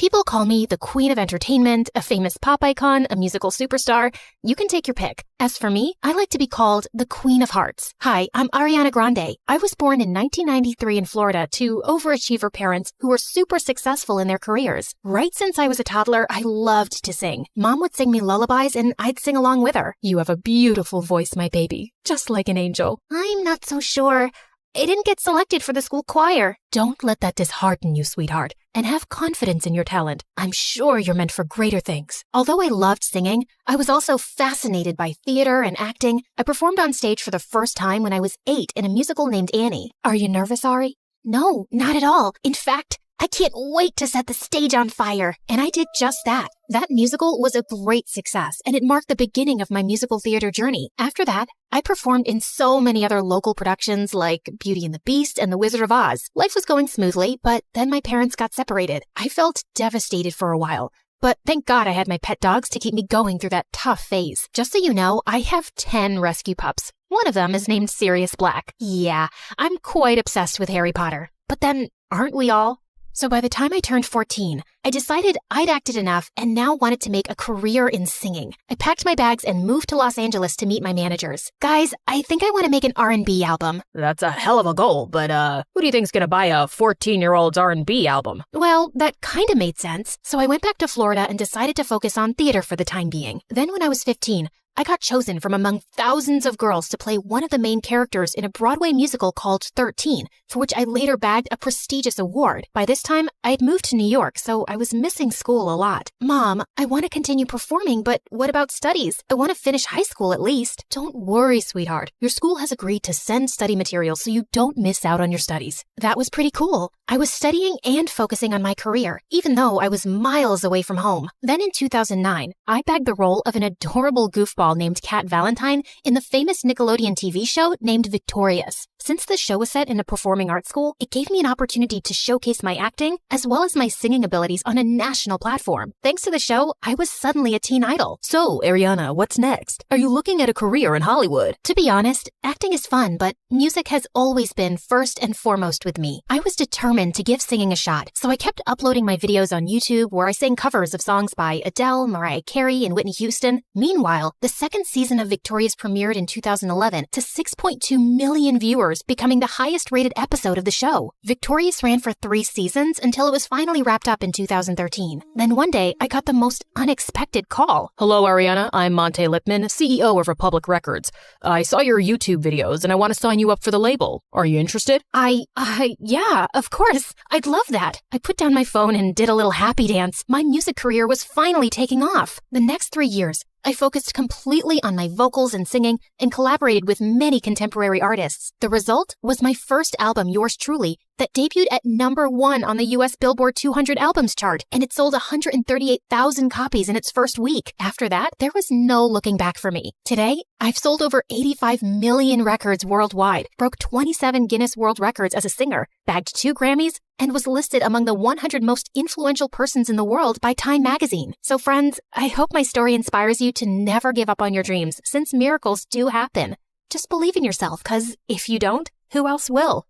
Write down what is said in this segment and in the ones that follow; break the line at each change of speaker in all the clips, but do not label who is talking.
People call me the queen of entertainment, a famous pop icon, a musical superstar. You can take your pick. As for me, I like to be called the Queen of Hearts. Hi, I'm Ariana Grande. I was born in 1993 in Florida to overachiever parents who were super successful in their careers. Right since I was a toddler, I loved to sing. Mom would sing me lullabies and I'd sing along with her. You have a beautiful voice, my baby, just like an angel. I'm not so sure. I didn't get selected for the school choir. Don't let that dishearten you, sweetheart, and have confidence in your talent. I'm sure you're meant for greater things. Although I loved singing, I was also fascinated by theater and acting. I performed on stage for the first time when I was 8 in a musical named Annie. Are you nervous, Ari? No, not at all. In fact, I can't wait to set the stage on fire. And I did just that. That musical was a great success, and it marked the beginning of my musical theater journey. After that, I performed in so many other local productions like Beauty and the Beast and The Wizard of Oz. Life was going smoothly, but then my parents got separated. I felt devastated for a while. But thank God I had my pet dogs to keep me going through that tough phase. Just so you know, I have 10 rescue pups. One of them is named Sirius Black. Yeah, I'm quite obsessed with Harry Potter. But then, aren't we all? So by the time I turned 14, I decided I'd acted enough and now wanted to make a career in singing. I packed my bags and moved to Los Angeles to meet my managers. Guys, I think I want to make an R&B album.
That's a hell of a goal, but who do you think's gonna buy a 14-year-old's R&B album?
Well, that kind of made sense. So I went back to Florida and decided to focus on theater for the time being. Then when I was 15, I got chosen from among thousands of girls to play one of the main characters in a Broadway musical called 13, for which I later bagged a prestigious award. By this time, I had moved to New York, so I was missing school a lot. Mom, I want to continue performing, but what about studies? I want to finish high school at least. Don't worry, sweetheart. Your school has agreed to send study materials so you don't miss out on your studies. That was pretty cool. I was studying and focusing on my career, even though I was miles away from home. Then in 2009, I bagged the role of an adorable goofball named Cat Valentine in the famous Nickelodeon TV show named Victorious. Since the show was set in a performing arts school, it gave me an opportunity to showcase my acting as well as my singing abilities on a national platform. Thanks to the show, I was suddenly a teen idol.
So, Ariana, what's next? Are you looking at a career in Hollywood?
To be honest, acting is fun, but music has always been first and foremost with me. I was determined to give singing a shot, so I kept uploading my videos on YouTube where I sang covers of songs by Adele, Mariah Carey, and Whitney Houston. Meanwhile, the second season of Victorious premiered in 2011 to 6.2 million viewers, becoming the highest-rated episode of the show. Victorious ran for 3 seasons until it was finally wrapped up in 2013. Then one day, I got the most unexpected call.
Hello, Ariana. I'm Monte Lipman, CEO of Republic Records. I saw your YouTube videos, and I want to sign you up for the label. Are you interested?
Yeah, of course. I'd love that. I put down my phone and did a little happy dance. My music career was finally taking off. The next 3 years, I focused completely on my vocals and singing and collaborated with many contemporary artists. The result was my first album, Yours Truly, that debuted at #1 on the US Billboard 200 albums chart, and it sold 138,000 copies in its first week. After that, there was no looking back for me. Today, I've sold over 85 million records worldwide, broke 27 Guinness World Records as a singer, bagged 2 Grammys, and was listed among the 100 most influential persons in the world by Time magazine. So friends, I hope my story inspires you to never give up on your dreams, since miracles do happen. Just believe in yourself, because if you don't, who else will?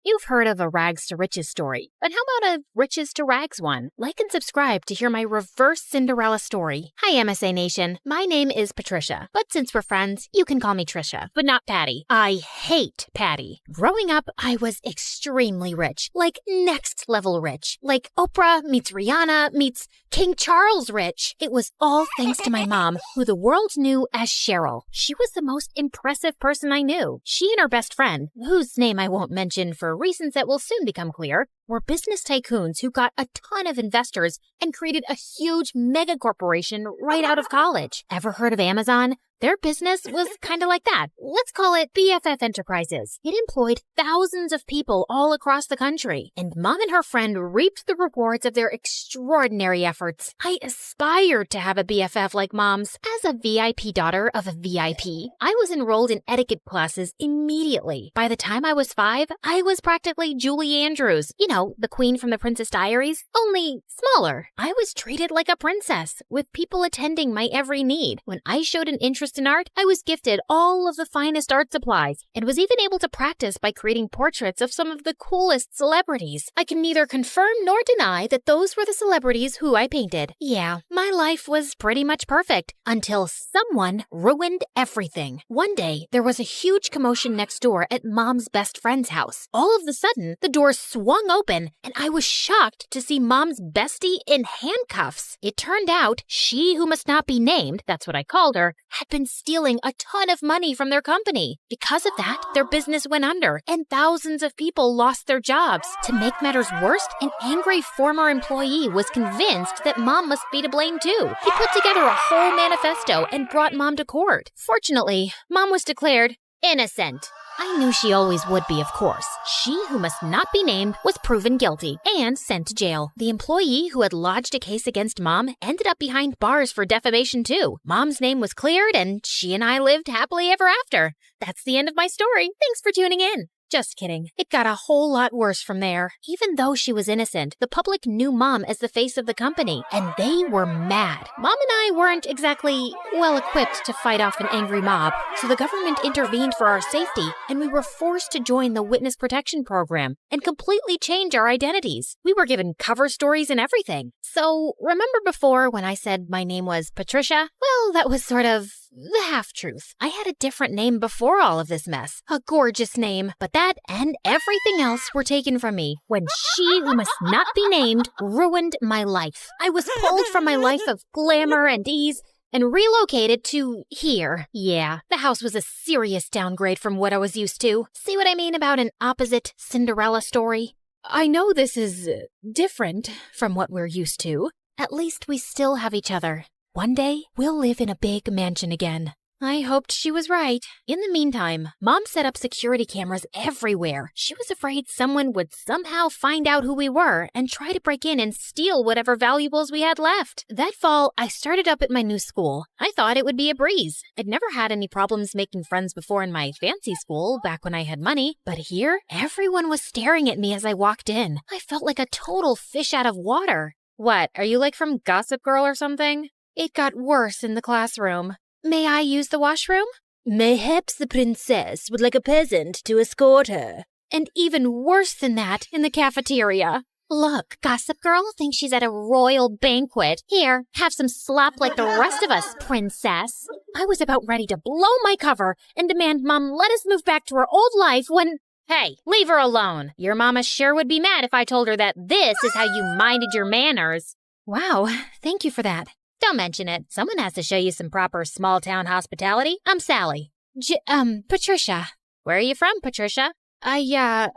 You've heard of a rags to riches story, but how about a riches to rags one? Like and subscribe to hear my reverse Cinderella story. Hi, MSA Nation. My name is Patricia, but since we're friends, you can call me Trisha, but not Patty. I hate Patty. Growing up, I was extremely rich, like next level rich, like Oprah meets Rihanna meets King Charles rich. It was all thanks to my mom, who the world knew as Cheryl. She was the most impressive person I knew. She and her best friend, whose name I won't mention for reasons that will soon become clear, were business tycoons who got a ton of investors and created a huge mega corporation right out of college. Ever heard of Amazon? Their business was kind of like that. Let's call it BFF Enterprises. It employed thousands of people all across the country, and Mom and her friend reaped the rewards of their extraordinary efforts. I aspired to have a BFF like Mom's. As a VIP daughter of a VIP, I was enrolled in etiquette classes immediately. By the time I was 5, I was practically Julie Andrews. You know, the queen from the Princess Diaries, only smaller. I was treated like a princess, with people attending my every need. When I showed an interest in art, I was gifted all of the finest art supplies, and was even able to practice by creating portraits of some of the coolest celebrities. I can neither confirm nor deny that those were the celebrities who I painted. Yeah, my life was pretty much perfect, until someone ruined everything. One day, there was a huge commotion next door at Mom's best friend's house. All of a sudden, the door swung open, and I was shocked to see Mom's bestie in handcuffs. It turned out she who must not be named, that's what I called her, had been stealing a ton of money from their company. Because of that, their business went under, and thousands of people lost their jobs. To make matters worse, an angry former employee was convinced that Mom must be to blame too. He put together a whole manifesto and brought Mom to court. Fortunately, Mom was declared innocent. I knew she always would be, of course. She who must not be named was proven guilty and sent to jail. The employee who had lodged a case against Mom ended up behind bars for defamation too. Mom's name was cleared, and she and I lived happily ever after. That's the end of my story. Thanks for tuning in. Just kidding. It got a whole lot worse from there. Even though she was innocent, the public knew Mom as the face of the company, and they were mad. Mom and I weren't exactly well-equipped to fight off an angry mob, so the government intervened for our safety, and we were forced to join the Witness Protection Program and completely change our identities. We were given cover stories and everything. So, remember before when I said my name was Patricia? Well, that was sort of the half-truth. I had a different name before all of this mess. A gorgeous name. But that and everything else were taken from me when she who must not be named ruined my life. I was pulled from my life of glamour and ease and relocated to here. Yeah, the house was a serious downgrade from what I was used to. See what I mean about an opposite Cinderella story? I know this is different from what we're used to. At least we still have each other. One day, we'll live in a big mansion again. I hoped she was right. In the meantime, Mom set up security cameras everywhere. She was afraid someone would somehow find out who we were and try to break in and steal whatever valuables we had left. That fall, I started up at my new school. I thought it would be a breeze. I'd never had any problems making friends before in my fancy school, back when I had money. But here, everyone was staring at me as I walked in. I felt like a total fish out of water. What, are you like from Gossip Girl or something? It got worse in the classroom. May I use the washroom? Mayhaps the princess would like a peasant to escort her. And even worse than that in the cafeteria. Look, Gossip Girl thinks she's at a royal banquet. Here, have some slop like the rest of us, princess. I was about ready to blow my cover and demand Mom let us move back to our old life when... Hey, leave her alone. Your mama sure would be mad if I told her that this is how you minded your manners. Wow, thank you for that. Don't mention it. Someone has to show you some proper small-town hospitality. I'm Sally. Patricia. Where are you from, Patricia? I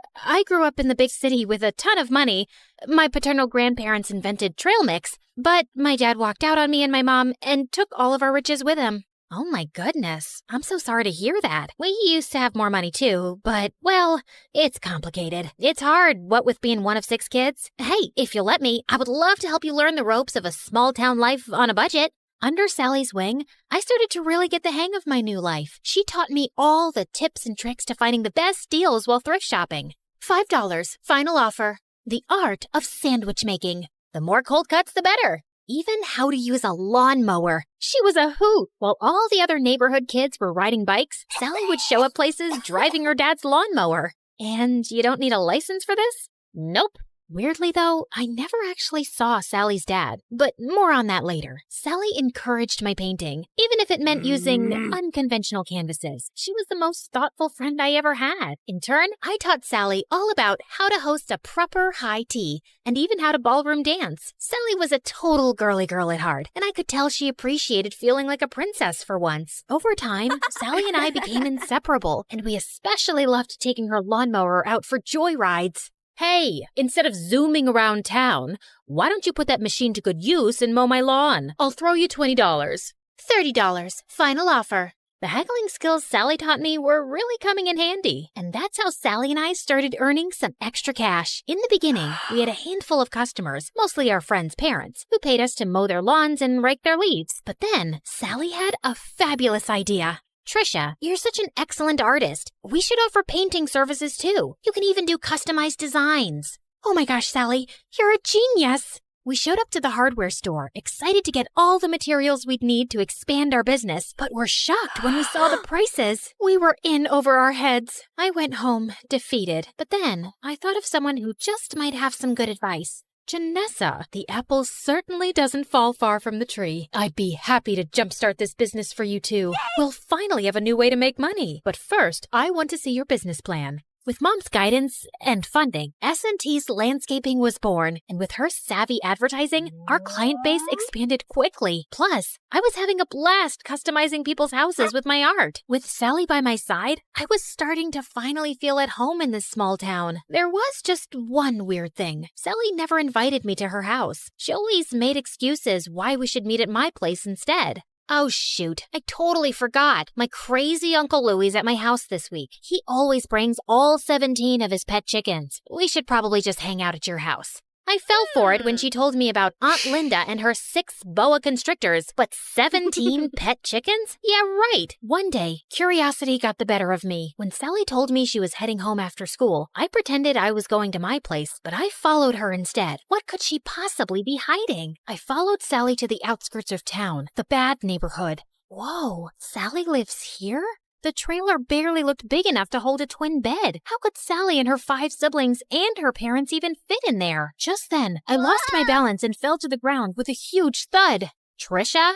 grew up in the big city with a ton of money. My paternal grandparents invented trail mix, but my dad walked out on me and my mom and took all of our riches with him. Oh my goodness. I'm so sorry to hear that. We used to have more money too, but, well, it's complicated. It's hard, what with being one of 6 kids. Hey, if you'll let me, I would love to help you learn the ropes of a small-town life on a budget. Under Sally's wing, I started to really get the hang of my new life. She taught me all the tips and tricks to finding the best deals while thrift shopping. $5, final offer. The art of sandwich making. The more cold cuts, the better. Even how to use a lawnmower. She was a hoot. While all the other neighborhood kids were riding bikes, Sally would show up places driving her dad's lawnmower. And you don't need a license for this? Nope. Weirdly, though, I never actually saw Sally's dad, but more on that later. Sally encouraged my painting, even if it meant using unconventional canvases. She was the most thoughtful friend I ever had. In turn, I taught Sally all about how to host a proper high tea and even how to ballroom dance. Sally was a total girly girl at heart, and I could tell she appreciated feeling like a princess for once. Over time, Sally and I became inseparable, and we especially loved taking her lawnmower out for joyrides. Hey, instead of zooming around town, why don't you put that machine to good use and mow my lawn? I'll throw you $20. $30, final offer. The haggling skills Sally taught me were really coming in handy, and that's how Sally and I started earning some extra cash. In the beginning, we had a handful of customers, mostly our friends' parents, who paid us to mow their lawns and rake their leaves. But then, Sally had a fabulous idea. Trisha, you're such an excellent artist. We should offer painting services too. You can even do customized designs. Oh my gosh, Sally, you're a genius! We showed up to the hardware store, excited to get all the materials we'd need to expand our business, but were shocked when we saw the prices. We were in over our heads. I went home, defeated, but then I thought of someone who just might have some good advice.
Janessa, the apple certainly doesn't fall far from the tree. I'd be happy to jumpstart this business for you too. We'll finally have a new way to make money. But first, I want to see your business plan.
With Mom's guidance and funding, S&T's Landscaping was born, and with her savvy advertising, our client base expanded quickly. Plus, I was having a blast customizing people's houses with my art. With Sally by my side, I was starting to finally feel at home in this small town. There was just one weird thing. Sally never invited me to her house. She always made excuses why we should meet at my place instead. Oh shoot, I totally forgot. My crazy Uncle Louie's at my house this week. He always brings all 17 of his pet chickens. We should probably just hang out at your house. I fell for it when she told me about Aunt Linda and her 6 boa constrictors, but 17 pet chickens? Yeah, right. One day, curiosity got the better of me. When Sally told me she was heading home after school, I pretended I was going to my place, but I followed her instead. What could she possibly be hiding? I followed Sally to the outskirts of town, the bad neighborhood. Whoa, Sally lives here? The trailer barely looked big enough to hold a twin bed. How could Sally and her 5 siblings and her parents even fit in there? Just then, I lost my balance and fell to the ground with a huge thud. Trisha?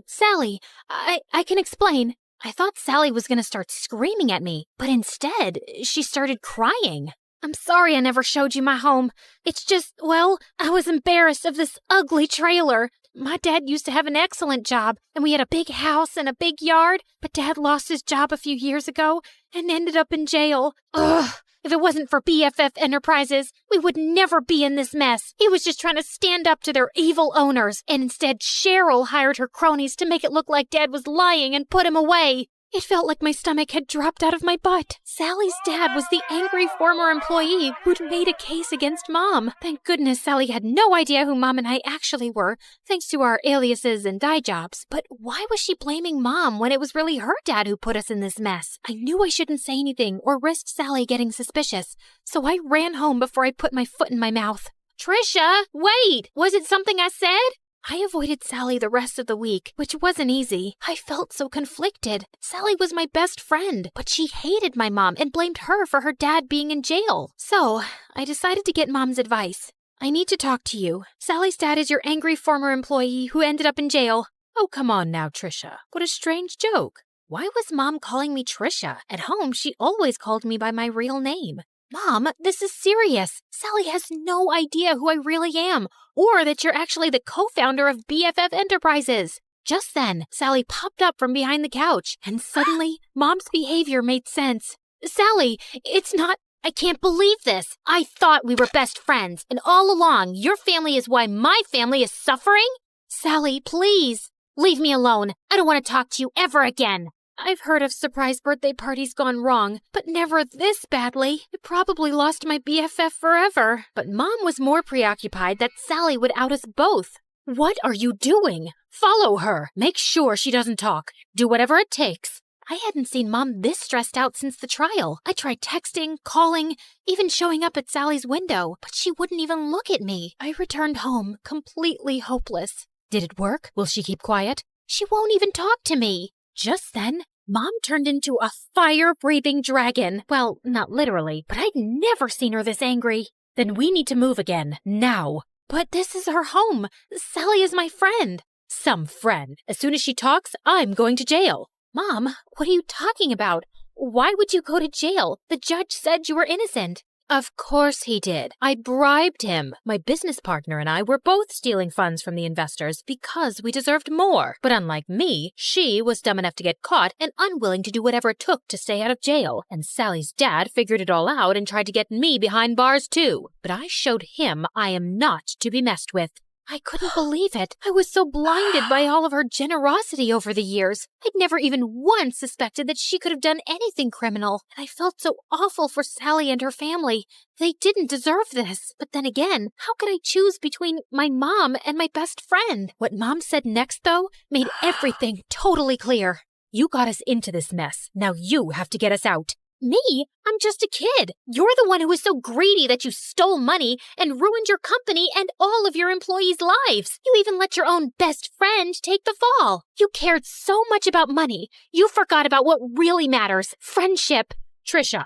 Sally, I can explain. I thought Sally was gonna start screaming at me, but instead, she started crying. I'm sorry I never showed you my home. It's just, well, I was embarrassed of this ugly trailer. My dad used to have an excellent job, and we had a big house and a big yard, but Dad lost his job a few years ago and ended up in jail. Ugh! If it wasn't for BFF Enterprises, we would never be in this mess. He was just trying to stand up to their evil owners, and instead Cheryl hired her cronies to make it look like Dad was lying and put him away. It felt like my stomach had dropped out of my butt. Sally's dad was the angry former employee who'd made a case against Mom. Thank goodness Sally had no idea who Mom and I actually were, thanks to our aliases and dye jobs. But why was she blaming Mom when it was really her dad who put us in this mess? I knew I shouldn't say anything or risk Sally getting suspicious, so I ran home before I put my foot in my mouth. Trisha, wait! Was it something I said? I avoided Sally the rest of the week, which wasn't easy. I felt so conflicted. Sally was my best friend, but she hated my mom and blamed her for her dad being in jail. So, I decided to get Mom's advice. I need to talk to you. Sally's dad is your angry former employee who ended up in jail.
Oh, come on now, Trisha. What a strange joke.
Why was Mom calling me Trisha? At home, she always called me by my real name. Mom, this is serious. Sally has no idea who I really am, or that you're actually the co-founder of BFF Enterprises. Just then, Sally popped up from behind the couch, and suddenly, Mom's behavior made sense. Sally, it's not... I can't believe this. I thought we were best friends, and all along, your family is why my family is suffering? Sally, please, leave me alone. I don't want to talk to you ever again. I've heard of surprise birthday parties gone wrong, but never this badly. I probably lost my BFF forever. But Mom was more preoccupied that Sally would out us both.
What are you doing? Follow her. Make sure she doesn't talk. Do whatever it takes.
I hadn't seen Mom this stressed out since the trial. I tried texting, calling, even showing up at Sally's window, but she wouldn't even look at me. I returned home, completely hopeless.
Did it work? Will she keep quiet?
She won't even talk to me. Just then, Mom turned into a fire-breathing dragon. Well, not literally, but I'd never seen her this angry.
Then we need to move again, now.
But this is her home. Sally is my friend.
Some friend. As soon as she talks, I'm going to jail.
Mom, what are you talking about? Why would you go to jail? The judge said you were innocent.
Of course he did. I bribed him. My business partner and I were both stealing funds from the investors because we deserved more. But unlike me, she was dumb enough to get caught and unwilling to do whatever it took to stay out of jail. And Sally's dad figured it all out and tried to get me behind bars too. But I showed him I am not to be messed with.
I couldn't believe it. I was so blinded by all of her generosity over the years. I'd never even once suspected that she could have done anything criminal. And I felt so awful for Sally and her family. They didn't deserve this. But then again, how could I choose between my mom and my best friend? What Mom said next, though, made everything totally clear.
You got us into this mess. Now you have to get us out. Me? I'm just a kid. You're the one who was so greedy that you stole money and ruined your company and all of your employees' lives. You even let your own best friend take the fall. You cared so much about money, you forgot about what really matters, friendship. Trisha,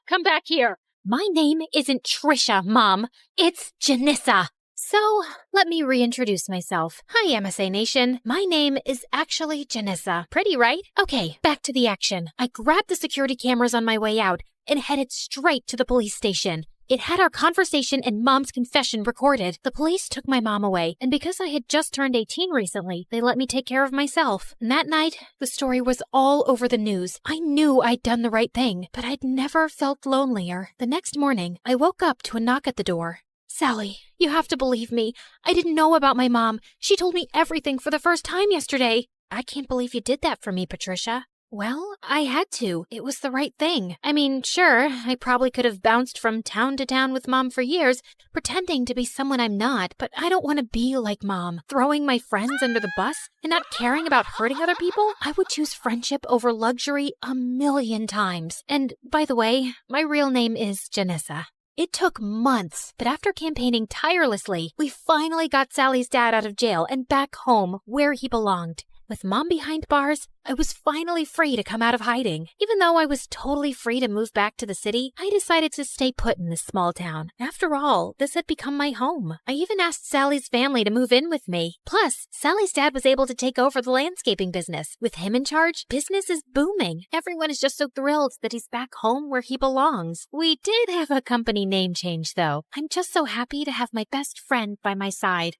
come back here. My name isn't Trisha, Mom. It's Janissa. So, let me reintroduce myself. Hi, MSA Nation. My name is actually Janissa. Pretty, right? Okay, back to the action. I grabbed the security cameras on my way out and headed straight to the police station. It had our conversation and Mom's confession recorded. The police took my mom away, and because I had just turned 18 recently, they let me take care of myself. And that night, the story was all over the news. I knew I'd done the right thing, but I'd never felt lonelier. The next morning, I woke up to a knock at the door. Sally, you have to believe me. I didn't know about my mom. She told me everything for the first time yesterday. I can't believe you did that for me, Patricia. Well, I had to. It was the right thing. I mean, sure, I probably could have bounced from town to town with Mom for years, pretending to be someone I'm not, but I don't want to be like Mom, throwing my friends under the bus and not caring about hurting other people. I would choose friendship over luxury 1,000,000 times. And, by the way, my real name is Janissa. It took months, but after campaigning tirelessly, we finally got Sally's dad out of jail and back home where he belonged. With Mom behind bars, I was finally free to come out of hiding. Even though I was totally free to move back to the city, I decided to stay put in this small town. After all, this had become my home. I even asked Sally's family to move in with me. Plus, Sally's dad was able to take over the landscaping business. With him in charge, business is booming. Everyone is just so thrilled that he's back home where he belongs. We did have a company name change, though. I'm just so happy to have my best friend by my side.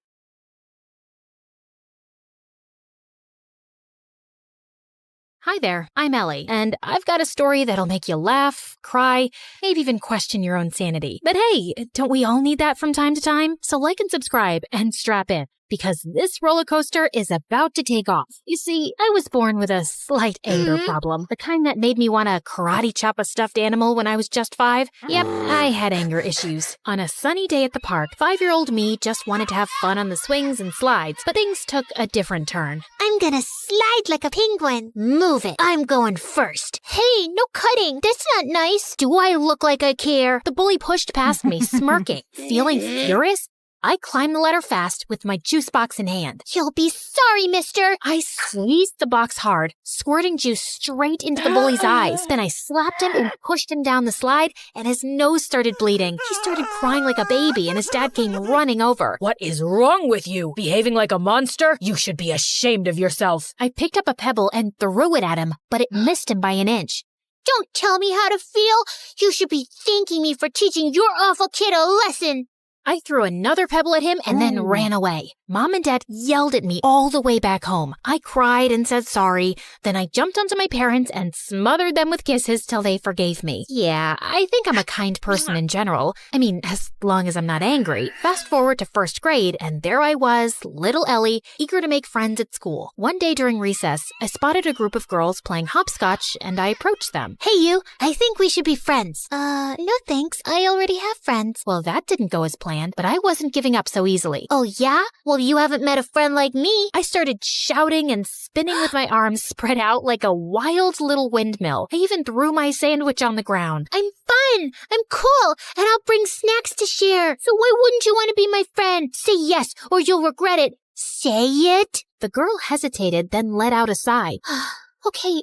Hi there, I'm Ellie, and I've got a story that'll make you laugh, cry, maybe even question your own sanity. But hey, don't we all need that from time to time? So like and subscribe and strap in, because this roller coaster is about to take off. You see, I was born with a slight anger problem, the kind that made me want to karate chop a stuffed animal when I was just 5. Yep, I had anger issues. On a sunny day at the park, 5-year-old me just wanted to have fun on the swings and slides, but things took a different turn.
I'm gonna slide like a penguin. Move it. I'm going first. Hey, no cutting. That's not nice.
Do I look like I care? The bully pushed past me, smirking. Feeling furious, I climbed the ladder fast with my juice box in hand.
You'll be sorry, mister.
I squeezed the box hard, squirting juice straight into the bully's eyes. Then I slapped him and pushed him down the slide, and his nose started bleeding. He started crying like a baby, and his dad came running over.
What is wrong with you? Behaving like a monster? You should be ashamed of yourself.
I picked up a pebble and threw it at him, but it missed him by an inch.
Don't tell me how to feel. You should be thanking me for teaching your awful kid a lesson.
I threw another pebble at him and then ran away. Mom and Dad yelled at me all the way back home. I cried and said sorry. Then I jumped onto my parents and smothered them with kisses till they forgave me. Yeah, I think I'm a kind person in general. I mean, as long as I'm not angry. Fast forward to 1st grade, and there I was, little Ellie, eager to make friends at school. One day during recess, I spotted a group of girls playing hopscotch, and I approached them.
Hey, you. I think we should be friends. No thanks. I already have friends.
Well, that didn't go as planned. But I wasn't giving up so easily.
Oh, yeah? Well, you haven't met a friend like me.
I started shouting and spinning with my arms spread out like a wild little windmill. I even threw my sandwich on the ground.
I'm fun. I'm cool. And I'll bring snacks to share. So why wouldn't you want to be my friend? Say yes, or you'll regret it. Say it.
The girl hesitated, then let out a sigh.
Okay,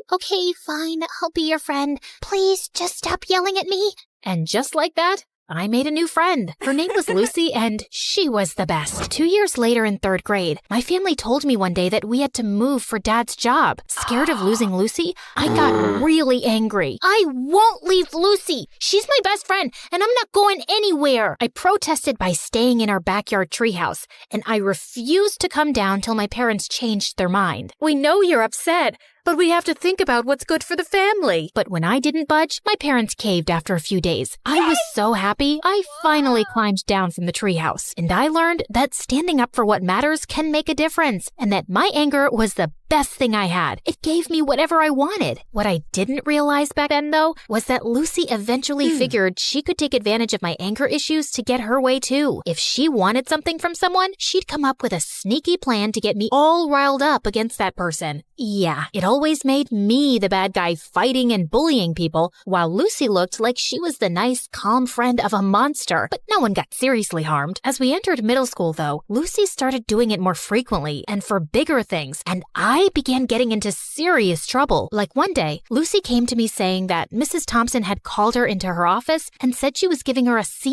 fine. I'll be your friend. Please, just stop yelling at me.
And just like that, I made a new friend. Her name was Lucy, and she was the best. 2 years later in 3rd grade, my family told me one day that we had to move for Dad's job. Scared of losing Lucy, I got really angry.
I won't leave Lucy. She's my best friend, and I'm not going anywhere.
I protested by staying in our backyard treehouse, and I refused to come down till my parents changed their mind.
We know you're upset, but we have to think about what's good for the family.
But when I didn't budge, my parents caved after a few days. I was so happy, I finally climbed down from the treehouse. And I learned that standing up for what matters can make a difference, and that my anger was the best thing I had. It gave me whatever I wanted. What I didn't realize back then, though, was that Lucy eventually figured she could take advantage of my anger issues to get her way, too. If she wanted something from someone, she'd come up with a sneaky plan to get me all riled up against that person. Yeah, it all
always made me the bad guy fighting and bullying people, while Lucy looked like she was the nice, calm friend of a monster, but no one got seriously harmed. As we entered middle school, though, Lucy started doing it more frequently and for bigger things, and I began getting into serious trouble. Like one day, Lucy came to me saying that Mrs. Thompson had called her into her office and said she was giving her a C-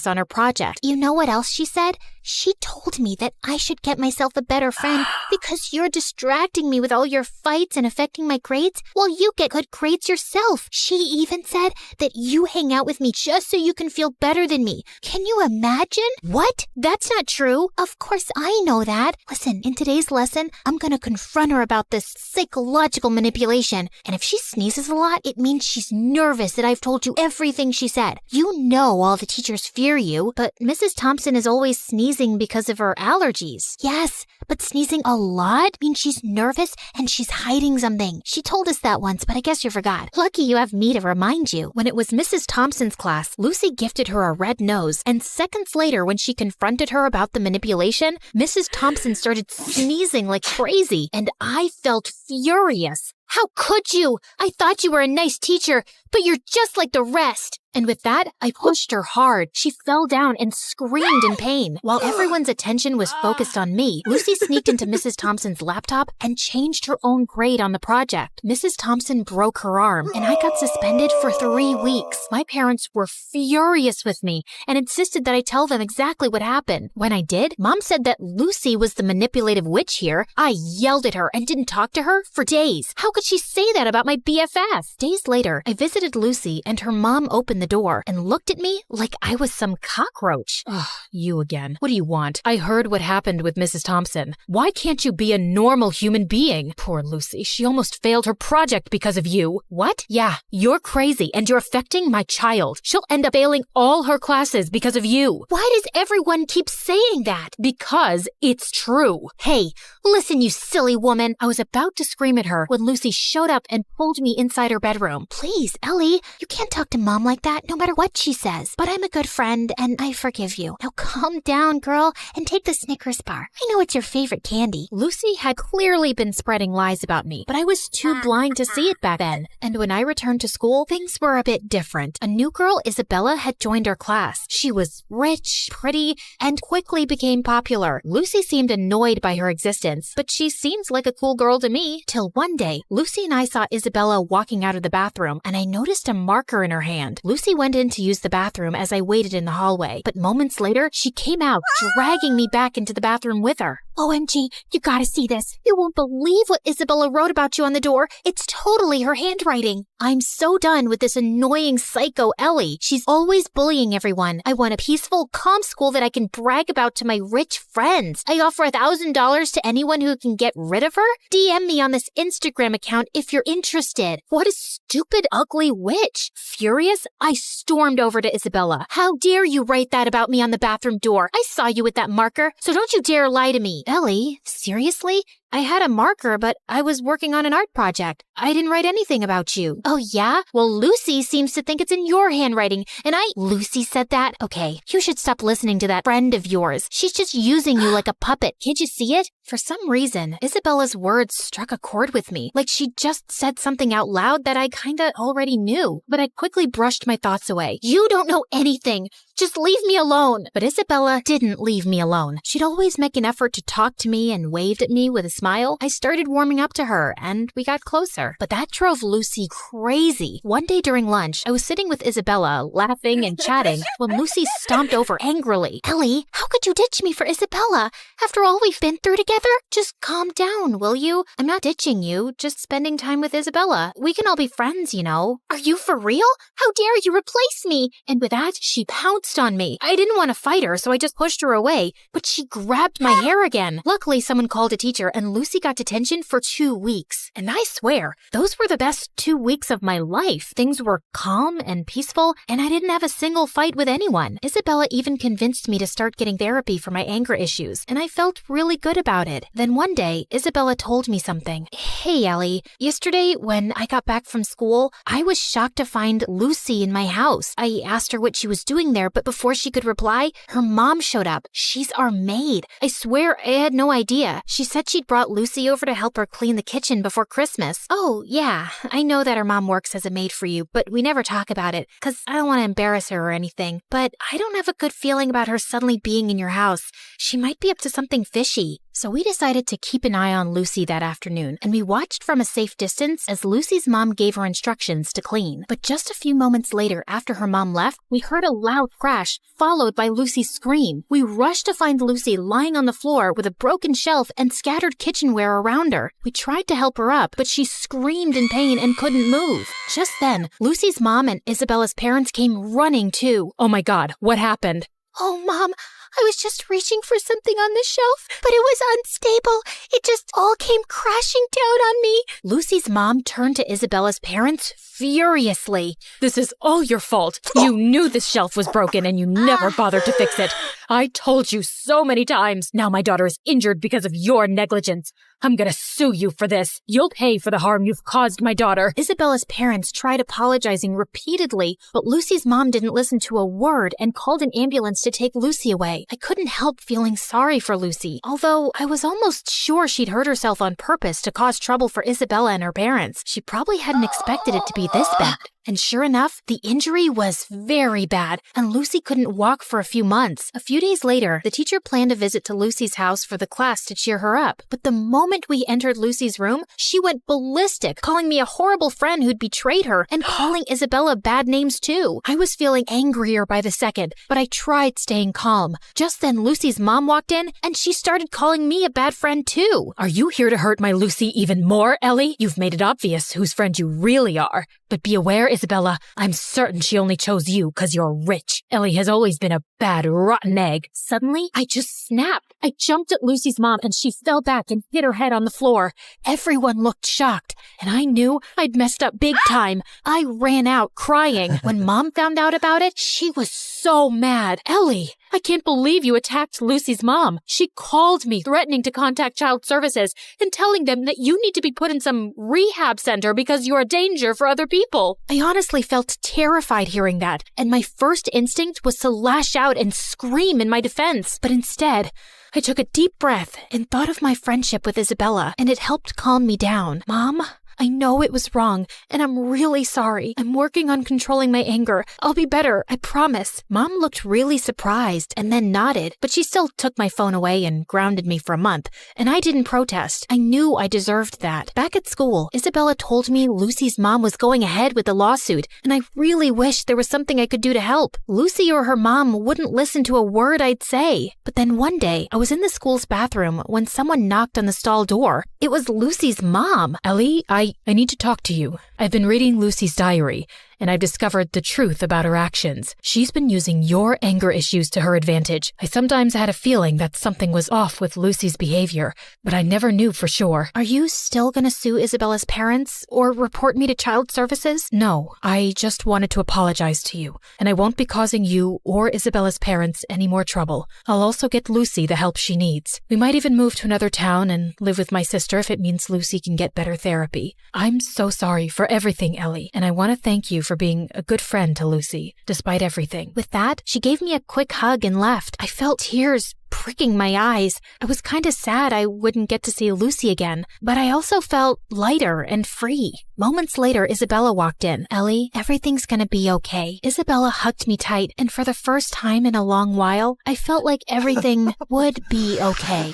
on her project.
You know what else she said? She told me that I should get myself a better friend because you're distracting me with all your fights and affecting my grades while you get good grades yourself. She even said that you hang out with me just so you can feel better than me. Can you imagine?
What? That's not true.
Of course I know that. Listen, in today's lesson, I'm gonna confront her about this psychological manipulation. And if she sneezes a lot, it means she's nervous that I've told you everything she said. You know all the teachers fear you,
But Mrs. Thompson is always sneezing because of her allergies.
yes, but sneezing a lot means she's nervous and she's hiding something. She told us that once, but I guess you forgot.
Lucky you have me to remind you. When it was Mrs. Thompson's class, Lucy gifted her a red nose, and seconds later, when she confronted her about the manipulation, Mrs. Thompson started sneezing like crazy, and I felt furious.
How could you? I thought you were a nice teacher, but you're just like the rest.
And with that, I pushed her hard. She fell down and screamed in pain. While everyone's attention was focused on me, Lucy sneaked into Mrs. Thompson's laptop and changed her own grade on the project. Mrs. Thompson broke her arm, and I got suspended for 3 weeks. My parents were furious with me and insisted that I tell them exactly what happened. When I did, Mom said that Lucy was the manipulative witch here. I yelled at her and didn't talk to her for days. How could she say that about my BFF? Days later, I visited Lucy, and her mom opened the door and looked at me like I was some cockroach. Ugh, you again. What do you want? I heard what happened with Mrs. Thompson. Why can't you be a normal human being? Poor Lucy, she almost failed her project because of you. What? Yeah, you're crazy and you're affecting my child. She'll end up failing all her classes because of you.
Why does everyone keep saying that?
Because it's true.
Hey, listen, you silly woman.
I was about to scream at her when Lucy showed up and pulled me inside her bedroom.
Please, Ellie, you can't talk to Mom like that no matter what she says. But I'm a good friend and I forgive you. Now calm down, girl, and take the Snickers bar. I know it's your favorite candy.
Lucy had clearly been spreading lies about me, but I was too blind to see it back then. And when I returned to school, things were a bit different. A new girl, Isabella, had joined our class. She was rich, pretty, and quickly became popular. Lucy seemed annoyed by her existence, but she seems like a cool girl to me. Till one day, Lucy and I saw Isabella walking out of the bathroom, and I noticed a marker in her hand. Lucy went in to use the bathroom as I waited in the hallway, but moments later, she came out, dragging me back into the bathroom with her.
OMG, you gotta see this. You won't believe what Isabella wrote about you on the door. It's totally her handwriting.
I'm so done with this annoying psycho Ellie. She's always bullying everyone. I want a peaceful, calm school that I can brag about to my rich friends. I offer $1,000 to anyone who can get rid of her. DM me on this Instagram account if you're interested. What a stupid, ugly witch. Furious, I stormed over to Isabella. How dare you write that about me on the bathroom door? I saw you with that marker, so don't you dare lie to me. Ellie, seriously? I had a marker, but I was working on an art project. I didn't write anything about you.
Oh, yeah?
Well, Lucy seems to think it's in your handwriting, and
Lucy said that?
Okay, you should stop listening to that friend of yours. She's just using you like a puppet. Can't you see it? For some reason, Isabella's words struck a chord with me, like she just said something out loud that I kinda already knew, but I quickly brushed my thoughts away.
You don't know anything. Just leave me alone.
But Isabella didn't leave me alone. She'd always make an effort to talk to me and waved at me with a smile. I started warming up to her, and we got closer. But that drove Lucy crazy. One day during lunch, I was sitting with Isabella, laughing and chatting, when Lucy stomped over angrily.
Ellie, how could you ditch me for Isabella? After all we've been through together?
Just calm down, will you? I'm not ditching you, just spending time with Isabella. We can all be friends, you know.
Are you for real? How dare you replace me?
And with that, she pounced on me. I didn't want to fight her, so I just pushed her away, but she grabbed my hair again. Luckily, someone called a teacher, and Lucy got detention for 2 weeks. And I swear, those were the best 2 weeks of my life. Things were calm and peaceful, and I didn't have a single fight with anyone. Isabella even convinced me to start getting therapy for my anger issues, and I felt really good about it. Then one day, Isabella told me something. Hey, Ellie, yesterday when I got back from school, I was shocked to find Lucy in my house. I asked her what she was doing there, but before she could reply, her mom showed up. She's our maid. I swear I had no idea. She said she'd brought Lucy over to help her clean the kitchen before Christmas. Oh, yeah, I know that her mom works as a maid for you, but we never talk about it, because I don't want to embarrass her or anything. But I don't have a good feeling about her suddenly being in your house. She might be up to something fishy. So we decided to keep an eye on Lucy that afternoon, and we watched from a safe distance as Lucy's mom gave her instructions to clean. But just a few moments later, after her mom left, we heard a loud crash, followed by Lucy's scream. We rushed to find Lucy lying on the floor with a broken shelf and scattered kitchenware around her. We tried to help her up, but she screamed in pain and couldn't move. Just then, Lucy's mom and Isabella's parents came running too.
Oh my God, what happened?
Oh, Mom, I was just reaching for something on the shelf, but it was unstable. It just all came crashing down on me.
Lucy's mom turned to Isabella's parents furiously.
This is all your fault. You knew this shelf was broken and you never bothered to fix it. I told you so many times. Now my daughter is injured because of your negligence. I'm gonna sue you for this. You'll pay for the harm you've caused my daughter.
Isabella's parents tried apologizing repeatedly, but Lucy's mom didn't listen to a word and called an ambulance to take Lucy away. I couldn't help feeling sorry for Lucy, although I was almost sure she'd hurt herself on purpose to cause trouble for Isabella and her parents. She probably hadn't expected it to be this bad. And sure enough, the injury was very bad, and Lucy couldn't walk for a few months. A few days later, the teacher planned a visit to Lucy's house for the class to cheer her up. But the moment we entered Lucy's room, she went ballistic, calling me a horrible friend who'd betrayed her, and calling Isabella bad names too. I was feeling angrier by the second, but I tried staying calm. Just then, Lucy's mom walked in, and she started calling me a bad friend too.
Are you here to hurt my Lucy even more, Ellie? You've made it obvious whose friend you really are. But be aware, Isabella, I'm certain she only chose you because you're rich. Ellie has always been a bad, rotten egg.
Suddenly, I just snapped. I jumped at Lucy's mom and she fell back and hit her head on the floor. Everyone looked shocked, and I knew I'd messed up big time. I ran out crying. When Mom found out about it, she was so mad. Ellie, I can't believe you attacked Lucy's mom. She called me, threatening to contact Child Services and telling them that you need to be put in some rehab center because you're a danger for other people. I honestly felt terrified hearing that, and my first instinct was to lash out and scream in my defense. But instead, I took a deep breath and thought of my friendship with Isabella, and it helped calm me down. Mom, I know it was wrong, and I'm really sorry. I'm working on controlling my anger. I'll be better, I promise. Mom looked really surprised and then nodded, but she still took my phone away and grounded me for a month, and I didn't protest. I knew I deserved that. Back at school, Isabella told me Lucy's mom was going ahead with the lawsuit, and I really wished there was something I could do to help. Lucy or her mom wouldn't listen to a word I'd say. But then one day, I was in the school's bathroom when someone knocked on the stall door. It was Lucy's mom.
Ellie, I need to talk to you. I've been reading Lucy's diary, and I've discovered the truth about her actions. She's been using your anger issues to her advantage. I sometimes had a feeling that something was off with Lucy's behavior, but I never knew for sure.
Are you still gonna sue Isabella's parents or report me to Child Services?
No, I just wanted to apologize to you, and I won't be causing you or Isabella's parents any more trouble. I'll also get Lucy the help she needs. We might even move to another town and live with my sister if it means Lucy can get better therapy. I'm so sorry for everything, Ellie, and I want to thank you for being a good friend to Lucy, despite everything.
With that, she gave me a quick hug and left. I felt tears pricking my eyes. I was kind of sad I wouldn't get to see Lucy again, but I also felt lighter and free. Moments later, Isabella walked in. Ellie, everything's gonna be okay. Isabella hugged me tight, and for the first time in a long while, I felt like everything would be okay.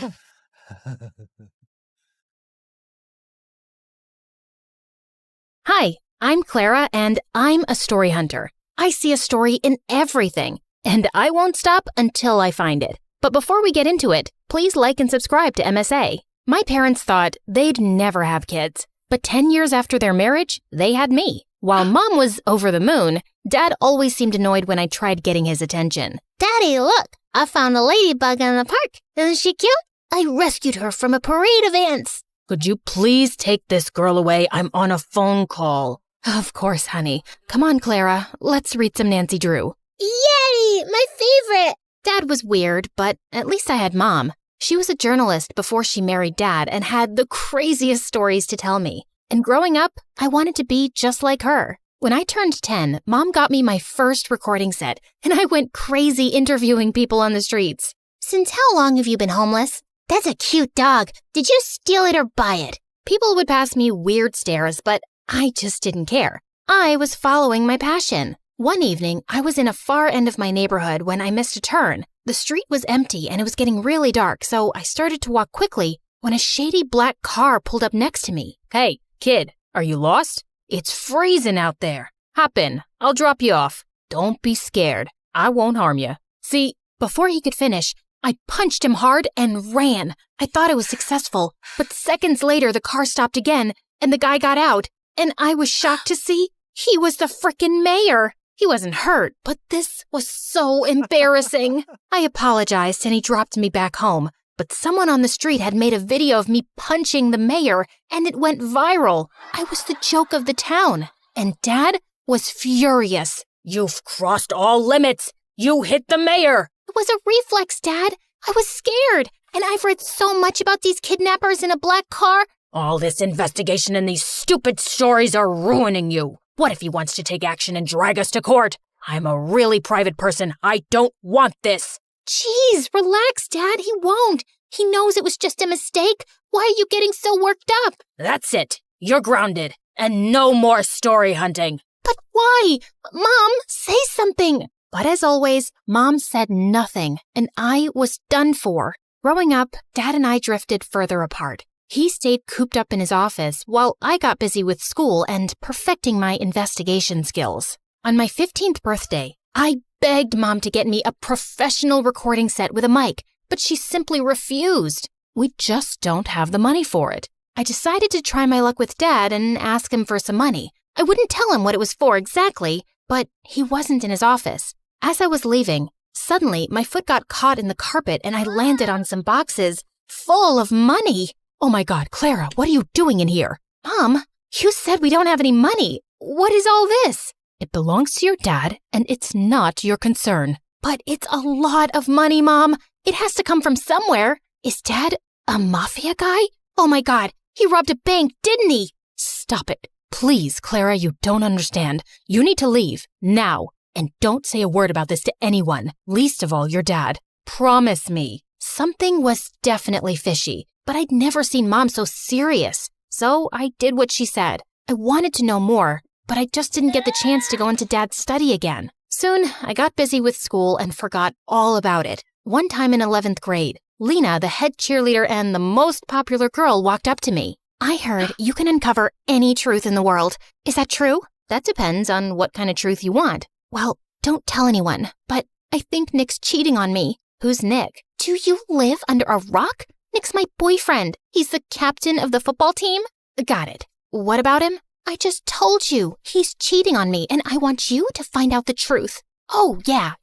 Hi, I'm Clara, and I'm a story hunter. I see a story in everything, and I won't stop until I find it. But before we get into it, please like and subscribe to MSA. My parents thought they'd never have kids, but 10 years after their marriage, they had me. While Mom was over the moon, Dad always seemed annoyed when I tried getting his attention.
Daddy, look, I found a ladybug in the park. Isn't she cute? I rescued her from a parade of ants.
Could you please take this girl away? I'm on a phone call. Of course, honey. Come on, Clara. Let's read some Nancy Drew.
Yay, my favorite.
Dad was weird, but at least I had Mom. She was a journalist before she married Dad and had the craziest stories to tell me. And growing up, I wanted to be just like her. When I turned 10, Mom got me my first recording set, and I went crazy interviewing people on the streets.
Since how long have you been homeless? That's a cute dog. Did you steal it or buy it?
People would pass me weird stares, but I just didn't care. I was following my passion. One evening, I was in a far end of my neighborhood when I missed a turn. The street was empty and it was getting really dark, so I started to walk quickly when a shady black car pulled up next to me.
Hey, kid, are you lost? It's freezing out there. Hop in. I'll drop you off. Don't be scared. I won't harm you.
See, before he could finish, I punched him hard and ran. I thought I was successful, but seconds later the car stopped again and the guy got out, and I was shocked to see he was the frickin' mayor. He wasn't hurt, but this was so embarrassing. I apologized and he dropped me back home, but someone on the street had made a video of me punching the mayor and it went viral. I was the joke of the town, and Dad was furious.
You've crossed all limits. You hit the mayor.
It was a reflex, Dad. I was scared, and I've read so much about these kidnappers in a black car.
All this investigation and these stupid stories are ruining you. What if he wants to take action and drag us to court? I'm a really private person. I don't want this.
Jeez, relax, Dad. He won't. He knows it was just a mistake. Why are you getting so worked up?
That's it. You're grounded. And no more story hunting.
But why? Mom, say something.
But as always, Mom said nothing, and I was done for. Growing up, Dad and I drifted further apart. He stayed cooped up in his office while I got busy with school and perfecting my investigation skills. On my 15th birthday, I begged Mom to get me a professional recording set with a mic, but she simply refused. We just don't have the money for it. I decided to try my luck with Dad and ask him for some money. I wouldn't tell him what it was for exactly, but he wasn't in his office. As I was leaving, suddenly my foot got caught in the carpet and I landed on some boxes full of money.
Oh my God, Clara, what are you doing in here?
Mom, you said we don't have any money. What is all this?
It belongs to your dad, and it's not your concern.
But it's a lot of money, Mom. It has to come from somewhere. Is Dad a mafia guy? Oh my God, he robbed a bank, didn't he?
Stop it. Please, Clara, you don't understand. You need to leave, now. And don't say a word about this to anyone, least of all your dad. Promise me.
Something was definitely fishy, but I'd never seen Mom so serious. So I did what she said. I wanted to know more, but I just didn't get the chance to go into Dad's study again. Soon, I got busy with school and forgot all about it. One time in 11th grade, Lena, the head cheerleader and the most popular girl, walked up to me. I heard you can uncover any truth in the world. Is that true? That depends on what kind of truth you want. Well, don't tell anyone, but I think Nick's cheating on me. Who's Nick? Do you live under a rock? Nick's my boyfriend. He's the captain of the football team. Got it. What about him? I just told you. He's cheating on me, and I want you to find out the truth. Oh, yeah.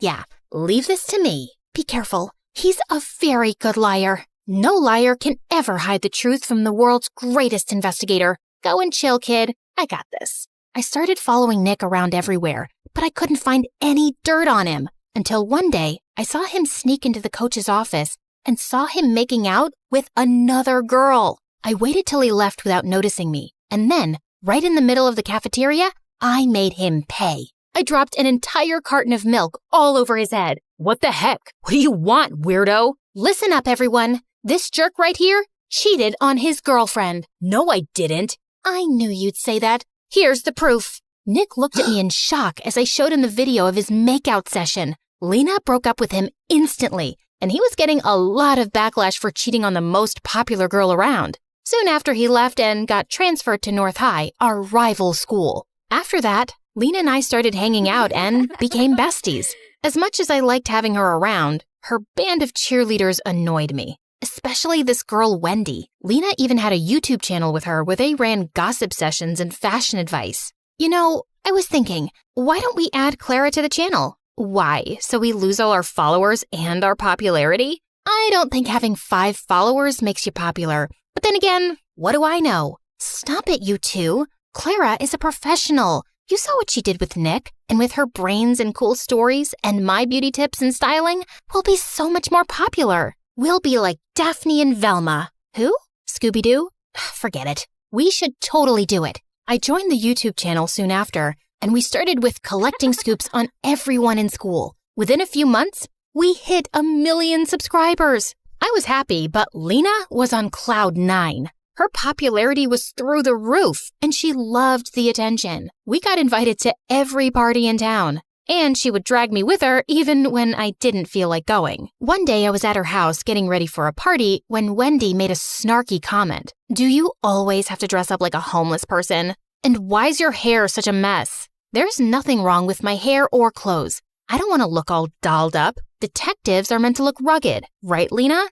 Leave this to me. Be careful. He's a very good liar. No liar can ever hide the truth from the world's greatest investigator. Go and chill, kid. I got this. I started following Nick around everywhere, but I couldn't find any dirt on him. Until one day, I saw him sneak into the coach's office and saw him making out with another girl. I waited till he left without noticing me, and then, right in the middle of the cafeteria, I made him pay. I dropped an entire carton of milk all over his head.
What the heck? What do you want, weirdo?
Listen up, everyone. This jerk right here cheated on his girlfriend.
No, I didn't.
I knew you'd say that. Here's the proof. Nick looked at me in shock as I showed him the video of his makeout session. Lena broke up with him instantly, and he was getting a lot of backlash for cheating on the most popular girl around. Soon after, he left and got transferred to North High, our rival school. After that, Lena and I started hanging out and became besties. As much as I liked having her around, her band of cheerleaders annoyed me. Especially this girl, Wendy. Lena even had a YouTube channel with her where they ran gossip sessions and fashion advice. You know, I was thinking, why don't we add Clara to the channel? Why? So we lose all our followers and our popularity? I don't think having 5 followers makes you popular. But then again, what do I know? Stop it, you two. Clara is a professional. You saw what she did with Nick, and with her brains and cool stories and my beauty tips and styling, we'll be so much more popular. We'll be like Daphne and Velma. Who? Scooby-Doo? Forget it. We should totally do it. I joined the YouTube channel soon after, And we started with collecting scoops on everyone in school. Within a few months, we hit 1 million subscribers. I was happy, but Lena was on cloud 9. Her popularity was through the roof, and she loved the attention. We got invited to every party in town, and she would drag me with her even when I didn't feel like going. One day I was at her house getting ready for a party when Wendy made a snarky comment. "Do you always have to dress up like a homeless person? And why's your hair such a mess?" There's nothing wrong with my hair or clothes. I don't want to look all dolled up. Detectives are meant to look rugged, right, Lena?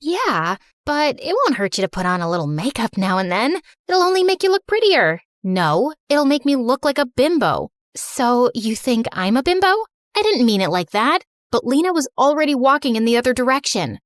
Yeah, but it won't hurt you to put on a little makeup now and then. It'll only make you look prettier. No, it'll make me look like a bimbo. So you think I'm a bimbo? I didn't mean it like that. But Lena was already walking in the other direction.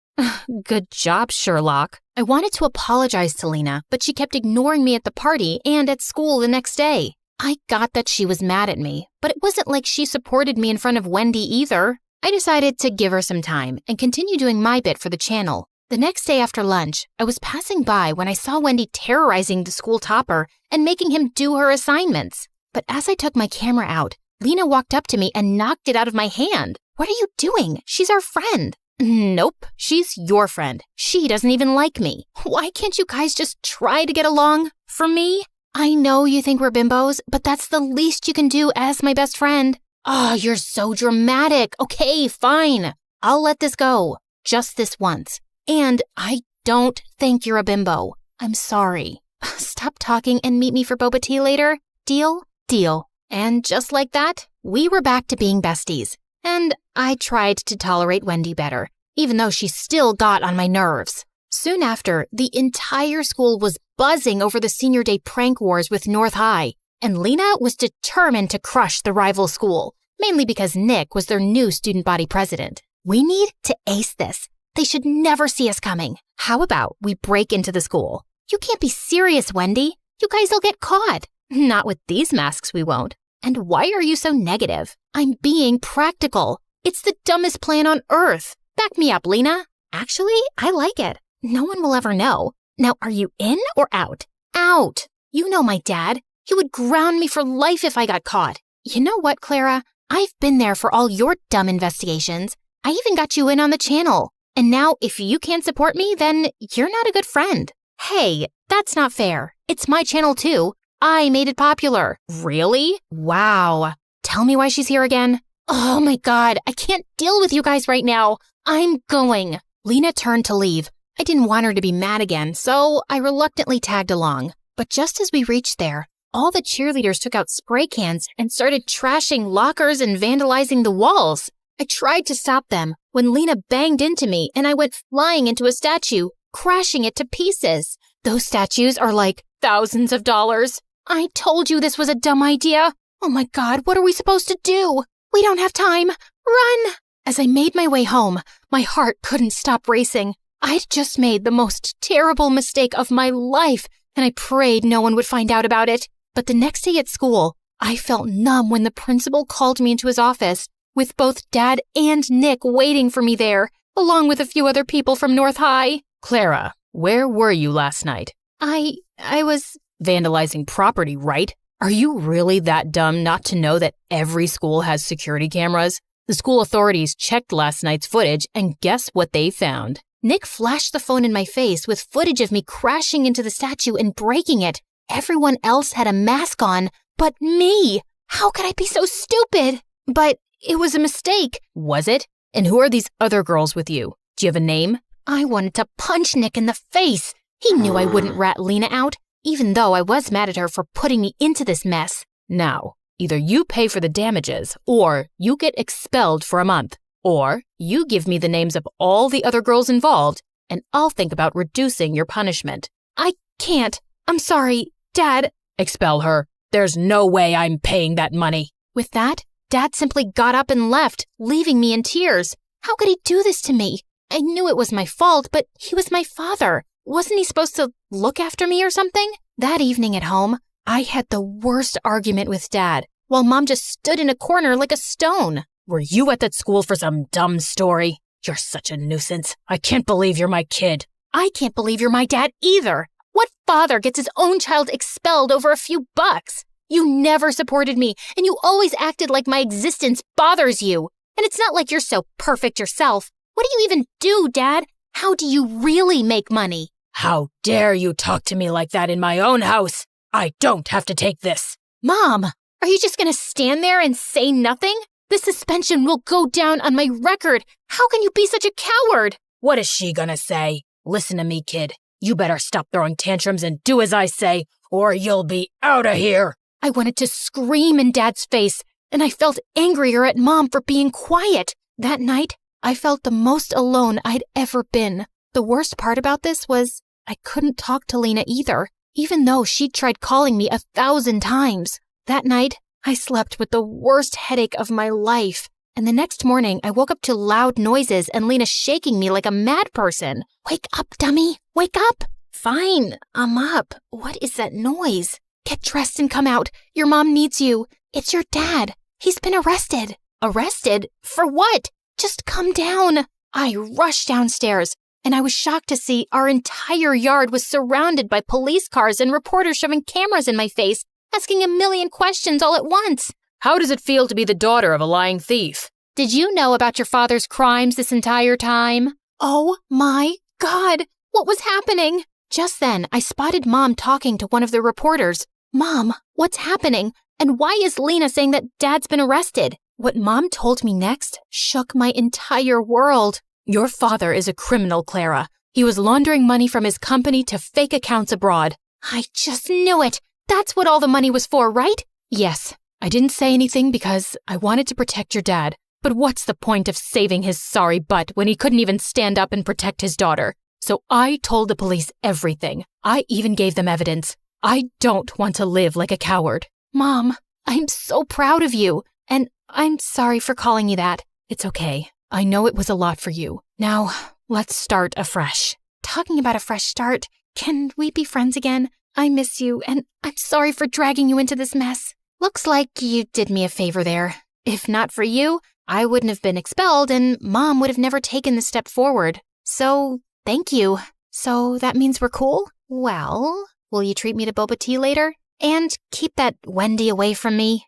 Good job, Sherlock. I wanted to apologize to Lena, but she kept ignoring me at the party and at school the next day. I got that she was mad at me, but it wasn't like she supported me in front of Wendy either. I decided to give her some time and continue doing my bit for the channel. The next day after lunch, I was passing by when I saw Wendy terrorizing the school topper and making him do her assignments. But as I took my camera out, Lena walked up to me and knocked it out of my hand. "What are you doing? She's our friend." "Nope, she's your friend. She doesn't even like me. Why can't you guys just try to get along? For me? I know you think we're bimbos, but that's the least you can do as my best friend." "Oh, you're so dramatic. Okay, fine. I'll let this go. Just this once. And I don't think you're a bimbo. I'm sorry. Stop talking and meet me for boba tea later. Deal? Deal." And just like that, we were back to being besties. And I tried to tolerate Wendy better, even though she still got on my nerves. Soon after, the entire school was buzzing over the senior day prank wars with North High, and Lena was determined to crush the rival school, mainly because Nick was their new student body president. "We need to ace this. They should never see us coming. How about we break into the school?" "You can't be serious, Wendy. You guys will get caught." "Not with these masks, we won't." "And why are you so negative?" "I'm being practical. It's the dumbest plan on earth. Back me up, Lena." "Actually, I like it. No one will ever know. Now, are you in or out?" "Out. You know my dad. He would ground me for life if I got caught." "You know what, Clara? I've been there for all your dumb investigations. I even got you in on the channel. And now, if you can't support me, then you're not a good friend." "Hey, that's not fair. It's my channel too. I made it popular." "Really? Wow. Tell me why she's here again." "Oh my God, I can't deal with you guys right now. I'm going." Lena turned to leave. I didn't want her to be mad again, so I reluctantly tagged along. But just as we reached there, all the cheerleaders took out spray cans and started trashing lockers and vandalizing the walls. I tried to stop them when Lena banged into me and I went flying into a statue, crashing it to pieces. Those statues are like thousands of dollars. "I told you this was a dumb idea. Oh my God, what are we supposed to do? We don't have time. Run!" As I made my way home, my heart couldn't stop racing. I'd just made the most terrible mistake of my life, and I prayed no one would find out about it. But the next day at school, I felt numb when the principal called me into his office, with both Dad and Nick waiting for me there, along with a few other people from North High.
Clara, where were you last night?
I was
Vandalizing property, right? Are you really that dumb not to know that every school has security cameras? The school authorities checked last night's footage, and guess what they found?
Nick flashed the phone in my face with footage of me crashing into the statue and breaking it. Everyone else had a mask on, but me. How could I be so stupid? But it was a mistake.
Was it? And who are these other girls with you? Do you have a name?
I wanted to punch Nick in the face. He knew I wouldn't rat Lena out, even though I was mad at her for putting me into this mess.
Now, either you pay for the damages, or you get expelled for a month, or you give me the names of all the other girls involved, and I'll think about reducing your punishment.
I can't. I'm sorry, Dad.
Expel her. There's no way I'm paying that money.
With that, Dad simply got up and left, leaving me in tears. How could he do this to me? I knew it was my fault, but he was my father. Wasn't he supposed to look after me or something? That evening at home, I had the worst argument with Dad, while Mom just stood in a corner like a stone.
Were you at that school for some dumb story? You're such a nuisance. I can't believe you're my kid.
I can't believe you're my dad either. What father gets his own child expelled over a few bucks? You never supported me, and you always acted like my existence bothers you. And it's not like you're so perfect yourself. What do you even do, Dad? How do you really make money?
How dare you talk to me like that in my own house? I don't have to take this.
Mom, are you just going to stand there and say nothing? The suspension will go down on my record. How can you be such a coward?
What is she gonna say? Listen to me, kid. You better stop throwing tantrums and do as I say, or you'll be out of here.
I wanted to scream in Dad's face, and I felt angrier at Mom for being quiet. That night, I felt the most alone I'd ever been. The worst part about this was I couldn't talk to Lena either, even though she'd tried calling me 1,000 times. That night, I slept with the worst headache of my life. And the next morning, I woke up to loud noises and Lena shaking me like a mad person. Wake up, dummy. Wake up. Fine, I'm up. What is that noise? Get dressed and come out. Your mom needs you. It's your dad. He's been arrested. Arrested? For what? Just come down. I rushed downstairs, and I was shocked to see our entire yard was surrounded by police cars and reporters shoving cameras in my face, asking a million questions all at once.
How does it feel to be the daughter of a lying thief?
Did you know about your father's crimes this entire time? Oh my God, what was happening? Just then, I spotted Mom talking to one of the reporters. Mom, what's happening? And why is Lena saying that Dad's been arrested? What Mom told me next shook my entire world.
Your father is a criminal, Clara. He was laundering money from his company to fake accounts abroad.
I just knew it. That's what all the money was for, right?
Yes. I didn't say anything because I wanted to protect your dad. But what's the point of saving his sorry butt when he couldn't even stand up and protect his daughter? So I told the police everything. I even gave them evidence. I don't want to live like a coward.
Mom, I'm so proud of you. And I'm sorry for calling you that.
It's okay. I know it was a lot for you. Now, let's start afresh.
Talking about a fresh start, can we be friends again? I miss you, and I'm sorry for dragging you into this mess. Looks like you did me a favor there. If not for you, I wouldn't have been expelled, and Mom would have never taken the step forward. So, thank you. So that means we're cool? Well, will you treat me to boba tea later? And keep that Wendy away from me?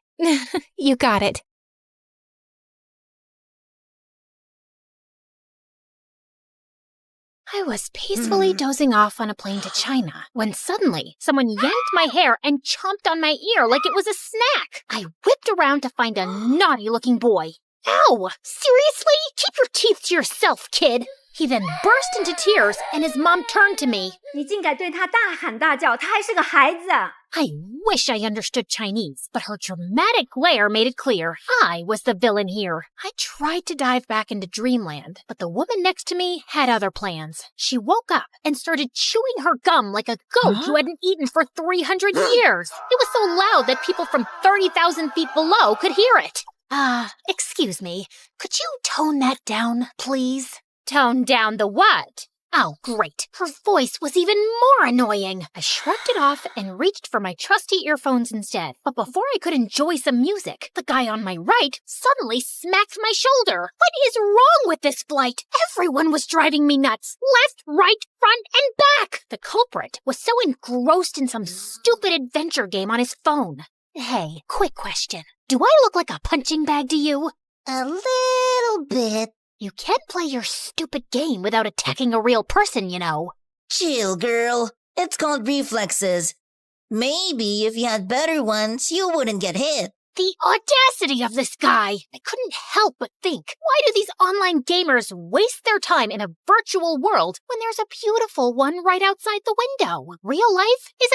You got it. I was peacefully dozing off on a plane to China when suddenly someone yanked my hair and chomped on my ear like it was a snack. I whipped around to find a naughty-looking boy. Ow! Seriously? Keep your teeth to yourself, kid! He then burst into tears and his mom turned to me.
你竟敢对他大喊大叫，他还是个孩子。
I wish I understood Chinese, but her dramatic glare made it clear I was the villain here. I tried to dive back into dreamland, but the woman next to me had other plans. She woke up and started chewing her gum like a goat who hadn't eaten for 300 years. It was so loud that people from 30,000 feet below could hear it. Excuse me, could you tone that down, please? Tone down the what? Oh, great. Her voice was even more annoying. I shrugged it off and reached for my trusty earphones instead. But before I could enjoy some music, the guy on my right suddenly smacked my shoulder. What is wrong with this flight? Everyone was driving me nuts. Left, right, front, and back. The culprit was so engrossed in some stupid adventure game on his phone. Hey, quick question. Do I look like a punching bag to you?
A little bit.
You can't play your stupid game without attacking a real person, you know.
Chill, girl. It's called reflexes. Maybe if you had better ones, you wouldn't get hit.
The audacity of this guy! I couldn't help but think, why do these online gamers waste their time in a virtual world when there's a beautiful one right outside the window? Real life is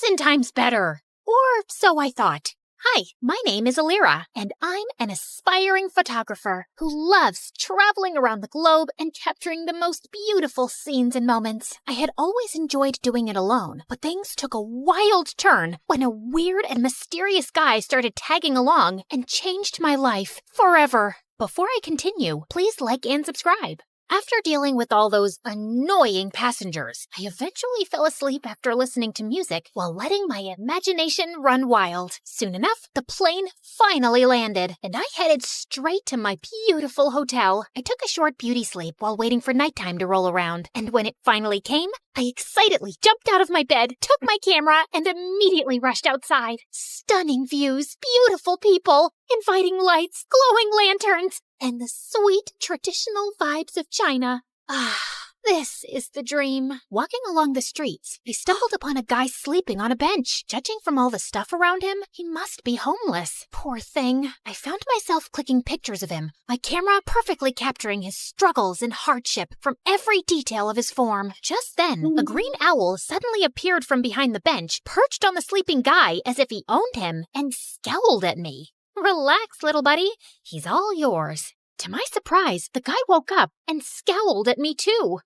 1,000 times better. Or so I thought. Hi, my name is Alira, and I'm an aspiring photographer who loves traveling around the globe and capturing the most beautiful scenes and moments. I had always enjoyed doing it alone, but things took a wild turn when a weird and mysterious guy started tagging along and changed my life forever. Before I continue, please like and subscribe. After dealing with all those annoying passengers, I eventually fell asleep after listening to music while letting my imagination run wild. Soon enough, the plane finally landed, and I headed straight to my beautiful hotel. I took a short beauty sleep while waiting for nighttime to roll around, and when it finally came, I excitedly jumped out of my bed, took my camera, and immediately rushed outside. Stunning views, beautiful people, inviting lights, glowing lanterns, and the sweet traditional vibes of China. Ah, this is the dream. Walking along the streets, I stumbled upon a guy sleeping on a bench. Judging from all the stuff around him, he must be homeless. Poor thing. I found myself clicking pictures of him, my camera perfectly capturing his struggles and hardship from every detail of his form. Just then, a green owl suddenly appeared from behind the bench, perched on the sleeping guy as if he owned him, and scowled at me. Relax, little buddy. He's all yours. To my surprise, the guy woke up and scowled at me too.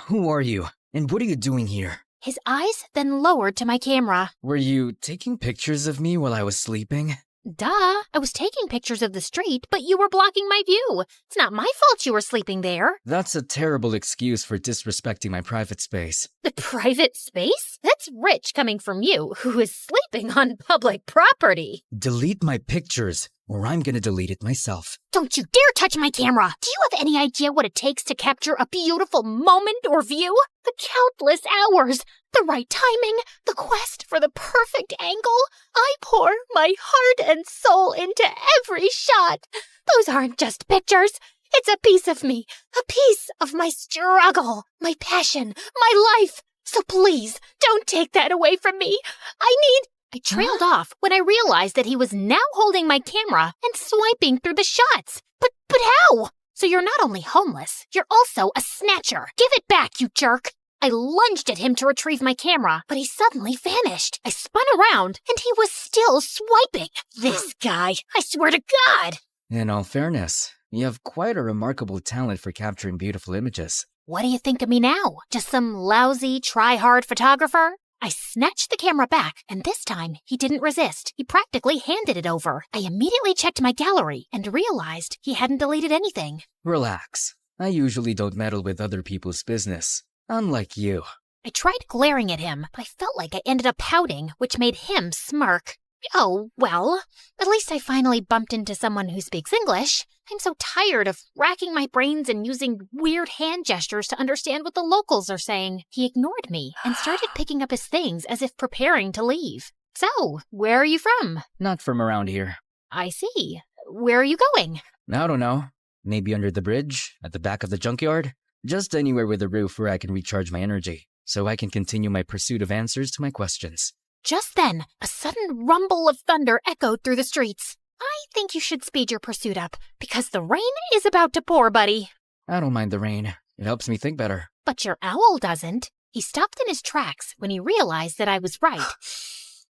Who are you? And what are you doing here?
His eyes then lowered to my camera.
Were you taking pictures of me while I was sleeping?
Duh, I was taking pictures of the street, but you were blocking my view. It's not my fault you were sleeping there.
That's a terrible excuse for disrespecting my private space.
The private space? That's rich coming from you, who is sleeping on public property.
Delete my pictures, or I'm gonna delete it myself.
Don't you dare touch my camera! Do you have any idea what it takes to capture a beautiful moment or view? The countless hours, the right timing, the quest for the perfect angle. I pour my heart and soul into every shot. Those aren't just pictures. It's a piece of me, a piece of my struggle, my passion, my life. So please, don't take that away from me. I trailed off when I realized that he was now holding my camera and swiping through the shots. But how? So you're not only homeless, you're also a snatcher. Give it back, you jerk. I lunged at him to retrieve my camera, but he suddenly vanished. I spun around, and he was still swiping. This guy, I swear to God.
In all fairness, you have quite a remarkable talent for capturing beautiful images.
What do you think of me now? Just some lousy, try-hard photographer? I snatched the camera back, and this time he didn't resist. He practically handed it over. I immediately checked my gallery and realized he hadn't deleted anything.
Relax. I usually don't meddle with other people's business. Unlike you.
I tried glaring at him, but I felt like I ended up pouting, which made him smirk. Oh, well, at least I finally bumped into someone who speaks English. I'm so tired of racking my brains and using weird hand gestures to understand what the locals are saying. He ignored me and started picking up his things as if preparing to leave. So, where are you from?
Not from around here.
I see. Where are you going?
I don't know. Maybe under the bridge? At the back of the junkyard? Just anywhere with a roof where I can recharge my energy, so I can continue my pursuit of answers to my questions.
Just then, a sudden rumble of thunder echoed through the streets. I think you should speed your pursuit up, because the rain is about to pour, buddy.
I don't mind the rain. It helps me think better.
But your owl doesn't. He stopped in his tracks when he realized that I was right.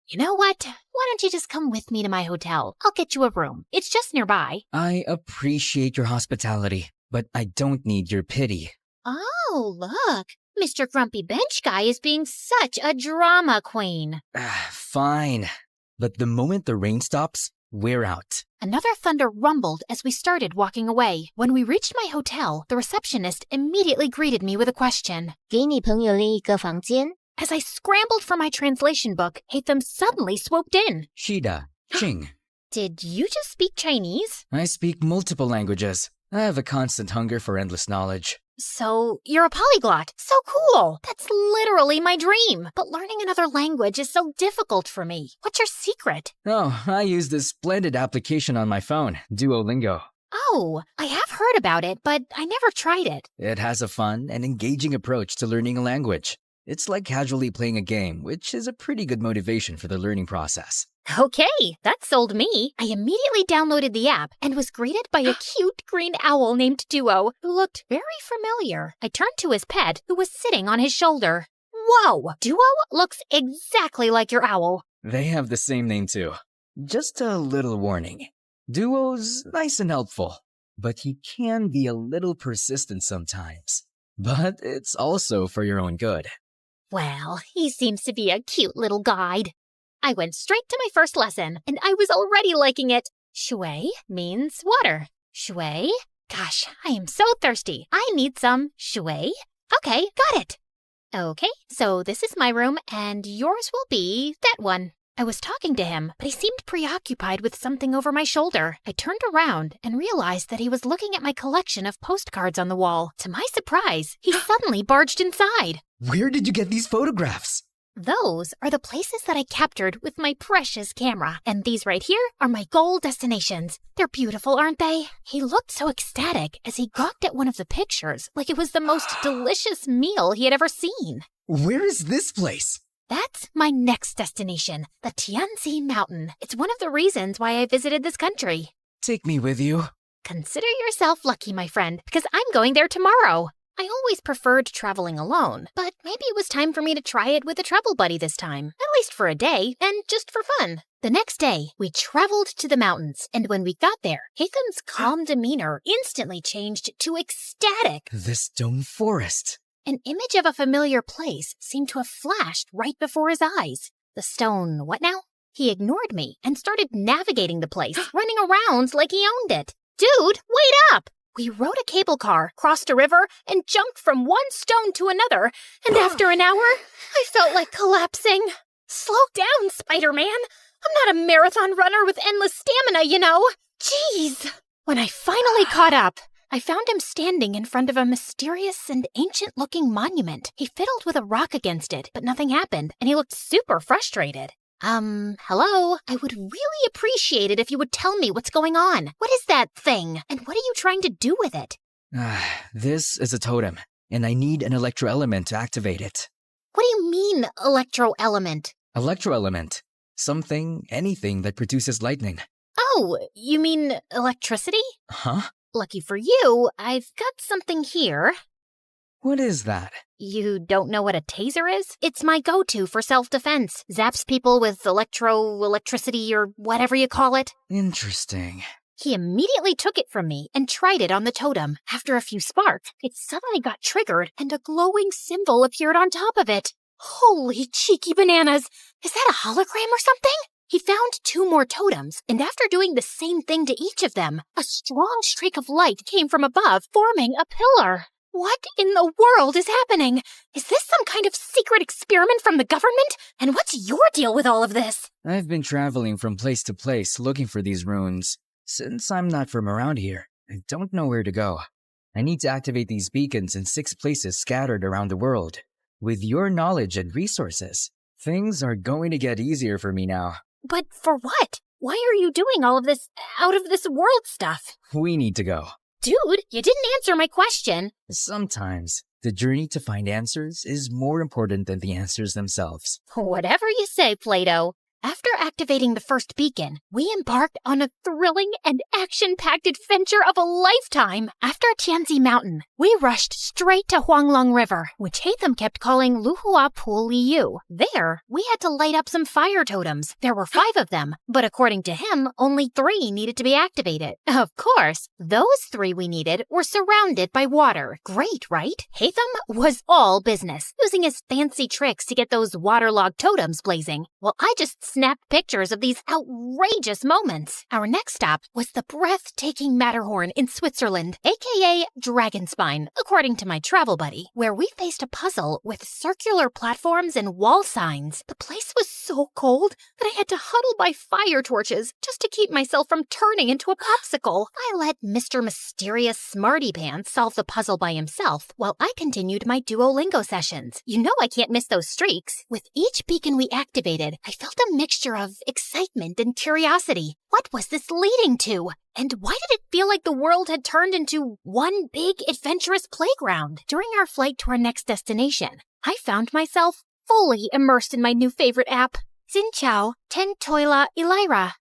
You know what? Why don't you just come with me to my hotel? I'll get you a room. It's just nearby.
I appreciate your hospitality, but I don't need your pity.
Oh, look. Mr. Grumpy Bench Guy is being such a drama queen.
Fine. But the moment the rain stops, we're out.
Another thunder rumbled as we started walking away. When we reached my hotel, the receptionist immediately greeted me with a question.
给你朋友另一个房间.
As I scrambled for my translation book, Hatham suddenly swooped in.
Shida, Ching.
Did you just speak Chinese?
I speak multiple languages. I have a constant hunger for endless knowledge.
So, you're a polyglot. So cool. That's literally my dream. But learning another language is so difficult for me. What's your secret?
Oh, I use this splendid application on my phone, Duolingo.
Oh, I have heard about it, but I never tried it.
It has a fun and engaging approach to learning a language. It's like casually playing a game, which is a pretty good motivation for the learning process.
Okay, that sold me. I immediately downloaded the app and was greeted by a cute green owl named Duo, who looked very familiar. I turned to his pet, who was sitting on his shoulder. Whoa, Duo looks exactly like your owl.
They have the same name too. Just a little warning. Duo's nice and helpful, but he can be a little persistent sometimes. But it's also for your own good.
Well, he seems to be a cute little guide. I went straight to my first lesson, and I was already liking it. Shui means water. Shui
Gosh, I am so thirsty. I need some shui. Okay, got it. Okay, so this is my room, and yours will be that one. I was talking to him, but he seemed preoccupied with something over my shoulder. I turned around and realized that he was looking at my collection of postcards on the wall. To my surprise, he suddenly barged inside.
Where did you get these photographs?
Those are the places that I captured with my precious camera, and these right here are my goal destinations. They're beautiful, aren't they? He looked so ecstatic as he gawked at one of the pictures like it was the most delicious meal he had ever seen.
Where is this place?
That's my next destination, the Tianzi Mountain. It's one of the reasons why I visited this country.
Take me with you.
Consider yourself lucky, my friend, because I'm going there tomorrow. I always preferred traveling alone, but maybe it was time for me to try it with a travel buddy this time, at least for a day, and just for fun. The next day, we traveled to the mountains, and when we got there, Haytham's calm demeanor instantly changed to ecstatic.
The stone forest.
An image of a familiar place seemed to have flashed right before his eyes. The stone, what now? He ignored me and started navigating the place, running around like he owned it. Dude, wait up! We rode a cable car, crossed a river, and jumped from one stone to another, and after an hour, I felt like collapsing. Slow down, Spider-Man. I'm not a marathon runner with endless stamina, you know. Jeez. When I finally caught up, I found him standing in front of a mysterious and ancient-looking monument. He fiddled with a rock against it, but nothing happened, and he looked super frustrated. Hello? I would really appreciate it if you would tell me what's going on. What is that thing? And what are you trying to do with it?
This is a totem, and I need an electroelement to activate it.
What do you mean, electro-element?
Electroelement. Something, anything that produces lightning.
Oh, you mean electricity?
Huh?
Lucky for you, I've got something here.
What is that?
You don't know what a taser is? It's my go-to for self-defense. Zaps people with electricity or whatever you call it.
Interesting.
He immediately took it from me and tried it on the totem. After a few sparks, it suddenly got triggered and a glowing symbol appeared on top of it. Holy cheeky bananas! Is that a hologram or something? He found 2 more totems, and after doing the same thing to each of them, a strong streak of light came from above, forming a pillar. What in the world is happening? Is this some kind of secret experiment from the government? And what's your deal with all of this?
I've been traveling from place to place looking for these runes. Since I'm not from around here, I don't know where to go. I need to activate these beacons in 6 places scattered around the world. With your knowledge and resources, things are going to get easier for me now.
But for what? Why are you doing all of this out-of-this-world stuff?
We need to go.
Dude, you didn't answer my question.
Sometimes, the journey to find answers is more important than the answers themselves.
Whatever you say, Plato. After activating the first beacon, we embarked on a thrilling and action-packed adventure of a lifetime. After Tianzi Mountain, we rushed straight to Huanglong River, which Haytham kept calling Luhua Pool Liu. There, we had to light up some fire totems. There were 5 of them, but according to him, only 3 needed to be activated. Of course, those 3 we needed were surrounded by water. Great, right? Haytham was all business, using his fancy tricks to get those waterlogged totems blazing, while I just snapped pictures of these outrageous moments. Our next stop was the breathtaking Matterhorn in Switzerland, aka Dragonspine, according to my travel buddy, where we faced a puzzle with circular platforms and wall signs. The place was so cold that I had to huddle by fire torches just to keep myself from turning into a popsicle. I let Mr. Mysterious Smarty Pants solve the puzzle by himself, while I continued my Duolingo sessions. You know I can't miss those streaks. With each beacon we activated, I felt a mixture of excitement and curiosity. What was this leading to? And why did it feel like the world had turned into one big adventurous playground? During our flight to our next destination, I found myself fully immersed in my new favorite app, Xin Ten Toila Elira.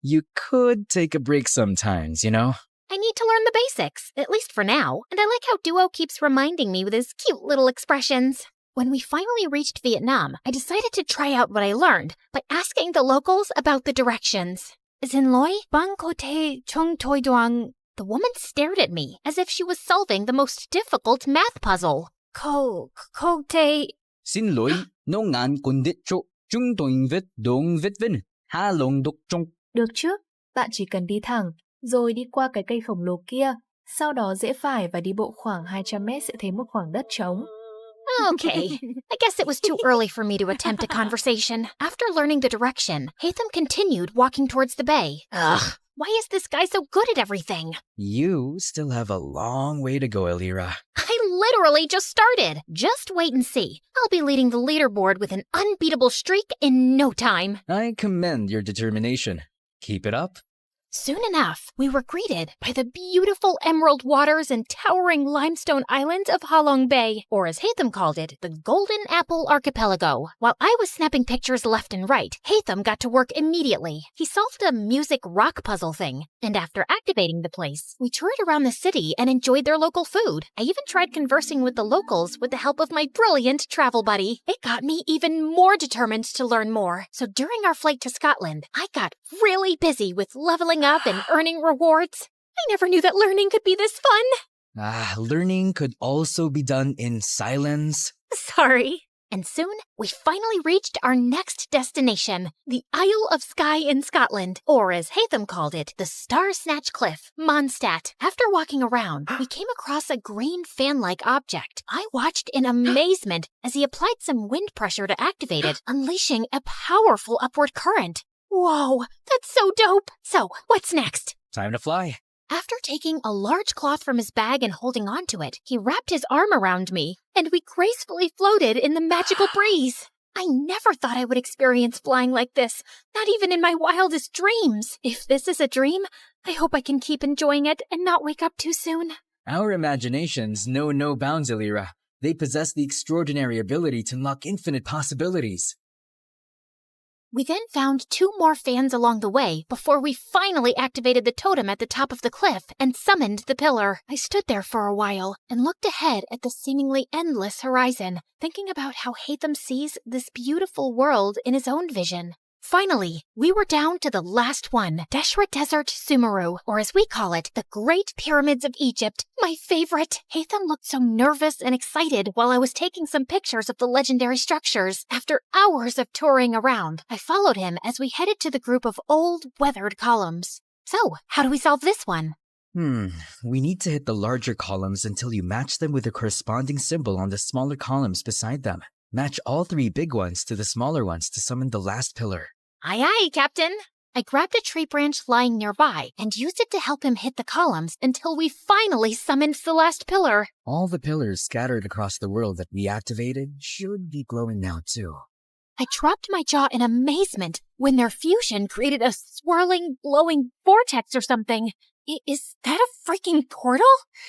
You could take a break sometimes, you know?
I need to learn the basics, at least for now, and I like how Duo keeps reminding me with his cute little expressions. When we finally reached Vietnam, I decided to try out what I learned by asking the locals about the directions. Zinloi, Bang Kote, Chong Toi Duang. The woman stared at me as if she was solving the most difficult math puzzle. Kote.
Xin lỗi, nó ngàn con đít chỗ, chúng tôi viết đông viết vinh, ha lồng đục trong.
Được chứ, bạn chỉ cần đi thẳng, rồi đi qua cái cây khổng lồ kia, Sau đó rẽ phải và đi bộ khoảng 200 mét sẽ thấy một khoảng đất trống.
Okay, I guess it was too early for me to attempt a conversation. After learning the direction, Hatham continued walking towards the bay. Ugh, why is this guy so good at everything?
You still have a long way to go, Elira.
I literally just started. Just wait and see. I'll be leading the leaderboard with an unbeatable streak in no time.
I commend your determination. Keep it up.
Soon enough, we were greeted by the beautiful emerald waters and towering limestone islands of Halong Bay, or as Hatham called it, the Golden Apple Archipelago. While I was snapping pictures left and right, Hatham got to work immediately. He solved a music rock puzzle thing, and after activating the place, we toured around the city and enjoyed their local food. I even tried conversing with the locals with the help of my brilliant travel buddy. It got me even more determined to learn more. So during our flight to Scotland, I got really busy with leveling up and earning rewards. I never knew that learning could be this fun.
Learning could also be done in silence.
Sorry. And soon, we finally reached our next destination, the Isle of Skye in Scotland, or as Hatham called it, the Star Snatch Cliff, Mondstadt. After walking around, we came across a green fan-like object. I watched in amazement as he applied some wind pressure to activate it, unleashing a powerful upward current. Whoa, that's so dope! So, what's next?
Time to fly.
After taking a large cloth from his bag and holding onto it, he wrapped his arm around me, and we gracefully floated in the magical breeze. I never thought I would experience flying like this, not even in my wildest dreams. If this is a dream, I hope I can keep enjoying it and not wake up too soon.
Our imaginations know no bounds, Elira. They possess the extraordinary ability to unlock infinite possibilities.
We then found 2 more fans along the way before we finally activated the totem at the top of the cliff and summoned the pillar. I stood there for a while and looked ahead at the seemingly endless horizon, thinking about how Hatham sees this beautiful world in his own vision. Finally, we were down to the last one, Deshra Desert Sumeru, or as we call it, the Great Pyramids of Egypt, my favorite. Hatham looked so nervous and excited while I was taking some pictures of the legendary structures. After hours of touring around, I followed him as we headed to the group of old, weathered columns. So, how do we solve this one?
We need to hit the larger columns until you match them with the corresponding symbol on the smaller columns beside them. Match all 3 big ones to the smaller ones to summon the last pillar.
Aye, aye, Captain. I grabbed a tree branch lying nearby and used it to help him hit the columns until we finally summoned the last pillar.
All the pillars scattered across the world that we activated should be glowing now too.
I dropped my jaw in amazement when their fusion created a swirling, glowing vortex or something. Is that a freaking portal?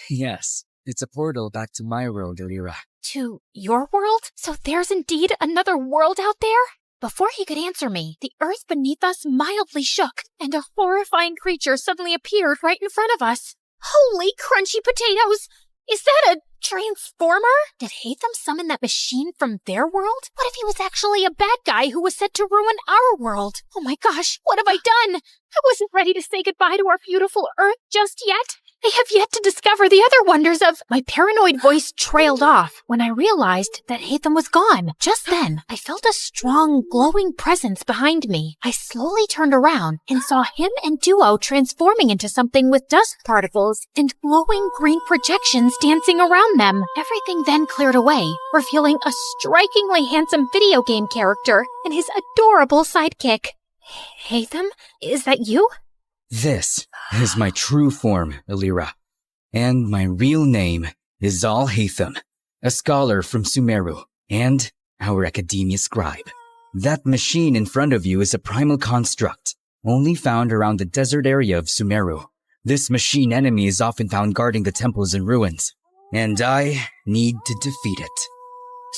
Yes, it's a portal back to my world, Elira.
To your world? So there's indeed another world out there? Before he could answer me, the earth beneath us mildly shook, and a horrifying creature suddenly appeared right in front of us. Holy crunchy potatoes! Is that a transformer? Did Hatham summon that machine from their world? What if he was actually a bad guy who was set to ruin our world? Oh my gosh, what have I done? I wasn't ready to say goodbye to our beautiful earth just yet. I have yet to discover the other wonders of... My paranoid voice trailed off when I realized that Hatham was gone. Just then, I felt a strong, glowing presence behind me. I slowly turned around and saw him and Duo transforming into something with dust particles and glowing green projections dancing around them. Everything then cleared away, revealing a strikingly handsome video game character and his adorable sidekick. Hatham, is that you?
This is my true form, Elira. And my real name is Zal Hatham, a scholar from Sumeru, and our academia scribe. That machine in front of you is a primal construct, only found around the desert area of Sumeru. This machine enemy is often found guarding the temples and ruins, and I need to defeat it.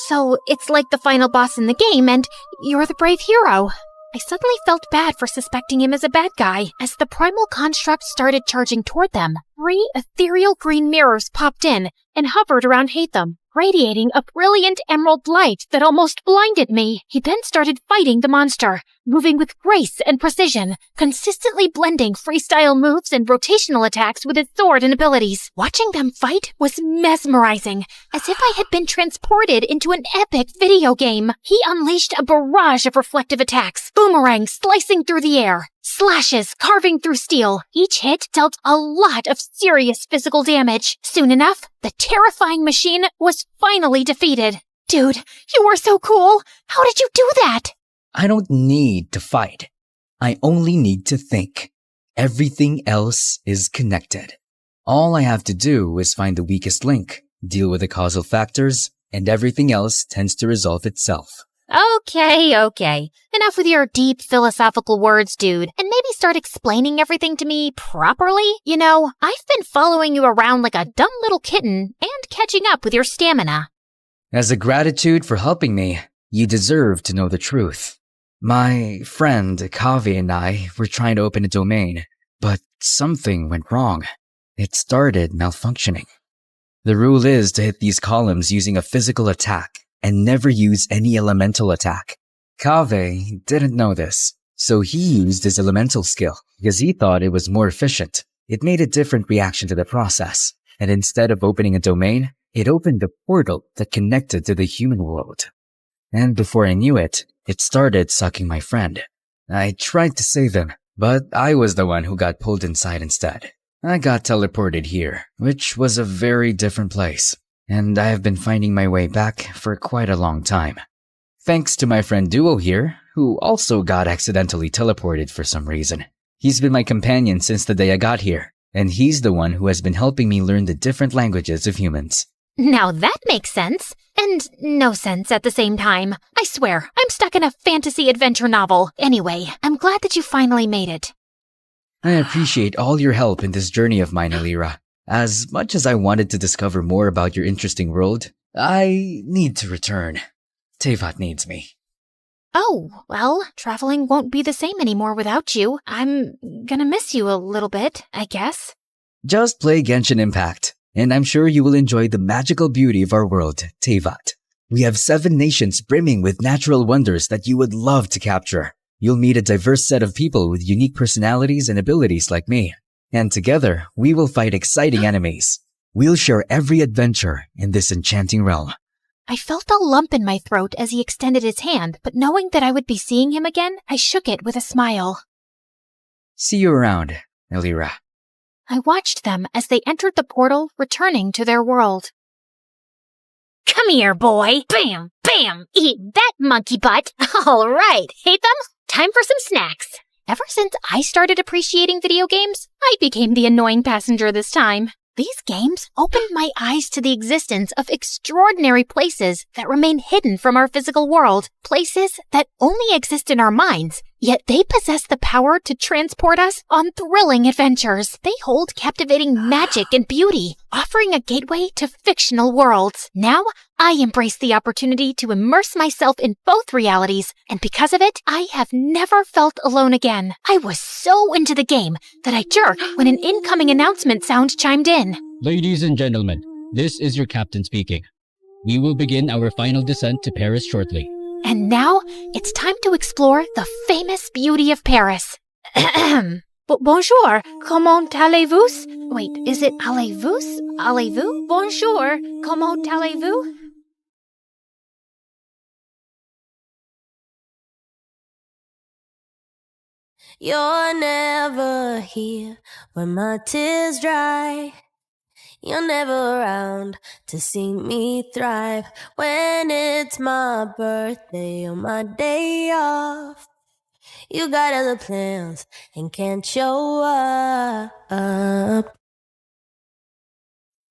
So it's like the final boss in the game, and you're the brave hero. I suddenly felt bad for suspecting him as a bad guy. As the primal construct started charging toward them, 3 ethereal green mirrors popped in and hovered around Hatham, radiating a brilliant emerald light that almost blinded me. He then started fighting the monster, moving with grace and precision, consistently blending freestyle moves and rotational attacks with his sword and abilities. Watching them fight was mesmerizing, as if I had been transported into an epic video game. He unleashed a barrage of reflective attacks, boomerangs slicing through the air, slashes carving through steel. Each hit dealt a lot of serious physical damage. Soon enough, the terrifying machine was finally defeated. Dude, you were so cool. How did you do that?
I don't need to fight. I only need to think. Everything else is connected. All I have to do is find the weakest link, deal with the causal factors, and everything else tends to resolve itself.
Okay. Enough with your deep philosophical words, dude, and maybe start explaining everything to me properly. You know, I've been following you around like a dumb little kitten and catching up with your stamina.
As a gratitude for helping me, you deserve to know the truth. My friend Kavi and I were trying to open a domain, but something went wrong. It started malfunctioning. The rule is to hit these columns using a physical attack and never use any elemental attack. Kaveh didn't know this, so he used his elemental skill because he thought it was more efficient. It made a different reaction to the process, and instead of opening a domain, it opened a portal that connected to the human world. And before I knew it, it started sucking my friend. I tried to save him, but I was the one who got pulled inside instead. I got teleported here, which was a very different place, and I have been finding my way back for quite a long time. Thanks to my friend Duo here, who also got accidentally teleported for some reason. He's been my companion since the day I got here, and he's the one who has been helping me learn the different languages of humans.
Now that makes sense, and no sense at the same time. I swear, I'm stuck in a fantasy adventure novel. Anyway, I'm glad that you finally made it.
I appreciate all your help in this journey of mine, Alira. As much as I wanted to discover more about your interesting world, I need to return. Tevat needs me.
Oh, well, traveling won't be the same anymore without you. I'm gonna miss you a little bit, I guess.
Just play Genshin Impact, and I'm sure you will enjoy the magical beauty of our world, Tevat. We have 7 nations brimming with natural wonders that you would love to capture. You'll meet a diverse set of people with unique personalities and abilities like me. And together, we will fight exciting enemies. We'll share every adventure in this enchanting realm.
I felt a lump in my throat as he extended his hand, but knowing that I would be seeing him again, I shook it with a smile.
See you around, Alira.
I watched them as they entered the portal, returning to their world. Come here, boy. Bam, bam, eat that monkey butt. All right, hate them? Time for some snacks. Ever since I started appreciating video games, I became the annoying passenger this time. These games opened my eyes to the existence of extraordinary places that remain hidden from our physical world, places that only exist in our minds, yet they possess the power to transport us on thrilling adventures. They hold captivating magic and beauty, offering a gateway to fictional worlds. Now, I embrace the opportunity to immerse myself in both realities, and because of it, I have never felt alone again. I was so into the game that I jerked when an incoming announcement sound chimed in.
Ladies and gentlemen, this is your captain speaking. We will begin our final descent to Paris shortly.
And now, it's time to explore the famous beauty of Paris. Bonjour, comment allez-vous? Wait, is it allez-vous? Allez-vous? Bonjour, comment allez-vous?
You're never here when my tears dry. You're never around to see me thrive. When it's my birthday or my day off, you got other plans and can't show up.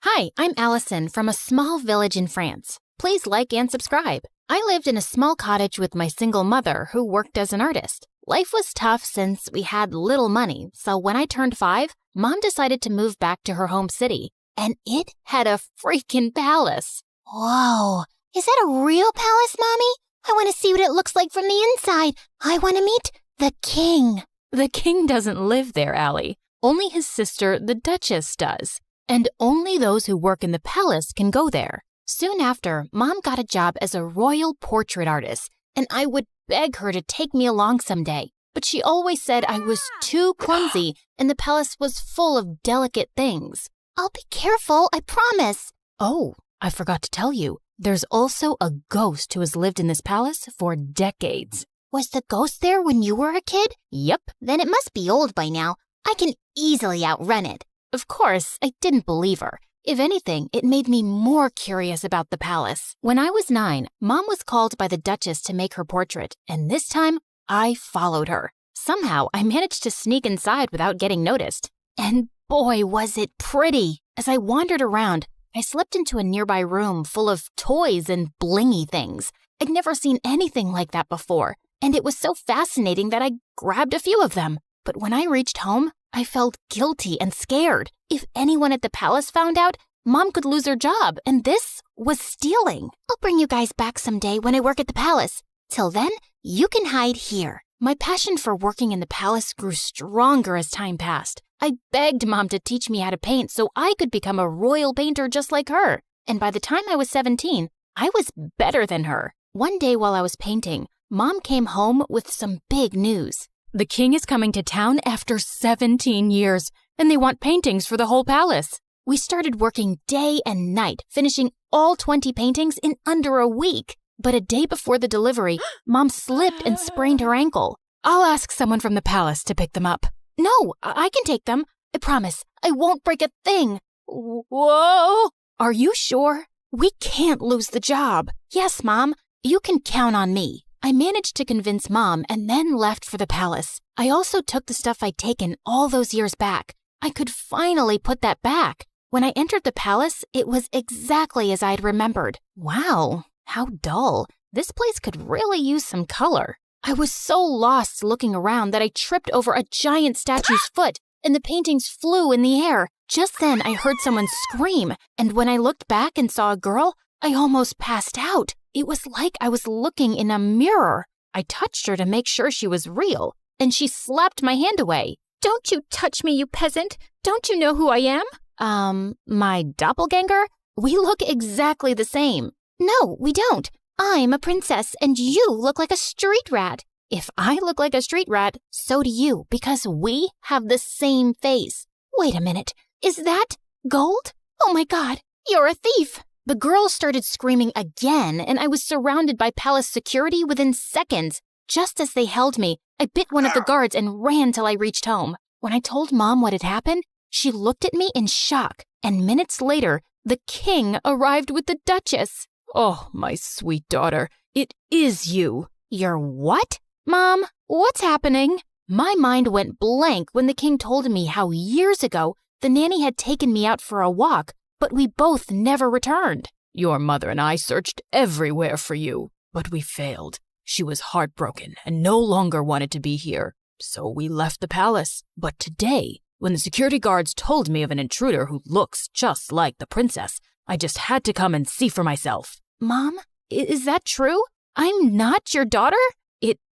Hi, I'm Allison from a small village in France. Please like and subscribe. I lived in a small cottage with my single mother who worked as an artist. Life was tough since we had little money, so when I turned 5, Mom decided to move back to her home city. And it had a freaking palace.
Whoa, is that a real palace, Mommy? I want to see what it looks like from the inside. I want to meet the king.
The king doesn't live there, Allie. Only his sister, the Duchess, does. And only those who work in the palace can go there.
Soon after, Mom got a job as a royal portrait artist, and I would beg her to take me along someday. But she always said I was too clumsy and the palace was full of delicate things.
I'll be careful, I promise.
Oh, I forgot to tell you. There's also a ghost who has lived in this palace for decades.
Was the ghost there when you were a kid?
Yep.
Then it must be old by now. I can easily outrun it.
Of course, I didn't believe her. If anything, it made me more curious about the palace. When I was 9, Mom was called by the Duchess to make her portrait, and this time, I followed her. Somehow, I managed to sneak inside without getting noticed. And boy, was it pretty! As I wandered around, I slipped into a nearby room full of toys and blingy things. I'd never seen anything like that before, and it was so fascinating that I grabbed a few of them. But when I reached home, I felt guilty and scared. If anyone at the palace found out, Mom could lose her job, and this was stealing.
I'll bring you guys back someday when I work at the palace. Till then, you can hide here.
My passion for working in the palace grew stronger as time passed. I begged Mom to teach me how to paint so I could become a royal painter just like her. And by the time I was 17, I was better than her. One day while I was painting, Mom came home with some big news. The king is coming to town after 17 years, and they want paintings for the whole palace. We started working day and night, finishing all 20 paintings in under a week. But a day before the delivery, Mom slipped and sprained her ankle. I'll ask someone from the palace to pick them up. No, I can take them. I promise. I won't break a thing. Whoa! Are you sure? We can't lose the job. Yes, Mom. You can count on me. I managed to convince Mom and then left for the palace. I also took the stuff I'd taken all those years back. I could finally put that back. When I entered the palace, it was exactly as I'd remembered. Wow, how dull. This place could really use some color. I was so lost looking around that I tripped over a giant statue's foot, and the paintings flew in the air. Just then, I heard someone scream, and when I looked back and saw a girl, I almost passed out. It was like I was looking in a mirror. I touched her to make sure she was real, and she slapped my hand away. Don't you touch me, you peasant. Don't you know who I am? My doppelganger? We look exactly the same.
No, we don't. I'm a princess, and you look like a street rat.
If I look like a street rat, so do you, because we have the same face.
Wait a minute. Is that gold? Oh my God, you're a thief.
The girl started screaming again, and I was surrounded by palace security within seconds. Just as they held me, I bit one of the guards and ran till I reached home. When I told Mom what had happened, she looked at me in shock, and minutes later, the king arrived with the Duchess. Oh, my sweet daughter, it is you. You're what? Mom, what's happening? My mind went blank when the king told me how years ago the nanny had taken me out for a walk, but we both never returned. Your mother and I searched everywhere for you, but we failed. She was heartbroken and no longer wanted to be here, so we left the palace. But today, when the security guards told me of an intruder who looks just like the princess, I just had to come and see for myself. Mom, is that true? I'm not your daughter?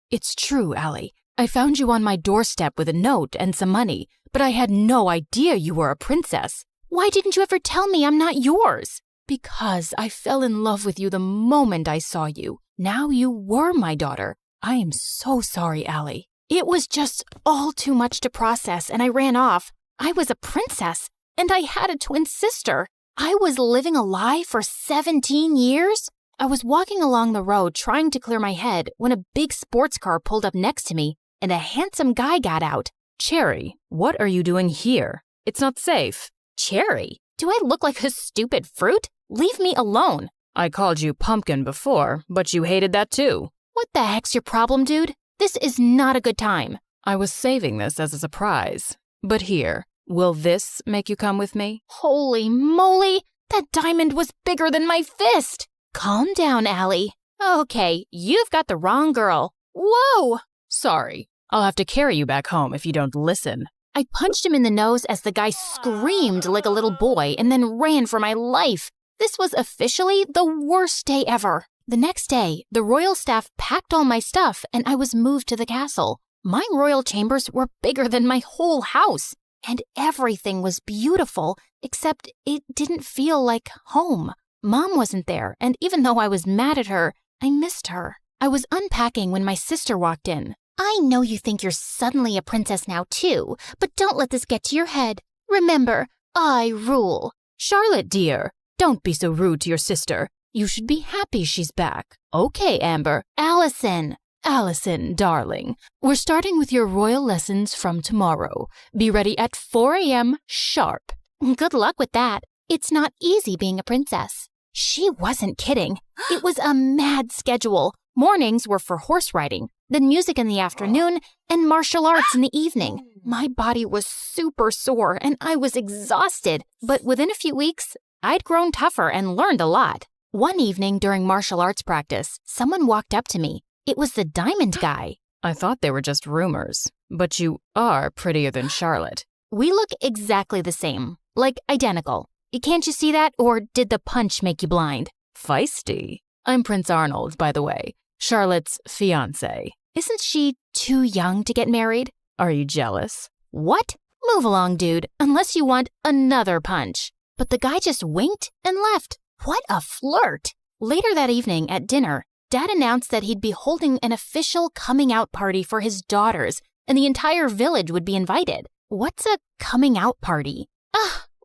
It's true, Allie. I found you on my doorstep with a note and some money, but I had no idea you were a princess. Why didn't you ever tell me I'm not yours? Because I fell in love with you the moment I saw you. Now you were my daughter. I am so sorry, Allie. It was just all too much to process, and I ran off. I was a princess, and I had a twin sister. I was living a lie for 17 years? I was walking along the road trying to clear my head when a big sports car pulled up next to me, and a handsome guy got out. Cherry, what are you doing here? It's not safe. Cherry? Do I look like a stupid fruit? Leave me alone. I called you pumpkin before, but you hated that too. What the heck's your problem, dude? This is not a good time. I was saving this as a surprise. But here, will this make you come with me? Holy moly! That diamond was bigger than my fist! Calm down, Allie. Okay, you've got the wrong girl. Whoa! Sorry. I'll have to carry you back home if you don't listen. I punched him in the nose as the guy screamed like a little boy and then ran for my life. This was officially the worst day ever. The next day, the royal staff packed all my stuff and I was moved to the castle. My royal chambers were bigger than my whole house, and everything was beautiful, except it didn't feel like home. Mom wasn't there, and even though I was mad at her, I missed her. I was unpacking when my sister walked in.
I know you think you're suddenly a princess now too, but don't let this get to your head. Remember, I rule.
Charlotte, dear, don't be so rude to your sister. You should be happy she's back. Okay, Amber.
Allison.
Allison, darling, we're starting with your royal lessons from tomorrow. Be ready at 4 a.m. sharp.
Good luck with that. It's not easy being a princess.
She wasn't kidding. It was a mad schedule. Mornings were for horse riding, then music in the afternoon, and martial arts in the evening. My body was super sore and I was exhausted, but within a few weeks, I'd grown tougher and learned a lot. One evening during martial arts practice, someone walked up to me. It was the diamond guy.
I thought they were just rumors, but you are prettier than Charlotte.
We look exactly the same, like identical. Can't you see that, or did the punch make you blind?
Feisty. I'm Prince Arnold, by the way, Charlotte's fiancé.
Isn't she too young to get married?
Are you jealous?
What? Move along, dude, unless you want another punch. But the guy just winked and left. What a flirt! Later that evening at dinner, Dad announced that he'd be holding an official coming out party for his daughters, and the entire village would be invited. What's a coming out party?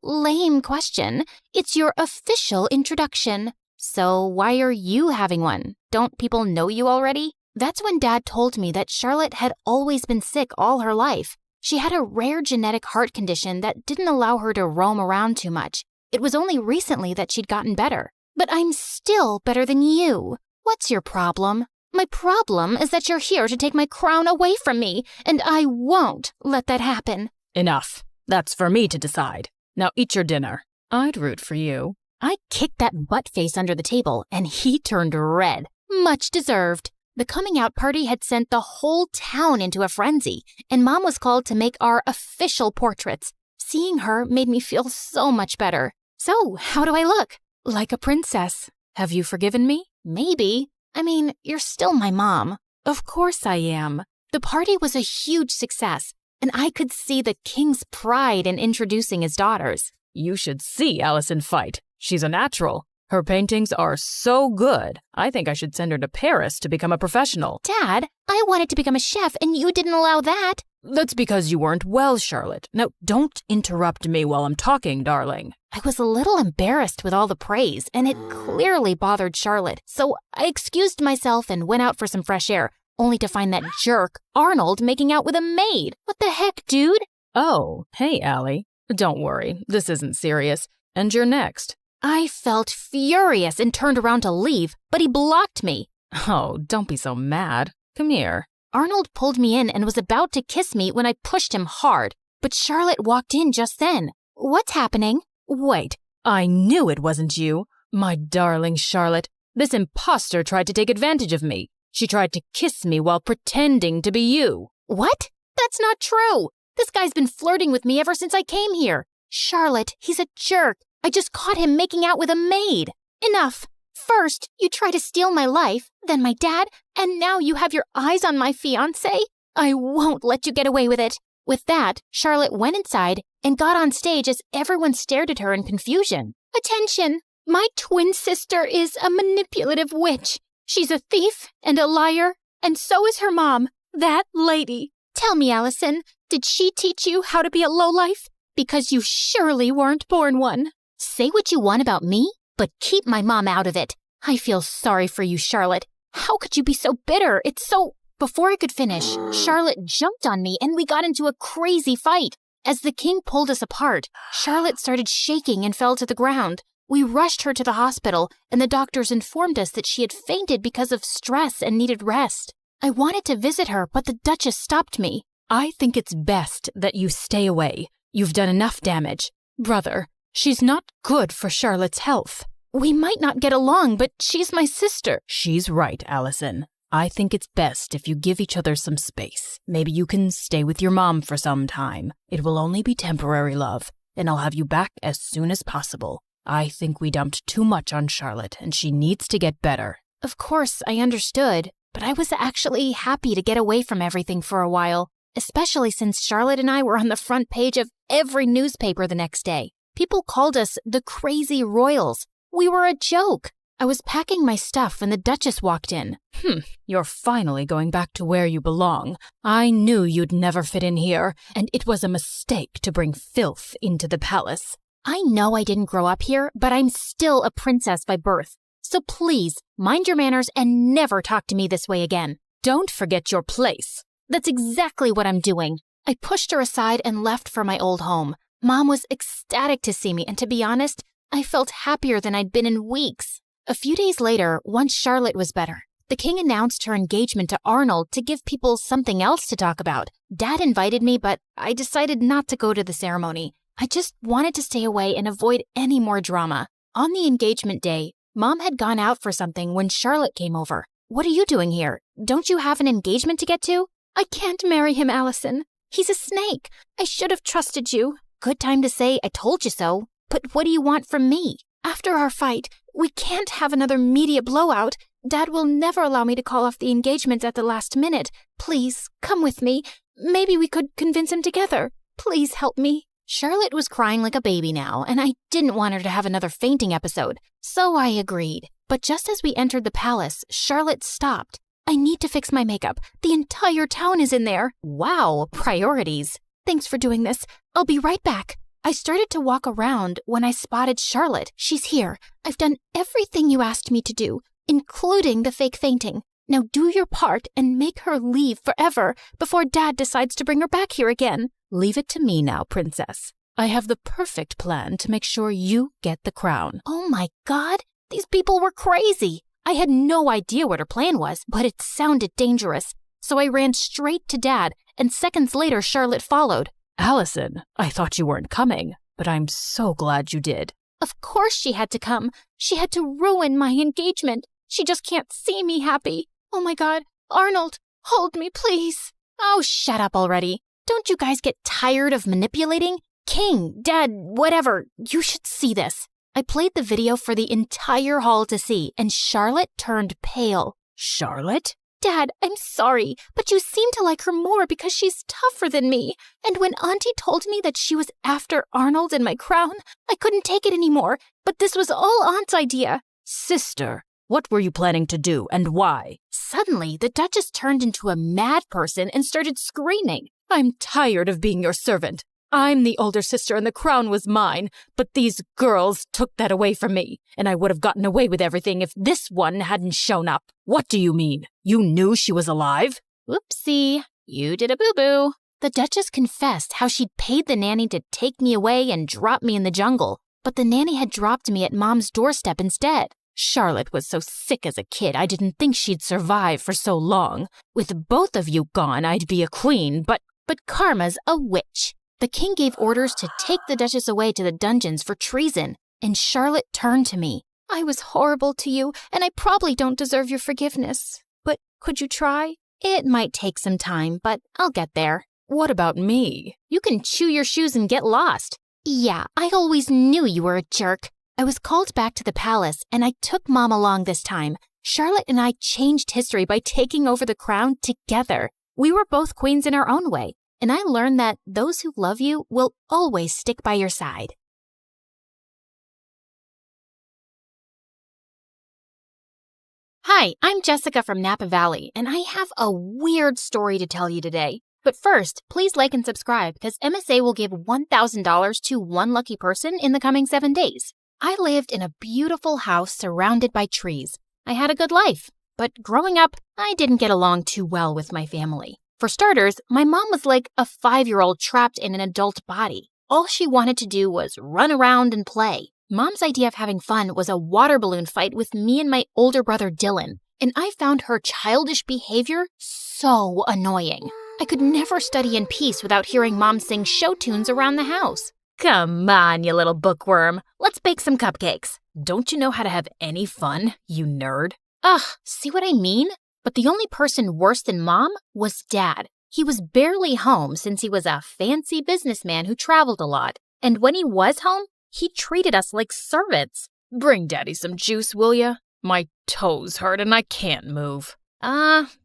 Lame question. It's your official introduction. So why are you having one? Don't people know you already? That's when Dad told me that Charlotte had always been sick all her life. She had a rare genetic heart condition that didn't allow her to roam around too much. It was only recently that she'd gotten better. But I'm still better than you. What's your problem? My problem is that you're here to take my crown away from me, and I won't let that happen.
Enough. That's for me to decide. Now eat your dinner. I'd root for you.
I kicked that butt face under the table, and he turned red. Much deserved. The coming out party had sent the whole town into a frenzy, and Mom was called to make our official portraits. Seeing her made me feel so much better. So, how do I look?
Like a princess. Have you forgiven me?
Maybe. I mean, you're still my mom.
Of course I am.
The party was a huge success, and I could see the king's pride in introducing his daughters.
You should see Allison fight. She's a natural. Her paintings are so good. I think I should send her to Paris to become a professional.
Dad, I wanted to become a chef, and you didn't allow that.
That's because you weren't well, Charlotte. Now, don't interrupt me while I'm talking, darling.
I was a little embarrassed with all the praise, and it clearly bothered Charlotte, so I excused myself and went out for some fresh air, only to find that jerk, Arnold, making out with a maid. What the heck, dude?
Oh, hey, Allie. Don't worry, this isn't serious. And you're next.
I felt furious and turned around to leave, but he blocked me.
Oh, don't be so mad. Come here.
Arnold pulled me in and was about to kiss me when I pushed him hard, but Charlotte walked in just then. What's happening?
Wait, I knew it wasn't you. My darling Charlotte, this imposter tried to take advantage of me. She tried to kiss me while pretending to be you.
What? That's not true. This guy's been flirting with me ever since I came here. Charlotte, he's a jerk. I just caught him making out with a maid. Enough. First, you try to steal my life, then my dad, and now you have your eyes on my fiancé? I won't let you get away with it. With that, Charlotte went inside and got on stage as everyone stared at her in confusion. Attention! My twin sister is a manipulative witch. She's a thief and a liar, and so is her mom, that lady. Tell me, Allison, did she teach you how to be a lowlife? Because you surely weren't born one. Say what you want about me, but keep my mom out of it. I feel sorry for you, Charlotte. How could you be so bitter? It's so... Before I could finish, Charlotte jumped on me and we got into a crazy fight. As the king pulled us apart, Charlotte started shaking and fell to the ground. We rushed her to the hospital, and the doctors informed us that she had fainted because of stress and needed rest. I wanted to visit her, but the Duchess stopped me.
I think it's best that you stay away. You've done enough damage. Brother, she's not good for Charlotte's health.
We might not get along, but she's my sister.
She's right, Allison. I think it's best if you give each other some space. Maybe you can stay with your mom for some time. It will only be temporary, love, and I'll have you back as soon as possible. I think we dumped too much on Charlotte, and she needs to get better.
Of course, I understood, but I was actually happy to get away from everything for a while, especially since Charlotte and I were on the front page of every newspaper the next day. People called us the Crazy Royals. We were a joke.
I was packing my stuff when the Duchess walked in. You're finally going back to where you belong. I knew you'd never fit in here, and it was a mistake to bring filth into the palace.
I know I didn't grow up here, but I'm still a princess by birth. So please, mind your manners and never talk to me this way again.
Don't forget your place.
That's exactly what I'm doing. I pushed her aside and left for my old home. Mom was ecstatic to see me, and to be honest, I felt happier than I'd been in weeks. A few days later, once Charlotte was better, the king announced her engagement to Arnold to give people something else to talk about. Dad invited me, but I decided not to go to the ceremony. I just wanted to stay away and avoid any more drama. On the engagement day, Mom had gone out for something when Charlotte came over. What are you doing here? Don't you have an engagement to get to?
I can't marry him, Allison. He's a snake. I should have trusted you.
Good time to say I told you so. But what do you want from me?
After our fight, we can't have another media blowout. Dad will never allow me to call off the engagement at the last minute. Please, come with me. Maybe we could convince him together. Please help me.
Charlotte was crying like a baby now, and I didn't want her to have another fainting episode, so I agreed. But just as we entered the palace, Charlotte stopped.
I need to fix my makeup. The entire town is in there.
Wow, priorities.
Thanks for doing this. I'll be right back. I started to walk around when I spotted Charlotte. She's here. I've done everything you asked me to do, including the fake fainting. Now do your part and make her leave forever before Dad decides to bring her back here again. Leave it to me now, princess. I have the perfect plan to make sure you get the crown.
Oh my God, these people were crazy. I had no idea what her plan was, but it sounded dangerous. So I ran straight to Dad, and seconds later Charlotte followed.
Allison, I thought you weren't coming, but I'm so glad you did.
Of course she had to come. She had to ruin my engagement. She just can't see me happy.
Oh my God, Arnold, hold me, please.
Oh, shut up already. Don't you guys get tired of manipulating? King, Dad, whatever, you should see this. I played the video for the entire hall to see, and Charlotte turned pale.
Charlotte?
Dad, I'm sorry, but you seem to like her more because she's tougher than me. And when Auntie told me that she was after Arnold and my crown, I couldn't take it anymore. But this was all Aunt's idea.
Sister, what were you planning to do and why?
Suddenly, the Duchess turned into a mad person and started screaming.
I'm tired of being your servant. I'm the older sister and the crown was mine, but these girls took that away from me, and I would have gotten away with everything if this one hadn't shown up. What do you mean? You knew she was alive?
Whoopsie, you did a boo-boo. The Duchess confessed how she'd paid the nanny to take me away and drop me in the jungle, but the nanny had dropped me at Mom's doorstep instead.
Charlotte was so sick as a kid, I didn't think she'd survive for so long. With both of you gone, I'd be a queen, but
Karma's a witch. The king gave orders to take the Duchess away to the dungeons for treason, and Charlotte turned to me.
I was horrible to you, and I probably don't deserve your forgiveness. But could you try?
It might take some time, but I'll get there.
What about me?
You can chew your shoes and get lost. Yeah, I always knew you were a jerk. I was called back to the palace, and I took Mom along this time. Charlotte and I changed history by taking over the crown together. We were both queens in our own way, and I learned that those who love you will always stick by your side. Hi, I'm Jessica from Napa Valley, and I have a weird story to tell you today. But first, please like and subscribe because MSA will give $1,000 to one lucky person in the coming 7 days. I lived in a beautiful house surrounded by trees. I had a good life, but growing up, I didn't get along too well with my family. For starters, my mom was like a 5-year-old trapped in an adult body. All she wanted to do was run around and play. Mom's idea of having fun was a water balloon fight with me and my older brother Dylan, and I found her childish behavior so annoying. I could never study in peace without hearing Mom sing show tunes around the house. Come on, you little bookworm. Let's bake some cupcakes.
Don't you know how to have any fun, you nerd?
Ugh, see what I mean? But the only person worse than Mom was Dad. He was barely home since he was a fancy businessman who traveled a lot. And when he was home, he treated us like servants.
Bring Daddy some juice, will ya? My toes hurt and I can't move.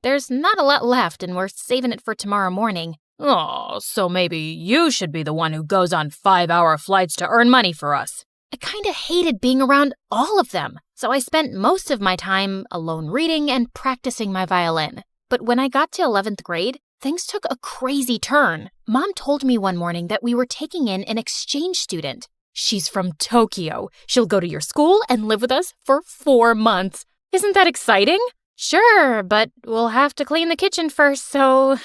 There's not a lot left and we're saving it for tomorrow morning.
Oh, so maybe you should be the one who goes on 5-hour flights to earn money for us.
I kind of hated being around all of them, so I spent most of my time alone reading and practicing my violin. But when I got to 11th grade, things took a crazy turn. Mom told me one morning that we were taking in an exchange student. She's from Tokyo. She'll go to your school and live with us for 4 months. Isn't that exciting? Sure, but we'll have to clean the kitchen first so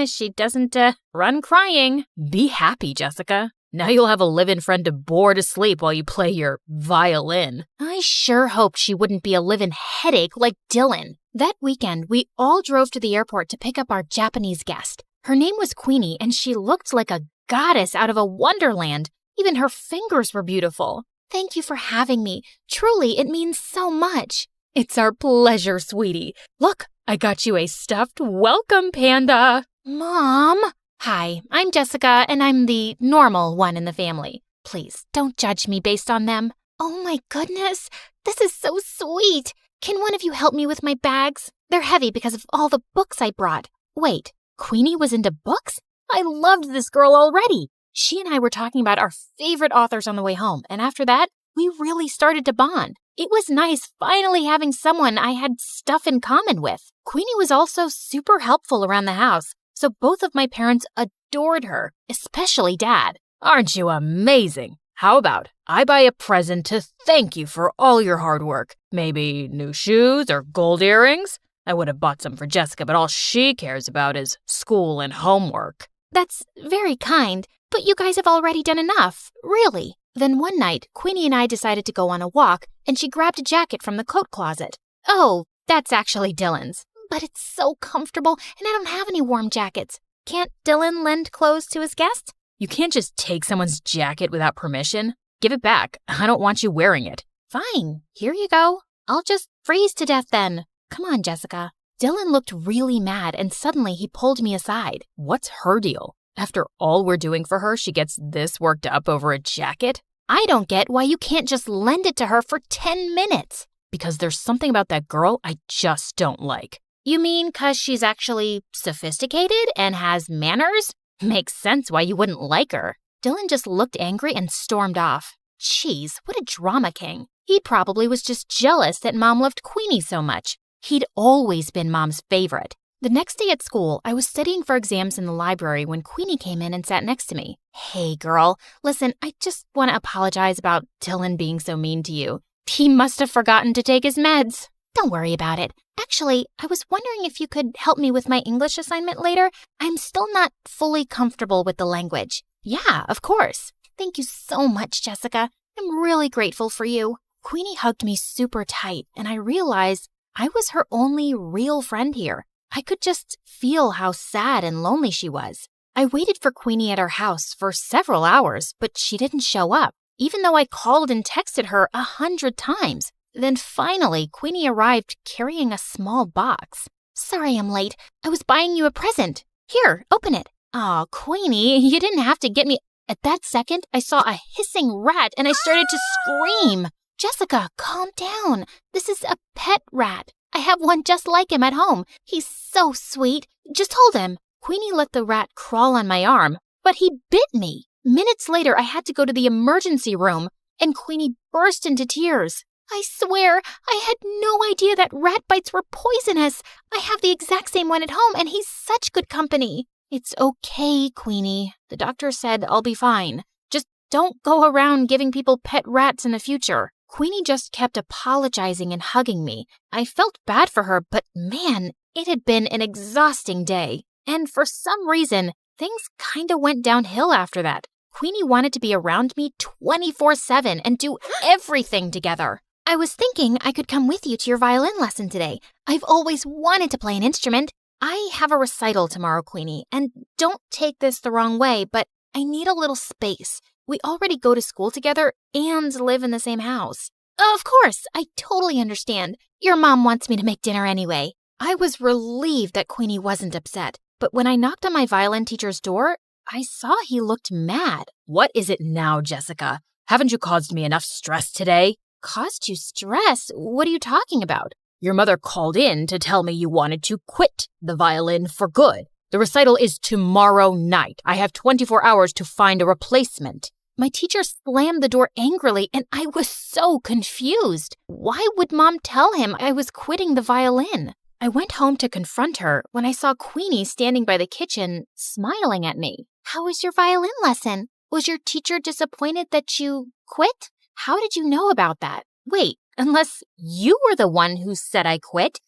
she doesn't run crying. Be happy, Jessica. Now you'll have a live-in friend to bore to sleep while you play your violin. I sure hoped she wouldn't be a live-in headache like Dylan. That weekend, we all drove to the airport to pick up our Japanese guest. Her name was Queenie, and she looked like a goddess out of a wonderland. Even her fingers were beautiful. Thank you for having me. Truly, it means so much. It's our pleasure, sweetie. Look, I got you a stuffed welcome panda. Mom? Hi, I'm Jessica, and I'm the normal one in the family. Please, don't judge me based on them. Oh my goodness, this is so sweet. Can one of you help me with my bags? They're heavy because of all the books I brought. Wait, Queenie was into books? I loved this girl already. She and I were talking about our favorite authors on the way home, and after that, we really started to bond. It was nice finally having someone I had stuff in common with. Queenie was also super helpful around the house, so both of my parents adored her, especially Dad. Aren't you amazing? How about I buy a present to thank you for all your hard work? Maybe new shoes or gold earrings? I would have bought some for Jessica, but all she cares about is school and homework. That's very kind, but you guys have already done enough, really. Then one night, Queenie and I decided to go on a walk, and she grabbed a jacket from the coat closet. Oh, that's actually Dylan's. But it's so comfortable, and I don't have any warm jackets. Can't Dylan lend clothes to his guests? You can't just take someone's jacket without permission. Give it back. I don't want you wearing it. Fine, here you go. I'll just freeze to death then. Come on, Jessica. Dylan looked really mad, and suddenly he pulled me aside. What's her deal? After all we're doing for her, she gets this worked up over a jacket? I don't get why you can't just lend it to her for 10 minutes. Because there's something about that girl I just don't like. You mean 'cause she's actually sophisticated and has manners? Makes sense why you wouldn't like her. Dylan just looked angry and stormed off. Jeez, what a drama king. He probably was just jealous that Mom loved Queenie so much. He'd always been Mom's favorite. The next day at school, I was studying for exams in the library when Queenie came in and sat next to me. Hey, girl. Listen, I just want to apologize about Dylan being so mean to you. He must have forgotten to take his meds. Don't worry about it. Actually, I was wondering if you could help me with my English assignment later. I'm still not fully comfortable with the language. Yeah, of course. Thank you so much, Jessica. I'm really grateful for you. Queenie hugged me super tight, and I realized I was her only real friend here. I could just feel how sad and lonely she was. I waited for Queenie at her house for several hours, but she didn't show up, even though I called and texted her 100 times. Then finally, Queenie arrived carrying a small box. Sorry I'm late. I was buying you a present. Here, open it. Aw, Queenie, you didn't have to get me. At that second, I saw a hissing rat and I started to scream. Jessica, calm down. This is a pet rat. I have one just like him at home. He's so sweet. Just hold him. Queenie let the rat crawl on my arm, but he bit me. Minutes later, I had to go to the emergency room, and Queenie burst into tears. I swear, I had no idea that rat bites were poisonous. I have the exact same one at home, and he's such good company. It's okay, Queenie. The doctor said I'll be fine. Just don't go around giving people pet rats in the future. Queenie just kept apologizing and hugging me. I felt bad for her, but man, it had been an exhausting day. And for some reason, things kinda went downhill after that. Queenie wanted to be around me 24/7 and do everything together. I was thinking I could come with you to your violin lesson today. I've always wanted to play an instrument. I have a recital tomorrow, Queenie, and don't take this the wrong way, but I need a little space. We already go to school together and live in the same house. Of course, I totally understand. Your mom wants me to make dinner anyway. I was relieved that Queenie wasn't upset, but when I knocked on my violin teacher's door, I saw he looked mad. What is it now, Jessica? Haven't you caused me enough stress today? Caused you stress? What are you talking about? Your mother called in to tell me you wanted to quit the violin for good. The recital is tomorrow night. I have 24 hours to find a replacement. My teacher slammed the door angrily, and I was so confused. Why would Mom tell him I was quitting the violin? I went home to confront her when I saw Queenie standing by the kitchen, smiling at me.
How was your violin lesson? Was your teacher disappointed that you quit?
How did you know about that? Wait, unless you were the one who said I quit?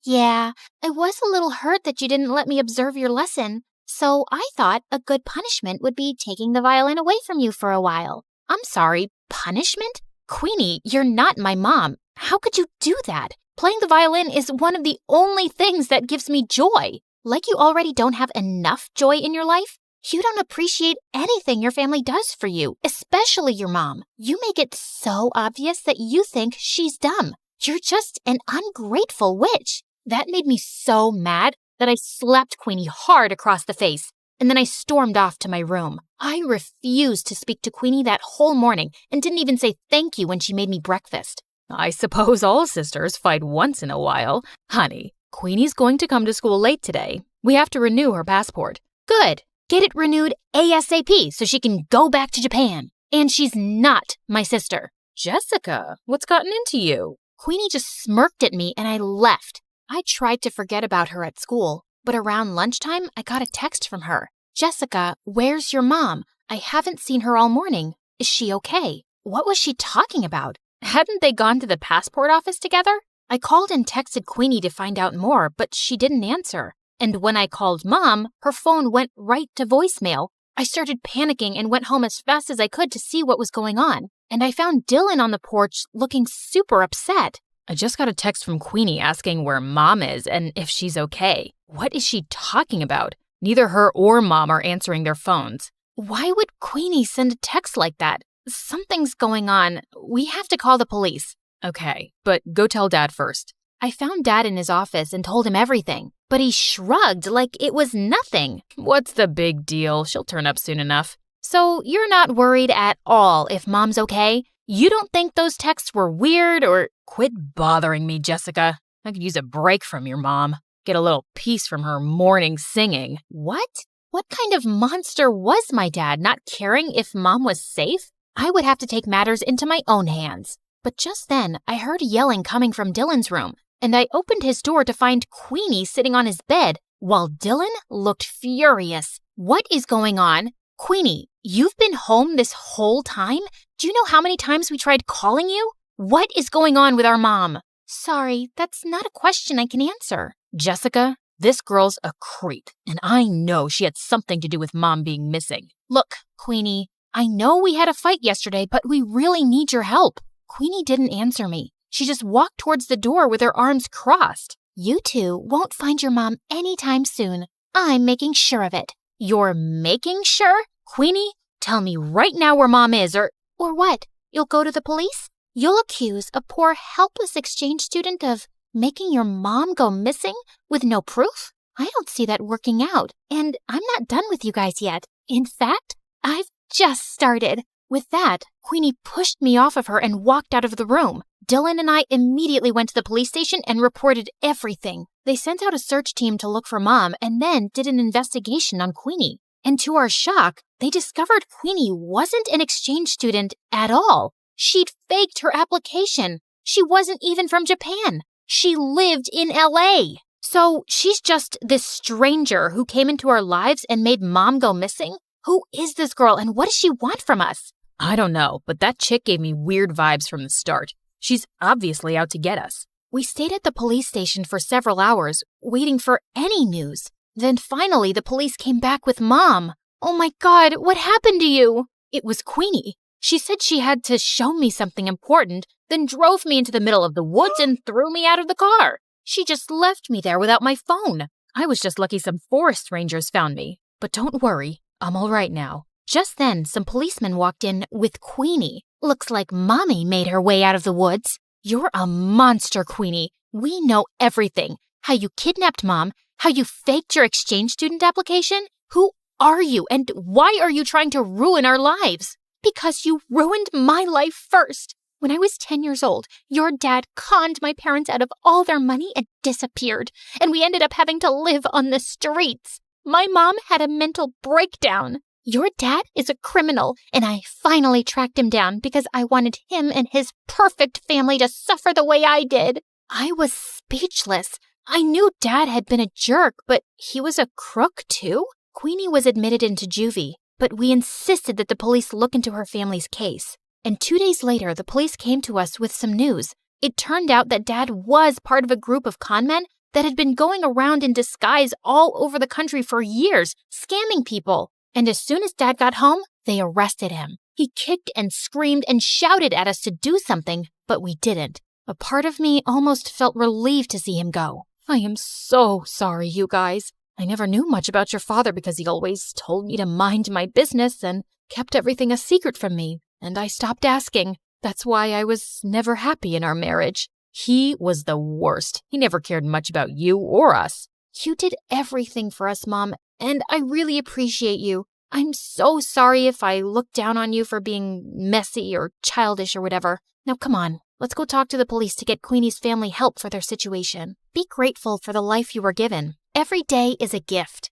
Yeah. I was a little hurt that you didn't let me observe your lesson. So I thought a good punishment would be taking the violin away from you for a while.
I'm sorry, punishment? Queenie, you're not my mom. How could you do that? Playing the violin is one of the only things that gives me joy. Like you already don't have enough joy in your life? You don't appreciate anything your family does for you, especially your mom. You make it so obvious that you think she's dumb. You're just an ungrateful witch. That made me so mad that I slapped Queenie hard across the face, and then I stormed off to my room. I refused to speak to Queenie that whole morning and didn't even say thank you when she made me breakfast. I suppose all sisters fight once in a while. Honey, Queenie's going to come to school late today. We have to renew her passport. Good. Get it renewed ASAP so she can go back to Japan. And she's not my sister. Jessica, what's gotten into you? Queenie just smirked at me and I left. I tried to forget about her at school, but around lunchtime, I got a text from her. Jessica, where's your mom? I haven't seen her all morning. Is she okay? What was she talking about? Hadn't they gone to the passport office together? I called and texted Queenie to find out more, but she didn't answer. And when I called Mom, her phone went right to voicemail. I started panicking and went home as fast as I could to see what was going on. And I found Dylan on the porch looking super upset. I just got a text from Queenie asking where Mom is and if she's okay. What is she talking about? Neither her or Mom are answering their phones. Why would Queenie send a text like that? Something's going on. We have to call the police. Okay, but go tell Dad first. I found Dad in his office and told him everything, but he shrugged like it was nothing. What's the big deal? She'll turn up soon enough. So you're not worried at all if Mom's okay? You don't think those texts were weird or... Quit bothering me, Jessica. I could use a break from your mom. Get a little peace from her morning singing. What? What kind of monster was my dad, not caring if Mom was safe? I would have to take matters into my own hands. But just then, I heard yelling coming from Dylan's room, and I opened his door to find Queenie sitting on his bed, while Dylan looked furious. What is going on? Queenie, you've been home this whole time? Do you know how many times we tried calling you? What is going on with our mom? Sorry, that's not a question I can answer. Jessica, this girl's a creep, and I know she had something to do with Mom being missing. Look, Queenie, I know we had a fight yesterday, but we really need your help. Queenie didn't answer me. She just walked towards the door with her arms crossed.
You two won't find your mom anytime soon. I'm making sure of it.
You're making sure? Queenie, tell me right now where Mom is or
what? You'll go to the police? You'll accuse a poor, helpless exchange student of making your mom go missing with no proof? I don't see that working out, and I'm not done with you guys yet. In fact, I've just started.
With that, Queenie pushed me off of her and walked out of the room. Dylan and I immediately went to the police station and reported everything. They sent out a search team to look for Mom and then did an investigation on Queenie. And to our shock, they discovered Queenie wasn't an exchange student at all. She'd faked her application. She wasn't even from Japan. She lived in LA. So she's just this stranger who came into our lives and made Mom go missing? Who is this girl and what does she want from us? I don't know, but that chick gave me weird vibes from the start. She's obviously out to get us. We stayed at the police station for several hours, waiting for any news. Then finally, the police came back with Mom. Oh my God, what happened to you? It was Queenie. She said she had to show me something important, then drove me into the middle of the woods and threw me out of the car. She just left me there without my phone. I was just lucky some forest rangers found me. But don't worry, I'm all right now. Just then, some policemen walked in with Queenie. Looks like Mommy made her way out of the woods. You're a monster, Queenie. We know everything. How you kidnapped Mom, how you faked your exchange student application. Who are you and why are you trying to ruin our lives? Because you ruined my life first. When I was 10 years old, your dad conned my parents out of all their money and disappeared, and we ended up having to live on the streets. My mom had a mental breakdown.
Your dad is a criminal, and I finally tracked him down because I wanted him and his perfect family to suffer the way I did. I was speechless. I knew Dad had been a jerk, but he was a crook too? Queenie was admitted into juvie, but we insisted that the police look into her family's case. And 2 days later, the police came to us with some news. It turned out that Dad was part of a group of conmen that had been going around in disguise all over the country for years, scamming people. And as soon as Dad got home, they arrested him. He kicked and screamed and shouted at us to do something, but we didn't. A part of me almost felt relieved to see him go. I am so sorry, you guys. I never knew much about your father because he always told me to mind my business and kept everything a secret from me, and I stopped asking. That's why I was never happy in our marriage. He was the worst. He never cared much about you or us. You did everything for us, Mom, and I really appreciate you. I'm so sorry if I looked down on you for being messy or childish or whatever. Now come on, let's go talk to the police to get Queenie's family help for their situation. Be grateful for the life you were given. Every day is a gift.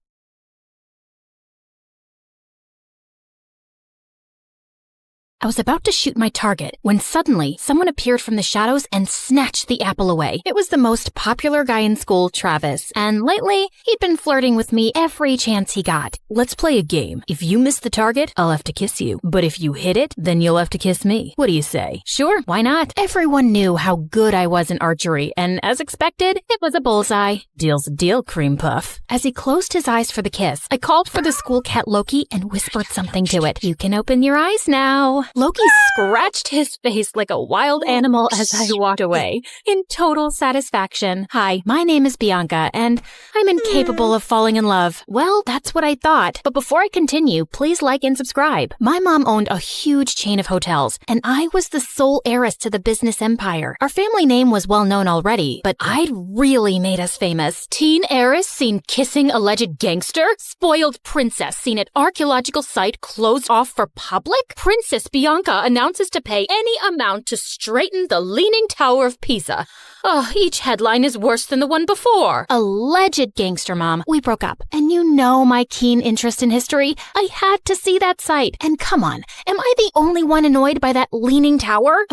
I was about to shoot my target when suddenly someone appeared from the shadows and snatched the apple away. It was the most popular guy in school, Travis, and lately he'd been flirting with me every chance he got. Let's play a game. If you miss the target, I'll have to kiss you. But if you hit it, then you'll have to kiss me. What do you say? Sure, why not? Everyone knew how good I was in archery, and as expected, it was a bullseye. Deal's a deal, cream puff. As he closed his eyes for the kiss, I called for the school cat Loki and whispered something to it. You can open your eyes now. Loki scratched his face like a wild animal as I walked away, in total satisfaction. Hi, my name is Bianca, and I'm incapable of falling in love. Well, that's what I thought. But before I continue, please like and subscribe. My mom owned a huge chain of hotels, and I was the sole heiress to the business empire. Our family name was well known already, but I'd really made us famous. Teen heiress seen kissing alleged gangster? Spoiled princess seen at archaeological site closed off for public? Princess Bianca announces to pay any amount to straighten the Leaning Tower of Pisa. Oh, each headline is worse than the one before. Alleged gangster, Mom. We broke up. And you know my keen interest in history. I had to see that site. And come on, am I the only one annoyed by that Leaning Tower?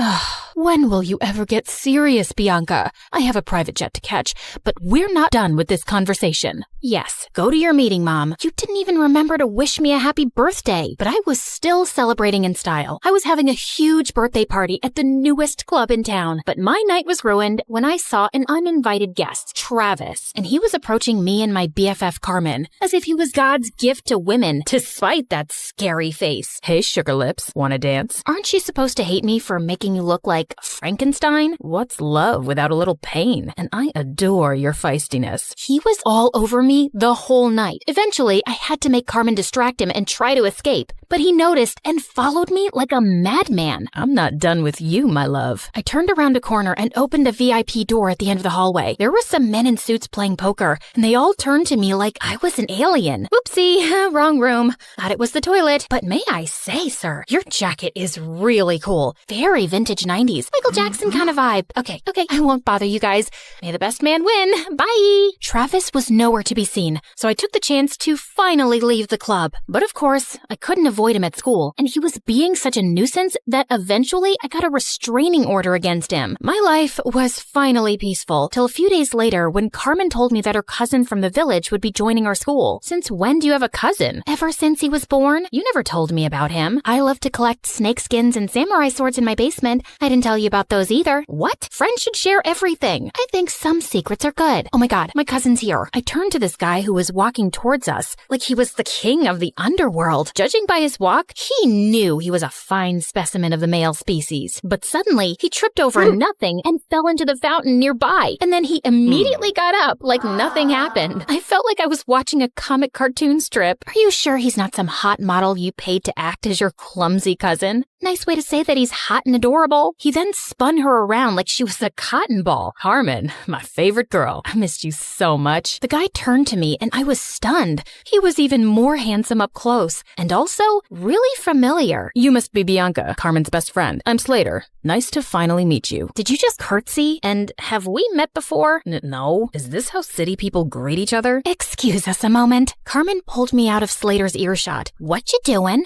When will you ever get serious, Bianca? I have a private jet to catch, but we're not done with this conversation. Yes, go to your meeting, Mom. You didn't even remember to wish me a happy birthday, but I was still celebrating in style. I was having a huge birthday party at the newest club in town, but my night was ruined when I saw an uninvited guest, Travis, and he was approaching me and my BFF Carmen as if he was God's gift to women, despite that scary face. Hey, sugar lips, wanna dance? Aren't you supposed to hate me for making you look like Frankenstein? What's love without a little pain? And I adore your feistiness. He was all over me the whole night. Eventually, I had to make Carmen distract him and try to escape, but he noticed and followed me like a madman. I'm not done with you, my love. I turned around a corner and opened a VIP door at the end of the hallway. There were some men in suits playing poker, and they all turned to me like I was an alien. Oopsie, wrong room. Thought it was the toilet. But may I say, sir, your jacket is really cool. Very vintage 90s. Michael Jackson kind of vibe. Okay, I won't bother you guys. May the best man win. Bye. Travis was nowhere to be seen, so I took the chance to finally leave the club. But of course, I couldn't avoid him at school, and he was being such a nuisance that eventually I got a restraining order against him. My life was finally peaceful till a few days later when Carmen told me that her cousin from the village would be joining our school. Since when do you have a cousin? Ever since he was born? You never told me about him. I love to collect snake skins and samurai swords in my basement. I didn't tell you about those either. What? Friends should share everything. I think some secrets are good. Oh my god, my cousin's here. I turned to this guy who was walking towards us like he was the king of the underworld. Judging by his walk, he knew he was a fine specimen of the male species. But suddenly, he tripped over nothing and fell into the fountain nearby. And then he immediately got up like nothing happened. I felt like I was watching a comic cartoon strip. Are you sure he's not some hot model you paid to act as your clumsy cousin?
Nice way to say that he's hot and adorable. He then spun her around like she was a cotton ball.
Carmen, my favorite girl. I missed you so much.
The guy turned to me and I was stunned. He was even more handsome up close and also really familiar.
You must be Bianca, Carmen's best friend. I'm Slater. Nice to finally meet you.
Did you just curtsy? And have we met before?
No. Is this how city people greet each other?
Excuse us a moment. Carmen pulled me out of Slater's earshot. What you doing?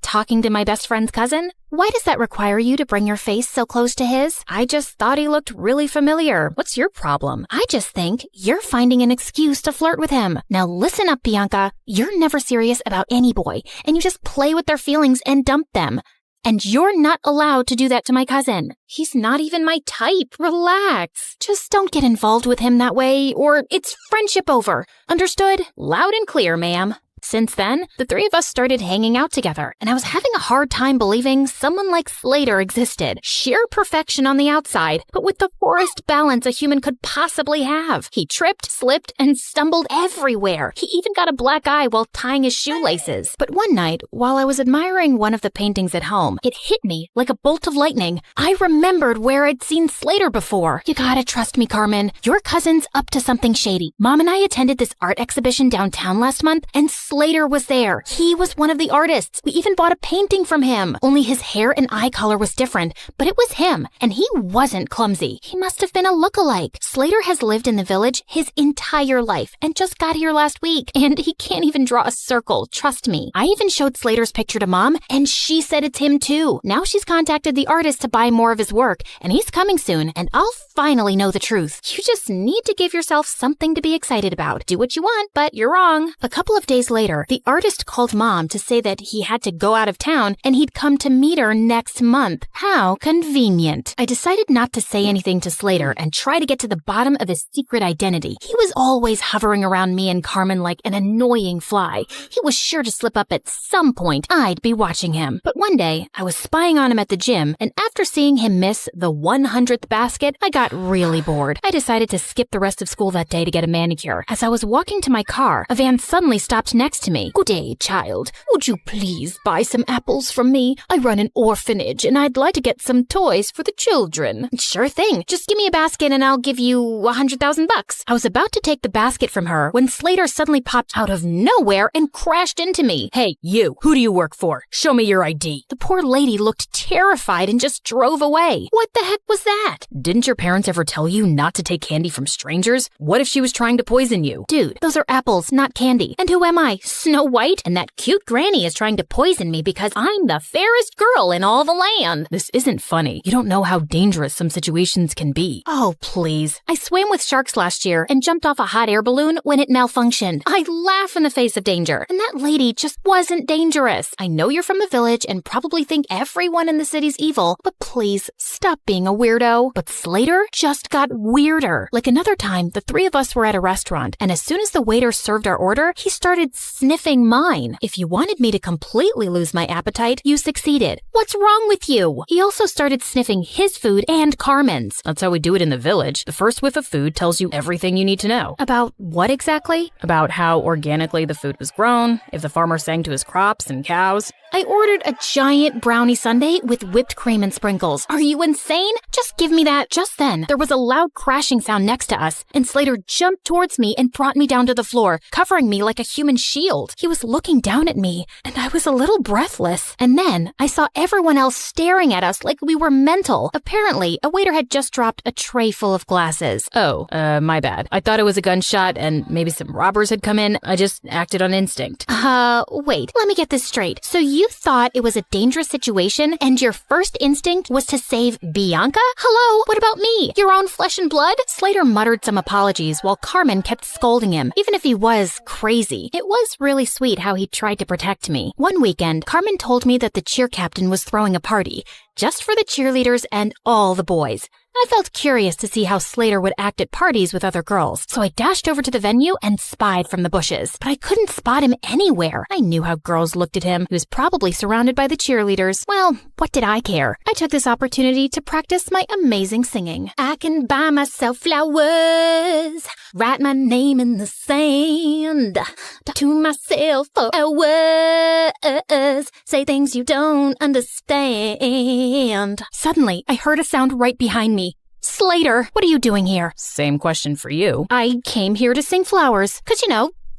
Talking to my best friend's cousin? Why does that require you to bring your face so close to his?
I just thought he looked really familiar. What's your problem?
I just think you're finding an excuse to flirt with him. Now listen up, Bianca. You're never serious about any boy, and you just play with their feelings and dump them. And you're not allowed to do that to my cousin. He's not even my type. Relax. Just don't get involved with him that way, or it's friendship over. Understood? Loud and clear, ma'am. Since then, the three of us started hanging out together, and I was having a hard time believing someone like Slater existed. Sheer perfection on the outside, but with the poorest balance a human could possibly have. He tripped, slipped, and stumbled everywhere. He even got a black eye while tying his shoelaces. But one night, while I was admiring one of the paintings at home, it hit me like a bolt of lightning. I remembered where I'd seen Slater before. You gotta trust me, Carmen. Your cousin's up to something shady. Mom and I attended this art exhibition downtown last month, and Slater was there. He was one of the artists. We even bought a painting from him. Only his hair and eye color was different, but it was him, and he wasn't clumsy. He must have been a look-alike. Slater has lived in the village his entire life and just got here last week, and he can't even draw a circle, trust me. I even showed Slater's picture to Mom, and she said it's him too. Now she's contacted the artist to buy more of his work, and he's coming soon, and I'll finally know the truth. You just need to give yourself something to be excited about. Do what you want, but you're wrong. A couple of days later, the artist called Mom to say that he had to go out of town and he'd come to meet her next month. How convenient. I decided not to say anything to Slater and try to get to the bottom of his secret identity. He was always hovering around me and Carmen like an annoying fly. He was sure to slip up at some point. I'd be watching him. But one day, I was spying on him at the gym, and after seeing him miss the 100th basket, I got really bored. I decided to skip the rest of school that day to get a manicure. As I was walking to my car, a van suddenly stopped next to me. Good day, child. Would you please buy some apples from me? I run an orphanage and I'd like to get some toys for the children. Sure thing. Just give me a basket and I'll give you $100,000. I was about to take the basket from her when Slater suddenly popped out of nowhere and crashed into me.
Hey, you. Who do you work for? Show me your ID.
The poor lady looked terrified and just drove away. What the heck was that?
Didn't your parents ever tell you not to take candy from strangers? What if she was trying to poison you?
Dude, those are apples, not candy. And who am I? Snow White? And that cute granny is trying to poison me because I'm the fairest girl in all the land.
This isn't funny. You don't know how dangerous some situations can be.
Oh, please. I swam with sharks last year and jumped off a hot air balloon when it malfunctioned. I laugh in the face of danger. And that lady just wasn't dangerous. I know you're from the village and probably think everyone in the city's evil, but please stop being a weirdo. But Slater just got weirder. Like another time, the three of us were at a restaurant, and as soon as the waiter served our order, he started sniffing mine. If you wanted me to completely lose my appetite, you succeeded. What's wrong with you? He also started sniffing his food and Carmen's.
That's how we do it in the village. The first whiff of food tells you everything you need to know.
About what exactly?
About how organically the food was grown, if the farmer sang to his crops and cows.
I ordered a giant brownie sundae with whipped cream and sprinkles. Are you insane? Just give me that. Just then, there was a loud crashing sound next to us, and Slater jumped towards me and brought me down to the floor, covering me like a human shield. He was looking down at me, and I was a little breathless. And then I saw everyone else staring at us like we were mental. Apparently, a waiter had just dropped a tray full of glasses.
Oh, my bad. I thought it was a gunshot and maybe some robbers had come in. I just acted on instinct.
Wait, let me get this straight. So you thought it was a dangerous situation and your first instinct was to save Bianca? Hello, what about me? Your own flesh and blood? Slater muttered some apologies while Carmen kept scolding him, even if he was crazy. It was really sweet how he tried to protect me. One weekend, Carmen told me that the cheer captain was throwing a party, just for the cheerleaders and all the boys. I felt curious to see how Slater would act at parties with other girls, so I dashed over to the venue and spied from the bushes. But I couldn't spot him anywhere. I knew how girls looked at him. He was probably surrounded by the cheerleaders. Well, what did I care? I took this opportunity to practice my amazing singing. I can buy myself flowers, write my name in the sand, talk to myself for hours, say things you don't understand. Suddenly, I heard a sound right behind me. Slater, what are you doing here?
Same question for you.
I came here to sing flowers, 'cause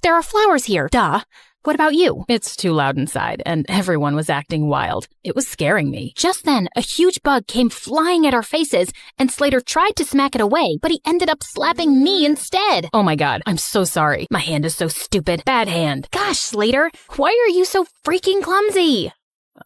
there are flowers here. Duh. What about you?
It's too loud inside, and everyone was acting wild. It was scaring me.
Just then, a huge bug came flying at our faces, and Slater tried to smack it away, but he ended up slapping me instead.
Oh my god, I'm so sorry. My hand is so stupid. Bad hand.
Gosh, Slater, why are you so freaking clumsy?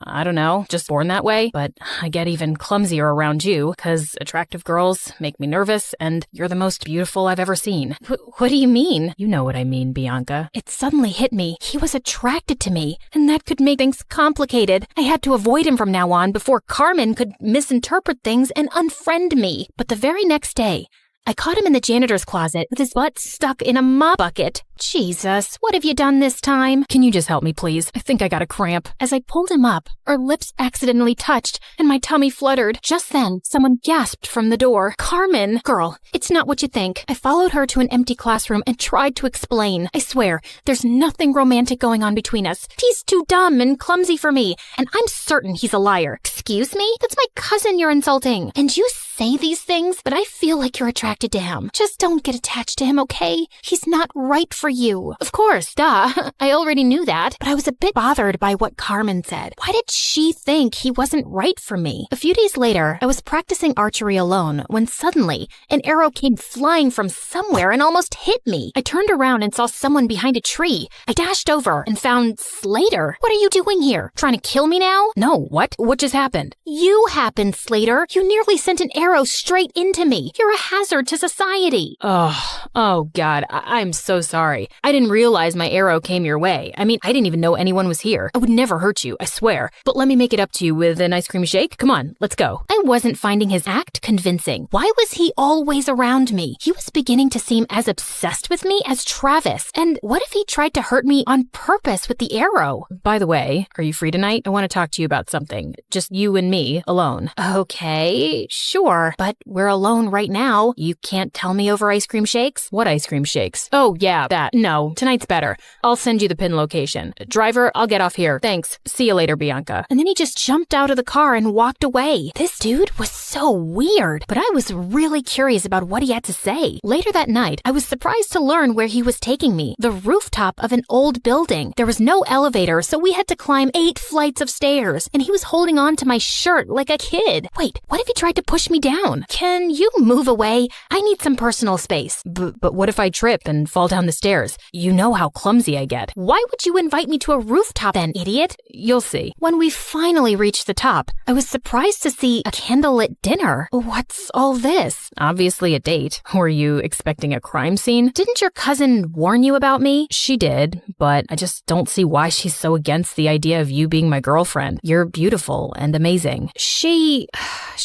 I don't know, just born that way, but I get even clumsier around you, 'cause attractive girls make me nervous, and you're the most beautiful I've ever seen.
What do you mean?
You know what I mean, Bianca.
It suddenly hit me. He was attracted to me, and that could make things complicated. I had to avoid him from now on before Carmen could misinterpret things and unfriend me. But the very next day, I caught him in the janitor's closet with his butt stuck in a mop bucket. Jesus, what have you done this time?
Can you just help me, please? I think I got a cramp.
As I pulled him up, our lips accidentally touched, and my tummy fluttered. Just then, someone gasped from the door. Carmen! Girl, it's not what you think. I followed her to an empty classroom and tried to explain. I swear, there's nothing romantic going on between us. He's too dumb and clumsy for me, and I'm certain he's a liar. Excuse me? That's my cousin you're insulting. And you say these things, but I feel like you're attracted to him. Just don't get attached to him, okay? He's not right for you. Of course, duh. I already knew that, but I was a bit bothered by what Carmen said. Why did she think he wasn't right for me? A few days later, I was practicing archery alone when suddenly an arrow came flying from somewhere and almost hit me. I turned around and saw someone behind a tree. I dashed over and found Slater. What are you doing here? Trying to kill me now?
No, what? What just happened?
You happened, Slater. You nearly sent an arrow straight into me. You're a hazard to society.
Oh God, I'm so sorry. I didn't realize my arrow came your way. I mean, I didn't even know anyone was here. I would never hurt you, I swear. But let me make it up to you with an ice cream shake. Come on, let's go.
I wasn't finding his act convincing. Why was he always around me? He was beginning to seem as obsessed with me as Travis. And what if he tried to hurt me on purpose with the arrow?
By the way, are you free tonight? I want to talk to you about something. Just you and me, alone.
Okay, sure. But we're alone right now. You can't tell me over ice cream shakes?
What ice cream shakes? Oh, yeah, that. No, tonight's better. I'll send you the pin location. Driver, I'll get off here. Thanks. See you later, Bianca.
And then he just jumped out of the car and walked away. This dude was so weird, but I was really curious about what he had to say. Later that night, I was surprised to learn where he was taking me. The rooftop of an old building. There was no elevator, so we had to climb 8 flights of stairs, and he was holding on to my shirt like a kid. Wait, what if he tried to push me down? Can you move away? I need some personal space.
But what if I trip and fall down the stairs? You know how clumsy I get.
Why would you invite me to a rooftop then, idiot?
You'll see.
When we finally reached the top, I was surprised to see a candlelit dinner. What's all this?
Obviously a date. Were you expecting a crime scene?
Didn't your cousin warn you about me?
She did, but I just don't see why she's so against the idea of you being my girlfriend. You're beautiful and amazing.
She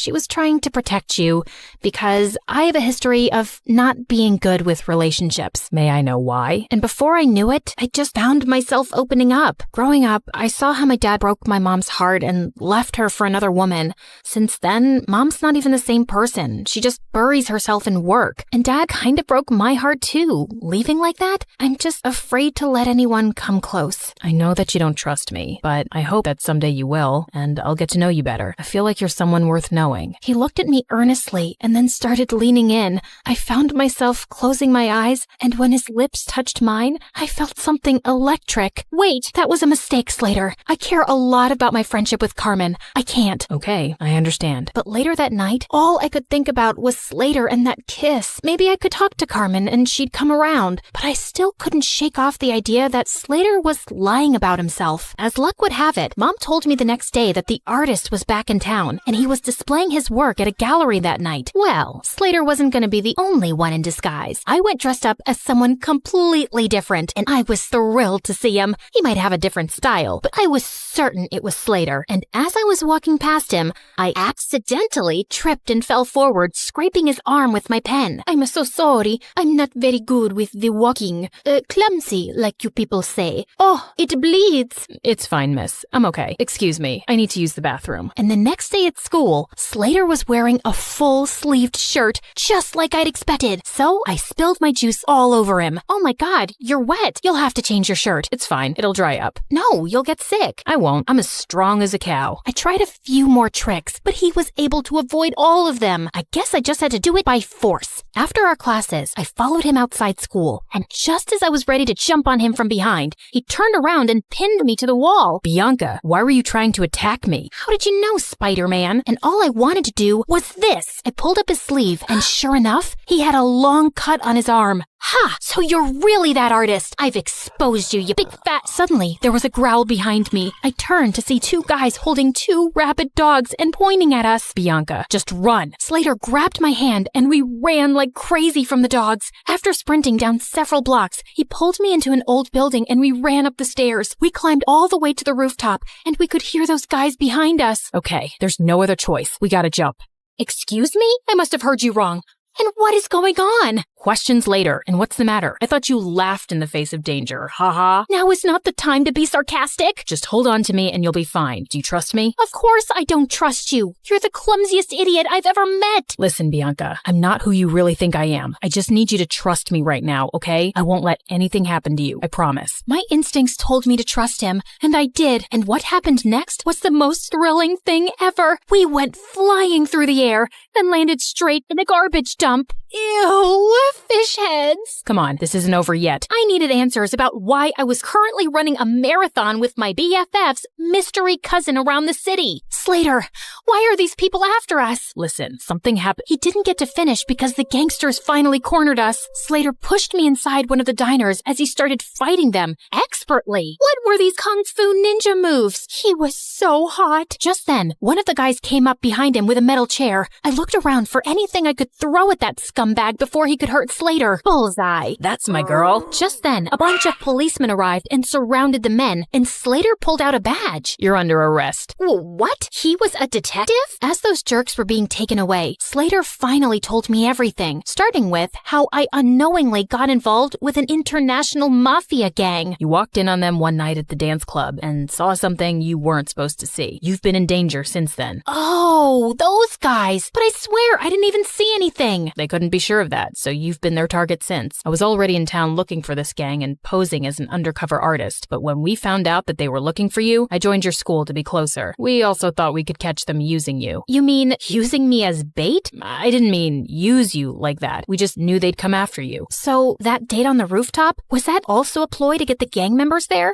was trying to protect you because I have a history of not being good with relationships.
May I know why?
And before I knew it, I just found myself opening up. Growing up, I saw how my dad broke my mom's heart and left her for another woman. Since then, mom's not even the same person. She just buries herself in work. And dad kind of broke my heart too. Leaving like that, I'm just afraid to let anyone come close.
I know that you don't trust me, but I hope that someday you will, and I'll get to know you better. I feel like you're someone worth knowing.
He looked at me earnestly and then started leaning in. I found myself closing my eyes, and when his lips touched mine, I felt something electric. Wait, that was a mistake, Slater. I care a lot about my friendship with Carmen. I can't.
Okay, I understand.
But later that night, all I could think about was Slater and that kiss. Maybe I could talk to Carmen and she'd come around, but I still couldn't shake off the idea that Slater was lying about himself. As luck would have it, Mom told me the next day that the artist was back in town, and he was displaying his work at a gallery that night. Well, Slater wasn't wasn't going to be the only one in disguise. I went dressed up as someone completely different, and I was thrilled to see him. He might have a different style, but I was certain it was Slater. And as I was walking past him, I accidentally tripped and fell forward, scraping his arm with my pen. I'm so sorry. I'm not very good with the walking. Clumsy, like you people say. Oh, it bleeds.
It's fine, miss. I'm okay. Excuse me. I need to use the bathroom.
And the next day at school, Slater was wearing a full-sleeved shirt, just like I'd expected. So I spilled my juice all over him. Oh my God, you're wet. You'll have to change your shirt.
It's fine. It'll dry up.
No, you'll get sick.
I won't. I'm as strong as a cow.
I tried a few more tricks, but he was able to avoid all of them. I guess I just had to do it by force. After our classes, I followed him outside school, and just as I was ready to jump on him from behind, he turned around and pinned me to the wall.
Bianca, why were you trying to attack me?
How did you know, Spider-Man? And all I wanted to do was this. I pulled up his sleeve, and sure enough, he had a long cut on his arm. Ha! So you're really that artist. I've exposed you, you big fat... Suddenly, there was a growl behind me. I turned to see two guys holding two rabid dogs and pointing at us.
Bianca, just run.
Slater grabbed my hand and we ran like crazy from the dogs. After sprinting down several blocks, he pulled me into an old building and we ran up the stairs. We climbed all the way to the rooftop and we could hear those guys behind us.
Okay, there's no other choice. We gotta jump.
Excuse me? I must have heard you wrong. And what is going on?
Questions later. And what's the matter? I thought you laughed in the face of danger. Ha.
Now is not the time to be sarcastic.
Just hold on to me and you'll be fine. Do you trust me?
Of course I don't trust you. You're the clumsiest idiot I've ever met.
Listen, Bianca, I'm not who you really think I am. I just need you to trust me right now, okay? I won't let anything happen to you. I promise.
My instincts told me to trust him, and I did. And what happened next was the most thrilling thing ever. We went flying through the air, then landed straight in a garbage dump. Ew, fish heads.
Come on, this isn't over yet.
I needed answers about why I was currently running a marathon with my BFF's mystery cousin around the city. Slater, why are these people after us?
Listen, something happened.
He didn't get to finish because the gangsters finally cornered us. Slater pushed me inside one of the diners as he started fighting them expertly. What were these kung fu ninja moves? He was so hot. Just then, one of the guys came up behind him with a metal chair. I looked around for anything I could throw at that scumbag before he could hurt Slater. Bullseye.
That's my girl.
Just then, a bunch of policemen arrived and surrounded the men, and Slater pulled out a badge.
You're under arrest.
What? He was a detective? As those jerks were being taken away, Slater finally told me everything, starting with how I unknowingly got involved with an international mafia gang.
You walked in on them one night at the dance club and saw something you weren't supposed to see. You've been in danger since then.
Oh, those guys. But I swear I didn't even see anything.
They couldn't be sure of that, so you've been their target since. I was already in town looking for this gang and posing as an undercover artist, but when we found out that they were looking for you, I joined your school to be closer. We also thought we could catch them using you.
You mean using me as bait?
I didn't mean use you like that. We just knew they'd come after you.
So that date on the rooftop, was that also a ploy to get the gang members there?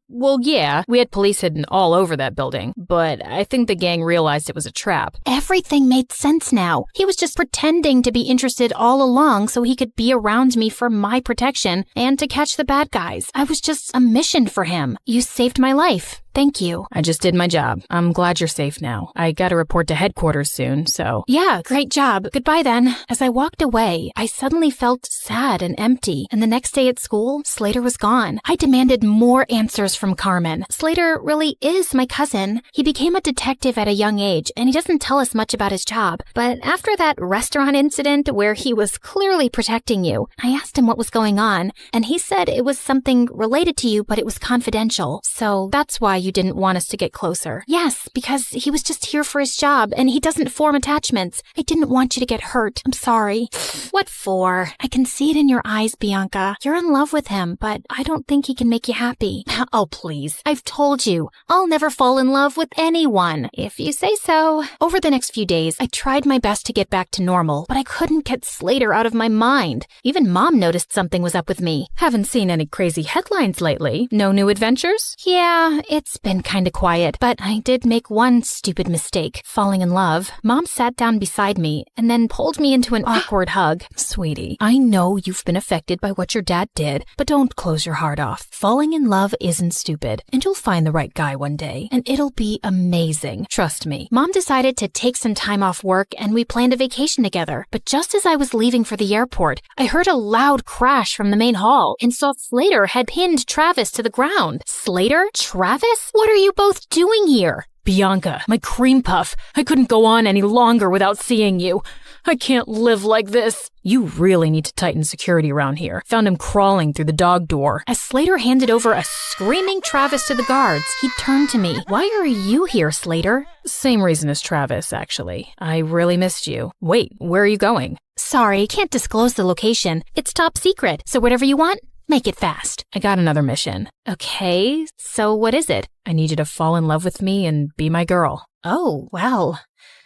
Well, yeah, we had police hidden all over that building, but I think the gang realized it was a trap.
Everything made sense now. He was just pretending to be interested all along so he could be around me for my protection and to catch the bad guys. I was just a mission for him. You saved my life. Thank you.
I just did my job. I'm glad you're safe now. I gotta report to headquarters soon, so...
Yeah, great job. Goodbye then. As I walked away, I suddenly felt sad and empty. And the next day at school, Slater was gone. I demanded more answers from Carmen. Slater really is my cousin. He became a detective at a young age, and he doesn't tell us much about his job. But after that restaurant incident where he was clearly protecting you, I asked him what was going on, and he said it was something related to you, but it was confidential. So that's why you didn't want us to get closer. Yes, because he was just here for his job, and he doesn't form attachments. I didn't want you to get hurt. I'm sorry. What for? I can see it in your eyes, Bianca. You're in love with him, but I don't think he can make you happy. Oh, please. I've told you. I'll never fall in love with anyone. If you say so. Over the next few days, I tried my best to get back to normal, but I couldn't get Slater out of my mind. Even Mom noticed something was up with me.
Haven't seen any crazy headlines lately. No new adventures?
Yeah, it's It's been kinda quiet, but I did make one stupid mistake, falling in love. Mom sat down beside me and then pulled me into an awkward hug. Sweetie, I know you've been affected by what your dad did, but don't close your heart off. Falling in love isn't stupid, and you'll find the right guy one day, and it'll be amazing. Trust me. Mom decided to take some time off work, and we planned a vacation together. But just as I was leaving for the airport, I heard a loud crash from the main hall and saw Slater had pinned Travis to the ground. Slater? Travis? What are you both doing here?
Bianca, my cream puff. I couldn't go on any longer without seeing you. I can't live like this. You really need to tighten security around here. Found him crawling through the dog door.
As Slater handed over a screaming Travis to the guards, he turned to me. Why are you here, Slater?
Same reason as Travis, actually. I really missed you. Wait, where are you going?
Sorry, can't disclose the location. It's top secret, so whatever you want, make it fast.
I got another mission.
Okay, so what is it?
I need you to fall in love with me and be my girl.
Oh, well,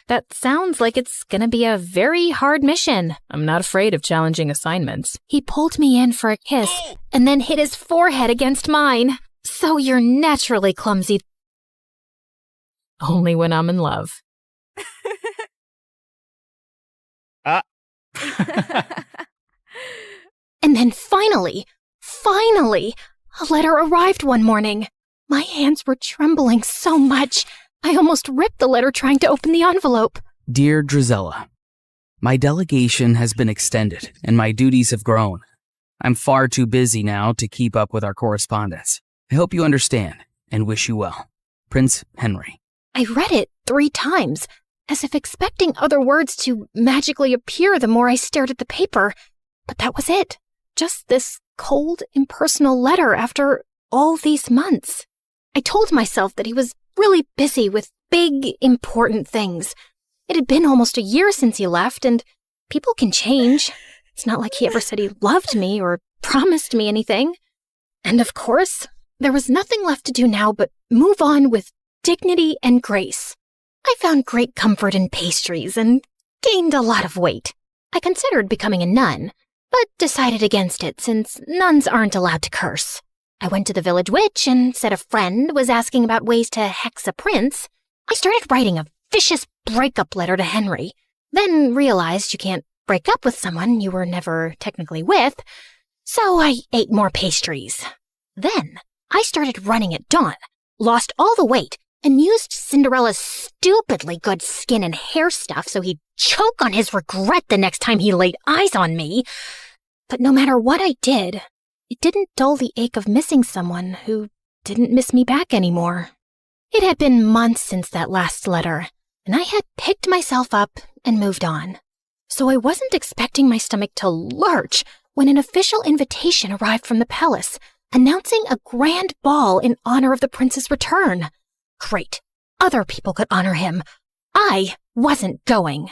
that sounds like it's gonna be a very hard mission.
I'm not afraid of challenging assignments.
He pulled me in for a kiss and then hit his forehead against mine. So you're naturally clumsy.
Only when I'm in love.
And then finally, a letter arrived one morning. My hands were trembling so much, I almost ripped the letter trying to open the envelope.
Dear Drizella, my delegation has been extended and my duties have grown. I'm far too busy now to keep up with our correspondence. I hope you understand and wish you well. Prince Henry.
I read it 3 times, as if expecting other words to magically appear the more I stared at the paper. But that was it. Just this cold, impersonal letter after all these months. I told myself that he was really busy with big, important things. It had been almost a year since he left, and people can change. It's not like he ever said he loved me or promised me anything. And of course, there was nothing left to do now but move on with dignity and grace. I found great comfort in pastries and gained a lot of weight. I considered becoming a nun, but decided against it since nuns aren't allowed to curse. I went to the village witch and said a friend was asking about ways to hex a prince. I started writing a vicious breakup letter to Henry, then realized you can't break up with someone you were never technically with, so I ate more pastries. Then I started running at dawn, lost all the weight, and used Cinderella's stupidly good skin and hair stuff so he'd choke on his regret the next time he laid eyes on me. But no matter what I did, it didn't dull the ache of missing someone who didn't miss me back anymore. It had been months since that last letter, and I had picked myself up and moved on. So I wasn't expecting my stomach to lurch when an official invitation arrived from the palace, announcing a grand ball in honor of the prince's return. Great. Other people could honor him. I wasn't going.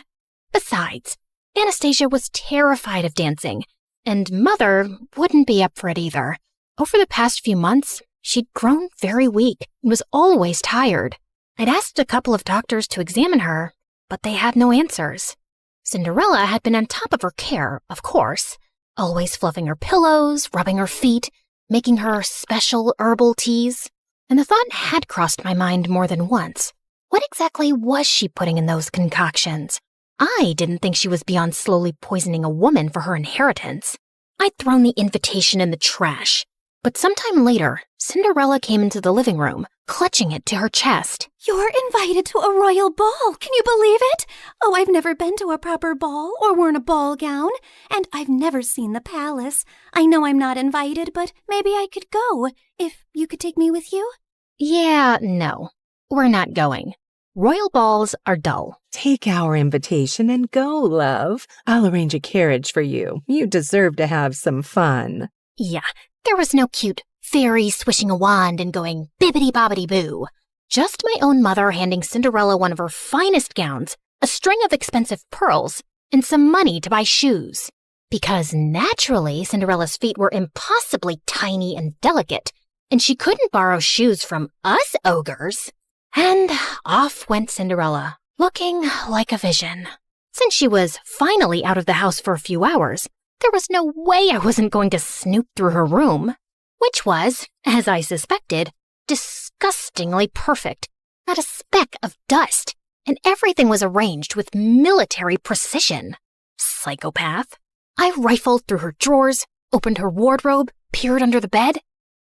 Besides, Anastasia was terrified of dancing, and Mother wouldn't be up for it either. Over the past few months, she'd grown very weak and was always tired. I'd asked a couple of doctors to examine her, but they had no answers. Cinderella had been on top of her care, of course, always fluffing her pillows, rubbing her feet, making her special herbal teas. And the thought had crossed my mind more than once. What exactly was she putting in those concoctions? I didn't think she was beyond slowly poisoning a woman for her inheritance. I'd thrown the invitation in the trash. But sometime later, Cinderella came into the living room, clutching it to her chest.
You're invited to a royal ball. Can you believe it? Oh, I've never been to a proper ball or worn a ball gown, and I've never seen the palace. I know I'm not invited, but maybe I could go, if you could take me with you.
Yeah, no, we're not going. Royal balls are dull.
Take our invitation and go, love. I'll arrange a carriage for you. You deserve to have some fun.
Yeah, there was no cute fairy swishing a wand and going bibbidi-bobbidi-boo. Just my own mother handing Cinderella one of her finest gowns, a string of expensive pearls, and some money to buy shoes. Because naturally, Cinderella's feet were impossibly tiny and delicate, and she couldn't borrow shoes from us ogres. And off went Cinderella, looking like a vision. Since she was finally out of the house for a few hours, there was no way I wasn't going to snoop through her room, which was, as I suspected, disgusting. disgustingly perfect, not a speck of dust, and everything was arranged with military precision. Psychopath. I rifled through her drawers, opened her wardrobe, peered under the bed.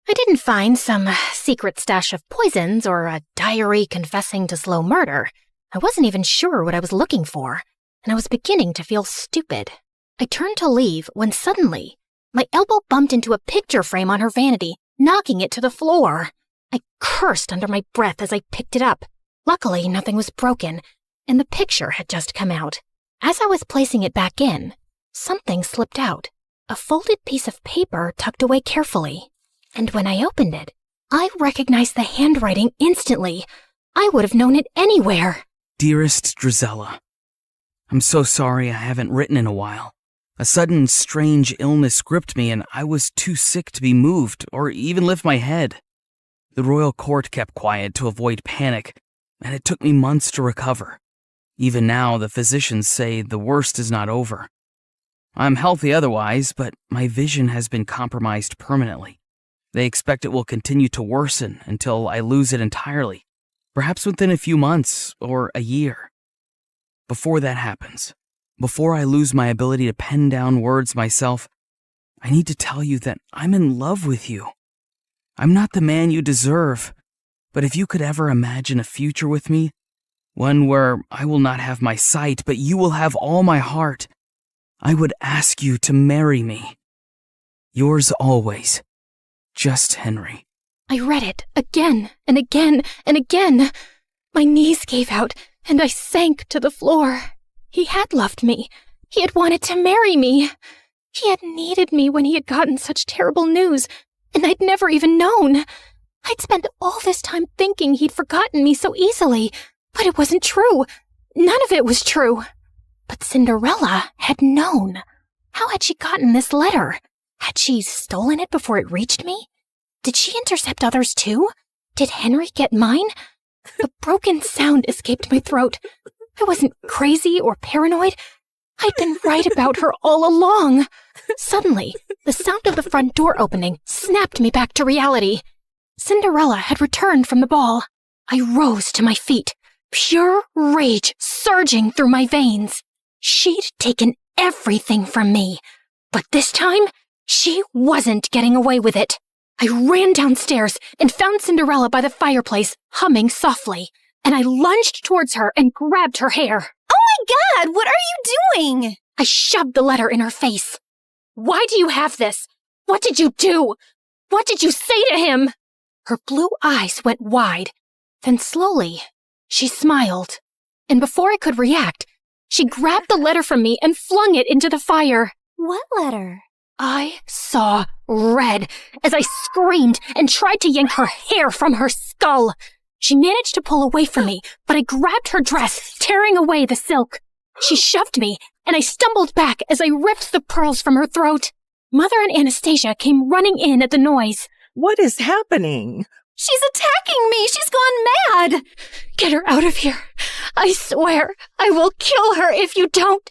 I didn't find some secret stash of poisons or a diary confessing to slow murder. I wasn't even sure what I was looking for, and I was beginning to feel stupid. I turned to leave when suddenly, my elbow bumped into a picture frame on her vanity, knocking it to the floor. I cursed under my breath as I picked it up. Luckily, nothing was broken, and the picture had just come out. As I was placing it back in, something slipped out, a folded piece of paper tucked away carefully. And when I opened it, I recognized the handwriting instantly. I would have known it anywhere.
Dearest Drizella, I'm so sorry I haven't written in a while. A sudden, strange illness gripped me and I was too sick to be moved or even lift my head. The royal court kept quiet to avoid panic, and it took me months to recover. Even now, the physicians say the worst is not over. I'm healthy otherwise, but my vision has been compromised permanently. They expect it will continue to worsen until I lose it entirely, perhaps within a few months or a year. Before that happens, before I lose my ability to pen down words myself, I need to tell you that I'm in love with you. I'm not the man you deserve, but if you could ever imagine a future with me, one where I will not have my sight, but you will have all my heart, I would ask you to marry me. Yours always, Just Henry.
I read it again and again and again. My knees gave out and I sank to the floor. He had loved me. He had wanted to marry me. He had needed me when he had gotten such terrible news, and I'd never even known. I'd spent all this time thinking he'd forgotten me so easily, but it wasn't true. None of it was true. But Cinderella had known. How had she gotten this letter? Had she stolen it before it reached me? Did she intercept others too? Did Henry get mine? A broken sound escaped my throat. I wasn't crazy or paranoid. I'd been right about her all along. Suddenly, the sound of the front door opening snapped me back to reality. Cinderella had returned from the ball. I rose to my feet, pure rage surging through my veins. She'd taken everything from me, but this time, she wasn't getting away with it. I ran downstairs and found Cinderella by the fireplace, humming softly, and I lunged towards her and grabbed her hair.
Oh my God, what are you doing?
I shoved the letter in her face. Why do you have this? What did you do? What did you say to him? Her blue eyes went wide. Then slowly, she smiled. And before I could react, she grabbed the letter from me and flung it into the fire.
What letter?
I saw red as I screamed and tried to yank her hair from her skull. She managed to pull away from me, but I grabbed her dress, tearing away the silk. She shoved me, and I stumbled back as I ripped the pearls from her throat. Mother and Anastasia came running in at the noise.
What is happening?
She's attacking me! She's gone mad!
Get her out of here. I swear I will kill her if you don't.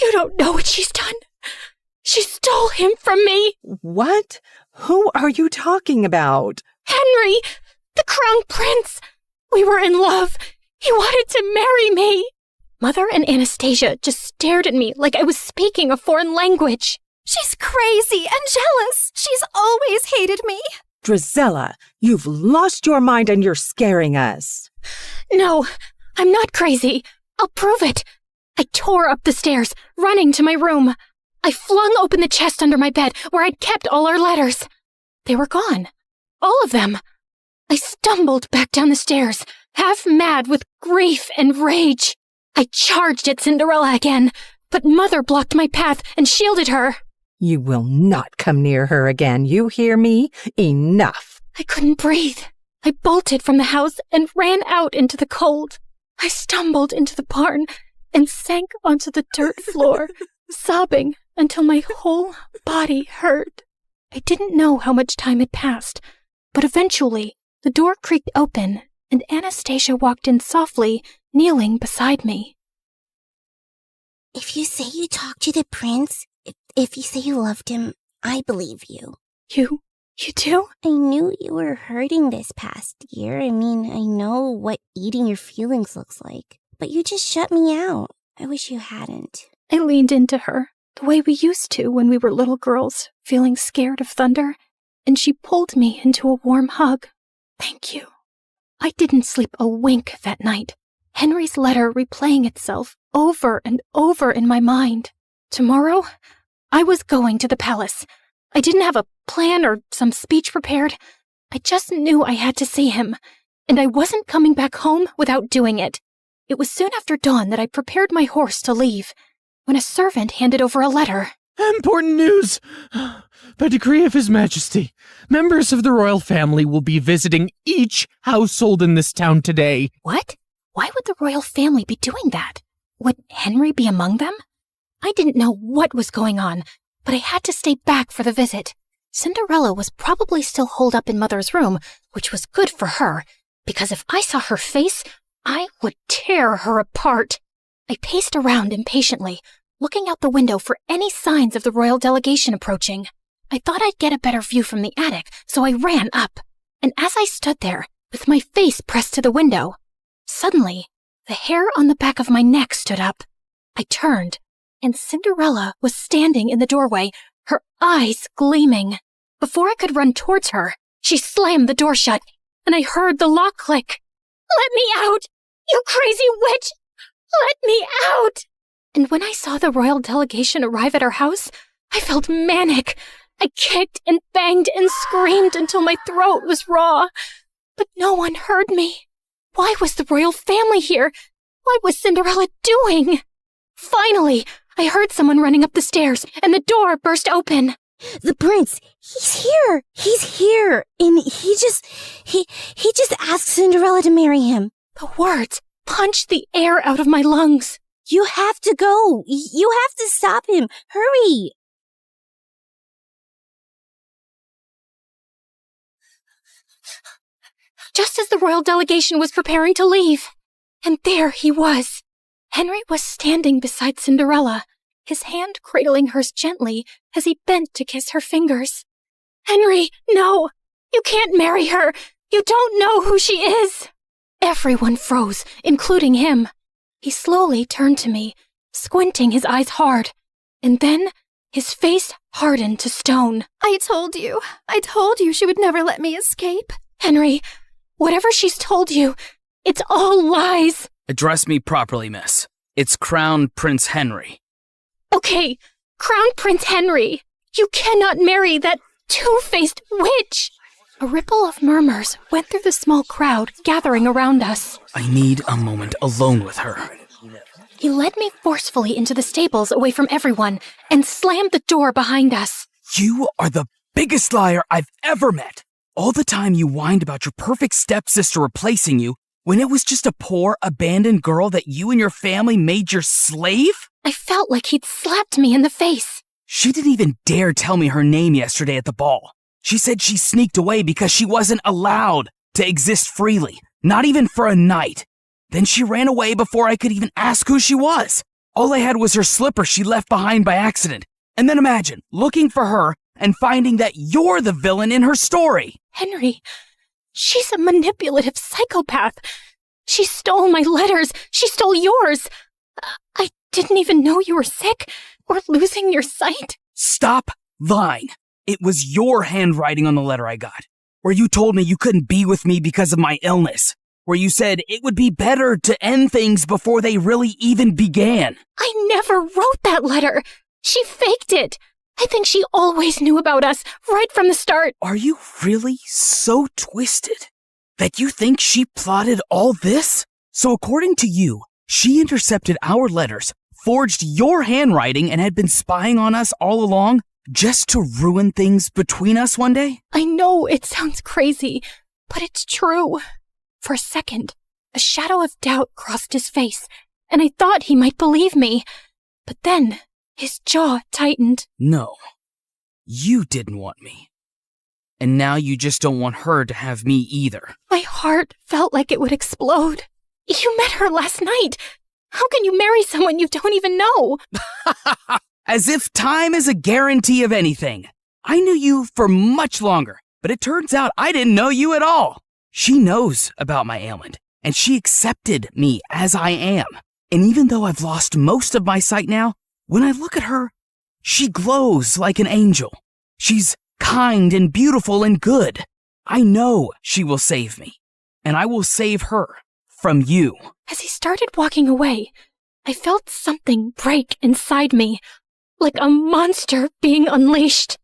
You don't know what she's done. She stole him from me.
What? Who are you talking about?
Henry, the crown prince. We were in love. He wanted to marry me. Mother and Anastasia just stared at me like I was speaking a foreign language.
She's crazy and jealous. She's always hated me.
Drizella, you've lost your mind and you're scaring us.
No, I'm not crazy. I'll prove it. I tore up the stairs, running to my room. I flung open the chest under my bed where I'd kept all our letters. They were gone. All of them. I stumbled back down the stairs, half mad with grief and rage. I charged at Cinderella again, but Mother blocked my path and shielded her.
You will not come near her again, you hear me? Enough.
I couldn't breathe. I bolted from the house and ran out into the cold. I stumbled into the barn and sank onto the dirt floor, sobbing until my whole body hurt. I didn't know how much time had passed, but eventually the door creaked open and Anastasia walked in softly, kneeling beside me.
If you say you talked to the prince, if you say you loved him, I believe you.
You
You do?
I knew you were hurting this past year. I mean, I know what eating your feelings looks like. But you just shut me out. I wish you hadn't.
I leaned into her, the way we used to when we were little girls, feeling scared of thunder, and she pulled me into a warm hug. Thank you. I didn't sleep a wink that night. Henry's letter replaying itself over and over in my mind. Tomorrow, I was going to the palace. I didn't have a plan or some speech prepared. I just knew I had to see him, and I wasn't coming back home without doing it. It was soon after dawn that I prepared my horse to leave, when a servant handed over a letter.
Important news! By decree of His Majesty, members of the royal family will be visiting each household in this town today.
What? Why would the royal family be doing that? Would Henry be among them? I didn't know what was going on, but I had to stay back for the visit. Cinderella was probably still holed up in Mother's room, which was good for her, because if I saw her face, I would tear her apart. I paced around impatiently, looking out the window for any signs of the royal delegation approaching. I thought I'd get a better view from the attic, so I ran up. And as I stood there, with my face pressed to the window, suddenly, the hair on the back of my neck stood up. I turned, and Cinderella was standing in the doorway, her eyes gleaming. Before I could run towards her, she slammed the door shut, and I heard the lock click. "Let me out! You crazy witch! Let me out!" And when I saw the royal delegation arrive at our house, I felt manic. I kicked and banged and screamed until my throat was raw. But no one heard me. Why was the royal family here? What was Cinderella doing? Finally, I heard someone running up the stairs, and the door burst open.
The prince, he's here. He's here. And he just asked Cinderella to marry him.
The words punched the air out of my lungs.
You have to go. You have to stop him. Hurry.
Just as the royal delegation was preparing to leave. And there he was. Henry was standing beside Cinderella, his hand cradling hers gently as he bent to kiss her fingers. "Henry, no! You can't marry her! You don't know who she is!" Everyone froze, including him. He slowly turned to me, squinting his eyes hard, and then his face hardened to stone. I told you she would never let me escape. Henry, whatever she's told you, it's all lies.
Address me properly, miss. It's Crown Prince Henry.
Okay, Crown Prince Henry. You cannot marry that two-faced witch. A ripple of murmurs went through the small crowd gathering around us.
I need a moment alone with her.
He led me forcefully into the stables away from everyone and slammed the door behind us.
You are the biggest liar I've ever met. All the time you whined about your perfect stepsister replacing you when it was just a poor, abandoned girl that you and your family made your slave?
I felt like he'd slapped me in the face.
She didn't even dare tell me her name yesterday at the ball. She said she sneaked away because she wasn't allowed to exist freely, not even for a night. Then she ran away before I could even ask who she was. All I had was her slipper she left behind by accident. And then imagine looking for her and finding that you're the villain in her story.
Henry, she's a manipulative psychopath. She stole my letters. She stole yours. I didn't even know you were sick or losing your sight.
Stop lying. It was your handwriting on the letter I got, where you told me you couldn't be with me because of my illness, where you said it would be better to end things before they really even began.
I never wrote that letter. She faked it. I think she always knew about us right from the start.
Are you really so twisted that you think she plotted all this? So according to you, she intercepted our letters, forged your handwriting, and had been spying on us all along just to ruin things between us one day?
I know it sounds crazy, but it's true. For a second, a shadow of doubt crossed his face, and I thought he might believe me. But then his jaw tightened.
No, you didn't want me. And now you just don't want her to have me either.
My heart felt like it would explode. You met her last night. How can you marry someone you don't even know?
As if time is a guarantee of anything. I knew you for much longer, But it turns out I didn't know you at all. She knows about my ailment, and she accepted me as I am. And even though I've lost most of my sight now, when I look at her, she glows like an angel. She's kind and beautiful and good. I know she will save me, and I will save her from you.
As he started walking away, I felt something break inside me, like a monster being unleashed.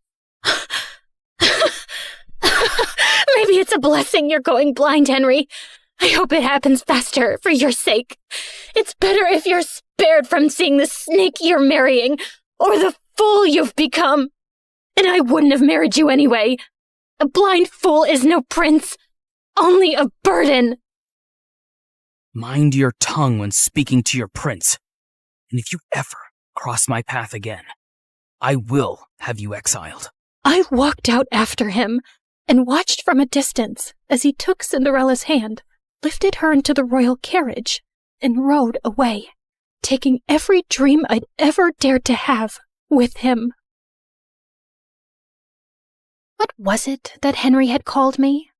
Maybe it's a blessing you're going blind, Henry. I hope it happens faster, for your sake. It's better if you're spared from seeing the snake you're marrying, or the fool you've become. And I wouldn't have married you anyway. A blind fool is no prince, only a burden.
Mind your tongue when speaking to your prince. And if you ever cross my path again, I will have you exiled.
I walked out after him and watched from a distance as he took Cinderella's hand, lifted her into the royal carriage, and rode away, taking every dream I'd ever dared to have with him. What was it that Henry had called me?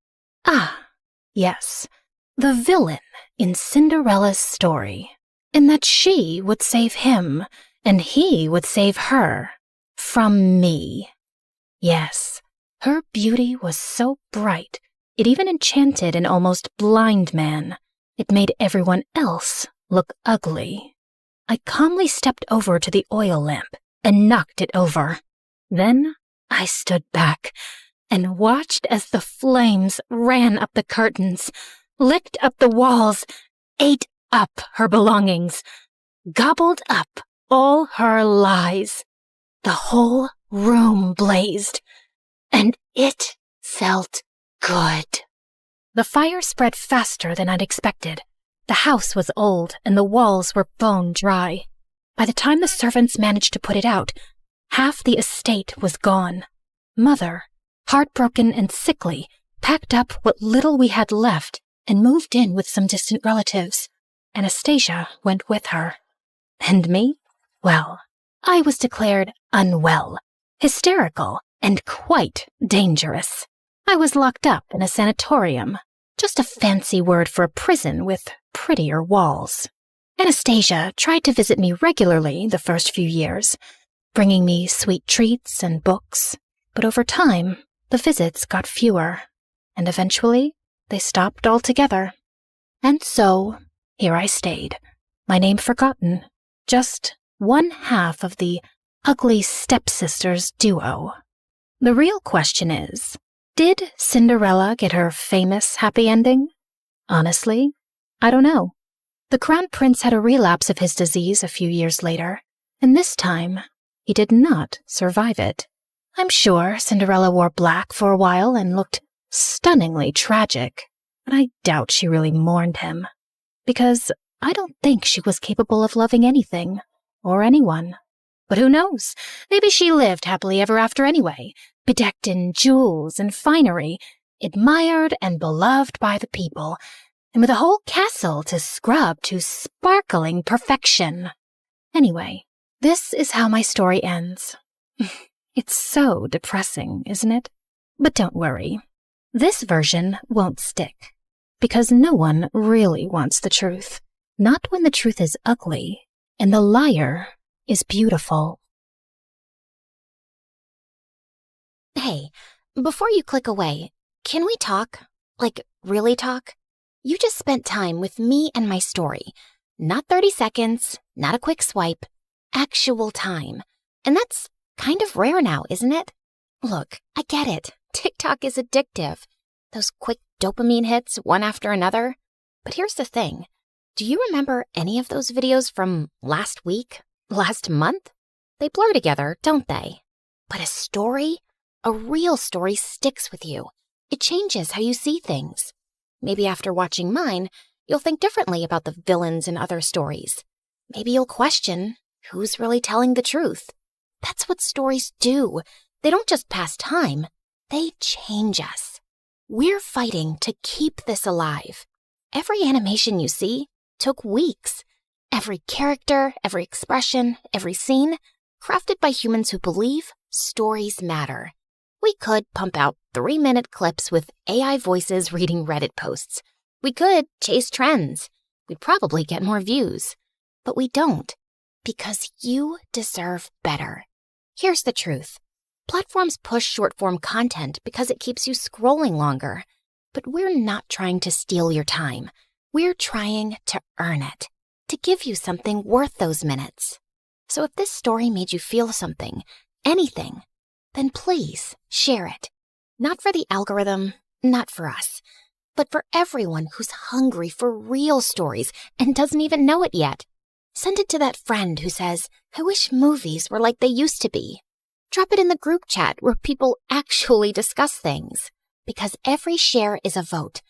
Ah, yes, the villain in Cinderella's story, in that she would save him and he would save her from me. Yes, her beauty was so bright, it even enchanted an almost blind man. It made everyone else look ugly. I calmly stepped over to the oil lamp and knocked it over. Then I stood back and watched as the flames ran up the curtains, licked up the walls, ate up her belongings, gobbled up all her lies. The whole room blazed, and it felt good. The fire spread faster than I'd expected. The house was old, and the walls were bone dry. By the time the servants managed to put it out, half the estate was gone. Mother, heartbroken and sickly, packed up what little we had left and moved in with some distant relatives. Anastasia went with her. And me? Well, I was declared unwell, hysterical, and quite dangerous. I was locked up in a sanatorium, just a fancy word for a prison with prettier walls. Anastasia tried to visit me regularly the first few years, bringing me sweet treats and books, but over time, the visits got fewer, and eventually they stopped altogether. And so, here I stayed, my name forgotten, just one half of the ugly stepsisters duo. The real question is, did Cinderella get her famous happy ending? Honestly, I don't know. The Crown Prince had a relapse of his disease a few years later, and this time, he did not survive it. I'm sure Cinderella wore black for a while and looked stunningly tragic, but I doubt she really mourned him, because I don't think she was capable of loving anything or anyone. But who knows? Maybe she lived happily ever after anyway, bedecked in jewels and finery, admired and beloved by the people, and with a whole castle to scrub to sparkling perfection. Anyway, this is how my story ends. It's so depressing, isn't it? But don't worry. This version won't stick, because no one really wants the truth. Not when the truth is ugly and the liar is beautiful.
Hey, before you click away, can we talk? Like, really talk? You just spent time with me and my story. Not 30 seconds, not a quick swipe, actual time. And that's kind of rare now, isn't it? Look, I get it. TikTok is addictive. Those quick dopamine hits, one after another. But here's the thing. Do you remember any of those videos from last week? Last month? They blur together, don't they? But a story? A real story sticks with you. It changes how you see things. Maybe after watching mine, you'll think differently about the villains in other stories. Maybe you'll question, who's really telling the truth? That's what stories do. They don't just pass time. They change us. We're fighting to keep this alive. Every animation you see took weeks. Every character, every expression, every scene, crafted by humans who believe stories matter. We could pump out 3-minute clips with AI voices reading Reddit posts. We could chase trends. We'd probably get more views. But we don't, because you deserve better. Here's the truth. Platforms push short-form content because it keeps you scrolling longer. But we're not trying to steal your time. We're trying to earn it, to give you something worth those minutes. So if this story made you feel something, anything, then please share it. Not for the algorithm, not for us, but for everyone who's hungry for real stories and doesn't even know it yet. Send it to that friend who says, I wish movies were like they used to be. Drop it in the group chat where people actually discuss things. Because every share is a vote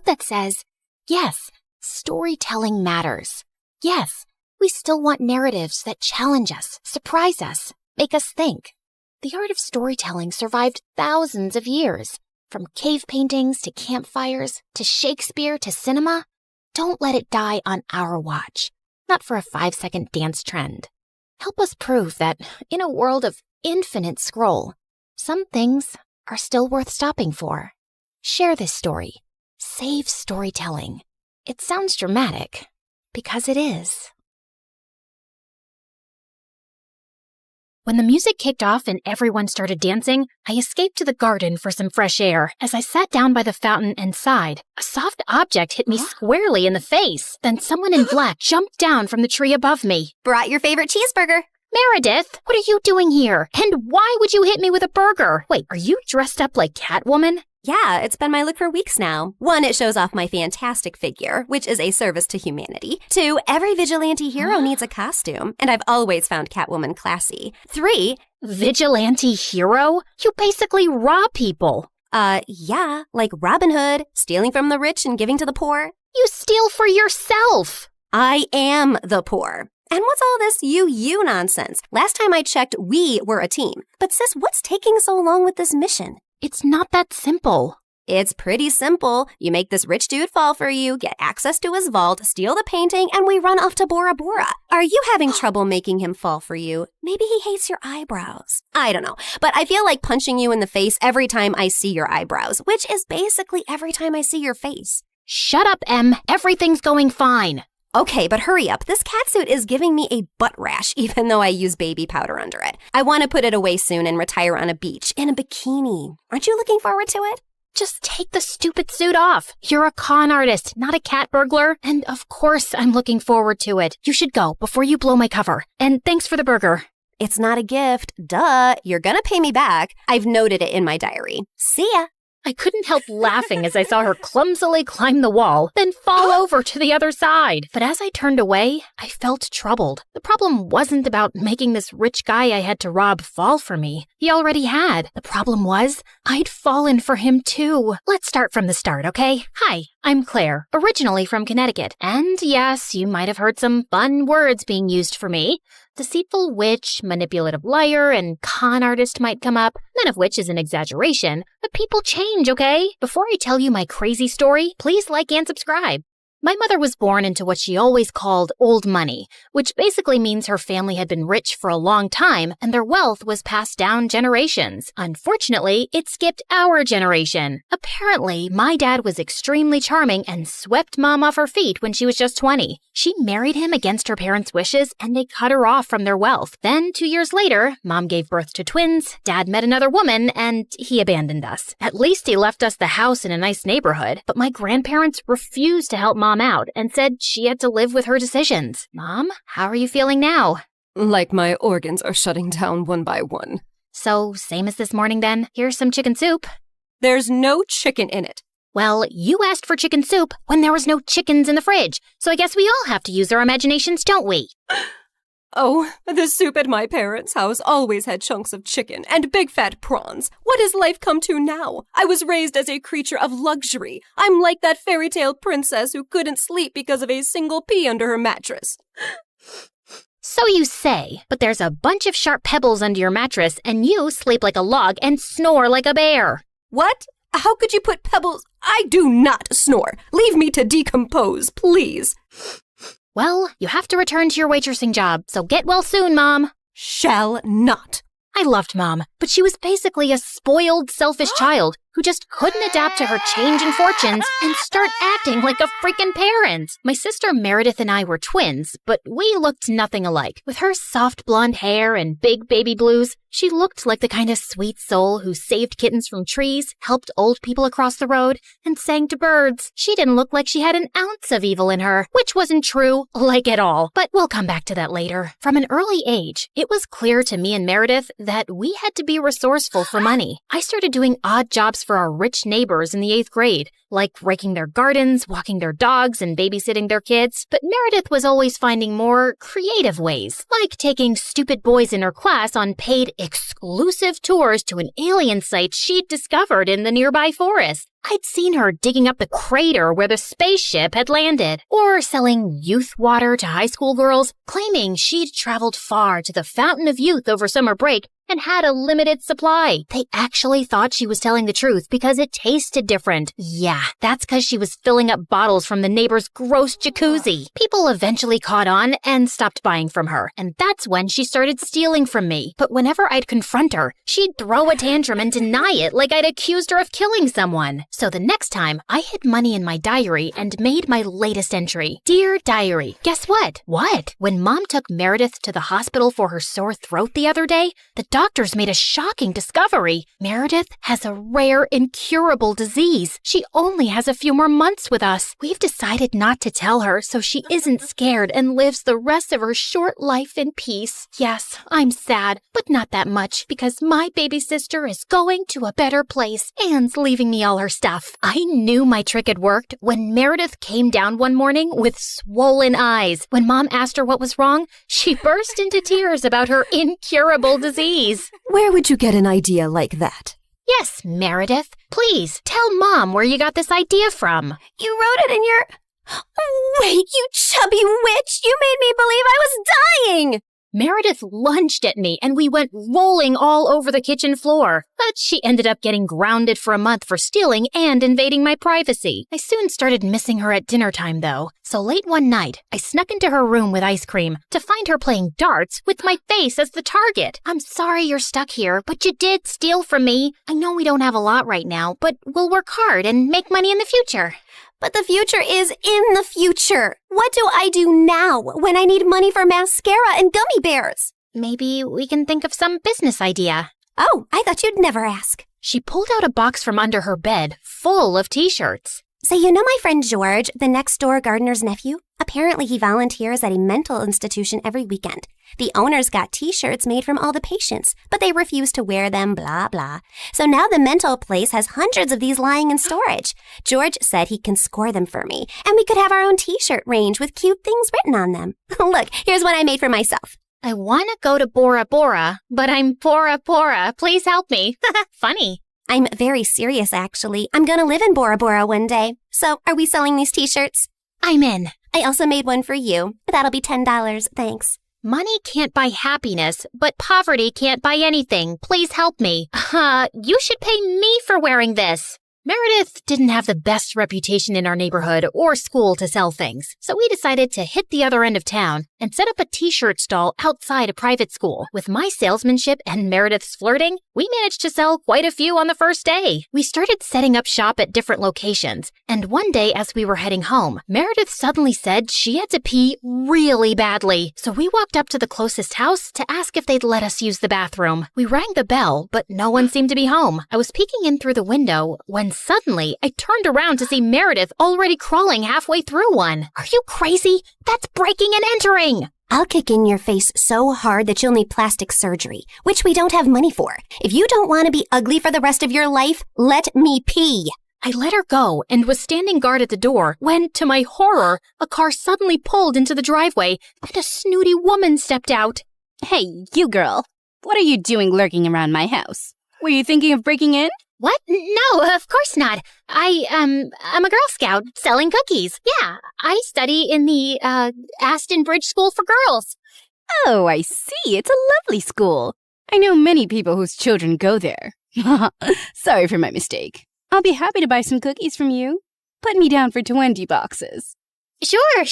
that says, yes, storytelling matters. Yes, we still want narratives that challenge us, surprise us, make us think. The art of storytelling survived thousands of years. From cave paintings to campfires to Shakespeare to cinema. Don't let it die on our watch. Not for a 5-second dance trend. Help us prove that in a world of infinite scroll, some things are still worth stopping for. Share this story. Save storytelling. It sounds dramatic, because it is. When the music kicked off and everyone started dancing, I escaped to the garden for some fresh air. As I sat down by the fountain and sighed, a soft object hit me squarely in the face. Then someone in black jumped down from the tree above me.
Brought your favorite cheeseburger.
Meredith, what are you doing here? And why would you hit me with a burger? Wait, are you dressed up like Catwoman?
Yeah, it's been my look for weeks now. 1, it shows off my fantastic figure, which is a service to humanity. 2, every vigilante hero needs a costume, and I've always found Catwoman classy. 3,
vigilante hero? You basically rob people.
Yeah, like Robin Hood, stealing from the rich and giving to the poor.
You steal for yourself.
I am the poor. And what's all this you nonsense? Last time I checked, we were a team. But sis, what's taking so long with this mission?
It's not that simple.
It's pretty simple. You make this rich dude fall for you, get access to his vault, steal the painting, and we run off to Bora Bora. Are you having trouble making him fall for you? Maybe he hates your eyebrows. I don't know, but I feel like punching you in the face every time I see your eyebrows, which is basically every time I see your face.
Shut up, Em. Everything's going fine.
Okay, but hurry up. This catsuit is giving me a butt rash, even though I use baby powder under it. I want to put it away soon and retire on a beach in a bikini. Aren't you looking forward to it?
Just take the stupid suit off. You're a con artist, not a cat burglar. And of course, I'm looking forward to it. You should go before you blow my cover. And thanks for the burger.
It's not a gift. Duh. You're gonna pay me back. I've noted it in my diary. See ya.
I couldn't help laughing as I saw her clumsily climb the wall, then fall over to the other side. But as I turned away, I felt troubled. The problem wasn't about making this rich guy I had to rob fall for me. He already had. The problem was, I'd fallen for him too. Let's start from the start, okay? Hi, I'm Claire, originally from Connecticut. And yes, you might have heard some fun words being used for me. Deceitful witch, manipulative liar, and con artist might come up, none of which is an exaggeration. But people change, okay? Before I tell you my crazy story, please like and subscribe. My mother was born into what she always called old money, which basically means her family had been rich for a long time and their wealth was passed down generations. Unfortunately, it skipped our generation. Apparently, my dad was extremely charming and swept Mom off her feet when she was just 20. She married him against her parents' wishes and they cut her off from their wealth. Then, 2 years later, Mom gave birth to twins, Dad met another woman, and he abandoned us. At least he left us the house in a nice neighborhood, but my grandparents refused to help Mom out and said she had to live with her decisions. Mom, how are you feeling now?
Like my organs are shutting down one by one.
So, same as this morning then? Here's some chicken soup.
There's no chicken in it.
Well, you asked for chicken soup when there was no chickens in the fridge, so I guess we all have to use our imaginations, don't we?
Oh, the soup at my parents' house always had chunks of chicken and big fat prawns. What has life come to now? I was raised as a creature of luxury. I'm like that fairy tale princess who couldn't sleep because of a single pea under her mattress.
So you say, but there's a bunch of sharp pebbles under your mattress and you sleep like a log and snore like a bear.
What? How could you put pebbles? I do not snore. Leave me to decompose, please.
Well, you have to return to your waitressing job, so get well soon, Mom.
Shall not.
I loved Mom, but she was basically a spoiled, selfish child who just couldn't adapt to her changing fortunes and start acting like a freaking parent. My sister Meredith and I were twins, but we looked nothing alike. With her soft blonde hair and big baby blues, she looked like the kind of sweet soul who saved kittens from trees, helped old people across the road, and sang to birds. She didn't look like she had an ounce of evil in her, which wasn't true, like at all. But we'll come back to that later. From an early age, it was clear to me and Meredith that we had to be resourceful for money. I started doing odd jobs for our rich neighbors in the 8th grade, like raking their gardens, walking their dogs, and babysitting their kids. But Meredith was always finding more creative ways, like taking stupid boys in her class on paid exclusive tours to an alien site she'd discovered in the nearby forest. I'd seen her digging up the crater where the spaceship had landed, or selling youth water to high school girls, claiming she'd traveled far to the Fountain of Youth over summer break and had a limited supply. They actually thought she was telling the truth because it tasted different. Yeah, that's because she was filling up bottles from the neighbor's gross jacuzzi. People eventually caught on and stopped buying from her, and that's when she started stealing from me. But whenever I'd confront her, she'd throw a tantrum and deny it like I'd accused her of killing someone. So the next time, I hid money in my diary and made my latest entry. Dear Diary, guess what? What? When Mom took Meredith to the hospital for her sore throat the other day, the doctors made a shocking discovery. Meredith has a rare, incurable disease. She only has a few more months with us. We've decided not to tell her so she isn't scared and lives the rest of her short life in peace. Yes, I'm sad, but not that much because my baby sister is going to a better place and leaving me all her stuff. I knew my trick had worked when Meredith came down one morning with swollen eyes. When Mom asked her what was wrong, she burst into tears about her incurable disease.
Where would you get an idea like that?
Yes, Meredith. Please, tell Mom where you got this idea from.
You wrote it in your... Wait, you chubby witch! You made me believe I was dying!
Meredith lunged at me and we went rolling all over the kitchen floor. But she ended up getting grounded for a month for stealing and invading my privacy. I soon started missing her at dinner time though. So late one night, I snuck into her room with ice cream to find her playing darts with my face as the target. I'm sorry you're stuck here, but you did steal from me. I know we don't have a lot right now, but we'll work hard and make money in the future.
But the future is in the future. What do I do now when I need money for mascara and gummy bears?
Maybe we can think of some business idea.
Oh, I thought you'd never ask.
She pulled out a box from under her bed full of t-shirts.
So you know my friend George, the next-door gardener's nephew? Apparently he volunteers at a mental institution every weekend. The owners got t-shirts made from all the patients, but they refuse to wear them, blah, blah. So now the mental place has hundreds of these lying in storage. George said he can score them for me, and we could have our own t-shirt range with cute things written on them. Look, here's one I made for myself.
I want to go to Bora Bora, but I'm Bora Bora. Please help me. Funny.
I'm very serious, actually. I'm gonna live in Bora Bora one day. So, are we selling these t-shirts?
I'm in.
I also made one for you. That'll be $10, thanks.
Money can't buy happiness, but poverty can't buy anything. Please help me. You should pay me for wearing this. Meredith didn't have the best reputation in our neighborhood or school to sell things, so we decided to hit the other end of town and set up a t-shirt stall outside a private school. With my salesmanship and Meredith's flirting, we managed to sell quite a few on the first day. We started setting up shop at different locations, and one day as we were heading home, Meredith suddenly said she had to pee really badly. So we walked up to the closest house to ask if they'd let us use the bathroom. We rang the bell, but no one seemed to be home. I was peeking in through the window when suddenly I turned around to see Meredith already crawling halfway through one. Are you crazy? That's breaking and entering!
I'll kick in your face so hard that you'll need plastic surgery, which we don't have money for. If you don't want to be ugly for the rest of your life, let me pee.
I let her go and was standing guard at the door when, to my horror, a car suddenly pulled into the driveway and a snooty woman stepped out.
Hey, you girl. What are you doing lurking around my house? Were you thinking of breaking in?
What? No, of course not. I'm a Girl Scout selling cookies. Yeah, I study in the, Aston Bridge School for Girls.
Oh, I see. It's a lovely school. I know many people whose children go there. Sorry for my mistake. I'll be happy to buy some cookies from you. Put me down for 20 boxes.
Sure.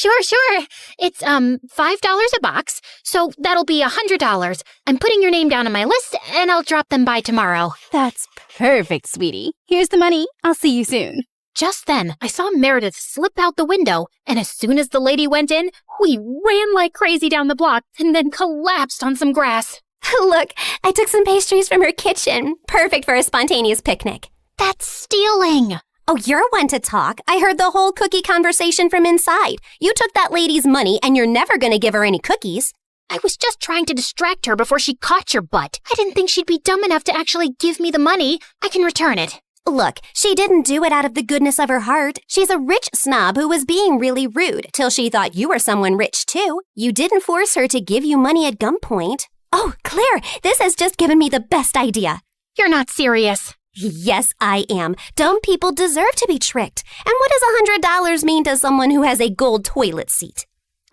It's, $5 a box, so that'll be $100. I'm putting your name down on my list, and I'll drop them by tomorrow.
That's perfect, sweetie. Here's the money. I'll see you soon.
Just then, I saw Meredith slip out the window, and as soon as the lady went in, we ran like crazy down the block and then collapsed on some grass.
Look, I took some pastries from her kitchen. Perfect for a spontaneous picnic.
That's stealing.
Oh, you're one to talk. I heard the whole cookie conversation from inside. You took that lady's money and you're never going to give her any cookies.
I was just trying to distract her before she caught your butt. I didn't think she'd be dumb enough to actually give me the money. I can return it.
Look, she didn't do it out of the goodness of her heart. She's a rich snob who was being really rude till she thought you were someone rich too. You didn't force her to give you money at gunpoint. Oh, Claire, this has just given me the best idea.
You're not serious.
Yes, I am. Dumb people deserve to be tricked. And what does $100 mean to someone who has a gold toilet seat?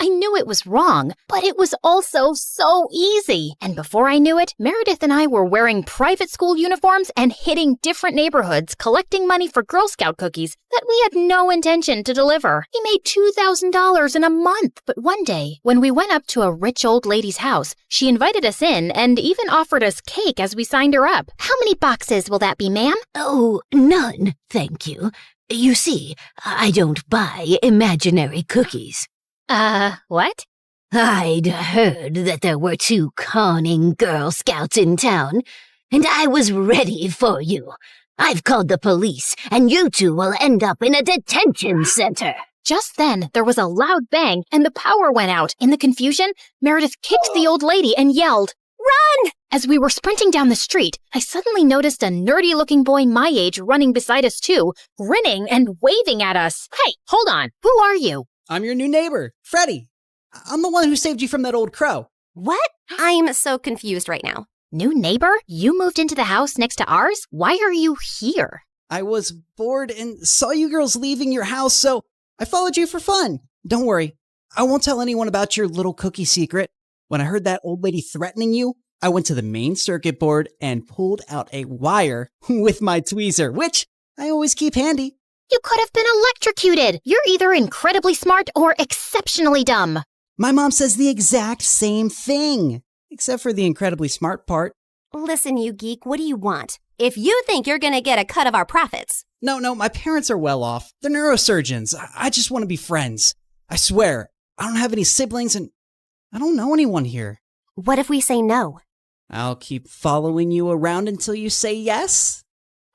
I knew it was wrong, but it was also so easy. And before I knew it, Meredith and I were wearing private school uniforms and hitting different neighborhoods, collecting money for Girl Scout cookies that we had no intention to deliver. We made $2,000 in a month. But one day, when we went up to a rich old lady's house, she invited us in and even offered us cake as we signed her up. How many boxes will that be, ma'am?
Oh, none, thank you. You see, I don't buy imaginary cookies.
What?
I'd heard that there were 2 conning Girl Scouts in town, and I was ready for you. I've called the police, and you 2 will end up in a detention center.
Just then, there was a loud bang, and the power went out. In the confusion, Meredith kicked the old lady and yelled, "Run!" As we were sprinting down the street, I suddenly noticed a nerdy-looking boy my age running beside us too, grinning and waving at us. Hey, hold on. Who are you?
I'm your new neighbor, Freddie. I'm the one who saved you from that old crow.
What? I'm so confused right now.
New neighbor? You moved into the house next to ours? Why are you here?
I was bored and saw you girls leaving your house, so I followed you for fun. Don't worry, I won't tell anyone about your little cookie secret. When I heard that old lady threatening you, I went to the main circuit board and pulled out a wire with my tweezer, which I always keep handy.
You could have been electrocuted. You're either incredibly smart or exceptionally dumb.
My mom says the exact same thing, except for the incredibly smart part.
Listen, you geek, what do you want? If you think you're going to get a cut of our profits.
No, my parents are well off. They're neurosurgeons. I just want to be friends. I swear, I don't have any siblings and I don't know anyone here.
What if we say no?
I'll keep following you around until you say yes.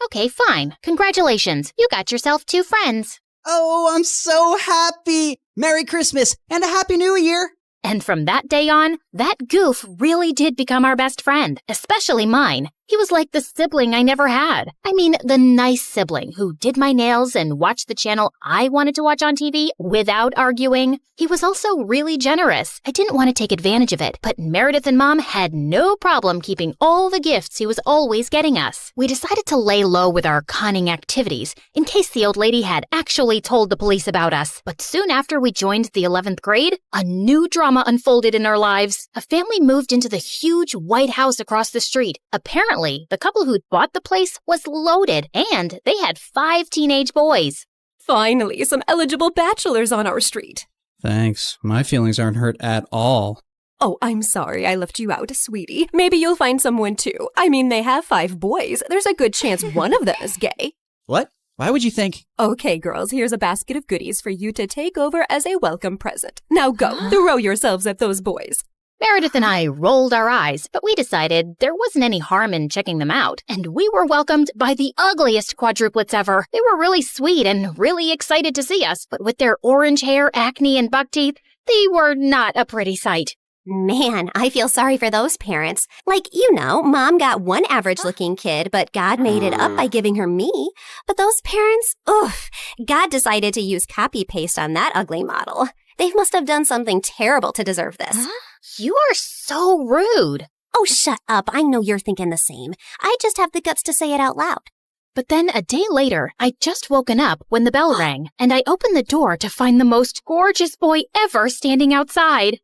Okay, fine. Congratulations. You got yourself 2 friends.
Oh, I'm so happy. Merry Christmas and a Happy New Year.
And from that day on, that goof really did become our best friend, especially mine. He was like the sibling I never had. I mean, the nice sibling who did my nails and watched the channel I wanted to watch on TV without arguing. He was also really generous. I didn't want to take advantage of it, but Meredith and Mom had no problem keeping all the gifts he was always getting us. We decided to lay low with our conning activities in case the old lady had actually told the police about us. But soon after we joined the 11th grade, a new drama unfolded in our lives. A family moved into the huge white house across the street. Apparently, the couple who'd bought the place was loaded, and they had 5 teenage boys.
Finally, some eligible bachelors on our street.
Thanks. My feelings aren't hurt at all.
Oh, I'm sorry I left you out, sweetie. Maybe you'll find someone too. I mean, they have 5 boys. There's a good chance one of them is gay.
What? Why would you think?
Okay, girls, here's a basket of goodies for you to take over as a welcome present. Now go, throw yourselves at those boys.
Meredith and I rolled our eyes, but we decided there wasn't any harm in checking them out, and we were welcomed by the ugliest quadruplets ever. They were really sweet and really excited to see us, but with their orange hair, acne, and buck teeth, they were not a pretty sight.
Man, I feel sorry for those parents. Like, you know, Mom got one average-looking kid, but God made it up by giving her me. But those parents, oof, God decided to use copy-paste on that ugly model. They must have done something terrible to deserve this.
Huh? You are so rude.
Oh, shut up. I know you're thinking the same. I just have the guts to say it out loud.
But then a day later, I'd just woken up when the bell rang, and I opened the door to find the most gorgeous boy ever standing outside.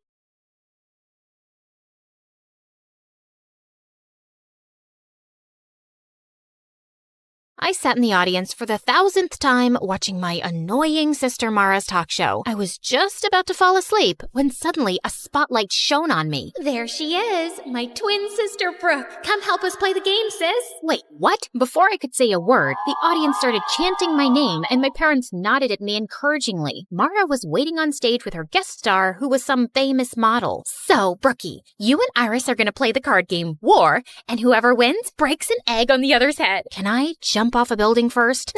I sat in the audience for the 1000th time watching my annoying sister Mara's talk show. I was just about to fall asleep when suddenly a spotlight shone on me.
There she is, my twin sister Brooke. Come help us play the game, sis.
Wait, what? Before I could say a word, the audience started chanting my name and my parents nodded at me encouragingly. Mara was waiting on stage with her guest star, who was some famous model. So, Brookie, you and Iris are going to play the card game War, and whoever wins breaks an egg on the other's head. Can I jump off a building first?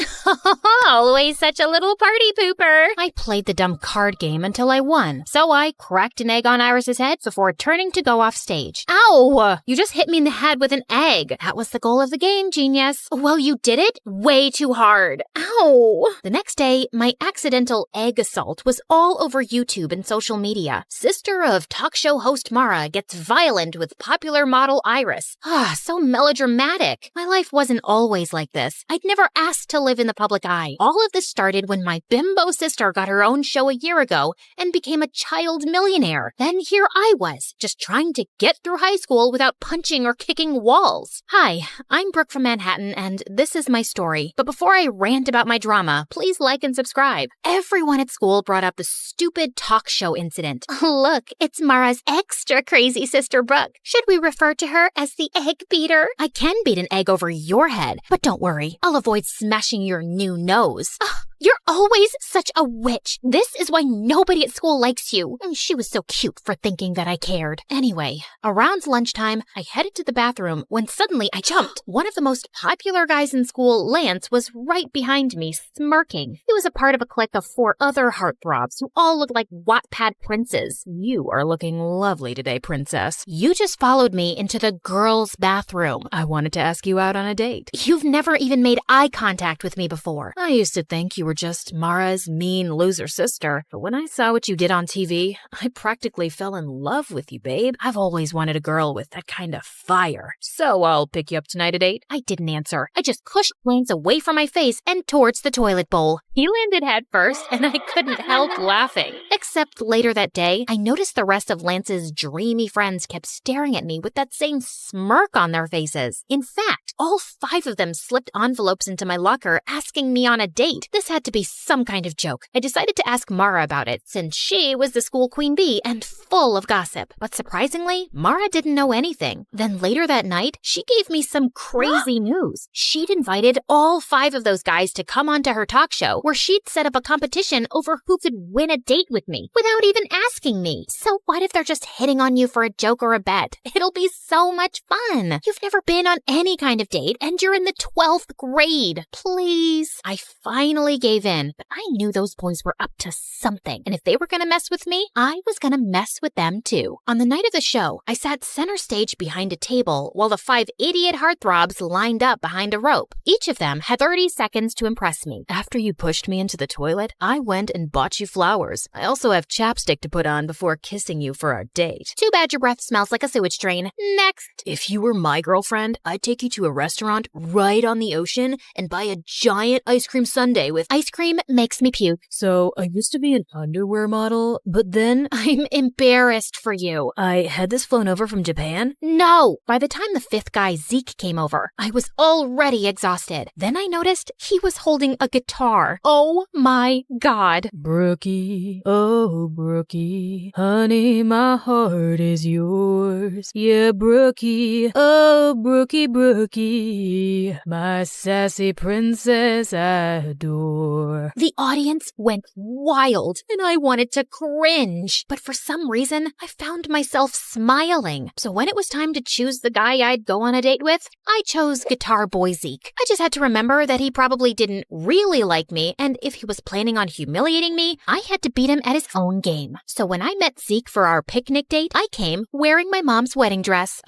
Always such a little party pooper.
I played the dumb card game until I won, so I cracked an egg on Iris's head before turning to go off stage. Ow! You just hit me in the head with an egg. That was the goal of the game, genius. Well, you did it way too hard. Ow! The next day, my accidental egg assault was all over YouTube and social media. Sister of talk show host Mara gets violent with popular model Iris. So melodramatic. My life wasn't always like this. I'd never asked to live in the public eye. All of this started when my bimbo sister got her own show a year ago and became a child millionaire. Then here I was, just trying to get through high school without punching or kicking walls. Hi, I'm Brooke from Manhattan, and this is my story. But before I rant about my drama, please like and subscribe. Everyone at school brought up the stupid talk show incident. Look, it's Mara's extra crazy sister Brooke. Should we refer to her as the egg beater? I can beat an egg over your head, but don't worry, I'll avoid smashing your new nose. You're always such a witch. This is why nobody at school likes you. She was so cute for thinking that I cared. Anyway, around lunchtime, I headed to the bathroom when suddenly I jumped. One of the most popular guys in school, Lance, was right behind me, smirking. He was a part of a clique of 4 other heartthrobs who all looked like Wattpad princes.
You are looking lovely today, princess.
You just followed me into the girls' bathroom.
I wanted to ask you out on a date.
You've never even made eye contact with me before.
I used to think you were just Mara's mean loser sister, but when I saw what you did on TV, I practically fell in love with you, babe. I've always wanted a girl with that kind of fire. So I'll pick you up tonight at 8.
I didn't answer. I just pushed Lance away from my face and towards the toilet bowl. He landed head first, and I couldn't help laughing. Except later that day, I noticed the rest of Lance's dreamy friends kept staring at me with that same smirk on their faces. In fact, all 5 of them slipped envelopes into my locker asking me on a date. This had to be some kind of joke. I decided to ask Mara about it, since she was the school queen bee and full of gossip. But surprisingly, Mara didn't know anything. Then later that night, she gave me some crazy news. She'd invited all 5 of those guys to come onto her talk show, where she'd set up a competition over who could win a date with me, without even asking me. So what if they're just hitting on you for a joke or a bet? It'll be so much fun. You've never been on any kind of date, and you're in the 12th grade. Please. I finally gave in, but I knew those boys were up to something, and if they were gonna mess with me, I was gonna mess with them too. On the night of the show, I sat center stage behind a table while the 5 idiot heartthrobs lined up behind a rope. Each of them had 30 seconds to impress me.
After you pushed me into the toilet, I went and bought you flowers. I also have chapstick to put on before kissing you for our date.
Too bad your breath smells like a sewage drain. Next.
If you were my girlfriend, I'd take you to a restaurant right on the ocean and buy a giant ice cream sundae with
ice cream makes me puke.
So I used to be an underwear model, but then
I'm embarrassed for you.
I had this flown over from Japan.
No! By the time the 5th guy, Zeke, came over, I was already exhausted. Then I noticed he was holding a guitar. Oh my God.
Brookie, oh Brookie, honey, my heart is yours. Yeah, Brookie, oh Brookie, Brookie, my sassy princess I adore.
The audience went wild, and I wanted to cringe. But for some reason, I found myself smiling. So when it was time to choose the guy I'd go on a date with, I chose Guitar Boy Zeke. I just had to remember that he probably didn't really like me, and if he was planning on humiliating me, I had to beat him at his own game. So when I met Zeke for our picnic date, I came wearing my mom's wedding dress.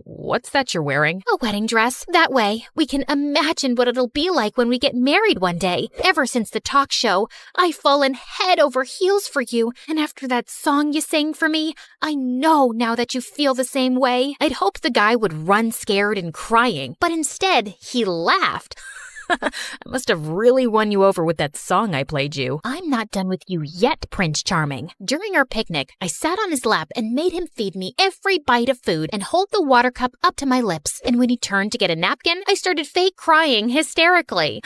What's that you're wearing?
A wedding dress. That way, we can imagine what it'll be like when we get married one day. Ever since the talk show, I've fallen head over heels for you, and after that song you sang for me, I know now that you feel the same way. I'd hoped the guy would run scared and crying, but instead, he laughed.
I must have really won you over with that song I played you.
I'm not done with you yet, Prince Charming. During our picnic, I sat on his lap and made him feed me every bite of food and hold the water cup up to my lips. And when he turned to get a napkin, I started fake crying hysterically.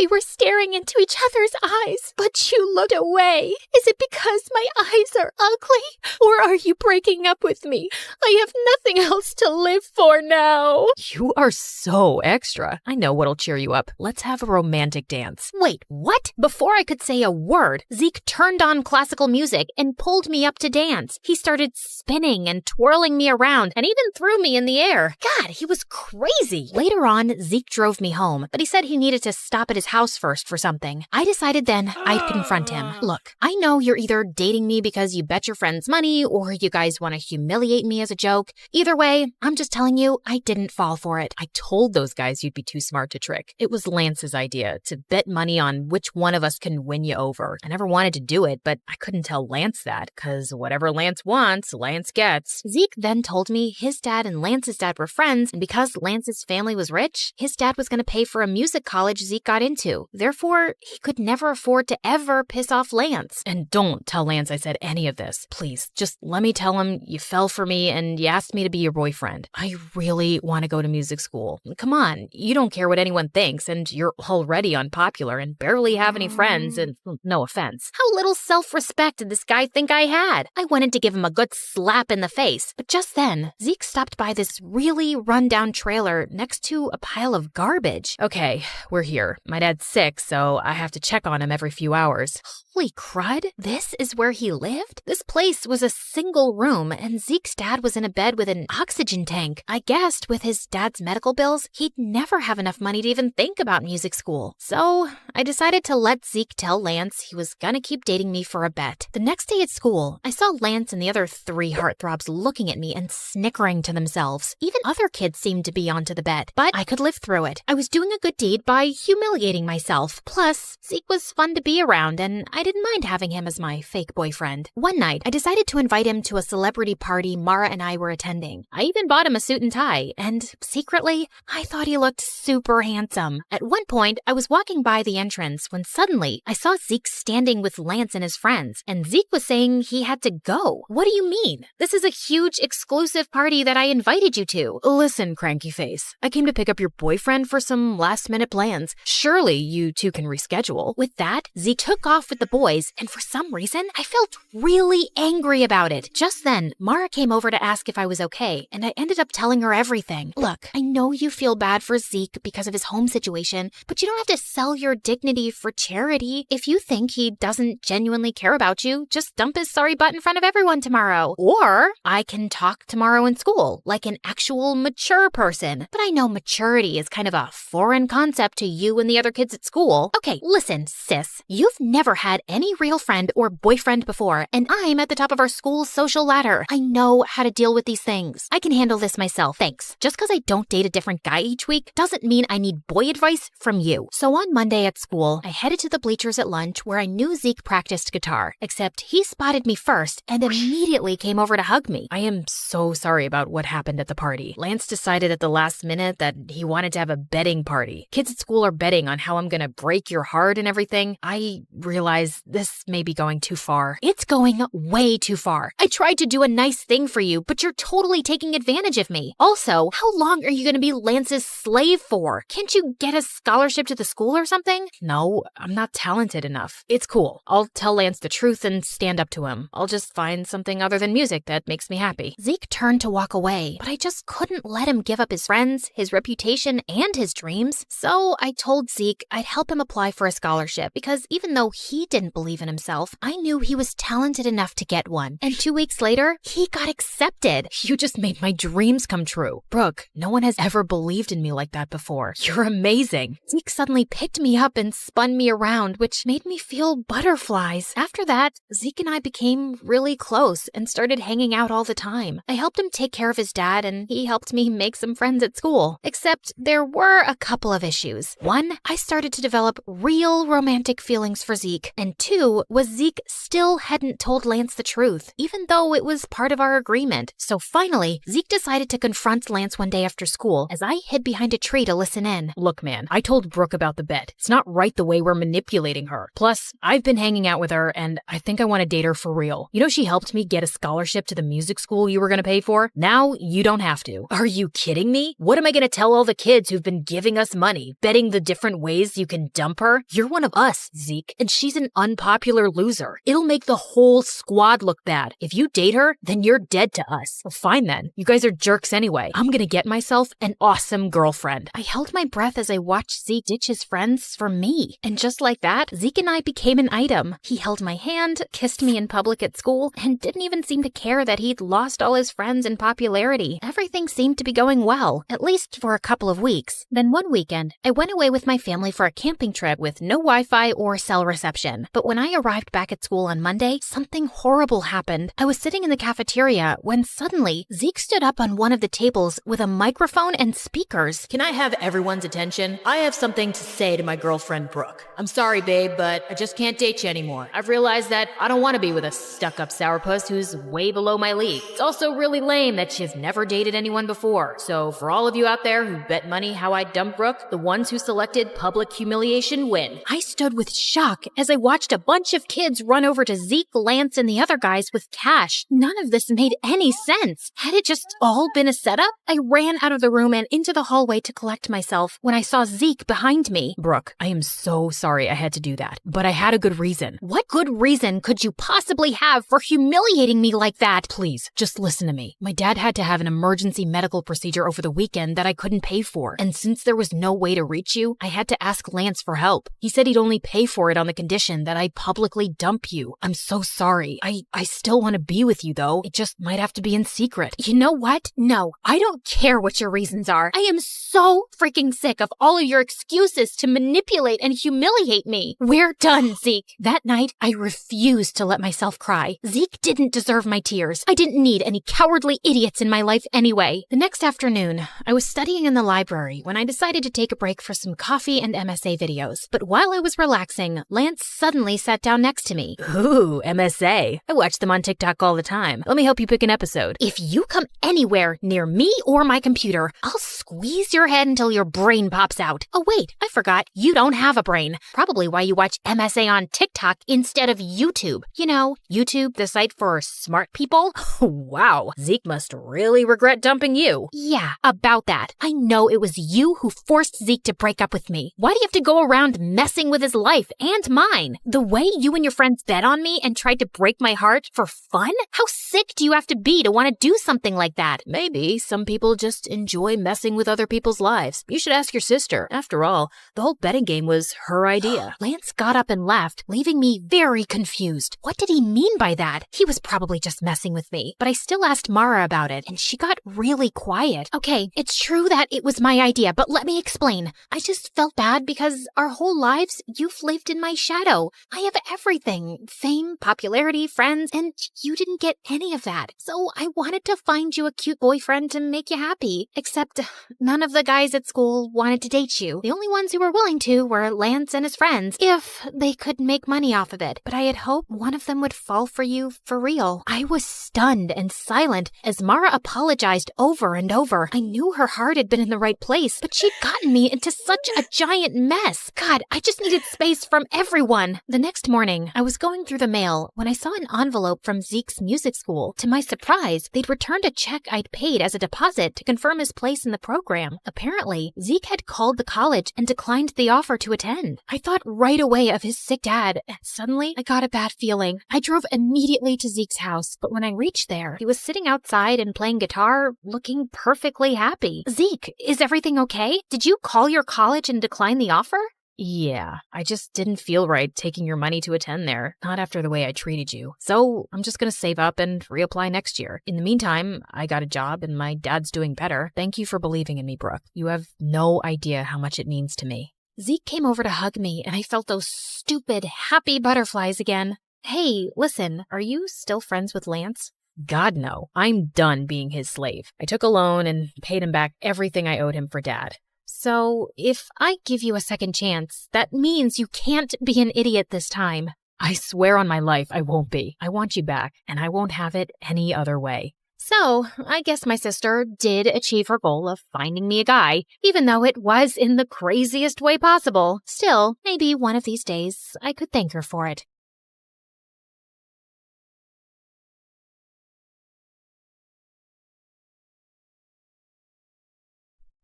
We were staring into each other's eyes, but you looked away. Is it because my eyes are ugly? Or are you breaking up with me? I have nothing else to live for now.
You are so extra. I know what'll cheer you up. Let's have a romantic dance.
Wait, what? Before I could say a word, Zeke turned on classical music and pulled me up to dance. He started spinning and twirling me around and even threw me in the air. God, he was crazy. Later on, Zeke drove me home, but he said he needed to stop at his house first for something. I decided then I'd confront him. Look, I know you're either dating me because you bet your friends money or you guys want to humiliate me as a joke. Either way, I'm just telling you, I didn't fall for it.
I told those guys you'd be too smart to trick. It was Lance's idea to bet money on which one of us can win you over. I never wanted to do it, but I couldn't tell Lance that because whatever Lance wants, Lance gets.
Zeke then told me his dad and Lance's dad were friends, and because Lance's family was rich, his dad was going to pay for a music college Zeke got into. Therefore, he could never afford to ever piss off Lance.
And don't tell Lance I said any of this. Please, just let me tell him you fell for me and you asked me to be your boyfriend. I really want to go to music school. Come on, you don't care what anyone thinks and you're already unpopular and barely have any friends and no offense.
How little self-respect did this guy think I had? I wanted to give him a good slap in the face, but just then, Zeke stopped by this really run-down trailer next to a pile of garbage.
Okay, we're here. My dad's sick, so I have to check on him every few hours.
Holy crud, this is where he lived? This place was a single room, and Zeke's dad was in a bed with an oxygen tank. I guessed with his dad's medical bills, he'd never have enough money to even think about music school. So I decided to let Zeke tell Lance he was gonna keep dating me for a bet. The next day at school, I saw Lance and the other 3 heartthrobs looking at me and snickering to themselves. Even other kids seemed to be onto the bet, but I could live through it. I was doing a good deed by humiliating myself. Plus, Zeke was fun to be around, and I didn't mind having him as my fake boyfriend. One night, I decided to invite him to a celebrity party Mara and I were attending. I even bought him a suit and tie, and secretly, I thought he looked super handsome. At one point, I was walking by the entrance when suddenly I saw Zeke standing with Lance and his friends, and Zeke was saying he had to go. What do you mean? This is a huge exclusive party that I invited you to.
Listen, cranky face. I came to pick up your boyfriend for some last-minute plans. Surely you two can reschedule.
With that, Zeke took off with the boys, and for some reason, I felt really angry about it. Just then, Mara came over to ask if I was okay, and I ended up telling her everything. Look, I know you feel bad for Zeke because of his home situation, but you don't have to sell your dignity for charity. If you think he doesn't genuinely care about you, just dump his sorry butt in front of everyone tomorrow. Or I can talk tomorrow in school, like an actual mature person. But I know maturity is kind of a foreign concept to you and the other kids at school. Okay, listen, sis. You've never had any real friend or boyfriend before, and I'm at the top of our school's social ladder. I know how to deal with these things. I can handle this myself, thanks. Just because I don't date a different guy each week doesn't mean I need boy advice from you. So on Monday at school, I headed to the bleachers at lunch where I knew Zeke practiced guitar, except he spotted me first and immediately came over to hug me.
I am so sorry about what happened at the party. Lance decided at the last minute that he wanted to have a betting party. Kids at school are betting on how I'm gonna break your heart and everything. I realize this may be going too far.
It's going way too far. I tried to do a nice thing for you, but you're totally taking advantage of me. Also, how long are you gonna be Lance's slave for? Can't you get a scholarship to the school or something?
No, I'm not talented enough. It's cool. I'll tell Lance the truth and stand up to him. I'll just find something other than music that makes me happy.
Zeke turned to walk away, but I just couldn't let him give up his friends, his reputation, and his dreams. So I told Zeke I'd help him apply for a scholarship because even though he didn't believe in himself, I knew he was talented enough to get one. And 2 weeks later, he got accepted.
You just made my dreams come true. Brooke, no one has ever believed in me like that before. You're amazing.
Zeke suddenly picked me up and spun me around, which made me feel butterflies. After that, Zeke and I became really close and started hanging out all the time. I helped him take care of his dad, and he helped me make some friends at school. Except there were a couple of issues. One, I started to develop real romantic feelings for Zeke. And And 2 was Zeke still hadn't told Lance the truth, even though it was part of our agreement. So finally, Zeke decided to confront Lance one day after school as I hid behind a tree to listen in.
Look, man, I told Brooke about the bet. It's not right the way we're manipulating her. Plus, I've been hanging out with her, and I think I want to date her for real. You know, she helped me get a scholarship to the music school you were going to pay for. Now, you don't have to. Are you kidding me? What am I going to tell all the kids who've been giving us money, betting the different ways you can dump her? You're one of us, Zeke, and she's an unpopular loser. It'll make the whole squad look bad. If you date her, then you're dead to us. Well, fine then. You guys are jerks anyway. I'm going to get myself an awesome girlfriend.
I held my breath as I watched Zeke ditch his friends for me. And just like that, Zeke and I became an item. He held my hand, kissed me in public at school, and didn't even seem to care that he'd lost all his friends in popularity. Everything seemed to be going well, at least for a couple of weeks. Then one weekend, I went away with my family for a camping trip with no Wi-Fi or cell reception. But when I arrived back at school on Monday, something horrible happened. I was sitting in the cafeteria when suddenly Zeke stood up on one of the tables with a microphone and speakers.
Can I have everyone's attention? I have something to say to my girlfriend, Brooke. I'm sorry, babe, but I just can't date you anymore. I've realized that I don't want to be with a stuck-up sourpuss who's way below my league. It's also really lame that you've never dated anyone before. So for all of you out there who bet money how I dump Brooke, the ones who selected public humiliation win.
I stood with shock as I watched a bunch of kids run over to Zeke, Lance, and the other guys with cash. None of this made any sense. Had it just all been a setup? I ran out of the room and into the hallway to collect myself when I saw Zeke behind me.
Brooke, I am so sorry I had to do that, but I had a good reason.
What good reason could you possibly have for humiliating me like that?
Please, just listen to me. My dad had to have an emergency medical procedure over the weekend that I couldn't pay for, and since there was no way to reach you, I had to ask Lance for help. He said he'd only pay for it on the condition that I publicly dump you. I'm so sorry. I still want to be with you, though. It just might have to be in secret.
You know what? No, I don't care what your reasons are. I am so freaking sick of all of your excuses to manipulate and humiliate me. We're done, Zeke. That night, I refused to let myself cry. Zeke didn't deserve my tears. I didn't need any cowardly idiots in my life anyway. The next afternoon, I was studying in the library when I decided to take a break for some coffee and MSA videos. But while I was relaxing, Lance suddenly sat down next to me.
Ooh, MSA. I watch them on TikTok all the time. Let me help you pick an episode.
If you come anywhere near me or my computer, I'll squeeze your head until your brain pops out. Oh wait, I forgot. You don't have a brain. Probably why you watch MSA on TikTok instead of YouTube. You know, YouTube, the site for smart people.
Wow, Zeke must really regret dumping you.
Yeah, about that. I know it was you who forced Zeke to break up with me. Why do you have to go around messing with his life and mine? The way you and your friends bet on me and tried to break my heart for fun? How sick do you have to be to want to do something like that?
Maybe some people just enjoy messing with other people's lives. You should ask your sister. After all, the whole betting game was her idea.
Lance got up and left, leaving me very confused. What did he mean by that? He was probably just messing with me, but I still asked Mara about it, and she got really quiet. Okay, it's true that it was my idea, but let me explain. I just felt bad because our whole lives, you've lived in my shadow. I have everything. Fame, popularity, friends, and you didn't get any of that. So I wanted to find you a cute boyfriend to make you happy. Except none of the guys at school wanted to date you. The only ones who were willing to were Lance and his friends, if they could make money off of it. But I had hoped one of them would fall for you for real. I was stunned and silent as Mara apologized over and over. I knew her heart had been in the right place, but she'd gotten me into such a giant mess. God, I just needed space from everyone. The next morning, I was going through the mail when I saw an envelope from Zeke's music school. To my surprise, they'd returned a check I'd paid as a deposit to confirm his place in the program. Apparently, Zeke had called the college and declined the offer to attend. I thought right away of his sick dad, and suddenly I got a bad feeling. I drove immediately to Zeke's house, but when I reached there, he was sitting outside and playing guitar, looking perfectly happy. Zeke, is everything okay? Did you call your college and decline the offer?
Yeah, I just didn't feel right taking your money to attend there, not after the way I treated you. So I'm just gonna save up and reapply next year. In the meantime, I got a job and my dad's doing better. Thank you for believing in me, Brooke. You have no idea how much it means to me.
Zeke came over to hug me and I felt those stupid, happy butterflies again. Hey, listen, are you still friends with Lance?
God, no. I'm done being his slave. I took a loan and paid him back everything I owed him for Dad.
So, if I give you a second chance, that means you can't be an idiot this time.
I swear on my life I won't be. I want you back, and I won't have it any other way.
So, I guess my sister did achieve her goal of finding me a guy, even though it was in the craziest way possible. Still, maybe one of these days I could thank her for it.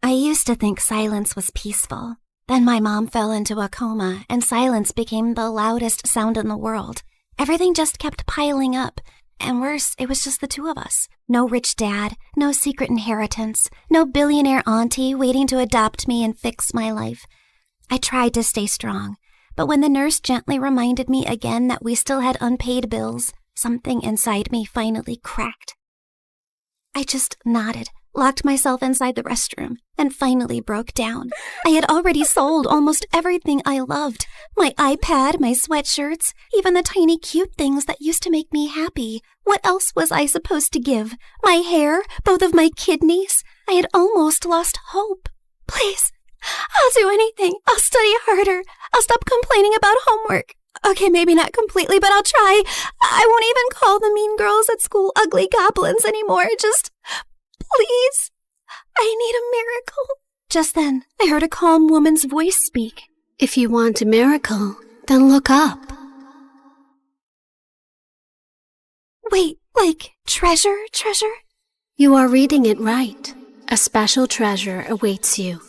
I used to think silence was peaceful. Then my mom fell into a coma, and silence became the loudest sound in the world. Everything just kept piling up. And worse, it was just the two of us. No rich dad, no secret inheritance, no billionaire auntie waiting to adopt me and fix my life. I tried to stay strong, but when the nurse gently reminded me again that we still had unpaid bills, something inside me finally cracked. I just nodded, locked myself inside the restroom, and finally broke down. I had already sold almost everything I loved. My iPad, my sweatshirts, even the tiny cute things that used to make me happy. What else was I supposed to give? My hair? Both of my kidneys? I had almost lost hope. Please, I'll do anything. I'll study harder. I'll stop complaining about homework. Okay, maybe not completely, but I'll try. I won't even call the mean girls at school ugly goblins anymore. Just, please, I need a miracle. Just then, I heard a calm woman's voice speak.
If you want a miracle, then look up.
Wait, like treasure?
You are reading it right. A special treasure awaits you.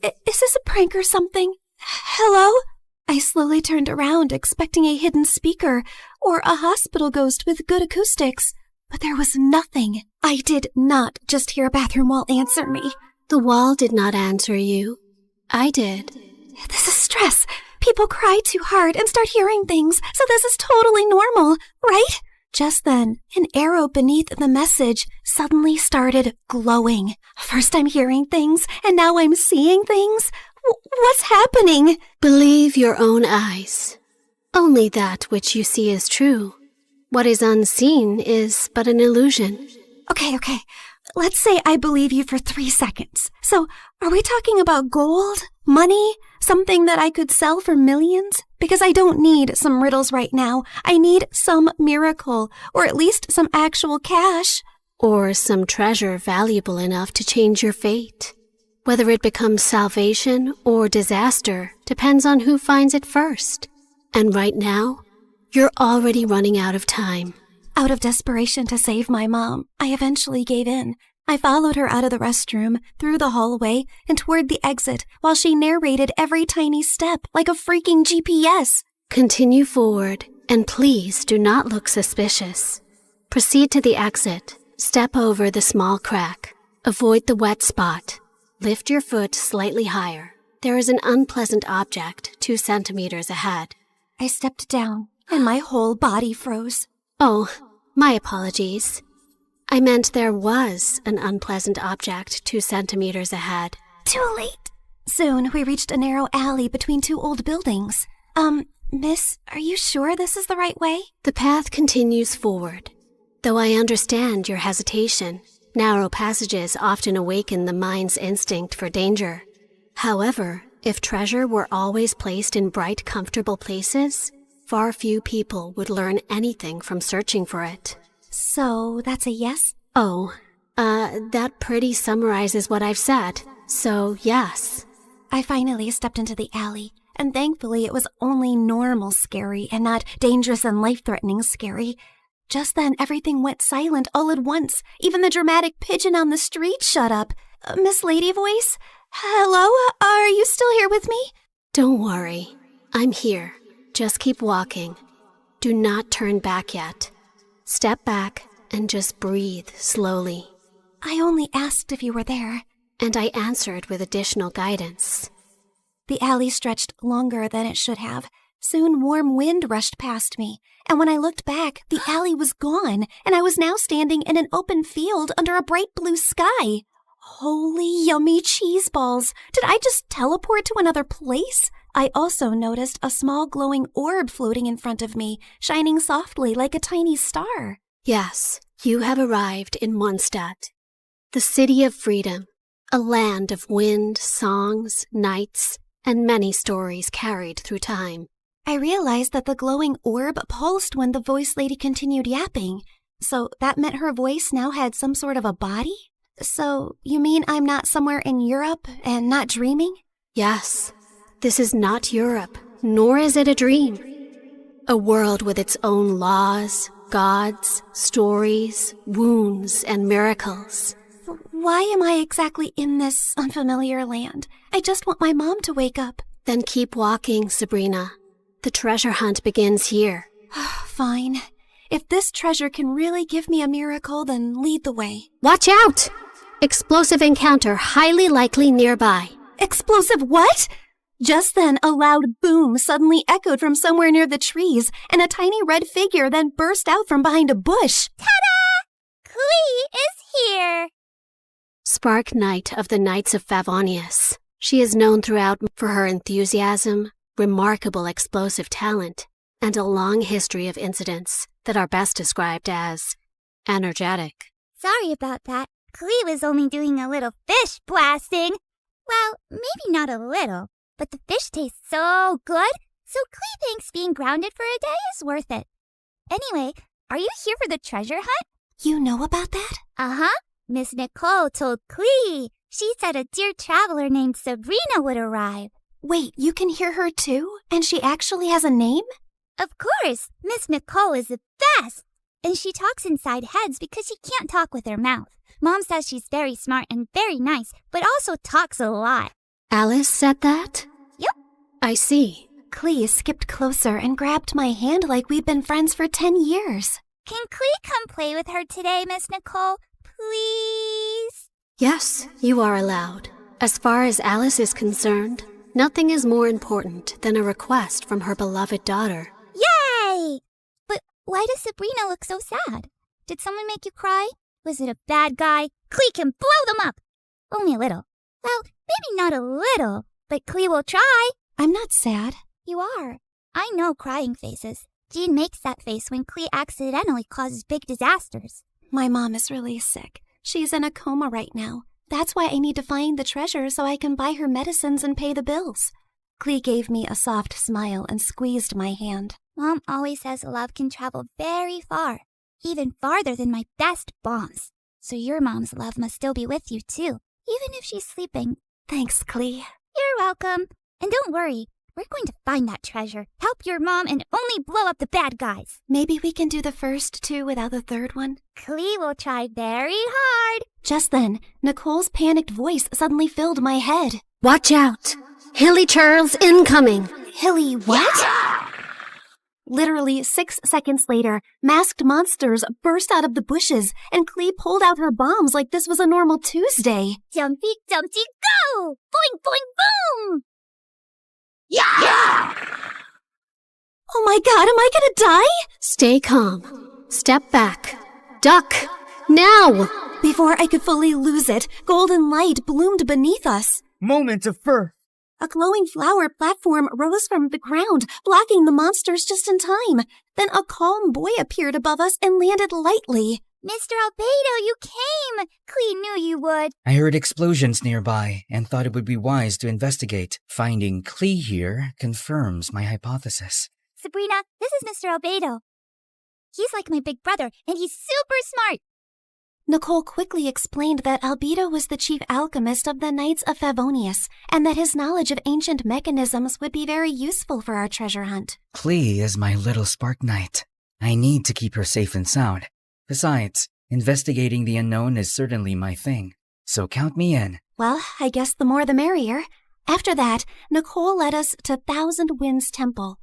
Is this a prank or something? Hello? I slowly turned around, expecting a hidden speaker or a hospital ghost with good acoustics. But there was nothing. I did not just hear a bathroom wall answer me.
The wall did not answer you. I did.
This is stress. People cry too hard and start hearing things, so this is totally normal, right? Just then, an arrow beneath the message suddenly started glowing. First I'm hearing things, and now I'm seeing things. What's happening?
Believe your own eyes. Only that which you see is true. What is unseen is but an illusion.
Okay. Let's say I believe you for 3 seconds. So, are we talking about gold? Money? Something that I could sell for millions? Because I don't need some riddles right now. I need some miracle, or at least some actual cash.
Or some treasure valuable enough to change your fate. Whether it becomes salvation or disaster depends on who finds it first. And right now, you're already running out of time.
Out of desperation to save my mom, I eventually gave in. I followed her out of the restroom, through the hallway, and toward the exit while she narrated every tiny step like a freaking GPS.
Continue forward, and please do not look suspicious. Proceed to the exit. Step over the small crack. Avoid the wet spot. Lift your foot slightly higher. There is an unpleasant object 2 centimeters ahead.
I stepped down, and my whole body froze.
Oh, my apologies. I meant there was an unpleasant object 2 centimeters ahead.
Too late. Soon, we reached a narrow alley between 2 old buildings. Miss, are you sure this is the right way?
The path continues forward. Though I understand your hesitation, narrow passages often awaken the mind's instinct for danger. However, if treasure were always placed in bright, comfortable places, far few people would learn anything from searching for it.
So, that's a yes?
Oh, that pretty summarizes what I've said. So, yes.
I finally stepped into the alley, and thankfully it was only normal scary and not dangerous and life-threatening scary. Just then, everything went silent all at once. Even the dramatic pigeon on the street shut up. Miss Lady Voice? Hello? Are you still here with me?
Don't worry. I'm here. Just keep walking. Do not turn back yet. Step back and just breathe slowly.
I only asked if you were there.
And I answered with additional guidance.
The alley stretched longer than it should have. Soon warm wind rushed past me, and when I looked back, the alley was gone, and I was now standing in an open field under a bright blue sky. Holy yummy cheese balls! Did I just teleport to another place? I also noticed a small glowing orb floating in front of me, shining softly like a tiny star.
Yes, you have arrived in Mondstadt, the city of freedom, a land of wind, songs, nights, and many stories carried through time.
I realized that the glowing orb pulsed when the voice lady continued yapping. So that meant her voice now had some sort of a body? So you mean I'm not somewhere in Europe and not dreaming?
Yes, this is not Europe, nor is it a dream. A world with its own laws, gods, stories, wounds, and miracles.
Why am I exactly in this unfamiliar land? I just want my mom to wake up.
Then keep walking, Sabrina. The treasure hunt begins here.
Fine. If this treasure can really give me a miracle, then lead the way.
Watch out! Explosive encounter highly likely nearby.
Explosive what? Just then, a loud boom suddenly echoed from somewhere near the trees, and a tiny red figure then burst out from behind a bush.
Ta-da! Clee is here!
Spark Knight of the Knights of Favonius. She is known throughout for her enthusiasm, remarkable explosive talent, and a long history of incidents that are best described as energetic.
Sorry about that. Clee was only doing a little fish blasting. Well, maybe not a little, but the fish tastes so good, so Clee thinks being grounded for a day is worth it. Anyway, are you here for the treasure hunt?
You know about that?
Uh-huh. Miss Nicole told Clee. She said a dear traveler named Sabrina would arrive.
Wait, you can hear her too? And she actually has a name?
Of course. Miss Nicole is the best. And she talks inside heads because she can't talk with her mouth. Mom says she's very smart and very nice, but also talks a lot.
Alice said that?
Yep.
I see.
Clee skipped closer and grabbed my hand like we'd been friends for 10 years.
Can Clee come play with her today, Miss Nicole? Please?
Yes, you are allowed. As far as Alice is concerned, nothing is more important than a request from her beloved daughter.
Yay! But why does Sabrina look so sad? Did someone make you cry? Was it a bad guy? Clee can blow them up! Only a little. Well, maybe not a little, but Clee will try.
I'm not sad.
You are. I know crying faces. Jean makes that face when Clee accidentally causes big disasters.
My mom is really sick. She's in a coma right now. That's why I need to find the treasure so I can buy her medicines and pay the bills. Clee gave me a soft smile and squeezed my hand.
Mom always says love can travel very far, even farther than my best bombs. So your mom's love must still be with you too, even if she's sleeping.
Thanks, Clee.
You're welcome. And don't worry, we're going to find that treasure, help your mom, and only blow up the bad guys.
Maybe we can do the first two without the third one?
Clee will try very hard.
Just then, Nicole's panicked voice suddenly filled my head.
Watch out! Hilly Charles incoming!
Hilly what? Literally 6 seconds later, masked monsters burst out of the bushes, and Clee pulled out her bombs like this was a normal Tuesday.
Jumpy, jumpy, go! Boing, boing, boom!
Yeah! Oh my god, am I gonna die?
Stay calm. Step back. Duck! Now!
Before I could fully lose it, golden light bloomed beneath us.
Moment of birth.
A glowing flower platform rose from the ground, blocking the monsters just in time. Then a calm boy appeared above us and landed lightly.
Mr. Albedo, you came! Clee knew you would.
I heard explosions nearby and thought it would be wise to investigate. Finding Clee here confirms my hypothesis.
Sabrina, this is Mr. Albedo. He's like my big brother, and he's super smart.
Nicole quickly explained that Albedo was the chief alchemist of the Knights of Favonius, and that his knowledge of ancient mechanisms would be very useful for our treasure hunt.
Clee is my little spark knight. I need to keep her safe and sound. Besides, investigating the unknown is certainly my thing, so count me in.
Well, I guess the more the merrier. After that, Nicole led us to Thousand Winds Temple,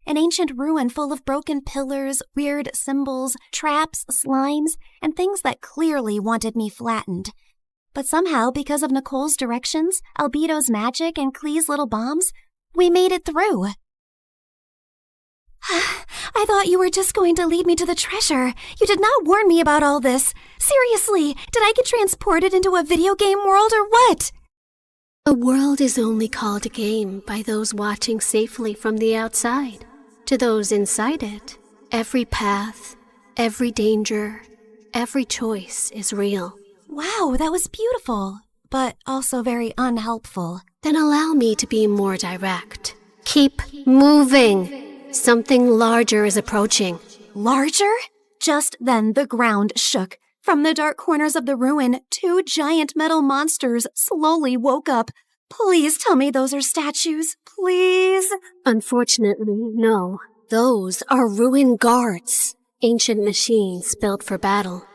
an ancient ruin full of broken pillars, weird symbols, traps, slimes, and things that clearly wanted me flattened. But somehow, because of Nicole's directions, Albedo's magic, and Clee's little bombs, we made it through. I thought you were just going to lead me to the treasure. You did not warn me about all this. Seriously, did I get transported into a video game world or what?
A world is only called a game by those watching safely from the outside. To those inside it, every path, every danger, every choice is real.
Wow, that was beautiful, but also very unhelpful.
Then allow me to be more direct.
Keep moving. Something larger is approaching.
Larger? Just then the ground shook. From the dark corners of the ruin, 2 giant metal monsters slowly woke up. Please tell me those are statues. Please.
Unfortunately, no. Those are ruin guards. Ancient machines built for battle.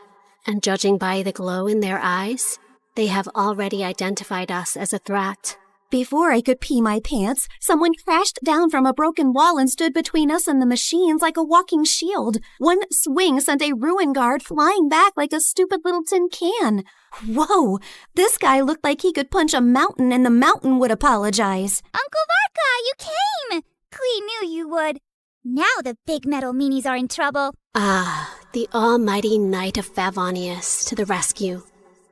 And judging by the glow in their eyes, they have already identified us as a threat.
Before I could pee my pants, someone crashed down from a broken wall and stood between us and the machines like a walking shield. One swing sent a ruin guard flying back like a stupid little tin can. Whoa, this guy looked like he could punch a mountain and the mountain would apologize.
Uncle Varka, you came! Klee knew you would. Now the big metal meanies are in trouble.
Ah, the almighty Knight of Favonius to the rescue.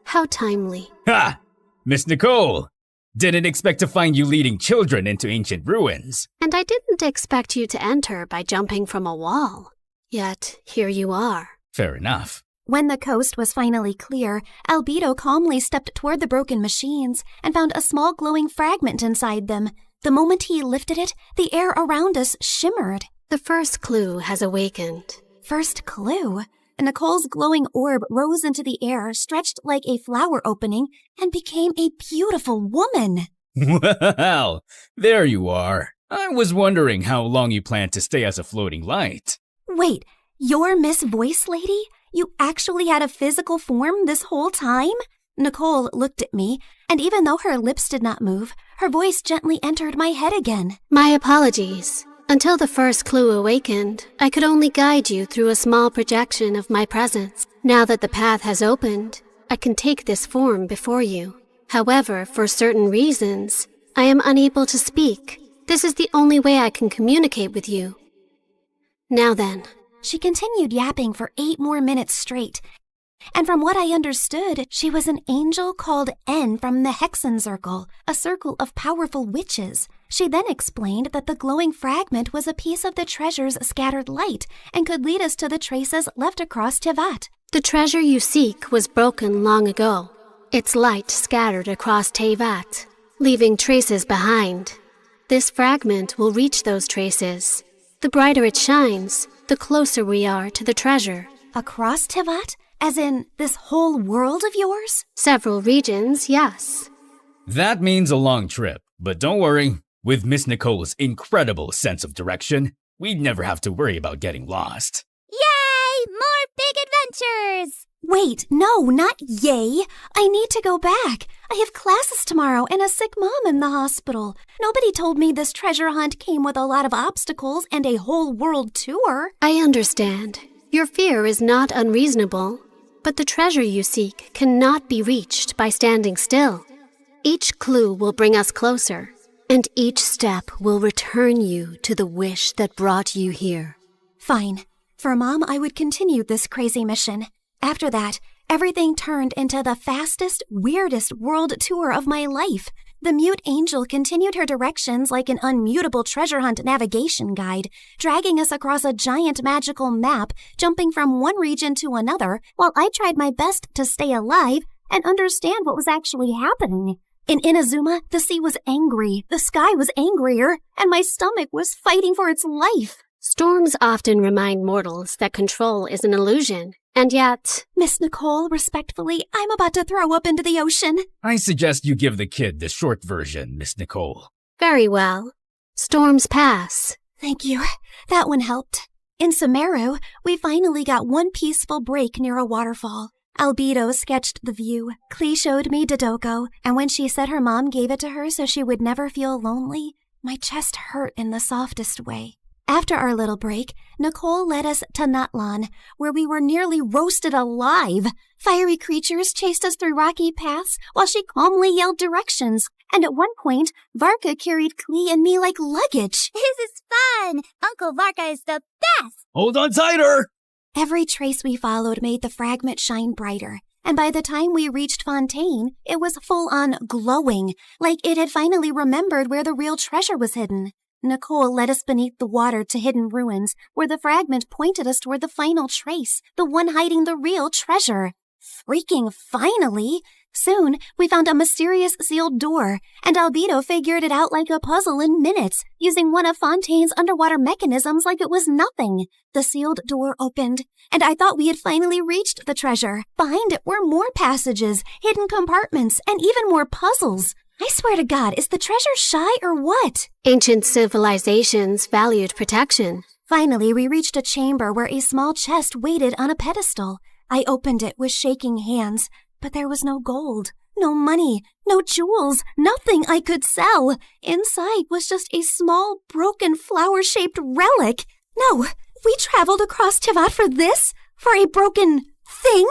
How timely.
Ha! Miss Nicole! Didn't expect to find you leading children into ancient ruins.
And I didn't expect you to enter by jumping from a wall. Yet, here you are.
Fair enough.
When the coast was finally clear, Albedo calmly stepped toward the broken machines and found a small glowing fragment inside them. The moment he lifted it, the air around us shimmered.
The first clue has awakened.
First clue? Nicole's glowing orb rose into the air, stretched like a flower opening, and became a beautiful woman.
Well, there you are. I was wondering how long you planned to stay as a floating light.
Wait, you're Miss Voice Lady? You actually had a physical form this whole time? Nicole looked at me, and even though her lips did not move, her voice gently entered my head again.
My apologies. Until the first clue awakened, I could only guide you through a small projection of my presence. Now that the path has opened, I can take this form before you. However, for certain reasons, I am unable to speak. This is the only way I can communicate with you. Now then.
She continued yapping for 8 more minutes straight. And from what I understood, she was an angel called N from the Hexen Circle, a circle of powerful witches. She then explained that the glowing fragment was a piece of the treasure's scattered light and could lead us to the traces left across Tevat.
The treasure you seek was broken long ago. Its light scattered across Tevat, leaving traces behind. This fragment will reach those traces. The brighter it shines, the closer we are to the treasure.
Across Tevat? As in, this whole world of yours?
Several regions, yes.
That means a long trip, but don't worry. With Miss Nicole's incredible sense of direction, we'd never have to worry about getting lost.
Yay! More big adventures!
Wait, no, not yay. I need to go back. I have classes tomorrow and a sick mom in the hospital. Nobody told me this treasure hunt came with a lot of obstacles and a whole world tour.
I understand. Your fear is not unreasonable, but the treasure you seek cannot be reached by standing still. Each clue will bring us closer, and each step will return you to the wish that brought you here.
Fine. For Mom, I would continue this crazy mission. After that, everything turned into the fastest, weirdest world tour of my life. The mute angel continued her directions like an unmutable treasure hunt navigation guide, dragging us across a giant magical map, jumping from one region to another, while I tried my best to stay alive and understand what was actually happening. In Inazuma, the sea was angry, the sky was angrier, and my stomach was fighting for its life.
Storms often remind mortals that control is an illusion, and yet...
Miss Nicole, respectfully, I'm about to throw up into the ocean.
I suggest you give the kid the short version, Miss Nicole.
Very well. Storms pass.
Thank you. That one helped. In Sumeru, we finally got one peaceful break near a waterfall. Albedo sketched the view. Klee showed me Dodoko, and when she said her mom gave it to her so she would never feel lonely, my chest hurt in the softest way. After our little break, Nicole led us to Natlan, where we were nearly roasted alive. Fiery creatures chased us through rocky paths while she calmly yelled directions. And at one point, Varka carried Klee and me like luggage.
This is fun! Uncle Varka is the best!
Hold on tighter!
Every trace we followed made the fragment shine brighter. And by the time we reached Fontaine, it was full-on glowing, like it had finally remembered where the real treasure was hidden. Nicole led us beneath the water to hidden ruins, where the fragment pointed us toward the final trace, the one hiding the real treasure. Freaking finally!
Soon, we found a mysterious sealed door, and Albedo figured it out like a puzzle in minutes, using one of Fontaine's underwater mechanisms like it was nothing. The sealed door opened, and I thought we had finally reached the treasure. Behind it were more passages, hidden compartments, and even more puzzles. I swear to God, is the treasure shy or what?
Ancient civilizations valued protection.
Finally, we reached a chamber where a small chest waited on a pedestal. I opened it with shaking hands, but there was no gold, no money, no jewels, nothing I could sell. Inside was just a small, broken, flower-shaped relic. No, we traveled across Tivat for this? For a broken thing?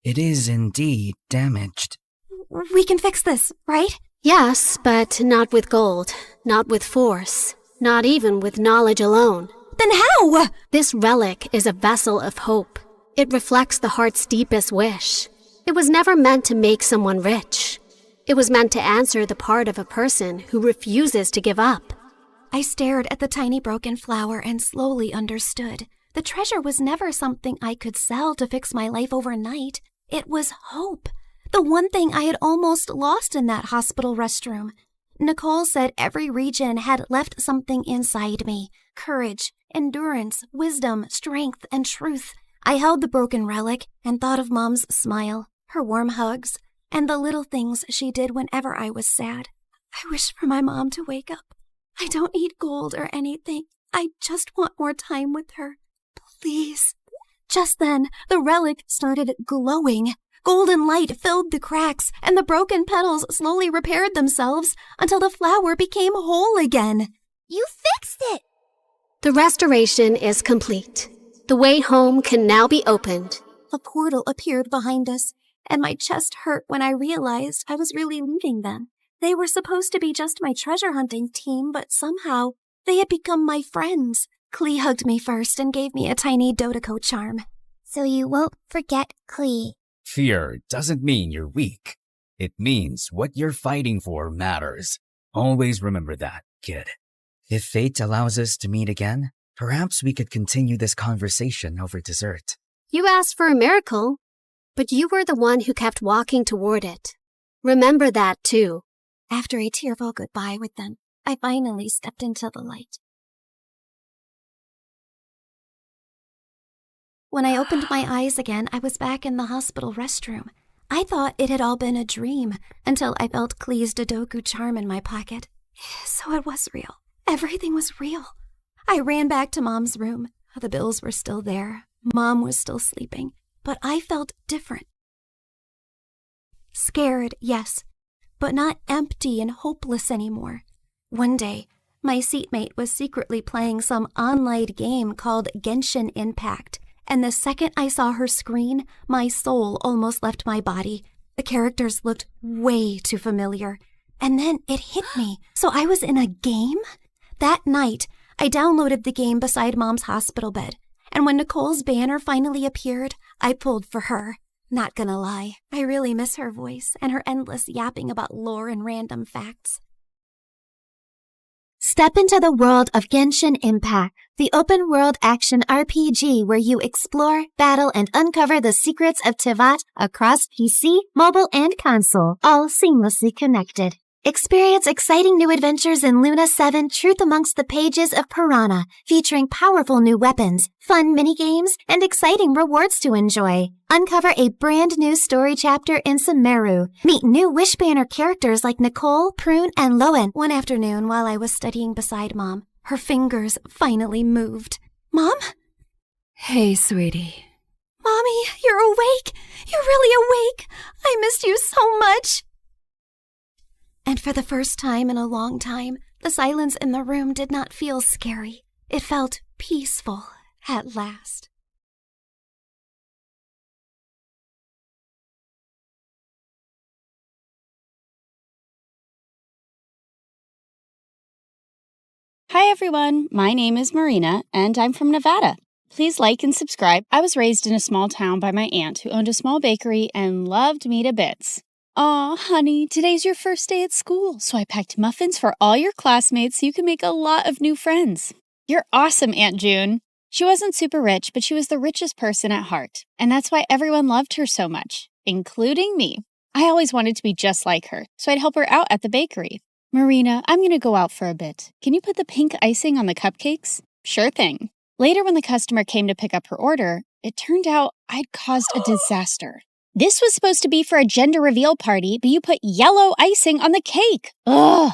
It is indeed damaged.
We can fix this, right?
Yes, but not with gold, not with force, not even with knowledge alone.
Then how?
This relic is a vessel of hope. It reflects the heart's deepest wish. It was never meant to make someone rich. It was meant to answer the part of a person who refuses to give up.
I stared at the tiny broken flower and slowly understood. The treasure was never something I could sell to fix my life overnight. It was hope. The one thing I had almost lost in that hospital restroom. Nicole said every region had left something inside me. Courage, endurance, wisdom, strength, and truth. I held the broken relic and thought of Mom's smile, her warm hugs, and the little things she did whenever I was sad. I wish for my mom to wake up. I don't need gold or anything. I just want more time with her. Please. Just then, the relic started glowing. Golden light filled the cracks, and the broken petals slowly repaired themselves until the flower became whole again. You fixed it!
The restoration is complete. The way home can now be opened.
A portal appeared behind us, and my chest hurt when I realized I was really leaving them. They were supposed to be just my treasure hunting team, but somehow they had become my friends. Klee hugged me first and gave me a tiny Dodoko charm.
So you won't forget Klee.
Fear doesn't mean you're weak. It means what you're fighting for matters. Always remember that, kid.
If fate allows us to meet again, perhaps we could continue this conversation over dessert.
You asked for a miracle, but you were the one who kept walking toward it. Remember that, too.
After a tearful goodbye with them, I finally stepped into the light. When I opened my eyes again, I was back in the hospital restroom. I thought it had all been a dream until I felt Klee's Dodoku charm in my pocket. So it was real. Everything was real. I ran back to Mom's room. The bills were still there. Mom was still sleeping. But I felt different. Scared, yes, but not empty and hopeless anymore. One day, my seatmate was secretly playing some online game called Genshin Impact, and the second I saw her screen, my soul almost left my body. The characters looked way too familiar. And then it hit me. So I was in a game? That night, I downloaded the game beside Mom's hospital bed. And when Nicole's banner finally appeared, I pulled for her. Not gonna lie, I really miss her voice and her endless yapping about lore and random facts. Step into the world of Genshin Impact, the open-world action RPG where you explore, battle, and uncover the secrets of Tivat across PC, mobile, and console, all seamlessly connected. Experience exciting new adventures in Luna 7 Truth Amongst the Pages of Piranha, featuring powerful new weapons, fun minigames, and exciting rewards to enjoy. Uncover a brand new story chapter in Sumeru. Meet new Wish Banner characters like Nicole, Prune, and Lowen. One afternoon while I was studying beside Mom, her fingers finally moved. Mom?
Hey, sweetie.
Mommy, you're awake. You're really awake. I missed you so much. And for the first time in a long time, the silence in the room did not feel scary. It felt peaceful at last.
Hi everyone, my name is Marina, and I'm from Nevada. Please like and subscribe. I was raised in a small town by my aunt who owned a small bakery and loved me to bits. Aw, honey, today's your first day at school, so I packed muffins for all your classmates so you can make a lot of new friends. You're awesome, Aunt June. She wasn't super rich, but she was the richest person at heart, and that's why everyone loved her so much. including me. I always wanted to be just like her, so I'd help her out at the bakery. Marina, I'm going to go out for a bit. Can you put the pink icing on the cupcakes? Sure thing. Later, when the customer came to pick up her order, it turned out I'd caused a disaster. This was supposed to be for a gender reveal party, but you put yellow icing on the cake. Ugh!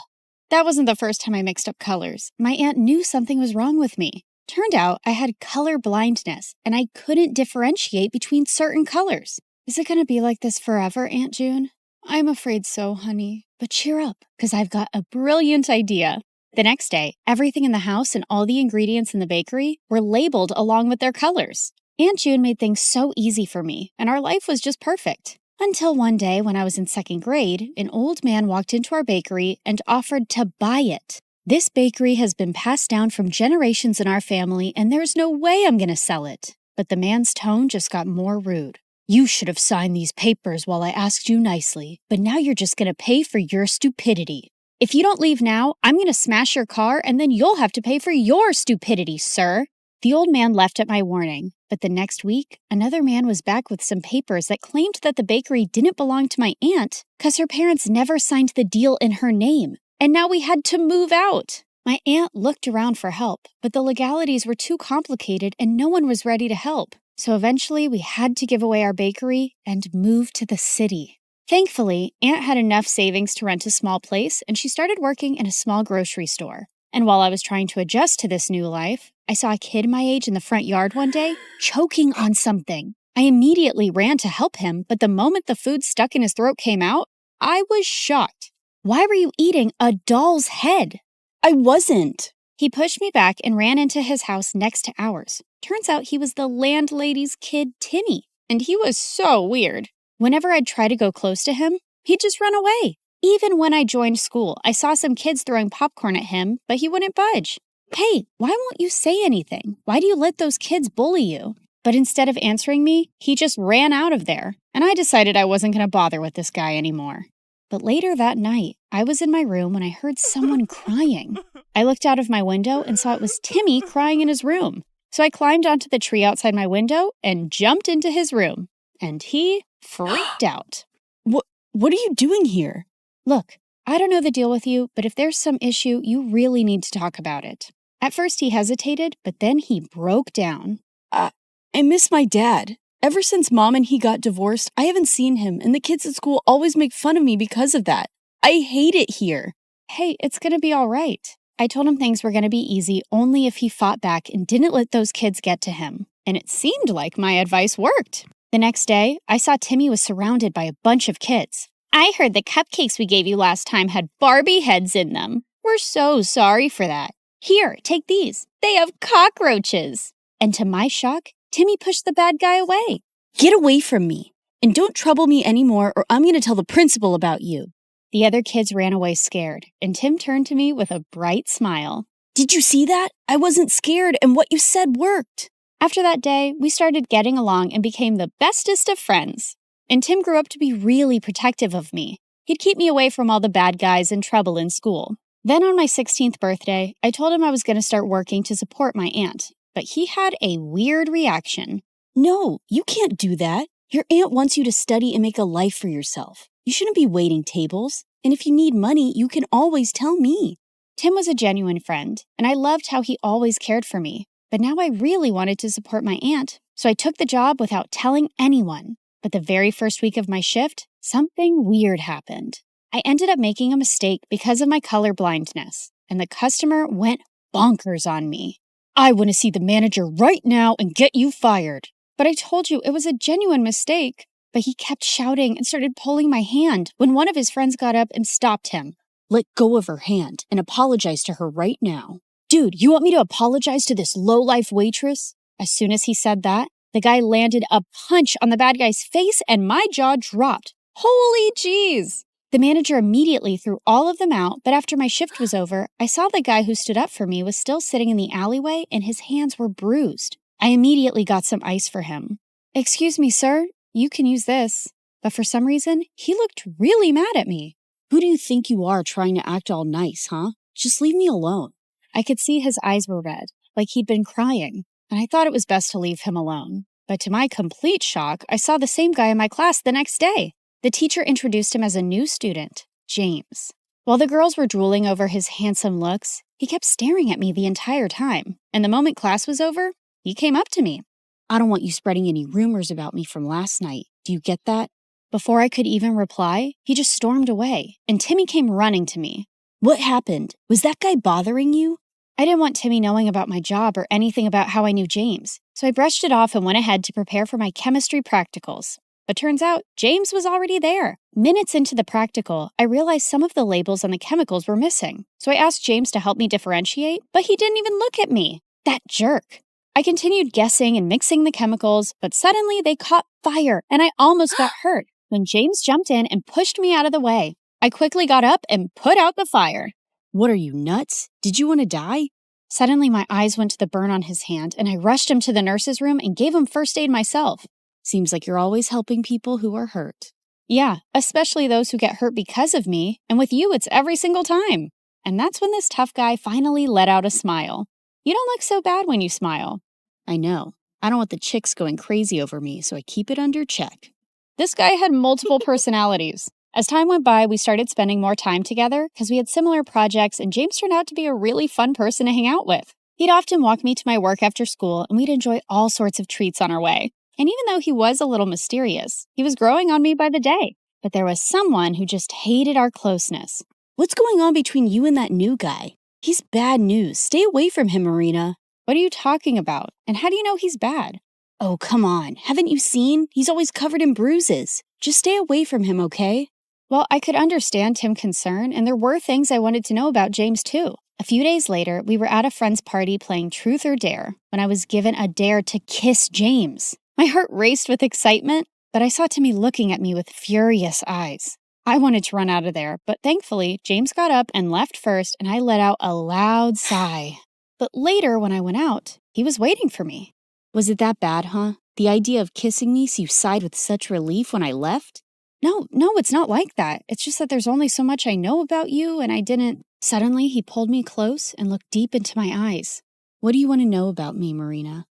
That wasn't the first time I mixed up colors. My aunt knew something was wrong with me. Turned out I had color blindness, and I couldn't differentiate between certain colors. Is it going to be like this forever, Aunt June? I'm afraid so, honey. But cheer up, because I've got a brilliant idea. The next day, everything in the house and all the ingredients in the bakery were labeled along with their colors. Aunt June made things so easy for me, and our life was just perfect. Until one day, when I was in second grade, an old man walked into our bakery and offered to buy it. This bakery has been passed down from generations in our family, and there's no way I'm going to sell it. But the man's tone just got more rude. You should have signed these papers while I asked you nicely, but now you're just going to pay for your stupidity. If you don't leave now, I'm going to smash your car, and then you'll have to pay for your stupidity, sir. The old man left at my warning, but the next week, another man was back with some papers that claimed that the bakery didn't belong to my aunt because her parents never signed the deal in her name, and now we had to move out. My aunt looked around for help, but the legalities were too complicated and no one was ready to help. So eventually we had to give away our bakery and move to the city. Thankfully, Aunt had enough savings to rent a small place, and she started working in a small grocery store. And while I was trying to adjust to this new life, I saw a kid my age in the front yard one day, choking on something. I immediately ran to help him, but the moment the food stuck in his throat came out, I was shocked. Why were you eating a doll's head?
I wasn't.
He pushed me back and ran into his house next to ours. Turns out he was the landlady's kid, Timmy, and he was so weird. Whenever I'd try to go close to him, he'd just run away. Even when I joined school, I saw some kids throwing popcorn at him, but he wouldn't budge. Hey, why won't you say anything? Why do you let those kids bully you? But instead of answering me, he just ran out of there, and I decided I wasn't going to bother with this guy anymore. But later that night, I was in my room when I heard someone crying. I looked out of my window and saw it was Timmy crying in his room. So I climbed onto the tree outside my window and jumped into his room. And he freaked out.
What are you doing here?
Look, I don't know the deal with you, but if there's some issue, you really need to talk about it. At first he hesitated, but then he broke down.
I miss my dad. Ever since Mom and he got divorced, I haven't seen him, and the kids at school always make fun of me because of that. I hate it here.
Hey, it's gonna be all right. I told him things were gonna be easy only if he fought back and didn't let those kids get to him. And it seemed like my advice worked. The next day, I saw Timmy was surrounded by a bunch of kids. I heard the cupcakes we gave you last time had Barbie heads in them. We're so sorry for that. Here, take these. They have cockroaches. And to my shock, Timmy pushed the bad guy away.
Get away from me. And don't trouble me anymore or I'm going to tell the principal about you.
The other kids ran away scared, and Tim turned to me with a bright smile.
Did you see that? I wasn't scared, and what you said worked.
After that day, we started getting along and became the bestest of friends. And Tim grew up to be really protective of me. He'd keep me away from all the bad guys and trouble in school. Then on my 16th birthday, I told him I was going to start working to support my aunt, but he had a weird reaction.
No, you can't do that. Your aunt wants you to study and make a life for yourself. You shouldn't be waiting tables. And if you need money, you can always tell me.
Tim was a genuine friend, and I loved how he always cared for me. But now I really wanted to support my aunt, so I took the job without telling anyone. But the very first week of my shift, something weird happened. I ended up making a mistake because of my color blindness, and the customer went bonkers on me. I want to see the manager right now and get you fired. But I told you it was a genuine mistake. But he kept shouting and started pulling my hand when one of his friends got up and stopped him.
Let go of her hand and apologize to her right now. Dude, you want me to apologize to this low-life waitress?
As soon as he said that, the guy landed a punch on the bad guy's face and my jaw dropped. Holy jeez! The manager immediately threw all of them out, but after my shift was over, I saw the guy who stood up for me was still sitting in the alleyway and his hands were bruised. I immediately got some ice for him. Excuse me, sir. You can use this. But for some reason, he looked really mad at me.
Who do you think you are trying to act all nice, huh? Just leave me alone.
I could see his eyes were red, like he'd been crying, and I thought it was best to leave him alone. But to my complete shock, I saw the same guy in my class the next day. The teacher introduced him as a new student, James. While the girls were drooling over his handsome looks, he kept staring at me the entire time. And the moment class was over, he came up to me. I don't want you spreading any rumors about me from last night. Do you get that? Before I could even reply, he just stormed away, and Timmy came running to me. What happened? Was that guy bothering you? I didn't want Timmy knowing about my job or anything about how I knew James, so I brushed it off and went ahead to prepare for my chemistry practicals. But turns out, James was already there. Minutes into the practical, I realized some of the labels on the chemicals were missing, so I asked James to help me differentiate, but he didn't even look at me. That jerk. I continued guessing and mixing the chemicals, but suddenly they caught fire, and I almost got hurt when James jumped in and pushed me out of the way. I quickly got up and put out the fire. What are you, nuts? Did you want to die? Suddenly, my eyes went to the burn on his hand, and I rushed him to the nurse's room and gave him first aid myself. Seems like you're always helping people who are hurt. Yeah, especially those who get hurt because of me, and with you, it's every single time. And that's when this tough guy finally let out a smile. You don't look so bad when you smile. I know. I don't want the chicks going crazy over me, so I keep it under check. This guy had multiple personalities. As time went by, we started spending more time together because we had similar projects, and James turned out to be a really fun person to hang out with. He'd often walk me to my work after school, and we'd enjoy all sorts of treats on our way. And even though he was a little mysterious, he was growing on me by the day. But there was someone who just hated our closeness. What's going on between you and that new guy? He's bad news. Stay away from him, Marina. What are you talking about? And how do you know he's bad? Oh, come on. Haven't you seen? He's always covered in bruises. Just stay away from him, okay? Well, I could understand Tim's concern, and there were things I wanted to know about James, too. A few days later, we were at a friend's party playing Truth or Dare when I was given a dare to kiss James. My heart raced with excitement, but I saw Timmy looking at me with furious eyes. I wanted to run out of there, but thankfully, James got up and left first, and I let out a loud sigh. But later, when I went out, he was waiting for me. Was it that bad, huh? The idea of kissing me so you sighed with such relief when I left? No, it's not like that. It's just that there's only so much I know about you, and I didn't. Suddenly, he pulled me close and looked deep into my eyes. What do you want to know about me, Marina?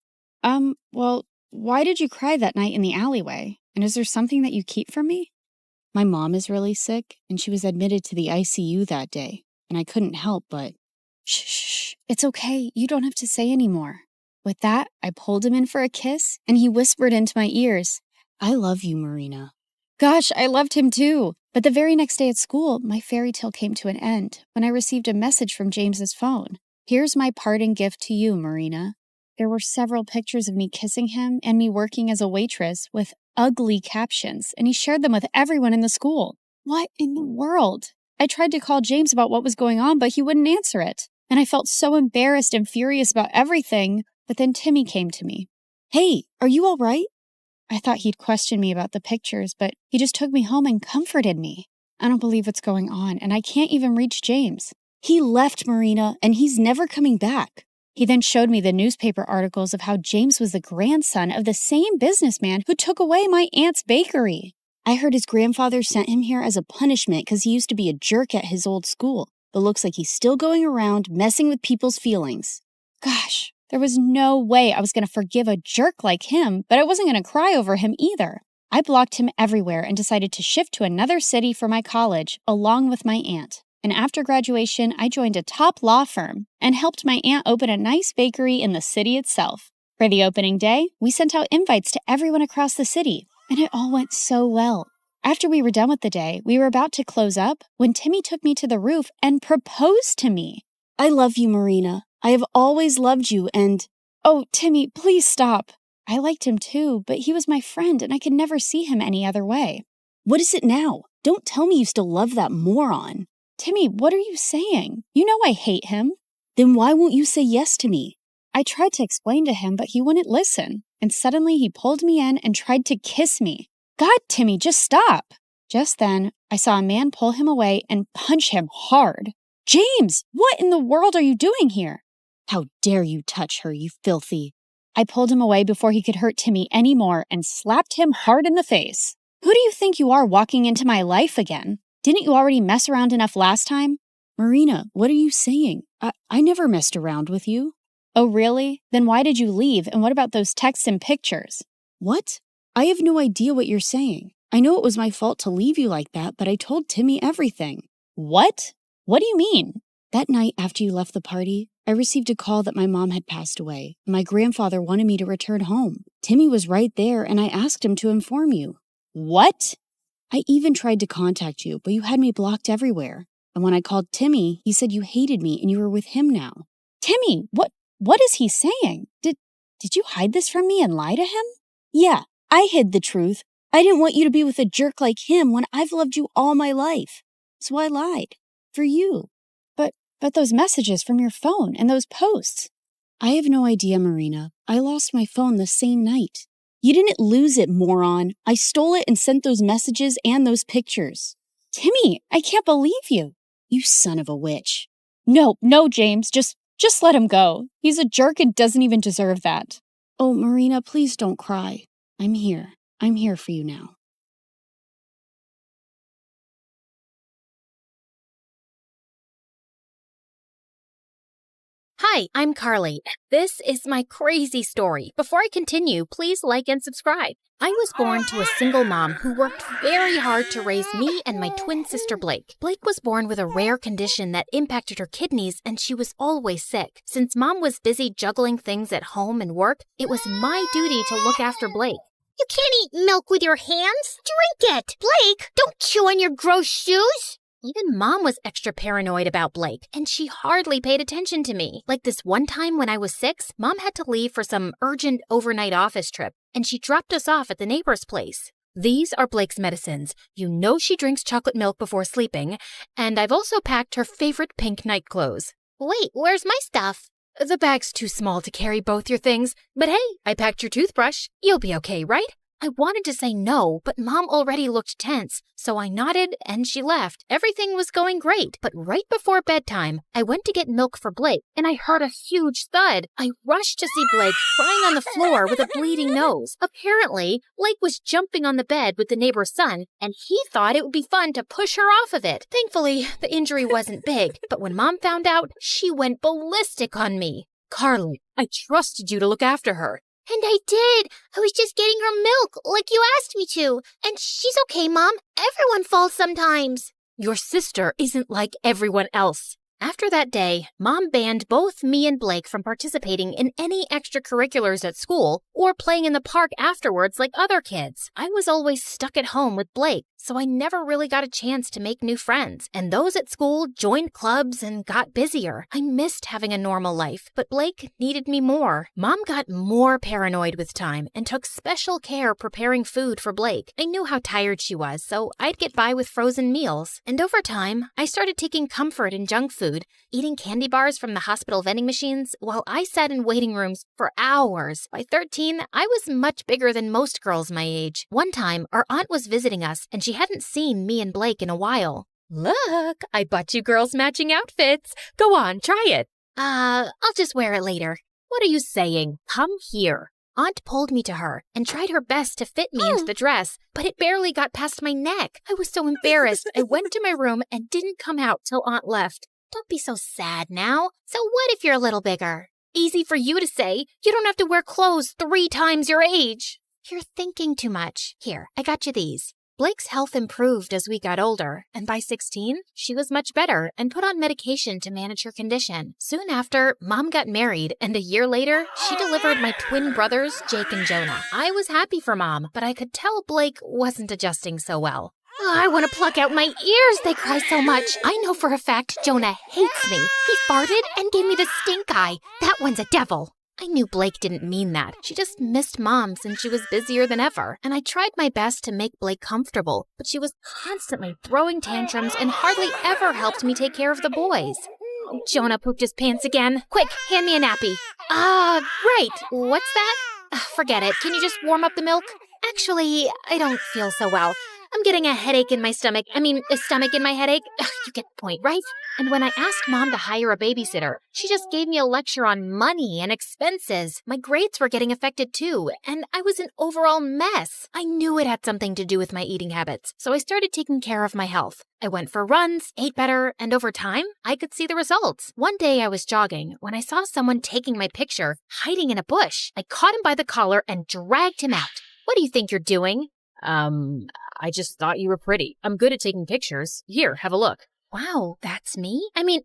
Well, why did you cry that night in the alleyway? And is there something that you keep from me? My mom is really sick, and she was admitted to the ICU that day, and I couldn't help but... Shh, it's okay. You don't have to say anymore. With that, I pulled him in for a kiss, and he whispered into my ears, I love you, Marina. Gosh, I loved him too. But the very next day at school, my fairy tale came to an end when I received a message from James's phone. Here's my parting gift to you, Marina. There were several pictures of me kissing him and me working as a waitress with ugly captions, and he shared them with everyone in the school. What in the world? I tried to call James about what was going on, but he wouldn't answer it. And I felt so embarrassed and furious about everything, but then Timmy came to me. Hey, are you all right? I thought he'd question me about the pictures, but he just took me home and comforted me. I don't believe what's going on, and I can't even reach James. He left, Marina, and he's never coming back. He then showed me the newspaper articles of how James was the grandson of the same businessman who took away my aunt's bakery. I heard his grandfather sent him here as a punishment because he used to be a jerk at his old school, but looks like he's still going around messing with people's feelings. Gosh. There was no way I was going to forgive a jerk like him, but I wasn't going to cry over him either. I blocked him everywhere and decided to shift to another city for my college, along with my aunt. And after graduation, I joined a top law firm and helped my aunt open a nice bakery in the city itself. For the opening day, we sent out invites to everyone across the city, and it all went so well. After we were done with the day, we were about to close up when Timmy took me to the roof and proposed to me. I love you, Marina. I have always loved you and... Oh, Timmy, please stop. I liked him too, but he was my friend and I could never see him any other way. What is it now? Don't tell me you still love that moron. Timmy, what are you saying? You know I hate him. Then why won't you say yes to me? I tried to explain to him, but he wouldn't listen. And suddenly he pulled me in and tried to kiss me. God, Timmy, just stop. Just then, I saw a man pull him away and punch him hard. James, what in the world are you doing here? How dare you touch her, you filthy. I pulled him away before he could hurt Timmy anymore and slapped him hard in the face. Who do you think you are walking into my life again? Didn't you already mess around enough last time? Marina, what are you saying? I never messed around with you. Oh, really? Then why did you leave, and what about those texts and pictures?
What? I have no idea what you're saying. I know it was my fault to leave you like that, but I told Timmy everything. What? What do you mean? That night after you left the party, I received a call that my mom had passed away. My grandfather wanted me to return home. Timmy was right there, and I asked him to inform you. What? I even tried to contact you, but you had me blocked everywhere. And when I called Timmy, he said you hated me and you were with him now. Timmy, what is he saying? Did you hide this from me and lie to him? Yeah, I hid the truth. I didn't want you to be with a jerk like him when I've loved you all my life. So I lied. For you. But those messages from your phone and those posts. I have no idea, Marina. I lost my phone the same night. You didn't lose it, moron. I stole it and sent those messages and those pictures. Timmy, I can't believe you. You son of a witch. No, James. Just let him go. He's a jerk and doesn't even deserve that. Oh, Marina, please don't cry. I'm here. I'm here for you now.
Hi, I'm Carly. This is my crazy story. Before I continue, please like and subscribe. I was born to a single mom who worked very hard to raise me and my twin sister Blake. Blake was born with a rare condition that impacted her kidneys, and she was always sick. Since Mom was busy juggling things at home and work, it was my duty to look after Blake.
You can't eat milk with your hands. Drink it. Blake, don't chew on your gross shoes.
Even Mom was extra paranoid about Blake, and she hardly paid attention to me. Like this one time when I was 6, Mom had to leave for some urgent overnight office trip, and she dropped us off at the neighbor's place. These are Blake's medicines. You know she drinks chocolate milk before sleeping, and I've also packed her favorite pink night clothes.
Wait, where's my stuff?
The bag's too small to carry both your things, but hey, I packed your toothbrush. You'll be okay, right? I wanted to say no, but Mom already looked tense, so I nodded and she left. Everything was going great, but right before bedtime, I went to get milk for Blake, and I heard a huge thud. I rushed to see Blake crying on the floor with a bleeding nose. Apparently, Blake was jumping on the bed with the neighbor's son, and he thought it would be fun to push her off of it. Thankfully, the injury wasn't big, but when Mom found out, she went ballistic on me. Carly, I trusted you to look after her.
And I did. I was just getting her milk, like you asked me to. And she's okay, Mom. Everyone falls sometimes.
Your sister isn't like everyone else. After that day, Mom banned both me and Blake from participating in any extracurriculars at school or playing in the park afterwards like other kids. I was always stuck at home with Blake, so I never really got a chance to make new friends. And those at school joined clubs and got busier. I missed having a normal life, but Blake needed me more. Mom got more paranoid with time and took special care preparing food for Blake. I knew how tired she was, so I'd get by with frozen meals. And over time, I started taking comfort in junk food, eating candy bars from the hospital vending machines while I sat in waiting rooms for hours. By 13, I was much bigger than most girls my age. One time, our aunt was visiting us, and she hadn't seen me and Blake in a while. Look, I bought you girls matching outfits. Go on, try it.
I'll just wear it later.
What are you saying? Come here. Aunt pulled me to her and tried her best to fit me into the dress, but it barely got past my neck. I was so embarrassed. I went to my room and didn't come out till Aunt left.
Don't be so sad now. So what if you're a little bigger?
Easy for you to say. You don't have to wear clothes 3 times your age.
You're thinking too much.
Here, I got you these. Blake's health improved as we got older, and by 16, she was much better and put on medication to manage her condition. Soon after, Mom got married, and a year later, she delivered my twin brothers, Jake and Jonah. I was happy for Mom, but I could tell Blake wasn't adjusting so well.
Oh, I want to pluck out my ears. They cry so much.
I know for a fact Jonah hates me. He farted and gave me the stink eye. That one's a devil. I knew Blake didn't mean that. She just missed Mom since she was busier than ever. And I tried my best to make Blake comfortable, but she was constantly throwing tantrums and hardly ever helped me take care of the boys. Oh, Jonah pooped his pants again. Quick, hand me a nappy. Right. What's that? Forget it. Can you just warm up the milk? Actually, I don't feel so well. I'm getting a headache in my stomach. A stomach in my headache. You get the point, right? And when I asked Mom to hire a babysitter, she just gave me a lecture on money and expenses. My grades were getting affected too, and I was an overall mess. I knew it had something to do with my eating habits, so I started taking care of my health. I went for runs, ate better, and over time, I could see the results. One day I was jogging when I saw someone taking my picture, hiding in a bush. I caught him by the collar and dragged him out.
What do you think you're doing?
I just thought you were pretty. I'm good at taking pictures. Here, have a look.
Wow, that's me? I mean,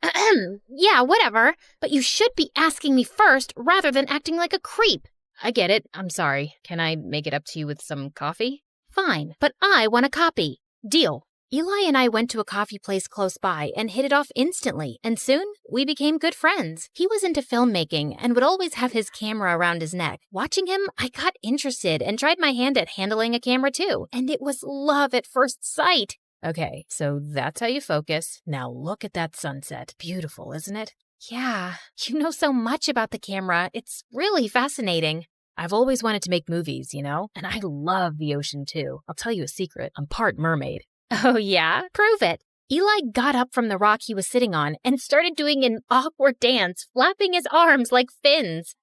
yeah, whatever. But you should be asking me first rather than acting like a creep.
I get it. I'm sorry. Can I make it up to you with some coffee?
Fine, but I want a copy. Deal. Eli and I went to a coffee place close by and hit it off instantly, and soon we became good friends. He was into filmmaking and would always have his camera around his neck. Watching him, I got interested and tried my hand at handling a camera too, and it was love at first sight.
Okay, so that's how you focus. Now look at that sunset. Beautiful, isn't it?
Yeah, you know so much about the camera. It's really fascinating.
I've always wanted to make movies, you know? And I love the ocean too. I'll tell you a secret. I'm part mermaid.
Oh yeah? Prove it. Eli got up from the rock he was sitting on and started doing an awkward dance, flapping his arms like fins.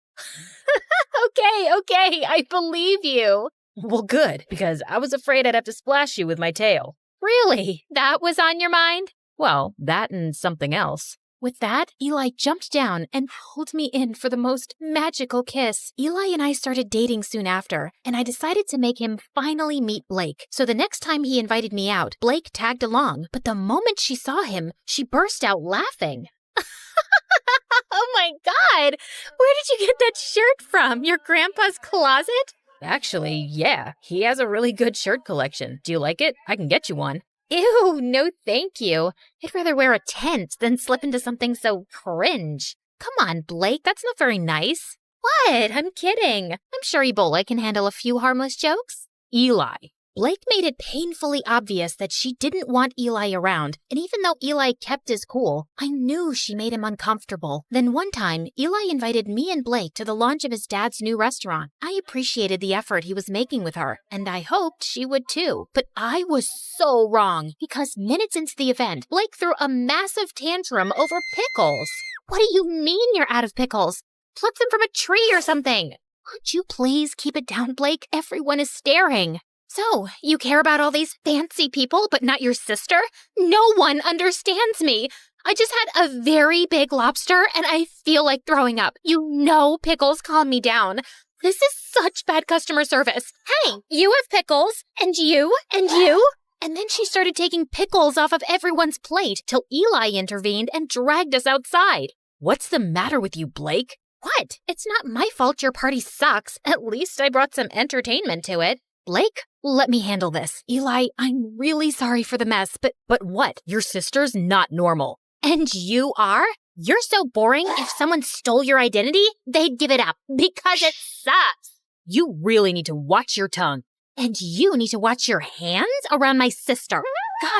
Okay, I believe you.
Well, good, because I was afraid I'd have to splash you with my tail.
Really? That was on your mind?
Well, that and something else.
With that, Eli jumped down and pulled me in for the most magical kiss. Eli and I started dating soon after, and I decided to make him finally meet Blake. So the next time he invited me out, Blake tagged along, but the moment she saw him, she burst out laughing. Oh my God! Where did you get that shirt from? Your grandpa's closet?
Actually, yeah, he has a really good shirt collection. Do you like it? I can get you one.
Ew, no thank you. I'd rather wear a tent than slip into something so cringe. Come on, Blake, that's not very nice. What? I'm kidding. I'm sure Ebola can handle a few harmless jokes.
Eli.
Blake made it painfully obvious that she didn't want Eli around, and even though Eli kept his cool, I knew she made him uncomfortable. Then one time, Eli invited me and Blake to the launch of his dad's new restaurant. I appreciated the effort he was making with her, and I hoped she would too. But I was so wrong, because minutes into the event, Blake threw a massive tantrum over pickles. What do you mean you're out of pickles? Pluck them from a tree or something. Could you please keep it down, Blake? Everyone is staring. So, you care about all these fancy people, but not your sister? No one understands me. I just had a very big lobster, and I feel like throwing up. You know pickles calm me down. This is such bad customer service. Hey, you have pickles, and you, and you. And then she started taking pickles off of everyone's plate till Eli intervened and dragged us outside.
What's the matter with you, Blake?
What? It's not my fault your party sucks. At least I brought some entertainment to it. Blake, let me handle this. Eli, I'm really sorry for the mess, but
what? Your sister's not normal.
And you are? You're so boring. If someone stole your identity, they'd give it up because it sucks.
You really need to watch your tongue.
And you need to watch your hands around my sister.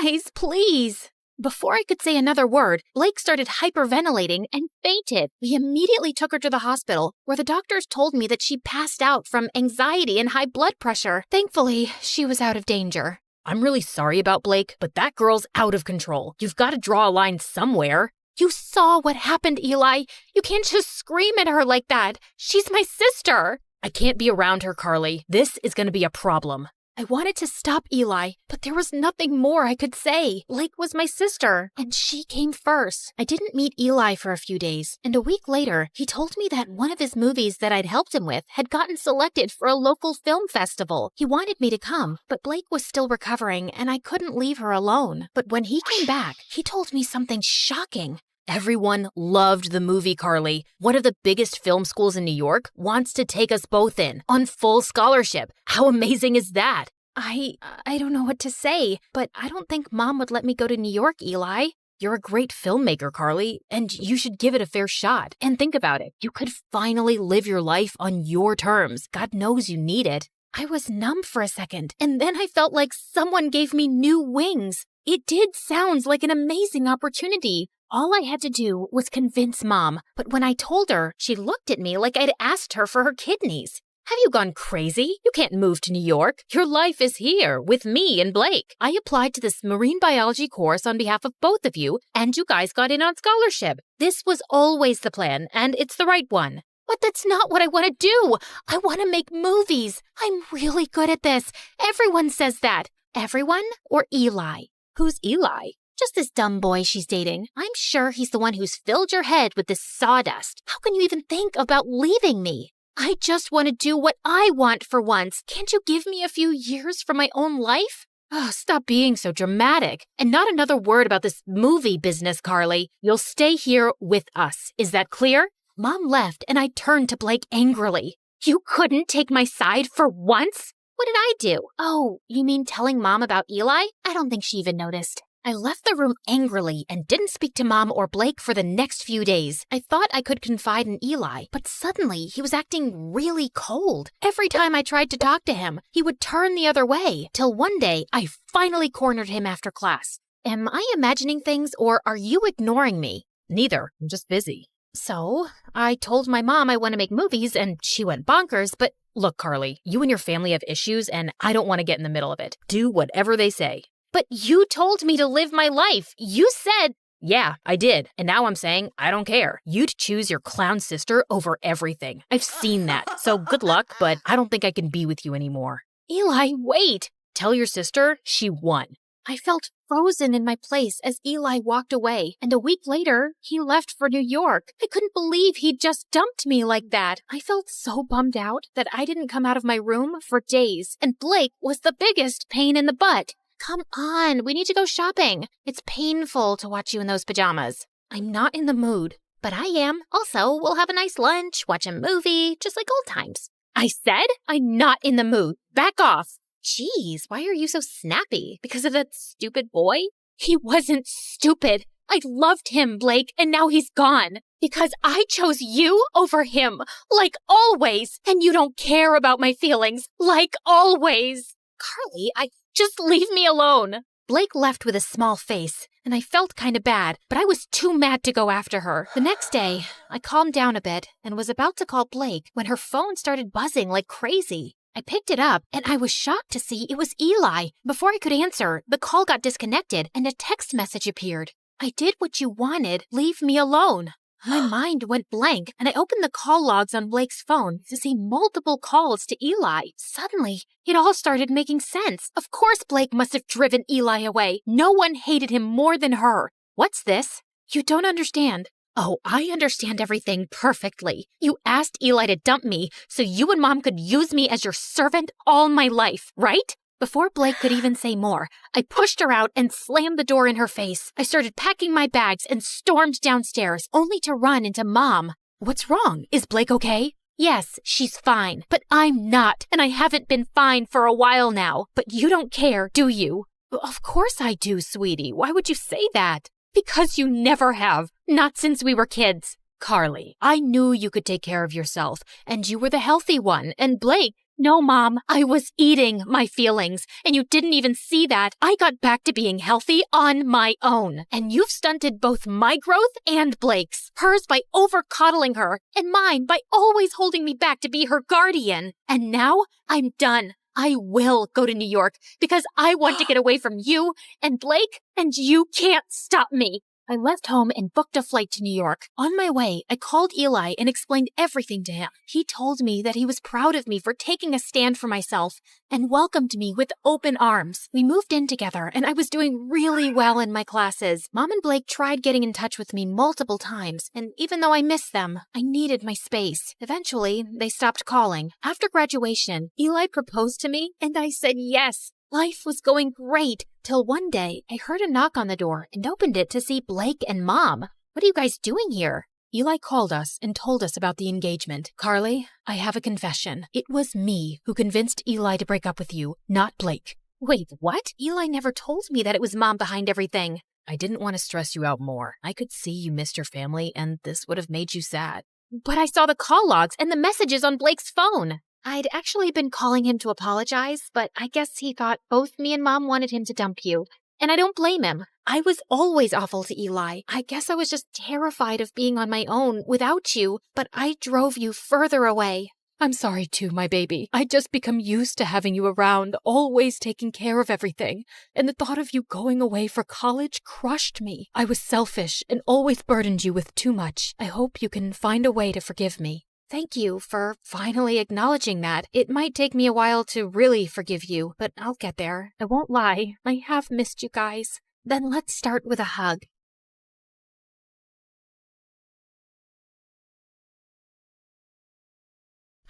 Guys, please. Before I could say another word, Blake started hyperventilating and fainted. We immediately took her to the hospital, where the doctors told me that she passed out from anxiety and high blood pressure. Thankfully, she was out of danger.
I'm really sorry about Blake, but that girl's out of control. You've got to draw a line somewhere.
You saw what happened, Eli. You can't just scream at her like that. She's my sister.
I can't be around her, Carly. This is going to be a problem.
I wanted to stop Eli, but there was nothing more I could say. Blake was my sister, and she came first. I didn't meet Eli for a few days, and a week later, he told me that one of his movies that I'd helped him with had gotten selected for a local film festival. He wanted me to come, but Blake was still recovering, and I couldn't leave her alone. But when he came back, he told me something shocking.
Everyone loved the movie, Carly. One of the biggest film schools in New York wants to take us both in on full scholarship. How amazing is that?
I don't know what to say, but I don't think Mom would let me go to New York, Eli.
You're a great filmmaker, Carly, and you should give it a fair shot. And think about it. You could finally live your life on your terms. God knows you need it.
I was numb for a second, and then I felt like someone gave me new wings. It did sound like an amazing opportunity. All I had to do was convince Mom, but when I told her, she looked at me like I'd asked her for her kidneys.
Have you gone crazy? You can't move to New York. Your life is here with me and Blake. I applied to this marine biology course on behalf of both of you, and you guys got in on scholarship.
This was always the plan, and it's the right one. But that's not what I want to do. I want to make movies. I'm really good at this. Everyone says that. Everyone or Eli?
Who's Eli?
Just this dumb boy she's dating. I'm sure he's the one who's filled your head with this sawdust. How can you even think about leaving me? I just want to do what I want for once. Can't you give me a few years from my own life? Oh, stop being so dramatic. And not another word about this movie business, Carly. You'll stay here with us. Is that clear? Mom left, and I turned to Blake angrily. You couldn't take my side for once? What did I do? Oh, you mean telling Mom about Eli? I don't think she even noticed. I left the room angrily and didn't speak to Mom or Blake for the next few days. I thought I could confide in Eli, but suddenly he was acting really cold. Every time I tried to talk to him, he would turn the other way, till one day I finally cornered him after class. Am I imagining things, or are you ignoring me? Neither. I'm just busy. So, I told my mom I want to make movies, and she went bonkers, but look, Carly, you and your family have issues, and I don't want to get in the middle of it. Do whatever they say. But you told me to live my life. You said... Yeah, I did. And now I'm saying I don't care. You'd choose your clown sister over everything. I've seen that. So good luck, but I don't think I can be with you anymore. Eli, wait. Tell your sister she won. I felt frozen in my place as Eli walked away, and a week later, he left for New York. I couldn't believe he'd just dumped me like that. I felt so bummed out that I didn't come out of my room for days, and Blake was the biggest pain in the butt. Come on, we need to go shopping. It's painful to watch you in those pajamas. I'm not in the mood, but I am. Also, we'll have a nice lunch, watch a movie, just like old times. I said I'm not in the mood. Back off. Jeez, why are you so snappy? Because of that stupid boy? He wasn't stupid. I loved him, Blake, and now he's gone. Because I chose you over him, like always. And you don't care about my feelings, like always. Carly, just leave me alone. Blake left with a small face, and I felt kind of bad, but I was too mad to go after her. The next day, I calmed down a bit and was about to call Blake when her phone started buzzing like crazy. I picked it up, and I was shocked to see it was Eli. Before I could answer, the call got disconnected, and a text message appeared. I did what you wanted. Leave me alone. My mind went blank, and I opened the call logs on Blake's phone to see multiple calls to Eli. Suddenly, it all started making sense. Of course Blake must have driven Eli away. No one hated him more than her. What's this? You don't understand. Oh, I understand everything perfectly. You asked Eli to dump me so you and Mom could use me as your servant all my life, right? Before Blake could even say more, I pushed her out and slammed the door in her face. I started packing my bags and stormed downstairs, only to run into Mom. What's wrong? Is Blake okay? Yes, she's fine, but I'm not, and I haven't been fine for a while now. But you don't care, do you? Of course I do, sweetie. Why would you say that? Because you never have. Not since we were kids. Carly, I knew you could take care of yourself, and you were the healthy one, and Blake... No, Mom, I was eating my feelings, and you didn't even see that. I got back to being healthy on my own, and you've stunted both my growth and Blake's. Hers by over-coddling her, and mine by always holding me back to be her guardian. And now I'm done. I will go to New York because I want to get away from you and Blake, and you can't stop me. I left home and booked a flight to New York. On my way, I called Eli and explained everything to him. He told me that he was proud of me for taking a stand for myself and welcomed me with open arms. We moved in together, and I was doing really well in my classes. Mom and Blake tried getting in touch with me multiple times, and even though I missed them, I needed my space. Eventually, they stopped calling. After graduation, Eli proposed to me, and I said yes. Life was going great, till one day I heard a knock on the door and opened it to see Blake and Mom. What are you guys doing here? Eli called us and told us about the engagement. Carly, I have a confession. It was me who convinced Eli to break up with you, not Blake. Wait, what? Eli never told me that it was Mom behind everything. I didn't want to stress you out more. I could see you missed your family, and this would have made you sad. But I saw the call logs and the messages on Blake's phone. I'd actually been calling him to apologize, but I guess he thought both me and Mom wanted him to dump you. And I don't blame him. I was always awful to Eli. I guess I was just terrified of being on my own without you, but I drove you further away. I'm sorry too, my baby. I'd just become used to having you around, always taking care of everything. And the thought of you going away for college crushed me. I was selfish and always burdened you with too much. I hope you can find a way to forgive me. Thank you for finally acknowledging that. It might take me a while to really forgive you, but I'll get there. I won't lie. I have missed you guys. Then let's start with a hug.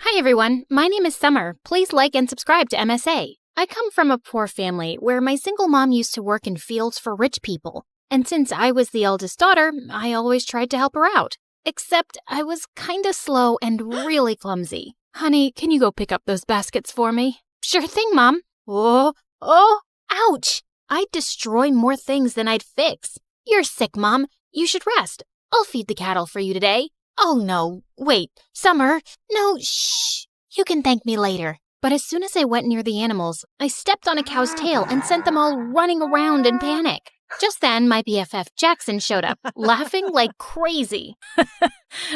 Hi everyone, my name is Summer. Please like and subscribe to MSA. I come from a poor family where my single mom used to work in fields for rich people. And since I was the eldest daughter, I always tried to help her out. Except I was kinda slow and really clumsy. Honey, can you go pick up those baskets for me? Sure thing, Mom. Oh, ouch! I'd destroy more things than I'd fix. You're sick, Mom. You should rest. I'll feed the cattle for you today. Oh no, wait, Summer. No, shh. You can thank me later. But as soon as I went near the animals, I stepped on a cow's tail and sent them all running around in panic. Just then, my BFF Jackson showed up, laughing like crazy.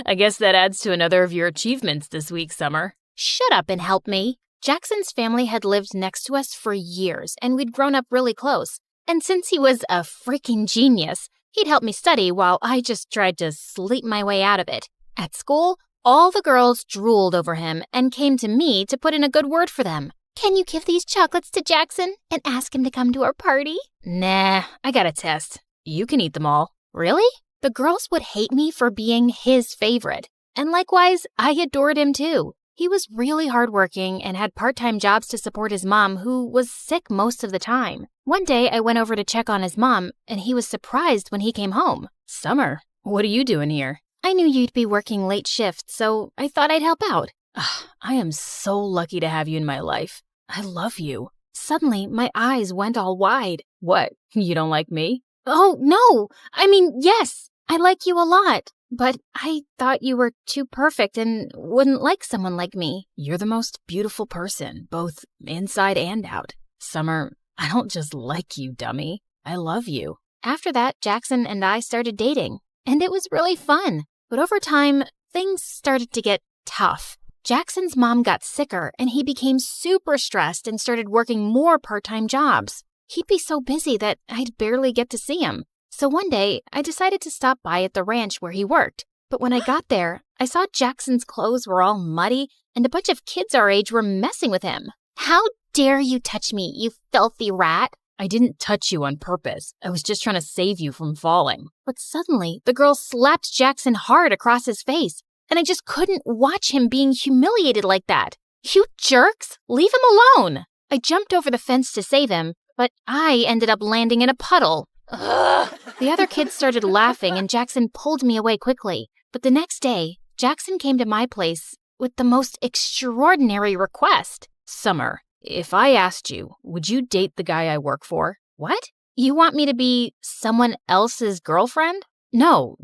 I guess that adds to another of your achievements this week, Summer.
Shut up and help me. Jackson's family had lived next to us for years, and we'd grown up really close. And since he was a freaking genius, he'd help me study while I just tried to sleep my way out of it. At school, all the girls drooled over him and came to me to put in a good word for them.
Can you give these chocolates to Jackson and ask him to come to our party?
Nah, I got a test. You can eat them all. Really? The girls would hate me for being his favorite. And likewise, I adored him too. He was really hardworking and had part-time jobs to support his mom, who was sick most of the time. One day, I went over to check on his mom, and he was surprised when he came home.
Summer, what are you doing here?
I knew you'd be working late shifts, so I thought I'd help out.
I am so lucky to have you in my life. I love you.
Suddenly, my eyes went all wide.
What, you don't like me?
Oh, no. I mean, yes, I like you a lot. But I thought you were too perfect and wouldn't like someone like me.
You're the most beautiful person, both inside and out. Summer, I don't just like you, dummy. I love you.
After that, Jackson and I started dating, and it was really fun. But over time, things started to get tough. Jackson's mom got sicker, and he became super stressed and started working more part-time jobs. He'd be so busy that I'd barely get to see him. So one day, I decided to stop by at the ranch where he worked. But when I got there, I saw Jackson's clothes were all muddy, and a bunch of kids our age were messing with him. How dare you touch me, you filthy rat?
I didn't touch you on purpose. I was just trying to save you from falling.
But suddenly, the girl slapped Jackson hard across his face, and I just couldn't watch him being humiliated like that. You jerks! Leave him alone! I jumped over the fence to save him, but I ended up landing in a puddle. Ugh. The other kids started laughing, and Jackson pulled me away quickly. But the next day, Jackson came to my place with the most extraordinary request.
Summer, if I asked you, would you date the guy I work for?
What? You want me to be someone else's girlfriend?
No,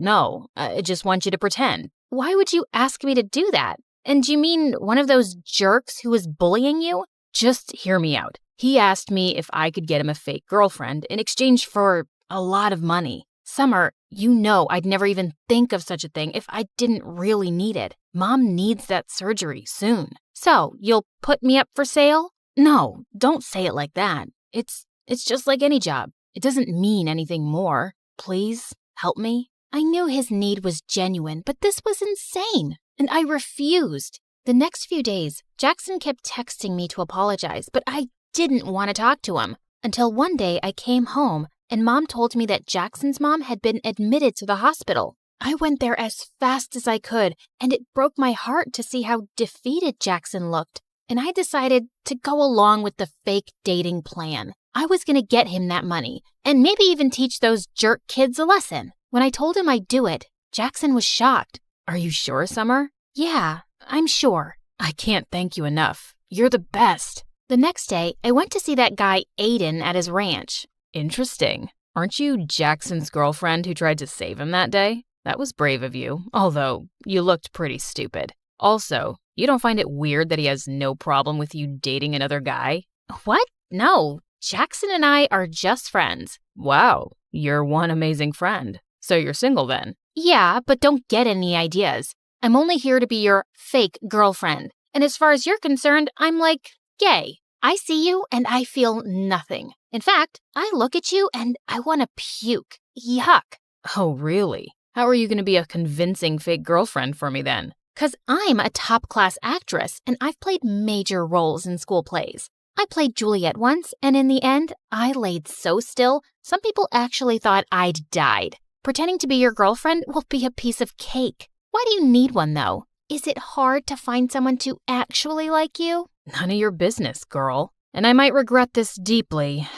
I just want you to pretend.
Why would you ask me to do that? And do you mean one of those jerks who was bullying you?
Just hear me out. He asked me if I could get him a fake girlfriend in exchange for a lot of money.
Summer, you know I'd never even think of such a thing if I didn't really need it. Mom needs that surgery soon. So, you'll put me up for sale?
No, don't say it like that. It's just like any job. It doesn't mean anything more. Please, help me.
I knew his need was genuine, but this was insane, and I refused. The next few days, Jackson kept texting me to apologize, but I didn't want to talk to him. Until one day I came home, and Mom told me that Jackson's mom had been admitted to the hospital. I went there as fast as I could, and it broke my heart to see how defeated Jackson looked. And I decided to go along with the fake dating plan. I was going to get him that money, and maybe even teach those jerk kids a lesson. When I told him I'd do it, Jackson was shocked.
Are you sure, Summer?
Yeah, I'm sure.
I can't thank you enough. You're the best.
The next day, I went to see that guy Aiden at his ranch.
Interesting. Aren't you Jackson's girlfriend who tried to save him that day? That was brave of you, although you looked pretty stupid. Also, you don't find it weird that he has no problem with you dating another guy?
What? No, Jackson and I are just friends.
Wow, you're one amazing friend. So you're single then?
Yeah, but don't get any ideas. I'm only here to be your fake girlfriend. And as far as you're concerned, I'm like gay. I see you and I feel nothing. In fact, I look at you and I want to puke. Yuck.
Oh, really? How are you going to be a convincing fake girlfriend for me then?
'Cause I'm a top-class actress and I've played major roles in school plays. I played Juliet once, and in the end, I laid so still, some people actually thought I'd died. Pretending to be your girlfriend will be a piece of cake. Why do you need one, though? Is it hard to find someone to actually like you?
None of your business, girl. And I might regret this deeply,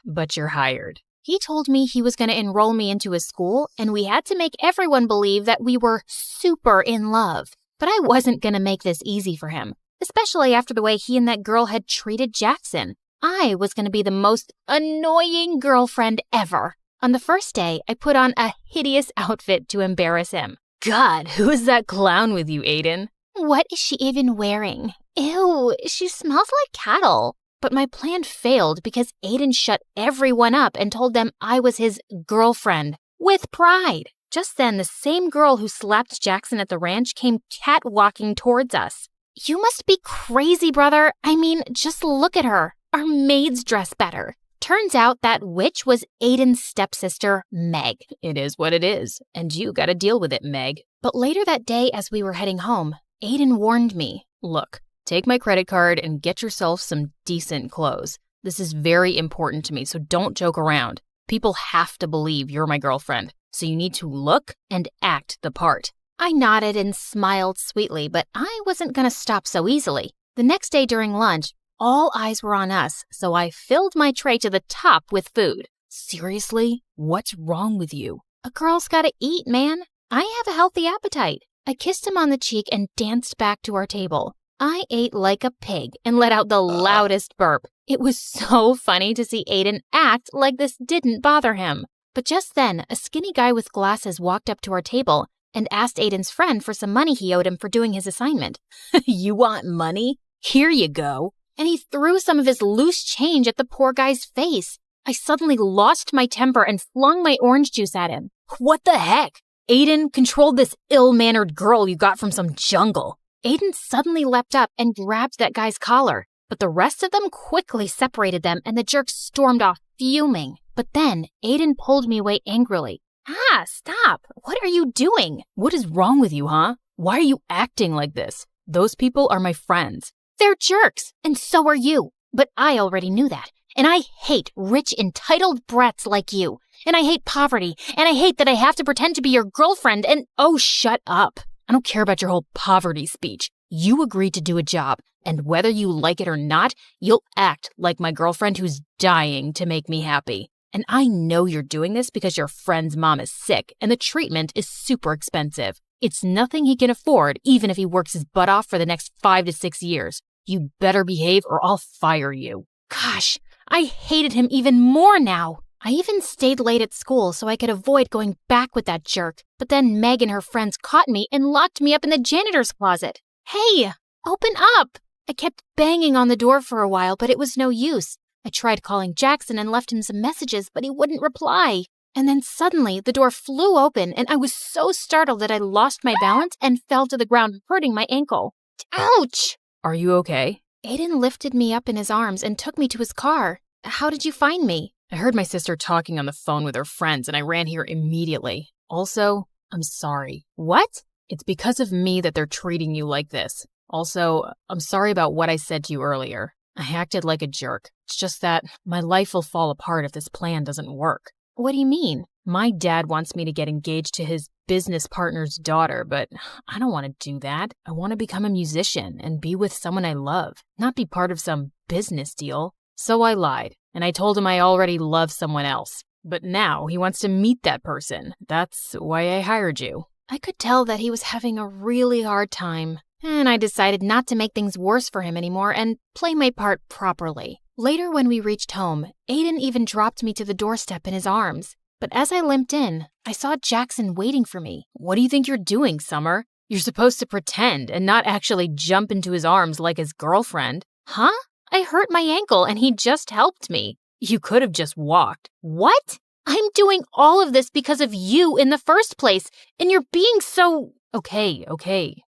but you're hired.
He told me he was going to enroll me into his school, and we had to make everyone believe that we were super in love. But I wasn't going to make this easy for him, especially after the way he and that girl had treated Jackson. I was going to be the most annoying girlfriend ever. On the first day, I put on a hideous outfit to embarrass him.
God, who is that clown with you, Aiden?
What is she even wearing? Ew, she smells like cattle. But my plan failed because Aiden shut everyone up and told them I was his girlfriend, with pride. Just then, the same girl who slapped Jackson at the ranch came catwalking towards us. You must be crazy, brother. I mean, just look at her. Our maids dress better. Turns out that witch was Aiden's stepsister, Meg.
It is what it is, and you gotta deal with it, Meg.
But later that day, as we were heading home, Aiden warned me.
Look, take my credit card and get yourself some decent clothes. This is very important to me, so don't joke around. People have to believe you're my girlfriend, so you need to look and act the part.
I nodded and smiled sweetly, but I wasn't going to stop so easily. The next day during lunch, all eyes were on us, so I filled my tray to the top with food.
Seriously? What's wrong with you?
A girl's got to eat, man. I have a healthy appetite. I kissed him on the cheek and danced back to our table. I ate like a pig and let out the loudest burp. It was so funny to see Aiden act like this didn't bother him. But just then, a skinny guy with glasses walked up to our table and asked Aiden's friend for some money he owed him for doing his assignment.
You want money? Here you go.
And he threw some of his loose change at the poor guy's face. I suddenly lost my temper and flung my orange juice at him.
What the heck? Aiden, control this ill-mannered girl you got from some jungle.
Aiden suddenly leapt up and grabbed that guy's collar, but the rest of them quickly separated them and the jerk stormed off, fuming. But then Aiden pulled me away angrily. Ah, stop! What are you doing?
What is wrong with you, huh? Why are you acting like this? Those people are my friends.
They're jerks, and so are you. But I already knew that. And I hate rich, entitled brats like you. And I hate poverty. And I hate that I have to pretend to be your girlfriend and—
Oh, shut up. I don't care about your whole poverty speech. You agreed to do a job, and whether you like it or not, you'll act like my girlfriend who's dying to make me happy. And I know you're doing this because your friend's mom is sick, and the treatment is super expensive. It's nothing he can afford, even if he works his butt off for the next 5 to 6 years. You better behave or I'll fire you.
Gosh, I hated him even more now. I even stayed late at school so I could avoid going back with that jerk. But then Meg and her friends caught me and locked me up in the janitor's closet. Hey, open up! I kept banging on the door for a while, but it was no use. I tried calling Jackson and left him some messages, but he wouldn't reply. And then suddenly, the door flew open, and I was so startled that I lost my balance and fell to the ground, hurting my ankle. Ouch!
Are you okay?
Aiden lifted me up in his arms and took me to his car. How did you find me?
I heard my sister talking on the phone with her friends, and I ran here immediately. Also, I'm sorry.
What?
It's because of me that they're treating you like this. Also, I'm sorry about what I said to you earlier. I acted like a jerk. It's just that my life will fall apart if this plan doesn't work.
What do you mean?
My dad wants me to get engaged to his business partner's daughter, but I don't want to do that. I want to become a musician and be with someone I love, not be part of some business deal. So I lied, and I told him I already love someone else. But now he wants to meet that person. That's why I hired you.
I could tell that he was having a really hard time, and I decided not to make things worse for him anymore and play my part properly. Later, when we reached home, Aiden even dropped me to the doorstep in his arms. But as I limped in, I saw Jackson waiting for me.
What do you think you're doing, Summer? You're supposed to pretend and not actually jump into his arms like his girlfriend.
Huh? I hurt my ankle and he just helped me.
You could have just walked.
What? I'm doing all of this because of you in the first place, and you're being so—
Okay.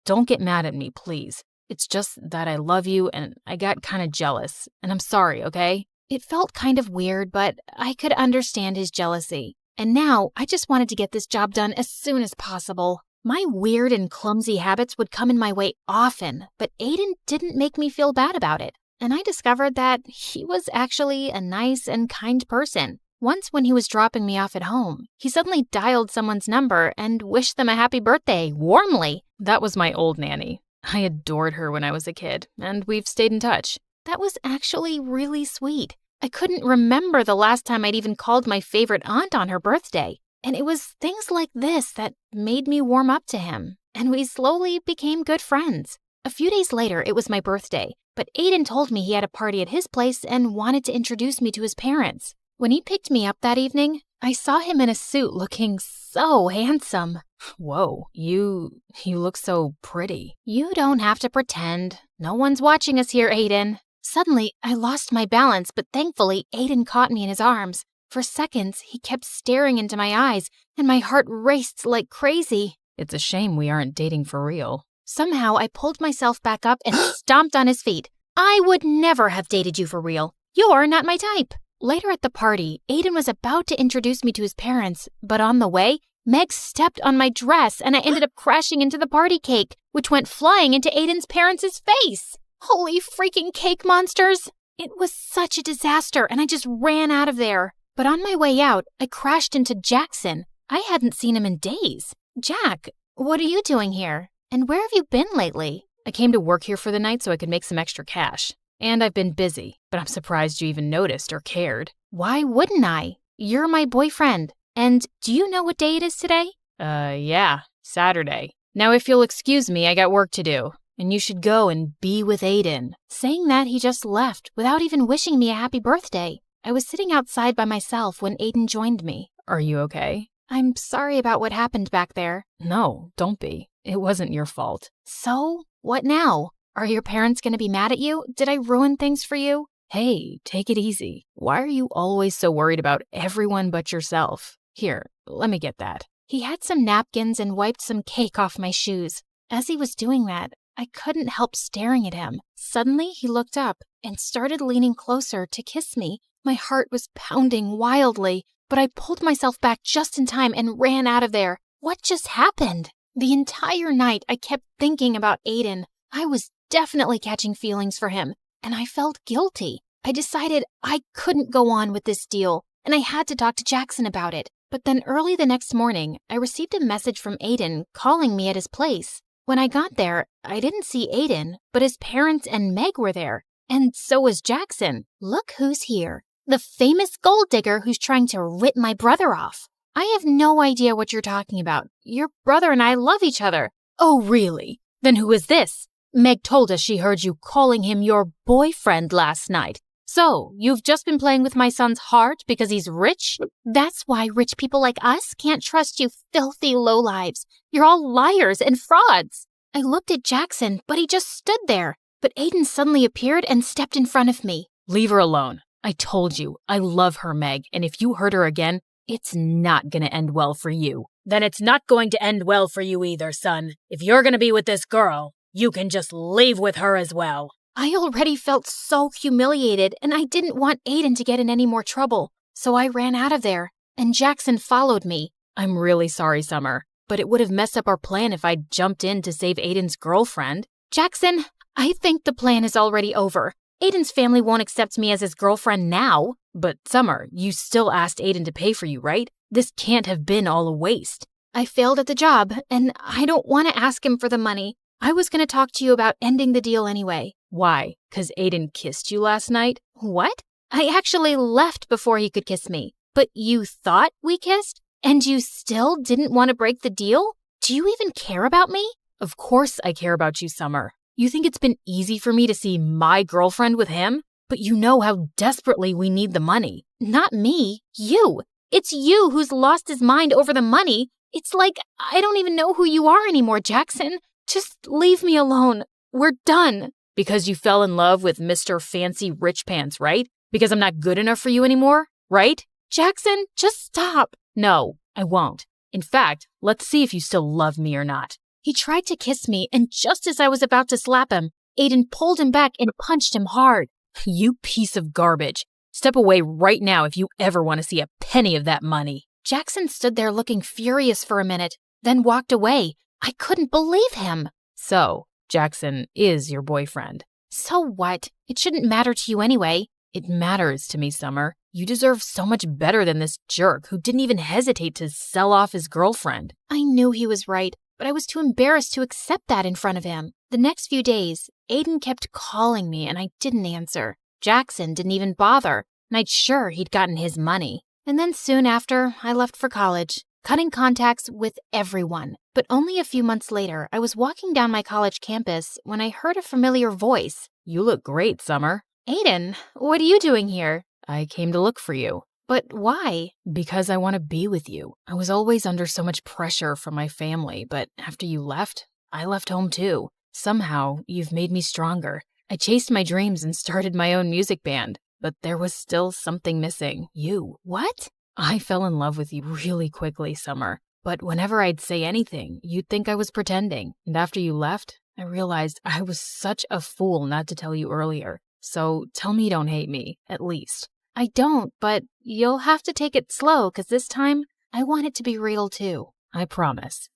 Don't get mad at me, please. It's just that I love you and I got kind of jealous, and I'm sorry, okay?
It felt kind of weird, but I could understand his jealousy. And now I just wanted to get this job done as soon as possible. My weird and clumsy habits would come in my way often, but Aiden didn't make me feel bad about it. And I discovered that he was actually a nice and kind person. Once when he was dropping me off at home, he suddenly dialed someone's number and wished them a happy birthday, warmly. That was my old nanny. I adored her when I was a kid, and we've stayed in touch. That was actually really sweet. I couldn't remember the last time I'd even called my favorite aunt on her birthday. And it was things like this that made me warm up to him, and we slowly became good friends. A few days later, it was my birthday, but Aiden told me he had a party at his place and wanted to introduce me to his parents. When he picked me up that evening, I saw him in a suit looking so handsome. Whoa, you look so pretty. You don't have to pretend. No one's watching us here, Aiden. Suddenly, I lost my balance, but thankfully, Aiden caught me in his arms. For seconds, he kept staring into my eyes, and my heart raced like crazy.
It's a shame we aren't dating for real.
Somehow, I pulled myself back up and stomped on his feet. I would never have dated you for real. You're not my type. Later at the party, Aiden was about to introduce me to his parents, but on the way, Meg stepped on my dress and I ended up crashing into the party cake, which went flying into Aiden's parents' face. Holy freaking cake monsters! It was such a disaster and I just ran out of there. But on my way out, I crashed into Jackson. I hadn't seen him in days. Jack, what are you doing here? And where have you been lately?
I came to work here for the night so I could make some extra cash. And I've been busy, but I'm surprised you even noticed or cared.
Why wouldn't I? You're my boyfriend. And do you know what day it is today?
Yeah, Saturday. Now if you'll excuse me, I got work to do. And you should go and be with Aiden.
Saying that, he just left without even wishing me a happy birthday. I was sitting outside by myself when Aiden joined me.
Are you okay?
I'm sorry about what happened back there.
No, don't be. It wasn't your fault.
So, what now? Are your parents going to be mad at you? Did I ruin things for you?
Hey, take it easy. Why are you always so worried about everyone but yourself? Here, let me get that.
He had some napkins and wiped some cake off my shoes. As he was doing that, I couldn't help staring at him. Suddenly, he looked up and started leaning closer to kiss me. My heart was pounding wildly, but I pulled myself back just in time and ran out of there. What just happened? The entire night, I kept thinking about Aiden. I was definitely catching feelings for him, and I felt guilty. I decided I couldn't go on with this deal, and I had to talk to Jackson about it. But then early the next morning, I received a message from Aiden calling me at his place. When I got there, I didn't see Aiden, but his parents and Meg were there. And so was Jackson. Look who's here. The famous gold digger who's trying to rip my brother off. I have no idea what you're talking about. Your brother and I love each other.
Oh, really? Then who is this? Meg told us she heard you calling him your boyfriend last night. So, you've just been playing with my son's heart because he's rich?
That's why rich people like us can't trust you filthy lowlives. You're all liars and frauds. I looked at Jackson, but he just stood there. But Aiden suddenly appeared and stepped in front of me.
Leave her alone. I told you, I love her, Meg, and if you hurt her again, it's not going to end well for you.
Then it's not going to end well for you either, son. If you're going to be with this girl, you can just leave with her as well.
I already felt so humiliated, and I didn't want Aiden to get in any more trouble. So I ran out of there, and Jackson followed me.
I'm really sorry, Summer, but it would have messed up our plan if I'd jumped in to save Aiden's girlfriend.
Jackson, I think the plan is already over. Aiden's family won't accept me as his girlfriend now.
But Summer, you still asked Aiden to pay for you, right? This can't have been all a waste.
I failed at the job, and I don't want to ask him for the money. I was going to talk to you about ending the deal anyway.
Why? 'Cause Aiden kissed you last night?
What? I actually left before he could kiss me. But you thought we kissed? And you still didn't want to break the deal? Do you even care about me?
Of course I care about you, Summer. You think it's been easy for me to see my girlfriend with him? But you know how desperately we need the money.
Not me. You. It's you who's lost his mind over the money. It's like I don't even know who you are anymore, Jackson. Just leave me alone. We're done.
Because you fell in love with Mr. Fancy Rich Pants, right? Because I'm not good enough for you anymore, right?
Jackson, just stop.
No, I won't. In fact, let's see if you still love me or not.
He tried to kiss me, and just as I was about to slap him, Aiden pulled him back and punched him hard.
You piece of garbage. Step away right now if you ever want to see a penny of that money.
Jackson stood there looking furious for a minute, then walked away. I couldn't believe him.
So, Jackson is your boyfriend.
So what? It shouldn't matter to you anyway.
It matters to me, Summer. You deserve so much better than this jerk who didn't even hesitate to sell off his girlfriend.
I knew he was right, but I was too embarrassed to accept that in front of him. The next few days, Aiden kept calling me and I didn't answer. Jackson didn't even bother, and I'd sure he'd gotten his money. And then soon after, I left for college, cutting contacts with everyone. But only a few months later, I was walking down my college campus when I heard a familiar voice.
You look great, Summer.
Aiden, what are you doing here?
I came to look for you.
But why?
Because I want to be with you. I was always under so much pressure from my family, but after you left, I left home too. Somehow, you've made me stronger. I chased my dreams and started my own music band, but there was still something missing. You.
What?
I fell in love with you really quickly, Summer. But whenever I'd say anything, you'd think I was pretending. And after you left, I realized I was such a fool not to tell you earlier. So tell me you don't hate me, at least.
I don't, but you'll have to take it slow, 'cause this time, I want it to be real too.
I promise.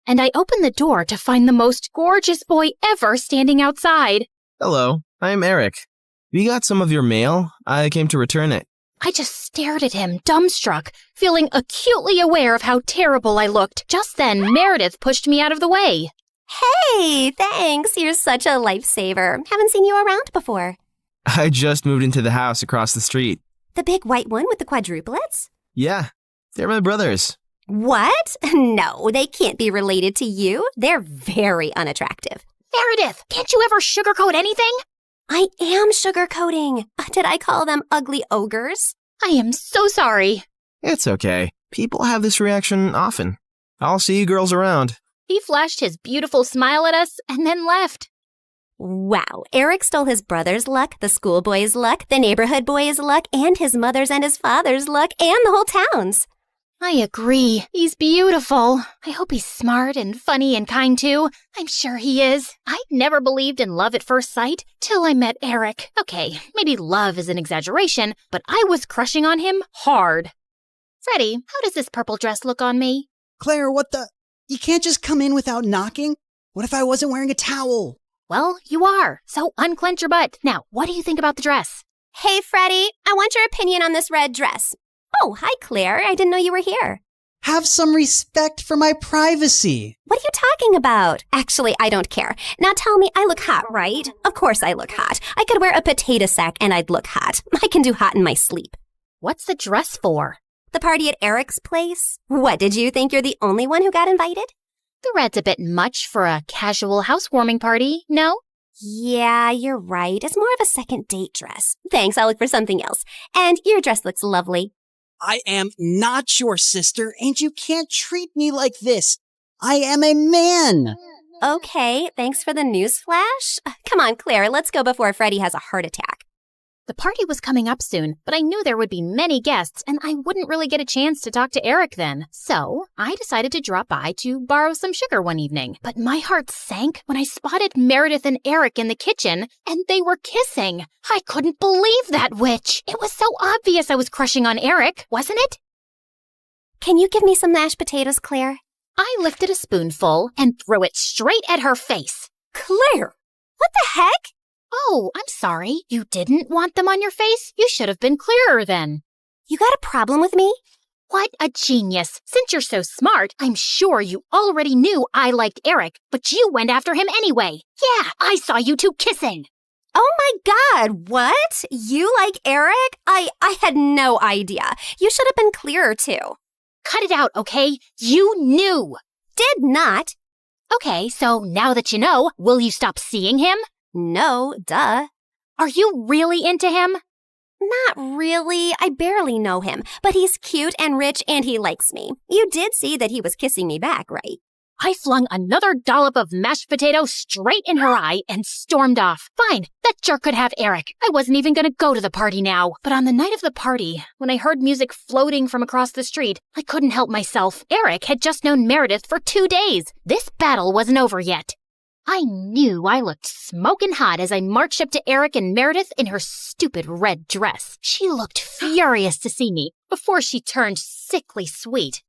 And I opened the door to find the most gorgeous boy ever standing outside.
Hello, I'm Eric. We got some of your mail. I came to return it.
I just stared at him, dumbstruck, feeling acutely aware of how terrible I looked. Just then, Meredith pushed me out of the way.
Hey, thanks. You're such a lifesaver. Haven't seen you around before.
I just moved into the house across the street.
The big white one with the quadruplets?
Yeah, they're my brothers.
What? No, they can't be related to you. They're very unattractive.
Meredith, can't you ever sugarcoat anything?
I am sugarcoating. Did I call them ugly ogres?
I am so sorry.
It's okay. People have this reaction often. I'll see you girls around.
He flashed his beautiful smile at us and then left.
Wow, Eric stole his brother's luck, the schoolboy's luck, the neighborhood boy's luck, and his mother's and his father's luck, and the whole town's.
I agree. He's beautiful. I hope he's smart and funny and kind too. I'm sure he is. I never believed in love at first sight till I met Eric. Okay, maybe love is an exaggeration, but I was crushing on him hard. Freddie, how does this purple dress look on me?
Claire, what the? You can't just come in without knocking? What if I wasn't wearing a towel?
Well, you are. So unclench your butt. Now, what do you think about the dress?
Hey, Freddie, I want your opinion on this red dress. Oh, hi, Claire. I didn't know you were here.
Have some respect for my privacy.
What are you talking about? Actually, I don't care. Now tell me, I look hot, right? Of course I look hot. I could wear a potato sack and I'd look hot. I can do hot in my sleep.
What's the dress for?
The party at Eric's place? What, did you think you're the only one who got invited?
The red's a bit much for a casual housewarming party, no?
Yeah, you're right. It's more of a second date dress. Thanks, I'll look for something else. And your dress looks lovely.
I am not your sister, and you can't treat me like this. I am a man.
Okay, thanks for the newsflash. Come on, Claire, let's go before Freddie has a heart attack.
The party was coming up soon, but I knew there would be many guests, and I wouldn't really get a chance to talk to Eric then. So I decided to drop by to borrow some sugar one evening. But my heart sank when I spotted Meredith and Eric in the kitchen, and they were kissing. I couldn't believe that witch. It was so obvious I was crushing on Eric, wasn't it?
Can you give me some mashed potatoes, Claire?
I lifted a spoonful and threw it straight at her face.
Claire! What the heck?
Oh, I'm sorry. You didn't want them on your face? You should have been clearer then.
You got a problem with me?
What a genius. Since you're so smart, I'm sure you already knew I liked Eric, but you went after him anyway. Yeah, I saw you two kissing.
Oh my God, what? You like Eric? I had no idea. You should have been clearer too.
Cut it out, okay? You knew.
Did not.
Okay, so now that you know, will you stop seeing him?
No, duh.
Are you really into him?
Not really. I barely know him, but he's cute and rich and he likes me. You did see that he was kissing me back, right?
I flung another dollop of mashed potato straight in her eye and stormed off. Fine, that jerk could have Eric. I wasn't even going to go to the party now. But on the night of the party, when I heard music floating from across the street, I couldn't help myself. Eric had just known Meredith for 2 days. This battle wasn't over yet. I knew I looked smoking hot as I marched up to Eric and Meredith in her stupid red dress. She looked furious to see me before she turned sickly sweet.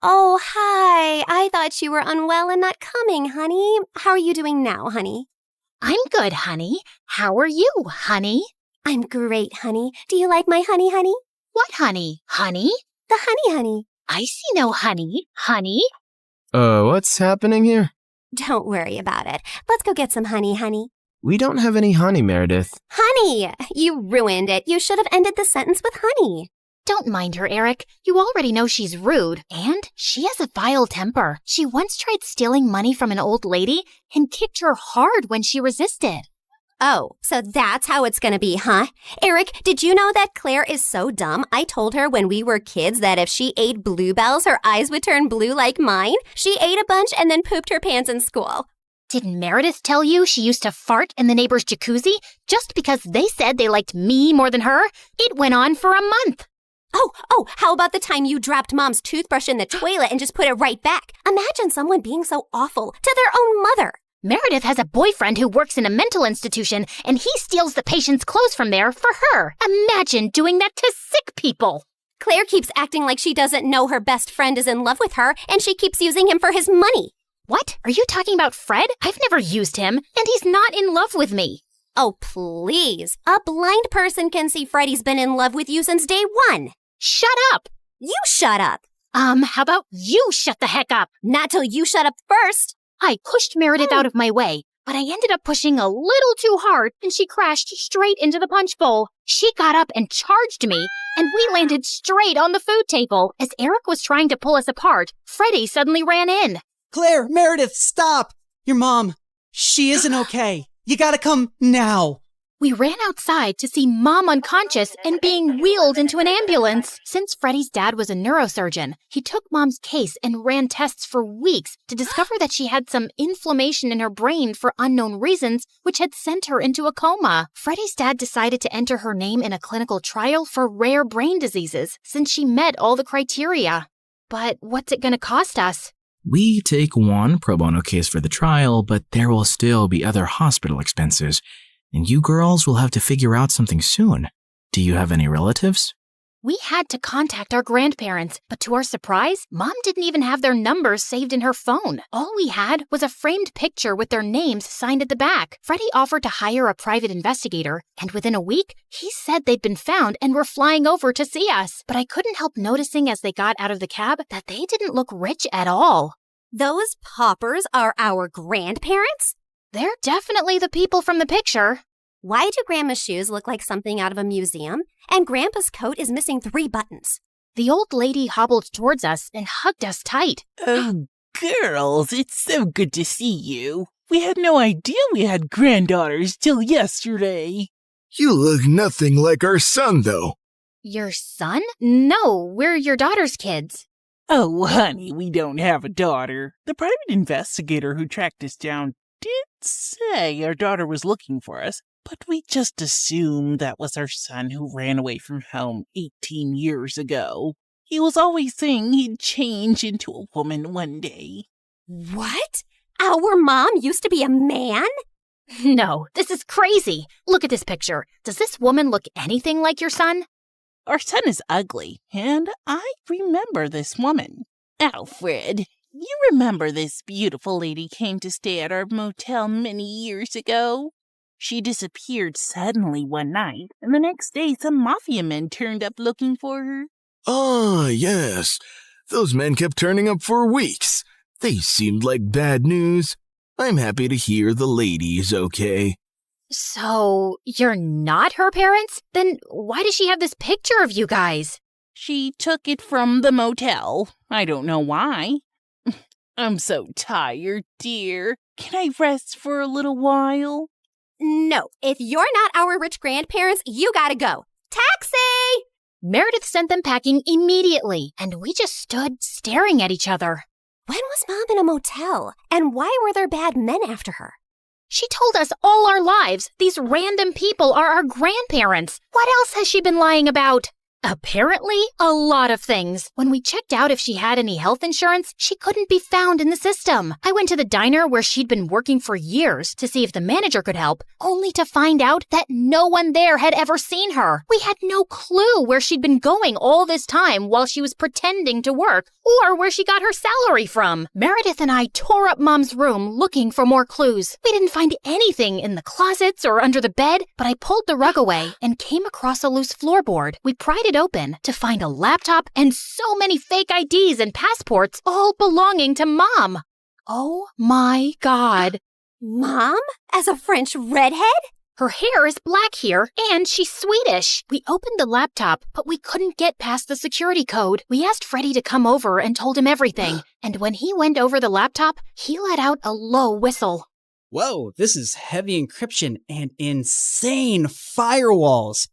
Oh, hi. I thought you were unwell and not coming, honey. How are you doing now, honey?
I'm good, honey. How are you, honey?
I'm great, honey. Do you like my honey, honey?
What honey? Honey?
The honey, honey.
I see no honey. Honey?
What's happening here?
Don't worry about it. Let's go get some honey, honey.
We don't have any honey, Meredith.
Honey! You ruined it. You should have ended the sentence with honey.
Don't mind her, Eric. You already know she's rude. And she has a vile temper. She once tried stealing money from an old lady and kicked her hard when she resisted.
Oh, so that's how it's gonna be, huh? Eric, did you know that Claire is so dumb? I told her when we were kids that if she ate bluebells, her eyes would turn blue like mine. She ate a bunch and then pooped her pants in school.
Didn't Meredith tell you she used to fart in the neighbor's jacuzzi just because they said they liked me more than her? It went on for a month.
Oh, how about the time you dropped Mom's toothbrush in the toilet and just put it right back? Imagine someone being so awful to their own mother.
Meredith has a boyfriend who works in a mental institution, and he steals the patient's clothes from there for her. Imagine doing that to sick people.
Claire keeps acting like she doesn't know her best friend is in love with her, and she keeps using him for his money.
What? Are you talking about Fred? I've never used him, and he's not in love with me.
Oh, please. A blind person can see Freddie's been in love with you since day one.
Shut up.
You shut up.
How about you shut the heck up?
Not till you shut up first.
I pushed Meredith out of my way, but I ended up pushing a little too hard, and she crashed straight into the punch bowl. She got up and charged me, and we landed straight on the food table. As Eric was trying to pull us apart, Freddie suddenly ran in.
Claire, Meredith, stop! Your mom, she isn't okay. You gotta come now.
We ran outside to see Mom unconscious and being wheeled into an ambulance. Since Freddie's dad was a neurosurgeon, he took Mom's case and ran tests for weeks to discover that she had some inflammation in her brain for unknown reasons, which had sent her into a coma. Freddie's dad decided to enter her name in a clinical trial for rare brain diseases since she met all the criteria. But what's it going to cost us?
We take one pro bono case for the trial, but there will still be other hospital expenses. And you girls will have to figure out something soon. Do you have any relatives?
We had to contact our grandparents, but to our surprise, Mom didn't even have their numbers saved in her phone. All we had was a framed picture with their names signed at the back. Freddie offered to hire a private investigator, and within a week, he said they'd been found and were flying over to see us. But I couldn't help noticing as they got out of the cab that they didn't look rich at all.
Those paupers are our grandparents?
They're definitely the people from the picture.
Why do Grandma's shoes look like something out of a museum? And Grandpa's coat is missing 3 buttons.
The old lady hobbled towards us and hugged us tight.
Oh, girls, it's so good to see you. We had no idea we had granddaughters till yesterday.
You look nothing like our son, though.
Your son? No, we're your daughter's kids.
Oh, honey, we don't have a daughter. The private investigator who tracked us down did say our daughter was looking for us, but we just assumed that was our son who ran away from home 18 years ago. He was always saying he'd change into a woman one day.
What? Our mom used to be a man?
No, this is crazy. Look at this picture. Does this woman look anything like your son?
Our son is ugly, and I remember this woman. Alfred, you remember this beautiful lady came to stay at our motel many years ago? She disappeared suddenly one night, and the next day some mafia men turned up looking for her.
Ah, yes. Those men kept turning up for weeks. They seemed like bad news. I'm happy to hear the lady is okay.
So, you're not her parents? Then why does she have this picture of you guys?
She took it from the motel. I don't know why. I'm so tired, dear. Can I rest for a little while?
No, if you're not our rich grandparents, you gotta go. Taxi!
Meredith sent them packing immediately, and we just stood staring at each other.
When was Mom in a motel? And why were there bad men after her?
She told us all our lives these random people are our grandparents. What else has she been lying about? Apparently, a lot of things. When we checked out if she had any health insurance, she couldn't be found in the system. I went to the diner where she'd been working for years to see if the manager could help, only to find out that no one there had ever seen her. We had no clue where she'd been going all this time while she was pretending to work, or where she got her salary from. Meredith and I tore up Mom's room looking for more clues. We didn't find anything in the closets or under the bed, but I pulled the rug away and came across a loose floorboard. We pried it open to find a laptop and so many fake IDs and passports, all belonging to Mom. Oh my God.
Mom? As a French redhead?
Her hair is black here, and she's Swedish. We opened the laptop, but we couldn't get past the security code. We asked Freddie to come over and told him everything. And when he went over the laptop, he let out a low whistle.
Whoa, this is heavy encryption and insane firewalls.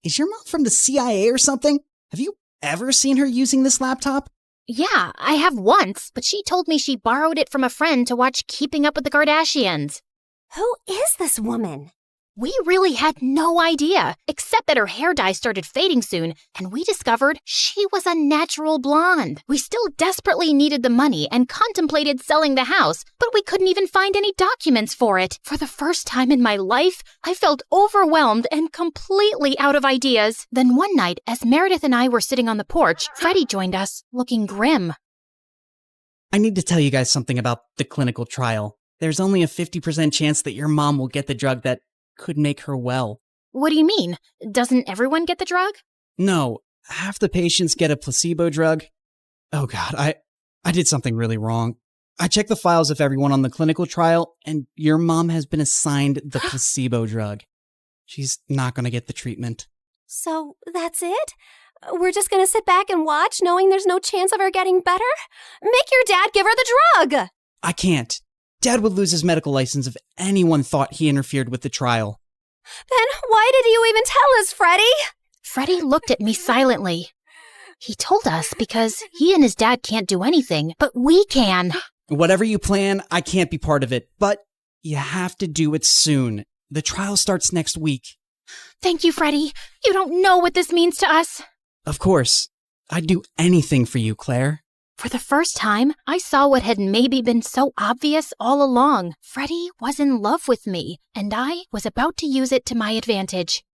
Is your mom from the CIA or something? Have you ever seen her using this laptop?
Yeah, I have once, but she told me she borrowed it from a friend to watch Keeping Up with the Kardashians.
Who is this woman?
We really had no idea, except that her hair dye started fading soon, and we discovered she was a natural blonde. We still desperately needed the money and contemplated selling the house, but we couldn't even find any documents for it. For the first time in my life, I felt overwhelmed and completely out of ideas. Then one night, as Meredith and I were sitting on the porch, Freddie joined us, looking grim.
I need to tell you guys something about the clinical trial. There's only a 50% chance that your mom will get the drug that could make her well.
What do you mean? Doesn't everyone get the drug?
No, half the patients get a placebo drug. Oh God, I did something really wrong. I checked the files of everyone on the clinical trial, and your mom has been assigned the placebo drug. She's not going to get the treatment.
So that's it? We're just going to sit back and watch, knowing there's no chance of her getting better? Make your dad give her the drug!
I can't. Dad would lose his medical license if anyone thought he interfered with the trial.
Then why did you even tell us, Freddie?
Freddie looked at me silently. He told us because he and his dad can't do anything, but we can.
Whatever you plan, I can't be part of it, but you have to do it soon. The trial starts next week.
Thank you, Freddie. You don't know what this means to us.
Of course. I'd do anything for you, Claire.
For the first time, I saw what had maybe been so obvious all along. Freddie was in love with me, and I was about to use it to my advantage.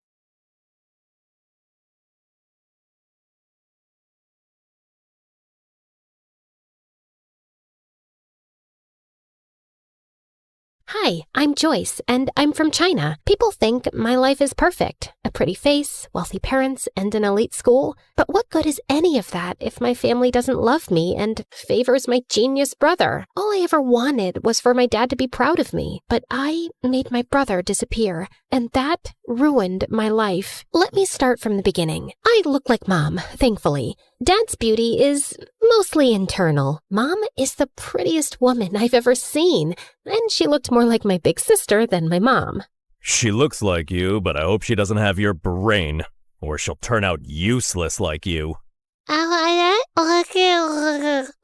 Hi, I'm Joyce, and I'm from China. People think my life is perfect. A pretty face, wealthy parents, and an elite school. But what good is any of that if my family doesn't love me and favors my genius brother? All I ever wanted was for my dad to be proud of me. But I made my brother disappear, and that ruined my life. Let me start from the beginning. I look like Mom, thankfully. Dad's beauty is mostly internal. Mom is the prettiest woman I've ever seen, and she looked more like my big sister than my mom.
She looks like you, but I hope she doesn't have your brain, or she'll turn out useless like you.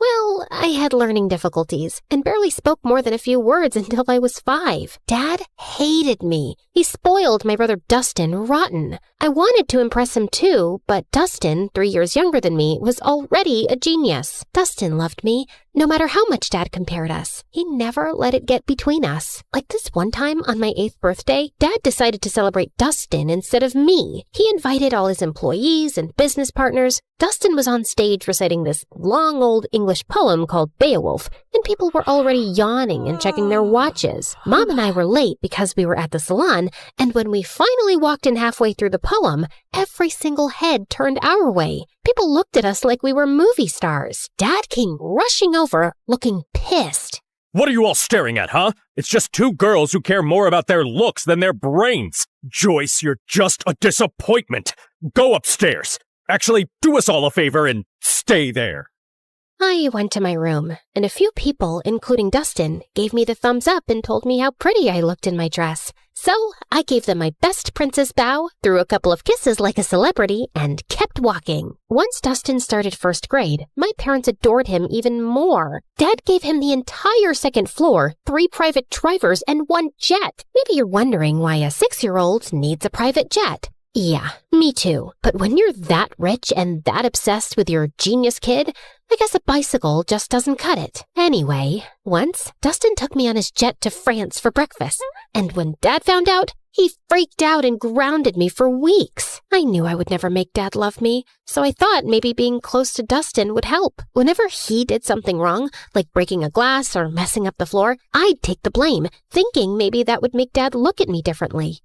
Well, I had learning difficulties and barely spoke more than a few words until I was 5. Dad hated me. He spoiled my brother Dustin rotten. I wanted to impress him too, but Dustin, 3 years younger than me, was already a genius. Dustin loved me, no matter how much Dad compared us. He never let it get between us. Like this one time on my 8th birthday, Dad decided to celebrate Dustin instead of me. He invited all his employees and business partners. Dustin was on stage reciting this long old English poem called Beowulf, and people were already yawning and checking their watches. Mom and I were late because we were at the salon, and when we finally walked in halfway through the poem, every single head turned our way. People looked at us like we were movie stars. Dad came rushing over, looking pissed.
What are you all staring at, huh? It's just 2 girls who care more about their looks than their brains. Joyce, you're just a disappointment. Go upstairs. Actually, do us all a favor and stay there.
I went to my room, and a few people, including Dustin, gave me the thumbs up and told me how pretty I looked in my dress. So I gave them my best princess bow, threw a couple of kisses like a celebrity, and kept walking. Once Dustin started 1st grade, my parents adored him even more. Dad gave him the entire 2nd floor, 3 private drivers, and 1 jet. Maybe you're wondering why a 6-year-old needs a private jet. Yeah, me too. But when you're that rich and that obsessed with your genius kid, I guess a bicycle just doesn't cut it. Anyway, once, Dustin took me on his jet to France for breakfast. And when Dad found out, he freaked out and grounded me for weeks. I knew I would never make Dad love me, so I thought maybe being close to Dustin would help. Whenever he did something wrong, like breaking a glass or messing up the floor, I'd take the blame, thinking maybe that would make Dad look at me differently.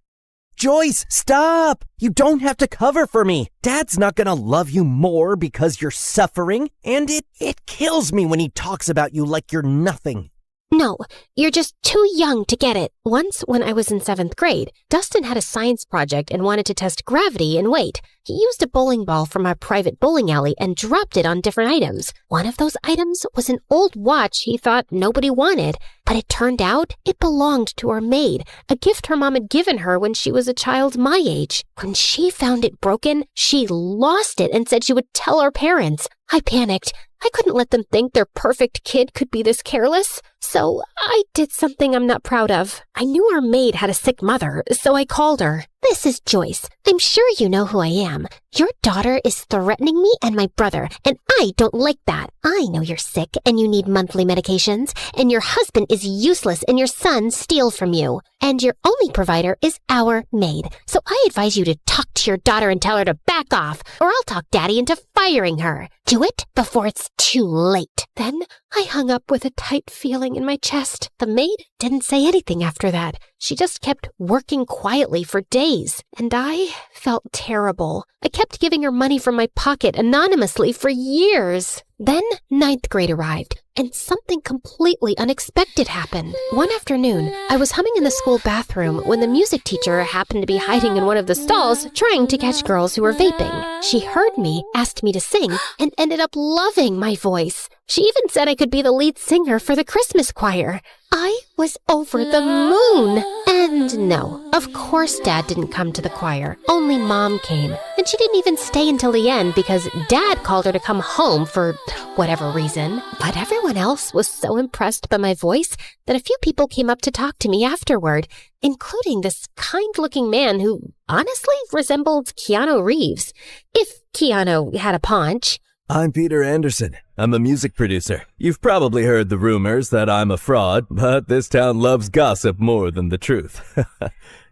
Joyce, stop! You don't have to cover for me. Dad's not gonna love you more because you're suffering, and it kills me when he talks about you like you're nothing.
No, you're just too young to get it. Once, when I was in 7th grade, Dustin had a science project and wanted to test gravity and weight. He used a bowling ball from our private bowling alley and dropped it on different items. One of those items was an old watch he thought nobody wanted, but it turned out it belonged to our maid, a gift her mom had given her when she was a child my age. When she found it broken, she lost it and said she would tell our parents. I panicked. I couldn't let them think their perfect kid could be this careless. So I did something I'm not proud of. I knew our maid had a sick mother, so I called her. This is Joyce. I'm sure you know who I am. Your daughter is threatening me and my brother, and I don't like that. I know you're sick and you need monthly medications, and your husband is useless and your son steals from you. And your only provider is our maid. So I advise you to talk to your daughter and tell her to back off, or I'll talk Daddy into firing her. Do it before it's too late. Then I hung up with a tight feeling in my chest. The maid didn't say anything after that. She just kept working quietly for days, and I felt terrible. I kept giving her money from my pocket anonymously for years. Then 9th grade arrived, and something completely unexpected happened. One afternoon, I was humming in the school bathroom when the music teacher happened to be hiding in one of the stalls trying to catch girls who were vaping. She heard me, asked me to sing, and ended up loving my voice. She even said I could be the lead singer for the Christmas choir. I was over the moon. And no, of course Dad didn't come to the choir. Only Mom came. And she didn't even stay until the end because Dad called her to come home for whatever reason. But everyone else was so impressed by my voice that a few people came up to talk to me afterward, including this kind-looking man who honestly resembled Keanu Reeves. If Keanu had a paunch.
I'm Peter Anderson. I'm a music producer. You've probably heard the rumors that I'm a fraud, but this town loves gossip more than the truth.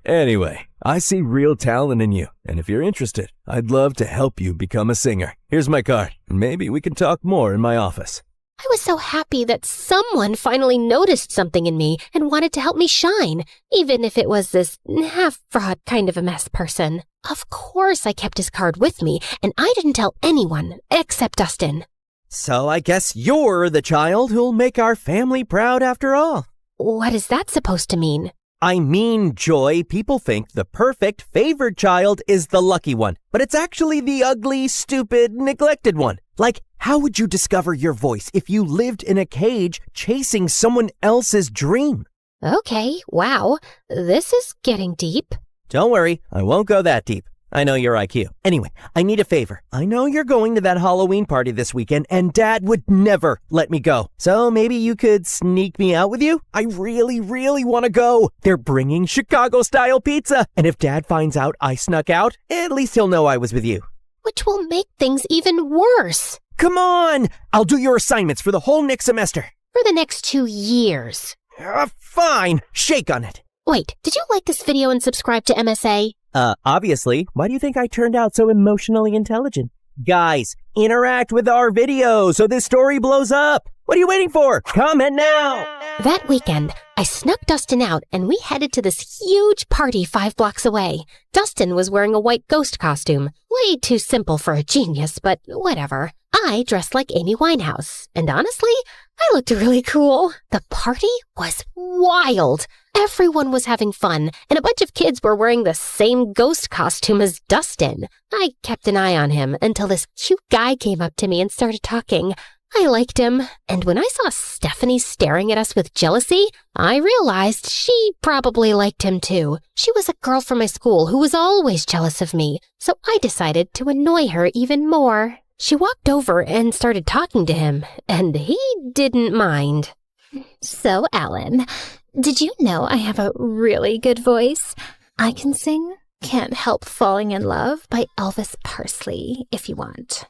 Anyway, I see real talent in you, and if you're interested, I'd love to help you become a singer. Here's my card. Maybe we can talk more in my office.
I was so happy that someone finally noticed something in me and wanted to help me shine, even if it was this half-fraud kind of a mess person. Of course I kept his card with me, and I didn't tell anyone except Dustin.
So I guess you're the child who'll make our family proud after all.
What is that supposed to mean?
I mean, Joy, people think the perfect, favored child is the lucky one, but it's actually the ugly, stupid, neglected one. Like, how would you discover your voice if you lived in a cage chasing someone else's dream?
Okay, wow, this is getting deep.
Don't worry, I won't go that deep. I know your IQ. Anyway, I need a favor. I know you're going to that Halloween party this weekend, and Dad would never let me go. So maybe you could sneak me out with you? I really, really want to go. They're bringing Chicago-style pizza. And if Dad finds out I snuck out, at least he'll know I was with you.
Which will make things even worse.
Come on! I'll do your assignments for the whole next semester.
For the next 2 years.
Fine. Shake on it.
Wait, did you like this video and subscribe to MSA?
Obviously. Why do you think I turned out so emotionally intelligent? Guys, interact with our video so this story blows up. What are you waiting for? Comment now!
That weekend, I snuck Dustin out and we headed to this huge party 5 blocks away. Dustin was wearing a white ghost costume. Way too simple for a genius, but whatever. I dressed like Amy Winehouse, and honestly, I looked really cool. The party was wild. Everyone was having fun, and a bunch of kids were wearing the same ghost costume as Dustin. I kept an eye on him until this cute guy came up to me and started talking. I liked him, and when I saw Stephanie staring at us with jealousy, I realized she probably liked him too. She was a girl from my school who was always jealous of me, so I decided to annoy her even more. She walked over and started talking to him, and he didn't mind.
So, Alan, did you know I have a really good voice? I can sing
Can't Help Falling in Love by Elvis Presley, if you want.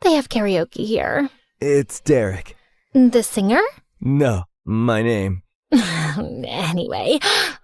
They have karaoke here.
It's Derek.
The singer?
No, my name.
Anyway,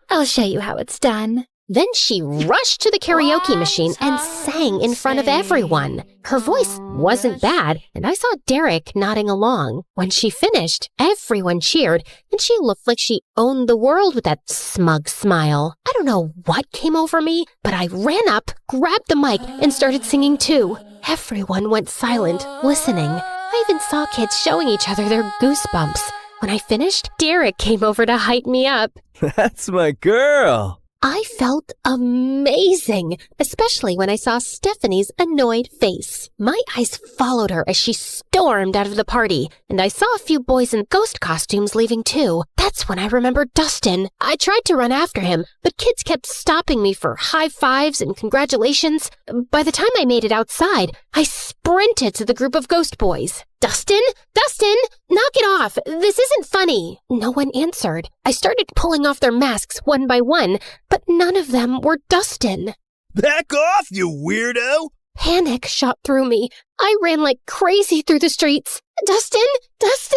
I'll show you how it's done. Then she rushed to the karaoke machine and sang in front of everyone. Her voice wasn't bad, and I saw Derek nodding along. When she finished, everyone cheered, and she looked like she owned the world with that smug smile. I don't know what came over me, but I ran up, grabbed the mic, and started singing too. Everyone went silent, listening. I even saw kids showing each other their goosebumps. When I finished, Derek came over to hype me up.
That's my girl.
I felt amazing, especially when I saw Stephanie's annoyed face. My eyes followed her as she stormed out of the party, and I saw a few boys in ghost costumes leaving too. That's when I remembered Dustin. I tried to run after him, but kids kept stopping me for high fives and congratulations. By the time I made it outside, I sprinted to the group of ghost boys. Dustin? Dustin! Knock it off! This isn't funny! No one answered. I started pulling off their masks one by one, but none of them were Dustin.
Back off, you weirdo!
Panic shot through me. I ran like crazy through the streets. Dustin! Dustin!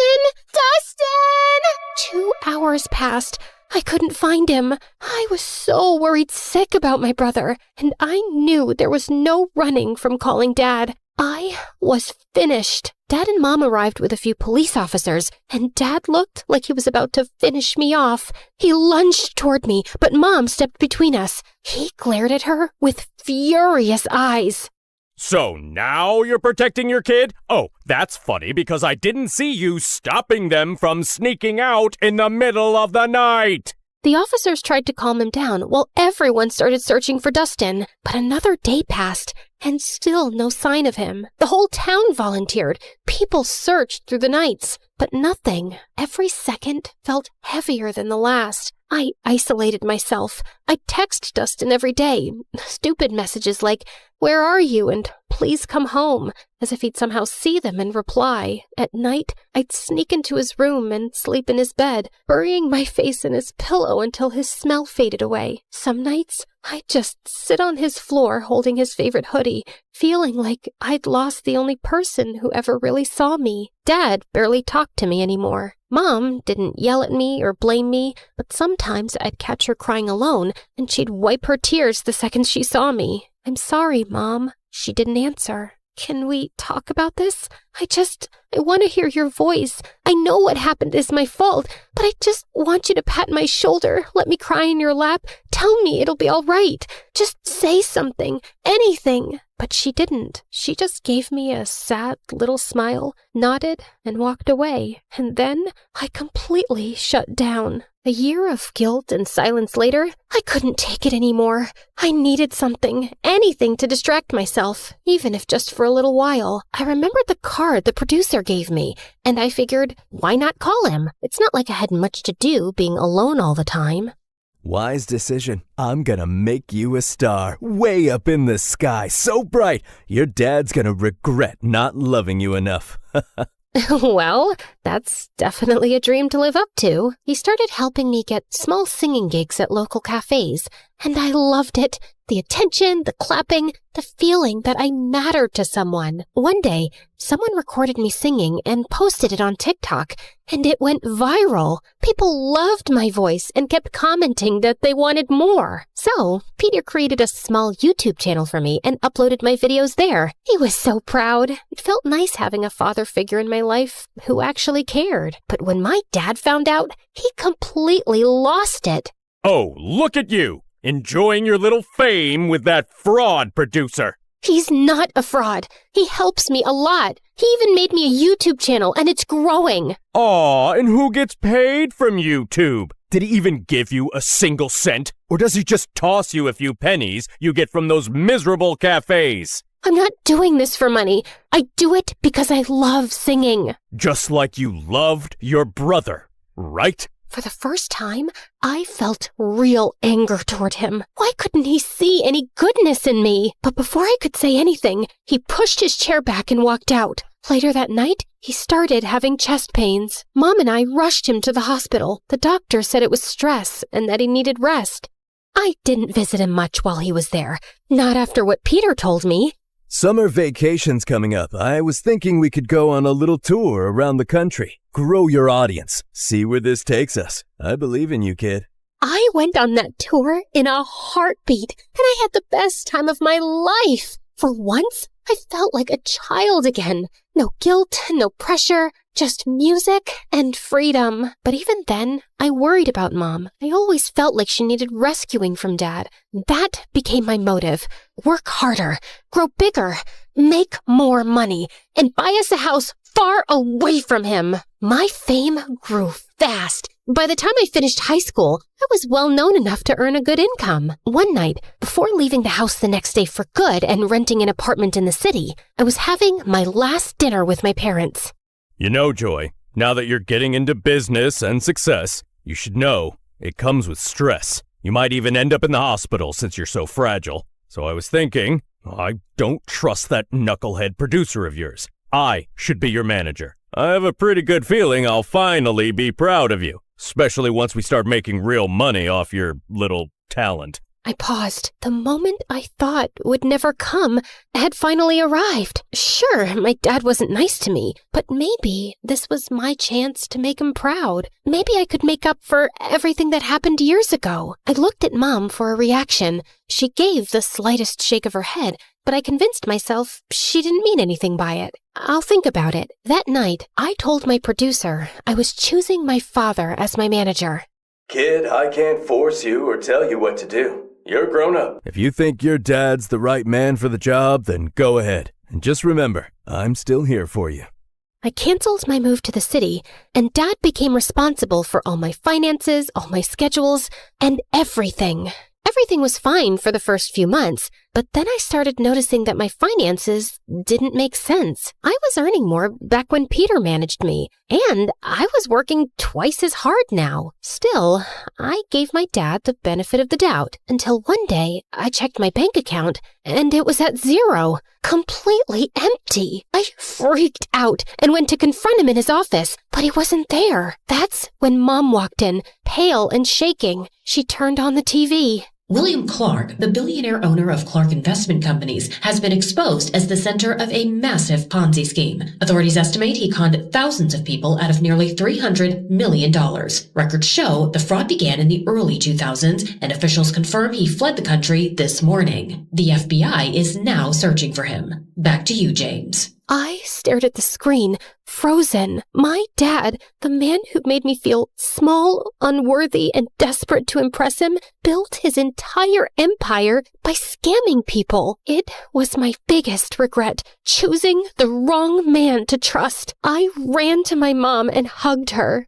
Dustin! 2 hours passed. I couldn't find him. I was so worried sick about my brother, and I knew there was no running from calling Dad. I was finished. Dad and Mom arrived with a few police officers, and Dad looked like he was about to finish me off. He lunged toward me, but Mom stepped between us. He glared at her with furious eyes.
So now you're protecting your kid? Oh, that's funny because I didn't see you stopping them from sneaking out in the middle of the night.
The officers tried to calm him down while everyone started searching for Dustin. But another day passed, and still no sign of him. The whole town volunteered. People searched through the nights, but nothing. Every second felt heavier than the last. I isolated myself. I text Dustin every day. Stupid messages like, "Where are you?" and "Please come home," as if he'd somehow see them and reply. At night, I'd sneak into his room and sleep in his bed, burying my face in his pillow until his smell faded away. Some nights, I'd just sit on his floor holding his favorite hoodie, feeling like I'd lost the only person who ever really saw me. Dad barely talked to me anymore. Mom didn't yell at me or blame me, but sometimes I'd catch her crying alone, and she'd wipe her tears the second she saw me. "I'm sorry, Mom." She didn't answer. "Can we talk about this? I want to hear your voice. I know what happened is my fault, but I just want you to pat my shoulder, let me cry in your lap, tell me it'll be all right. Just say something, anything." But she didn't. She just gave me a sad little smile, nodded, and walked away. And then I completely shut down. A year of guilt and silence later, I couldn't take it anymore. I needed something, anything to distract myself, even if just for a little while. I remembered the card the producer gave me, and I figured, why not call him? It's not like I had much to do being alone all the time.
Wise decision. I'm gonna make you a star, way up in the sky, so bright, your dad's gonna regret not loving you enough.
Well, that's definitely a dream to live up to. He started helping me get small singing gigs at local cafes, and I loved it. The attention, the clapping, the feeling that I mattered to someone. One day, someone recorded me singing and posted it on TikTok, and it went viral. People loved my voice and kept commenting that they wanted more. So, Peter created a small YouTube channel for me and uploaded my videos there. He was so proud. It felt nice having a father figure in my life who actually cared. But when my dad found out, he completely lost it.
Oh, look at you! Enjoying your little fame with that fraud producer.
He's not a fraud. He helps me a lot. He even made me a YouTube channel, and it's growing.
Aw, and who gets paid from YouTube? Did he even give you a single cent? Or does he just toss you a few pennies you get from those miserable cafes?
I'm not doing this for money. I do it because I love singing.
Just like you loved your brother, right?
For the first time, I felt real anger toward him. Why couldn't he see any goodness in me? But before I could say anything, he pushed his chair back and walked out. Later that night, he started having chest pains. Mom and I rushed him to the hospital. The doctor said it was stress and that he needed rest. I didn't visit him much while he was there. Not after what Peter told me.
Summer vacation's coming up. I was thinking we could go on a little tour around the country. Grow your audience. See where this takes us. I believe in you, kid.
I went on that tour in a heartbeat, and I had the best time of my life. For once, I felt like a child again. No guilt, no pressure, just music and freedom. But even then, I worried about Mom. I always felt like she needed rescuing from Dad. That became my motive. Work harder, grow bigger, make more money, and buy us a house far away from him. My fame grew fast. By the time I finished high school, I was well known enough to earn a good income. One night, before leaving the house the next day for good and renting an apartment in the city, I was having my last dinner with my parents.
You know, Joy, now that you're getting into business and success, you should know it comes with stress. You might even end up in the hospital since you're so fragile. So I was thinking, I don't trust that knucklehead producer of yours. I should be your manager. I have a pretty good feeling I'll finally be proud of you, especially once we start making real money off your little talent.
I paused. The moment I thought would never come had finally arrived. Sure, my dad wasn't nice to me, but maybe this was my chance to make him proud. Maybe I could make up for everything that happened years ago. I looked at Mom for a reaction. She gave the slightest shake of her head, but I convinced myself she didn't mean anything by it. I'll think about it. That night, I told my producer I was choosing my father as my manager.
Kid, I can't force you or tell you what to do. You're grown up. If you think your dad's the right man for the job, then go ahead. And just remember, I'm still here for you.
I canceled my move to the city, and Dad became responsible for all my finances, all my schedules, and everything. Everything was fine for the first few months, but then I started noticing that my finances didn't make sense. I was earning more back when Peter managed me, and I was working twice as hard now. Still, I gave my dad the benefit of the doubt until one day I checked my bank account and it was at zero, completely empty. I freaked out and went to confront him in his office, but he wasn't there. That's when Mom walked in, pale and shaking. She turned on the TV.
William Clark, the billionaire owner of Clark Investment Companies, has been exposed as the center of a massive Ponzi scheme. Authorities estimate he conned thousands of people out of nearly $300 million. Records show the fraud began in the early 2000s, and officials confirm he fled the country this morning. The FBI is now searching for him. Back to you, James.
I stared at the screen, frozen. My dad, the man who made me feel small, unworthy, and desperate to impress him, built his entire empire by scamming people. It was my biggest regret, choosing the wrong man to trust. I ran to my mom and hugged her.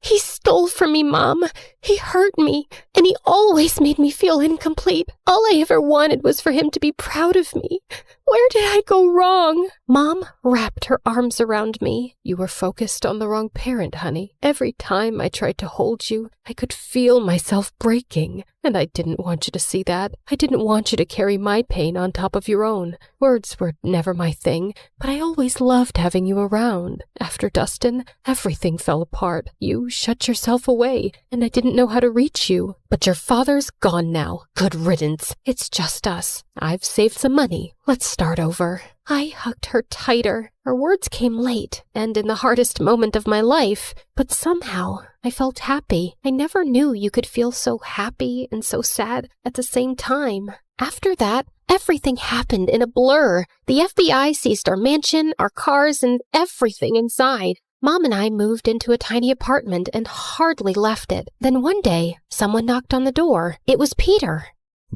He stole from me, Mom. He hurt me, and he always made me feel incomplete. All I ever wanted was for him to be proud of me. Where did I go wrong? Mom wrapped her arms around me.
You were focused on the wrong parent, honey. Every time I tried to hold you, I could feel myself breaking. And I didn't want you to see that. I didn't want you to carry my pain on top of your own. Words were never my thing, but I always loved having you around. After Dustin, everything fell apart. You shut yourself away, and I didn't know how to reach you. But your father's gone now. Good riddance. It's just us. I've saved some money. Let's start over. I hugged her tighter. Her words came late, and in the hardest moment of my life, but somehow I felt happy. I never knew you could feel so happy and so sad at the same time. After that, everything happened in a blur. The FBI seized our mansion, our cars, and everything inside. Mom and I moved into a tiny apartment and hardly left it. Then one day, someone knocked on the door. It was Peter.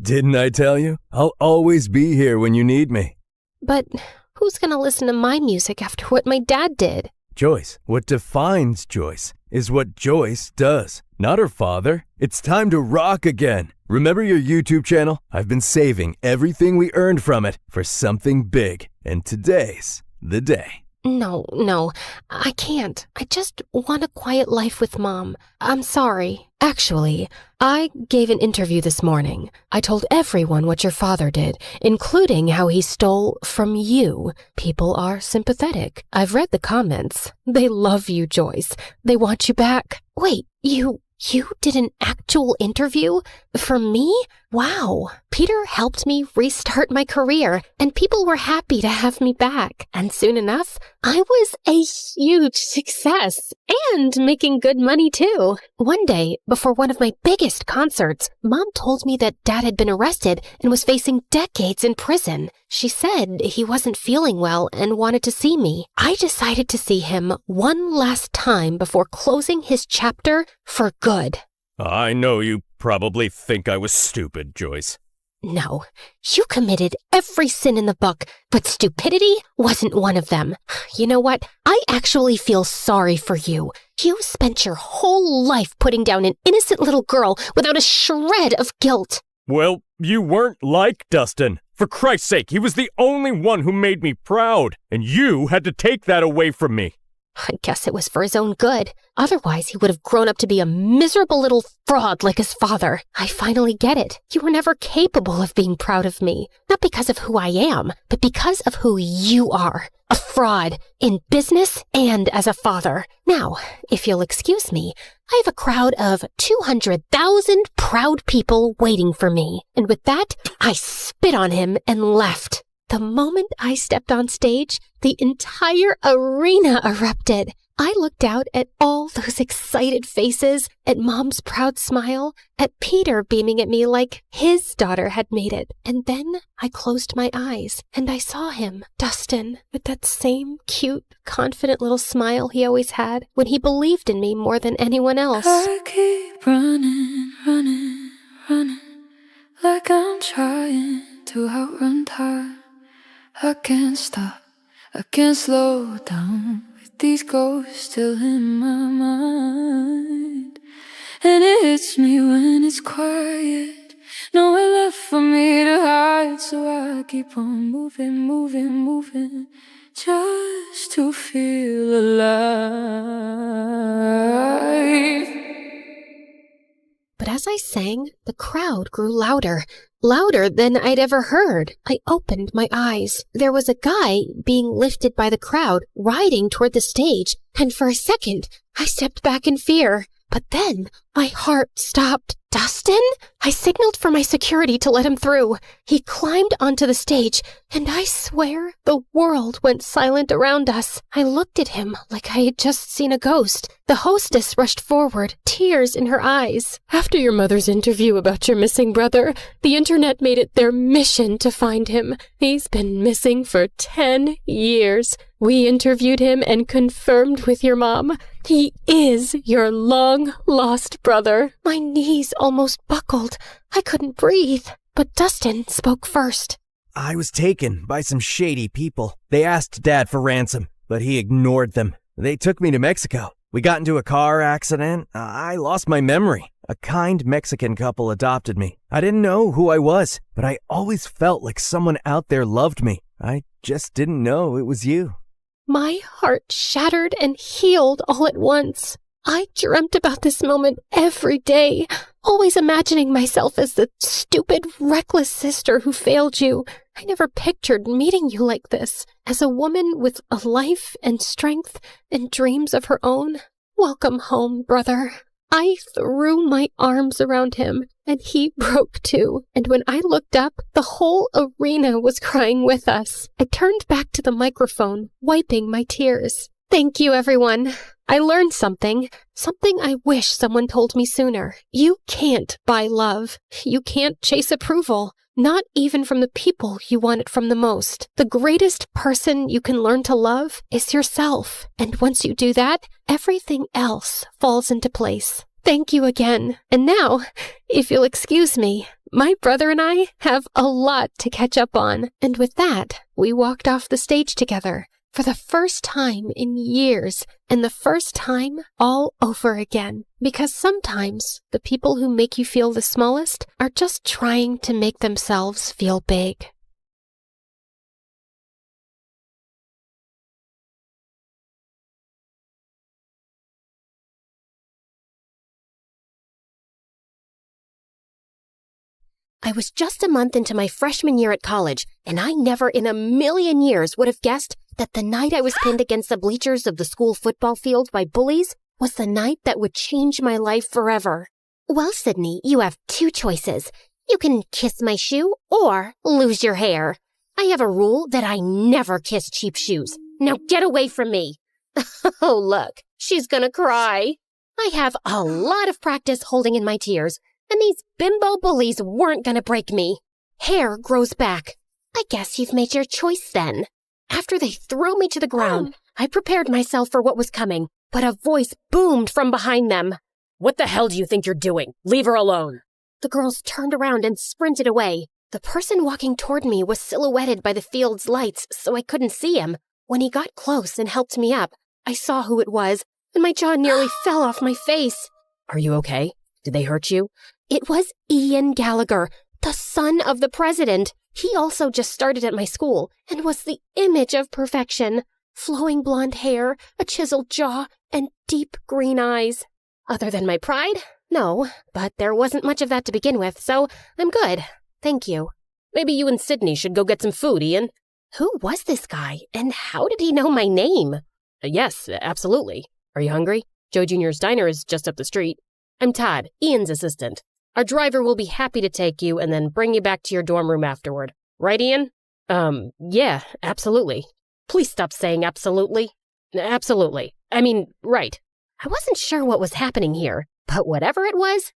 Didn't I tell you? I'll always be here when you need me.
But who's gonna listen to my music after what my dad did?
Joyce, what defines Joyce is what Joyce does, not her father. It's time to rock again. Remember your YouTube channel? I've been saving everything we earned from it for something big, and today's the day.
No, I can't. I just want a quiet life with Mom. I'm sorry. Actually, I gave an interview this morning. I told everyone what your father did, including how he stole from you. People are sympathetic. I've read the comments. They love you, Joyce. They want you back. Wait, you You did an actual interview? For me? Wow. Peter helped me restart my career, and people were happy to have me back. And soon enough, I was a huge success and making good money too. One day, before one of my biggest concerts, Mom told me that Dad had been arrested and was facing decades in prison. She said he wasn't feeling well and wanted to see me. I decided to see him one last time before closing his chapter for good.
I know you probably think I was stupid, Joyce.
No, you committed every sin in the book, but stupidity wasn't one of them. You know what? I actually feel sorry for you. You spent your whole life putting down an innocent little girl without a shred of guilt.
Well, you weren't like Dustin. For Christ's sake, he was the only one who made me proud, and you had to take that away from me.
I guess it was for his own good. Otherwise, he would have grown up to be a miserable little fraud like his father. I finally get it. You were never capable of being proud of me. Not because of who I am, but because of who you are. A fraud, in business and as a father. Now, if you'll excuse me, I have a crowd of 200,000 proud people waiting for me. And with that, I spit on him and left. The moment I stepped on stage, the entire arena erupted. I looked out at all those excited faces, at Mom's proud smile, at Peter beaming at me like his daughter had made it. And then I closed my eyes, and I saw him, Dustin, with that same cute, confident little smile he always had when he believed in me more than anyone else.
I keep running, running, running, like I'm trying to outrun time. I can't stop, I can't slow down with these ghosts still in my mind. And it hits me when it's quiet, nowhere left for me to hide. So I keep on moving, moving, moving, just to feel alive.
But as I sang, the crowd grew louder, louder than I'd ever heard. I opened my eyes. There was a guy being lifted by the crowd, riding toward the stage, and for a second, I stepped back in fear. But then, my heart stopped. Dustin? I signaled for my security to let him through. He climbed onto the stage, and I swear the world went silent around us. I looked at him like I had just seen a ghost. The hostess rushed forward, tears in her eyes. After your mother's interview about your missing brother, the internet made it their mission to find him. He's been missing for 10 years. We interviewed him and confirmed with your mom. He is your long-lost brother. My knees almost buckled. I couldn't breathe. But Dustin spoke first.
I was taken by some shady people. They asked Dad for ransom, but he ignored them. They took me to Mexico. We got into a car accident. I lost my memory. A kind Mexican couple adopted me. I didn't know who I was, but I always felt like someone out there loved me. I just didn't know it was you.
My heart shattered and healed all at once. I dreamt about this moment every day, always imagining myself as the stupid, reckless sister who failed you. I never pictured meeting you like this, as a woman with a life and strength and dreams of her own. Welcome home, brother. I threw my arms around him, and he broke too. And when I looked up, the whole arena was crying with us. I turned back to the microphone, wiping my tears. Thank you, everyone. I learned something I wish someone told me sooner. You can't buy love. You can't chase approval. Not even from the people you want it from the most. The greatest person you can learn to love is yourself. And once you do that, everything else falls into place. Thank you again. And now, if you'll excuse me, my brother and I have a lot to catch up on. And with that, we walked off the stage together. For the first time in years, and the first time all over again. Because sometimes the people who make you feel the smallest are just trying to make themselves feel big. I was just a month into my freshman year at college, and I never in a million years would have guessed that the night I was pinned against the bleachers of the school football field by bullies was the night that would change my life forever. Well, Sydney, you have two choices. You can kiss my shoe or lose your hair. I have a rule that I never kiss cheap shoes. Now get away from me. Oh, look, she's gonna cry. I have a lot of practice holding in my tears, and these bimbo bullies weren't gonna break me. Hair grows back. I guess you've made your choice then. After they threw me to the ground, I prepared myself for what was coming, but a voice boomed from behind them.
What the hell do you think you're doing? Leave her alone.
The girls turned around and sprinted away. The person walking toward me was silhouetted by the field's lights, so I couldn't see him. When he got close and helped me up, I saw who it was, and my jaw nearly fell off my face.
Are you okay? Did they hurt you?
It was Ian Gallagher, the son of the president. He also just started at my school and was the image of perfection. Flowing blonde hair, a chiseled jaw, and deep green eyes. Other than my pride? No, but there wasn't much of that to begin with, so I'm good. Thank you.
Maybe you and Sydney should go get some food, Ian.
Who was this guy, and how did he know my name?
Yes, absolutely. Are you hungry? Joe Jr.'s Diner is just up the street. I'm Todd, Ian's assistant. Our driver will be happy to take you and then bring you back to your dorm room afterward. Right, Ian? Yeah, absolutely. Please stop saying absolutely. Absolutely. I mean, right.
I wasn't sure what was happening here, but whatever it was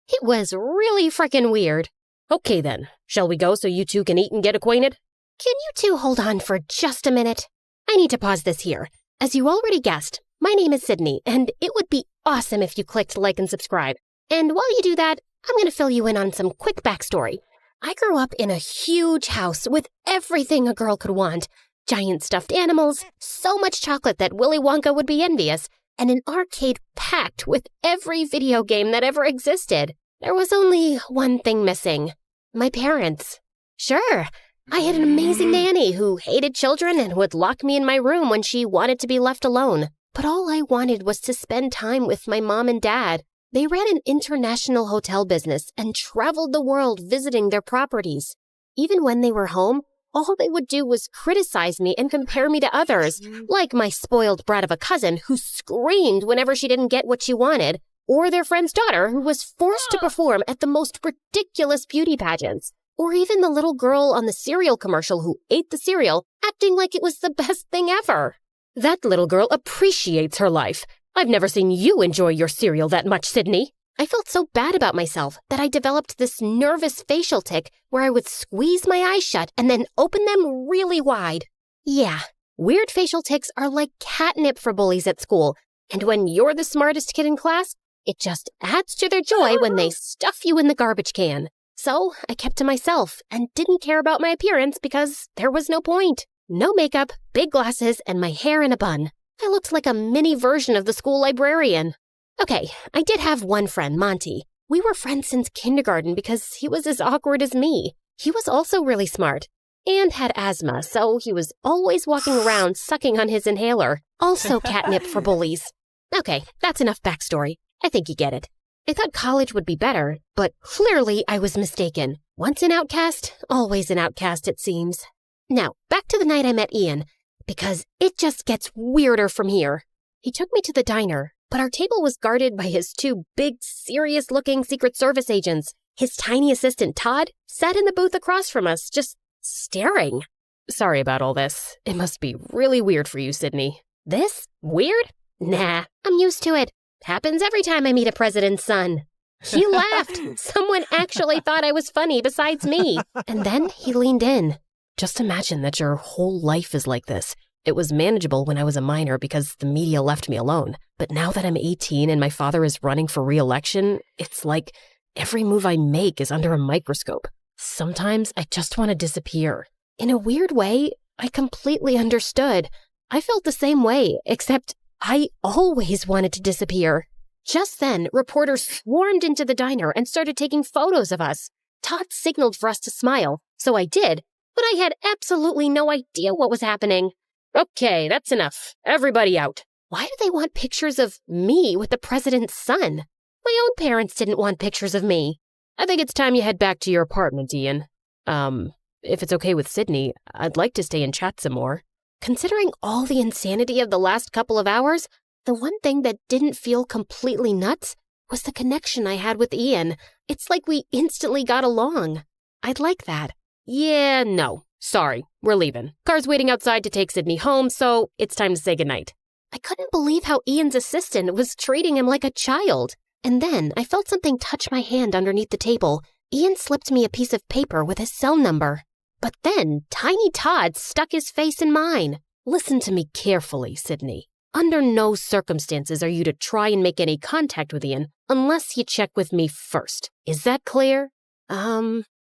really frickin' weird.
Okay then, shall we go so you two can eat and get acquainted?
Can you two hold on for just a minute? I need to pause this here. As you already guessed, my name is Sydney, and it would be awesome if you clicked like and subscribe. And while you do that, I'm going to fill you in on some quick backstory. I grew up in a huge house with everything a girl could want. Giant stuffed animals, so much chocolate that Willy Wonka would be envious, and an arcade packed with every video game that ever existed. There was only one thing missing. My parents. Sure, I had an amazing nanny who hated children and would lock me in my room when she wanted to be left alone. But all I wanted was to spend time with my mom and dad. They ran an international hotel business and traveled the world visiting their properties. Even when they were home, all they would do was criticize me and compare me to others, like my spoiled brat of a cousin who screamed whenever she didn't get what she wanted, or their friend's daughter who was forced to perform at the most ridiculous beauty pageants, or even the little girl on the cereal commercial who ate the cereal, acting like it was the best thing ever.
That little girl appreciates her life. I've never seen you enjoy your cereal that much, Sydney.
I felt so bad about myself that I developed this nervous facial tic where I would squeeze my eyes shut and then open them really wide. Yeah, weird facial tics are like catnip for bullies at school, and when you're the smartest kid in class, it just adds to their joy when they stuff you in the garbage can. So I kept to myself and didn't care about my appearance because there was no point. No makeup, big glasses, and my hair in a bun. I looked like a mini version of the school librarian. Okay, I did have one friend, Monty. We were friends since kindergarten because he was as awkward as me. He was also really smart and had asthma, so he was always walking around sucking on his inhaler. Also catnip for bullies. Okay, that's enough backstory. I think you get it. I thought college would be better, but clearly I was mistaken. Once an outcast, always an outcast, it seems. Now, back to the night I met Ian, because it just gets weirder from here. He took me to the diner, but our table was guarded by his two big, serious-looking Secret Service agents. His tiny assistant, Todd, sat in the booth across from us, just staring.
Sorry about all this. It must be really weird for you, Sydney.
This? Weird? Nah, I'm used to it. Happens every time I meet a president's son. He laughed. Someone actually thought I was funny besides me. And then he leaned in.
Just imagine that your whole life is like this. It was manageable when I was a minor because the media left me alone. But now that I'm 18 and my father is running for re-election, it's like every move I make is under a microscope. Sometimes I just want to disappear.
In a weird way, I completely understood. I felt the same way, except I always wanted to disappear. Just then, reporters swarmed into the diner and started taking photos of us. Todd signaled for us to smile, so I did, but I had absolutely no idea what was happening.
Okay, that's enough. Everybody out.
Why do they want pictures of me with the president's son? My own parents didn't want pictures of me.
I think it's time you head back to your apartment, Ian. If it's okay with Sydney, I'd like to stay and chat some more.
Considering all the insanity of the last couple of hours,
The one thing that didn't feel completely nuts was the connection I had with Ian. It's like we instantly got along. I'd like that. Yeah, no. Sorry, we're leaving. Car's waiting outside to take Sydney home, so it's time to say goodnight. I couldn't believe how Ian's assistant was treating him like a child. And then I felt something touch my hand underneath the table. Ian slipped me a piece of paper with his cell number. But then Tiny Todd stuck his face in mine. Listen to me carefully, Sydney. Under no circumstances are you to try and make any contact with Ian unless you check with me first. Is that clear?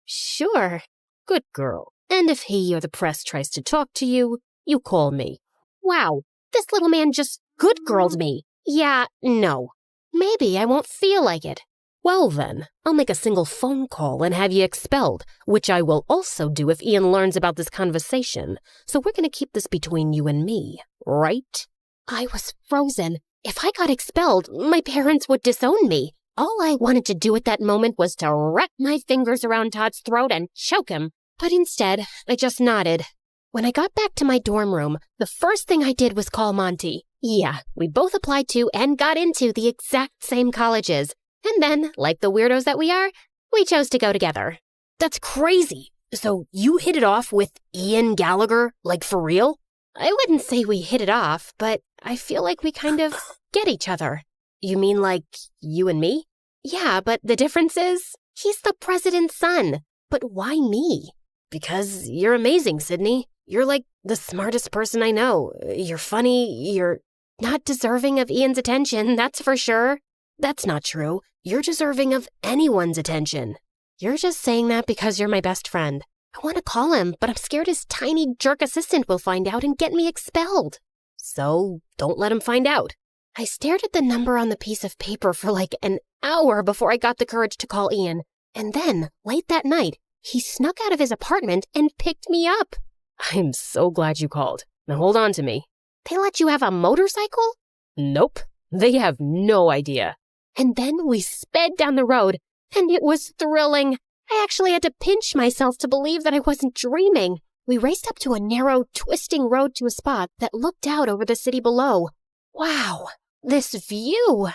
Sure. Good girl. And if he or the press tries to talk to you, you call me. Wow, this little man just good-girled me. Yeah, no. Maybe I won't feel like it. Well then, I'll make a single phone call and have you expelled, which I will also do if Ian learns about this conversation. So we're going to keep this between you and me, right? I was frozen. If I got expelled, my parents would disown me. All I wanted to do at that moment was to wrap my fingers around Todd's throat and choke him. But instead, I just nodded. When I got back to my dorm room, the first thing I did was call Monty. Yeah, we both applied to and got into the exact same colleges. And then, like the weirdos that we are, we chose to go together. That's crazy. So you hit it off with Ian Gallagher, like for real? I wouldn't say we hit it off, but I feel like we kind of get each other. You mean like you and me? Yeah, but the difference is, he's the president's son. But why me? Because you're amazing, Sydney. You're like the smartest person I know. You're funny. You're not deserving of Ian's attention, that's for sure. That's not true. You're deserving of anyone's attention. You're just saying that because you're my best friend. I want to call him, but I'm scared his tiny jerk assistant will find out and get me expelled. So don't let him find out. I stared at the number on the piece of paper for like an hour before I got the courage to call Ian. And then, late that night, he snuck out of his apartment and picked me up. I'm so glad you called. Now hold on to me. They let you have a motorcycle? Nope. They have no idea. And then we sped down the road, and it was thrilling. I actually had to pinch myself to believe that I wasn't dreaming. We raced up to a narrow, twisting road to a spot that looked out over the city below. Wow, this view!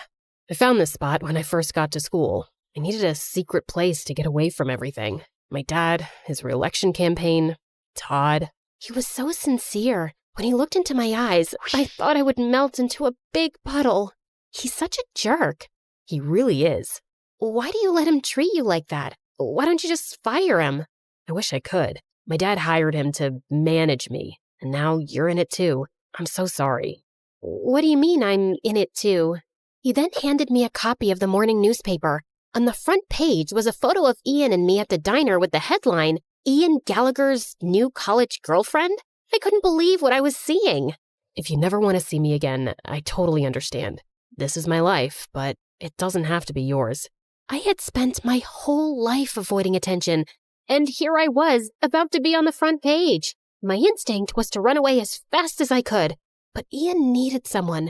I found this spot when I first got to school. I needed a secret place to get away from everything. My dad, his re-election campaign, Todd. He was so sincere. When he looked into my eyes, I thought I would melt into a big puddle. He's such a jerk. He really is. Why do you let him treat you like that? Why don't you just fire him? I wish I could. My dad hired him to manage me, and now you're in it too. I'm so sorry. What do you mean I'm in it too? He then handed me a copy of the morning newspaper. On the front page was a photo of Ian and me at the diner with the headline, Ian Gallagher's new college girlfriend? I couldn't believe what I was seeing. If you never want to see me again, I totally understand. This is my life, but it doesn't have to be yours. I had spent my whole life avoiding attention, and here I was, about to be on the front page. My instinct was to run away as fast as I could, but Ian needed someone,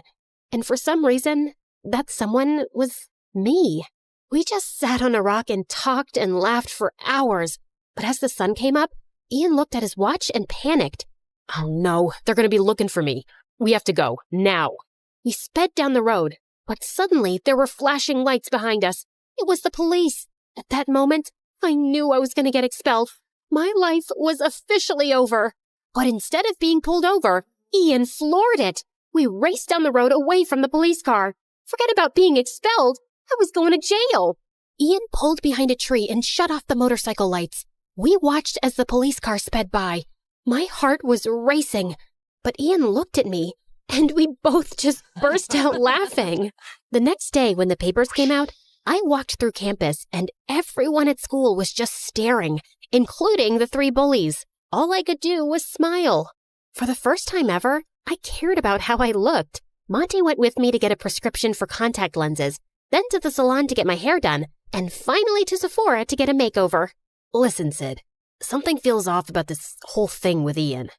and for some reason, that someone was me. We just sat on a rock and talked and laughed for hours, but as the sun came up, Ian looked at his watch and panicked. Oh no, they're going to be looking for me. We have to go, now. We sped down the road, but suddenly there were flashing lights behind us. It was the police. At that moment, I knew I was going to get expelled. My life was officially over. But instead of being pulled over, Ian floored it. We raced down the road away from the police car. Forget about being expelled. I was going to jail. Ian pulled behind a tree and shut off the motorcycle lights. We watched as the police car sped by. My heart was racing, but Ian looked at me, and we both just burst out laughing. The next day, when the papers came out, I walked through campus, and everyone at school was just staring, including the 3 bullies. All I could do was smile. For the first time ever, I cared about how I looked. Monty went with me to get a prescription for contact lenses, then to the salon to get my hair done, and finally to Sephora to get a makeover. Listen, Sid, something feels off about this whole thing with Ian.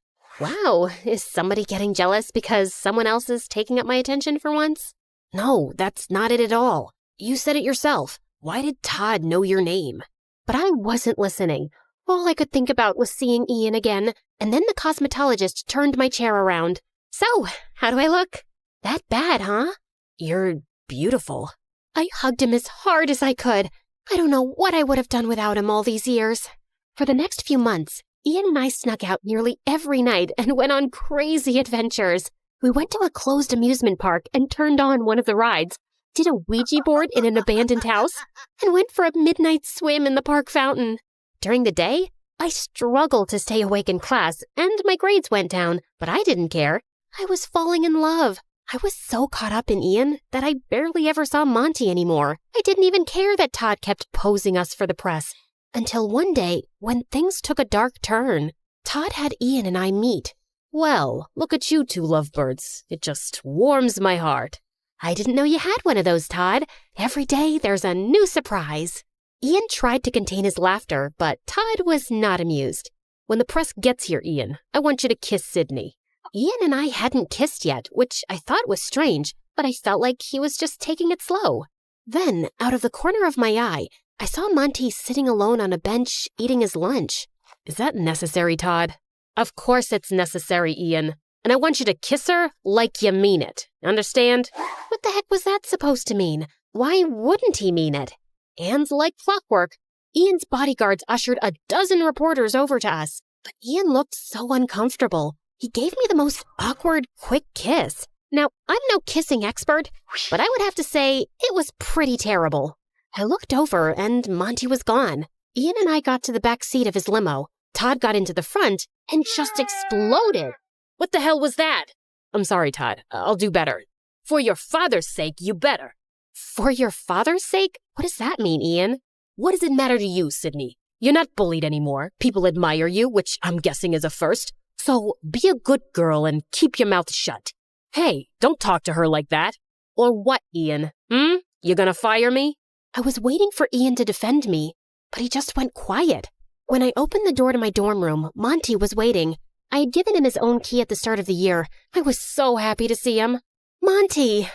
Wow, is somebody getting jealous because someone else is taking up my attention for once? No, that's not it at all. You said it yourself. Why did Todd know your name? But I wasn't listening. All I could think about was seeing Ian again, and then the cosmetologist turned my chair around. So, how do I look?
That bad, huh?
You're beautiful.
I hugged him as hard as I could. I don't know what I would have done without him all these years. For the next few months, Ian and I snuck out nearly every night and went on crazy adventures. We went to a closed amusement park and turned on one of the rides, did a Ouija board in an abandoned house, and went for a midnight swim in the park fountain. During the day, I struggled to stay awake in class, and my grades went down, but I didn't care. I was falling in love. I was so caught up in Ian that I barely ever saw Monty anymore. I didn't even care that Todd kept posing us for the press. Until one day, when things took a dark turn, Todd had Ian and I meet.
Well, look at you two lovebirds. It just warms my heart.
I didn't know you had one of those, Todd. Every day there's a new surprise. Ian tried to contain his laughter, but Todd was not amused.
When the press gets here, Ian, I want you to kiss Sydney.
Ian and I hadn't kissed yet, which I thought was strange, but I felt like he was just taking it slow. Then, out of the corner of my eye, I saw Monty sitting alone on a bench eating his lunch.
Is that necessary, Todd? Of course it's necessary, Ian. And I want you to kiss her like you mean it. Understand?
What the heck was that supposed to mean? Why wouldn't he mean it?
And like clockwork,
Ian's bodyguards ushered a dozen reporters over to us, but Ian looked so uncomfortable. He gave me the most awkward, quick kiss. Now, I'm no kissing expert, but I would have to say it was pretty terrible. I looked over and Monty was gone. Ian and I got to the back seat of his limo. Todd got into the front and just exploded.
What the hell was that? I'm sorry, Todd. I'll do better. For your father's sake, you better.
For your father's sake? What does that mean, Ian?
What does it matter to you, Sydney? You're not bullied anymore. People admire you, which I'm guessing is a first. So be a good girl and keep your mouth shut. Hey, don't talk to her like that. Or what, Ian? You gonna fire me?
I was waiting for Ian to defend me, but he just went quiet. When I opened the door to my dorm room, Monty was waiting. I had given him his own key at the start of the year. I was so happy to see him. Monty!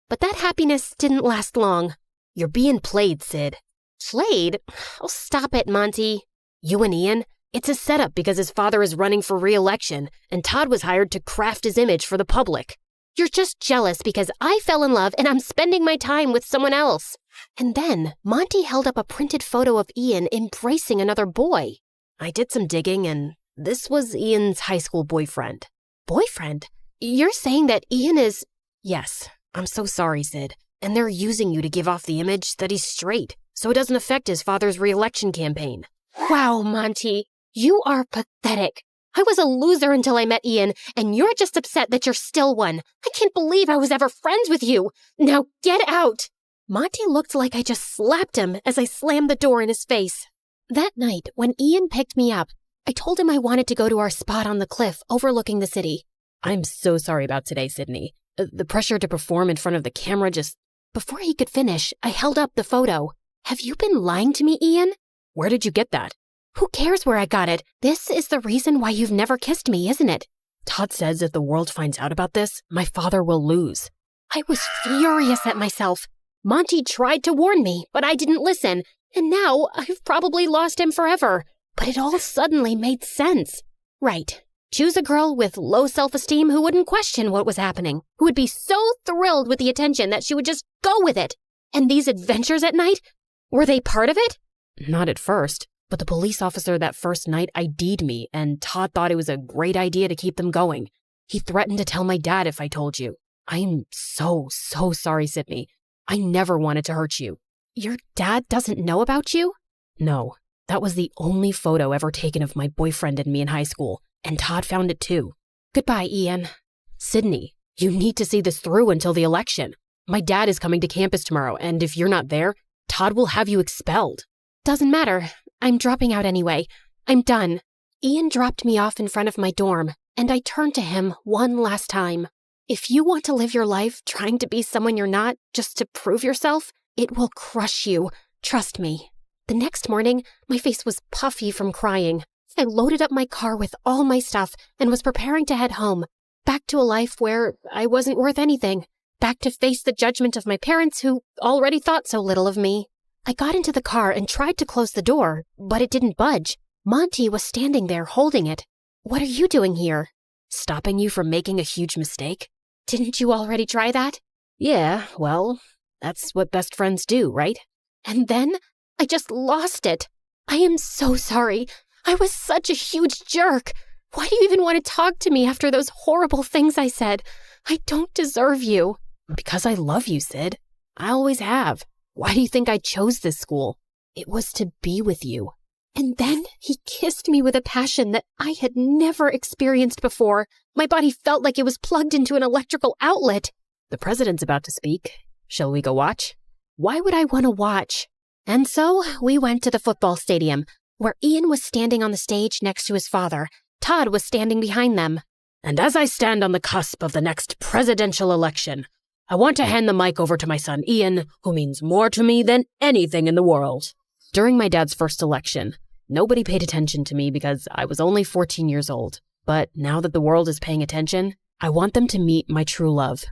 But that happiness didn't last long.
You're being played, Sid.
Played? Oh, stop it, Monty.
You and Ian? It's a setup because his father is running for re-election, and Todd was hired to craft his image for the public.
You're just jealous because I fell in love and I'm spending my time with someone else. And then Monty held up a printed photo of Ian embracing another boy.
I did some digging, and this was Ian's high school boyfriend.
Boyfriend? You're saying that Ian is...
Yes. I'm so sorry, Sid. And they're using you to give off the image that he's straight, so it doesn't affect his father's re-election campaign.
Wow, Monty. You are pathetic. I was a loser until I met Ian, and you're just upset that you're still one. I can't believe I was ever friends with you. Now get out. Monty looked like I just slapped him as I slammed the door in his face. That night, when Ian picked me up, I told him I wanted to go to our spot on the cliff overlooking the city.
I'm so sorry about today, Sydney. The pressure to perform in front of the camera just...
Before he could finish, I held up the photo. Have you been lying to me, Ian?
Where did you get that?
Who cares where I got it? This is the reason why you've never kissed me, isn't it?
Todd says if the world finds out about this, my father will lose.
I was furious at myself. Monty tried to warn me, but I didn't listen. And now I've probably lost him forever. But it all suddenly made sense. Right. Choose a girl with low self-esteem who wouldn't question what was happening, who would be so thrilled with the attention that she would just go with it. And these adventures at night, were they part of it?
Not at first, but the police officer that first night ID'd me, and Todd thought it was a great idea to keep them going. He threatened to tell my dad if I told you. I'm so sorry, Sydney. I never wanted to hurt you.
Your dad doesn't know about you?
No, that was the only photo ever taken of my boyfriend and me in high school. And Todd found it too.
Goodbye, Ian.
Sydney, you need to see this through until the election. My dad is coming to campus tomorrow, and if you're not there, Todd will have you expelled.
Doesn't matter. I'm dropping out anyway. I'm done. Ian dropped me off in front of my dorm, and I turned to him one last time. If you want to live your life trying to be someone you're not just to prove yourself, it will crush you. Trust me. The next morning, my face was puffy from crying. I loaded up my car with all my stuff and was preparing to head home, back to a life where I wasn't worth anything, back to face the judgment of my parents who already thought so little of me. I got into the car and tried to close the door, but it didn't budge. Monty was standing there holding it. What are you doing here?
Stopping you from making a huge mistake?
Didn't you already try that?
Yeah, well, that's what best friends do, right?
And then I just lost it. I am so sorry. I was such a huge jerk. Why do you even want to talk to me after those horrible things I said? I don't deserve you.
Because I love you, Sid. I always have. Why do you think I chose this school? It was to be with you.
And then he kissed me with a passion that I had never experienced before. My body felt like it was plugged into an electrical outlet.
The president's about to speak. Shall we go watch?
Why would I want to watch? And so we went to the football stadium, where Ian was standing on the stage next to his father. Todd was standing behind them.
And as I stand on the cusp of the next presidential election, I want to hand the mic over to my son Ian, who means more to me than anything in the world. During my dad's first election, nobody paid attention to me because I was only 14 years old. But now that the world is paying attention, I want them to meet my true love.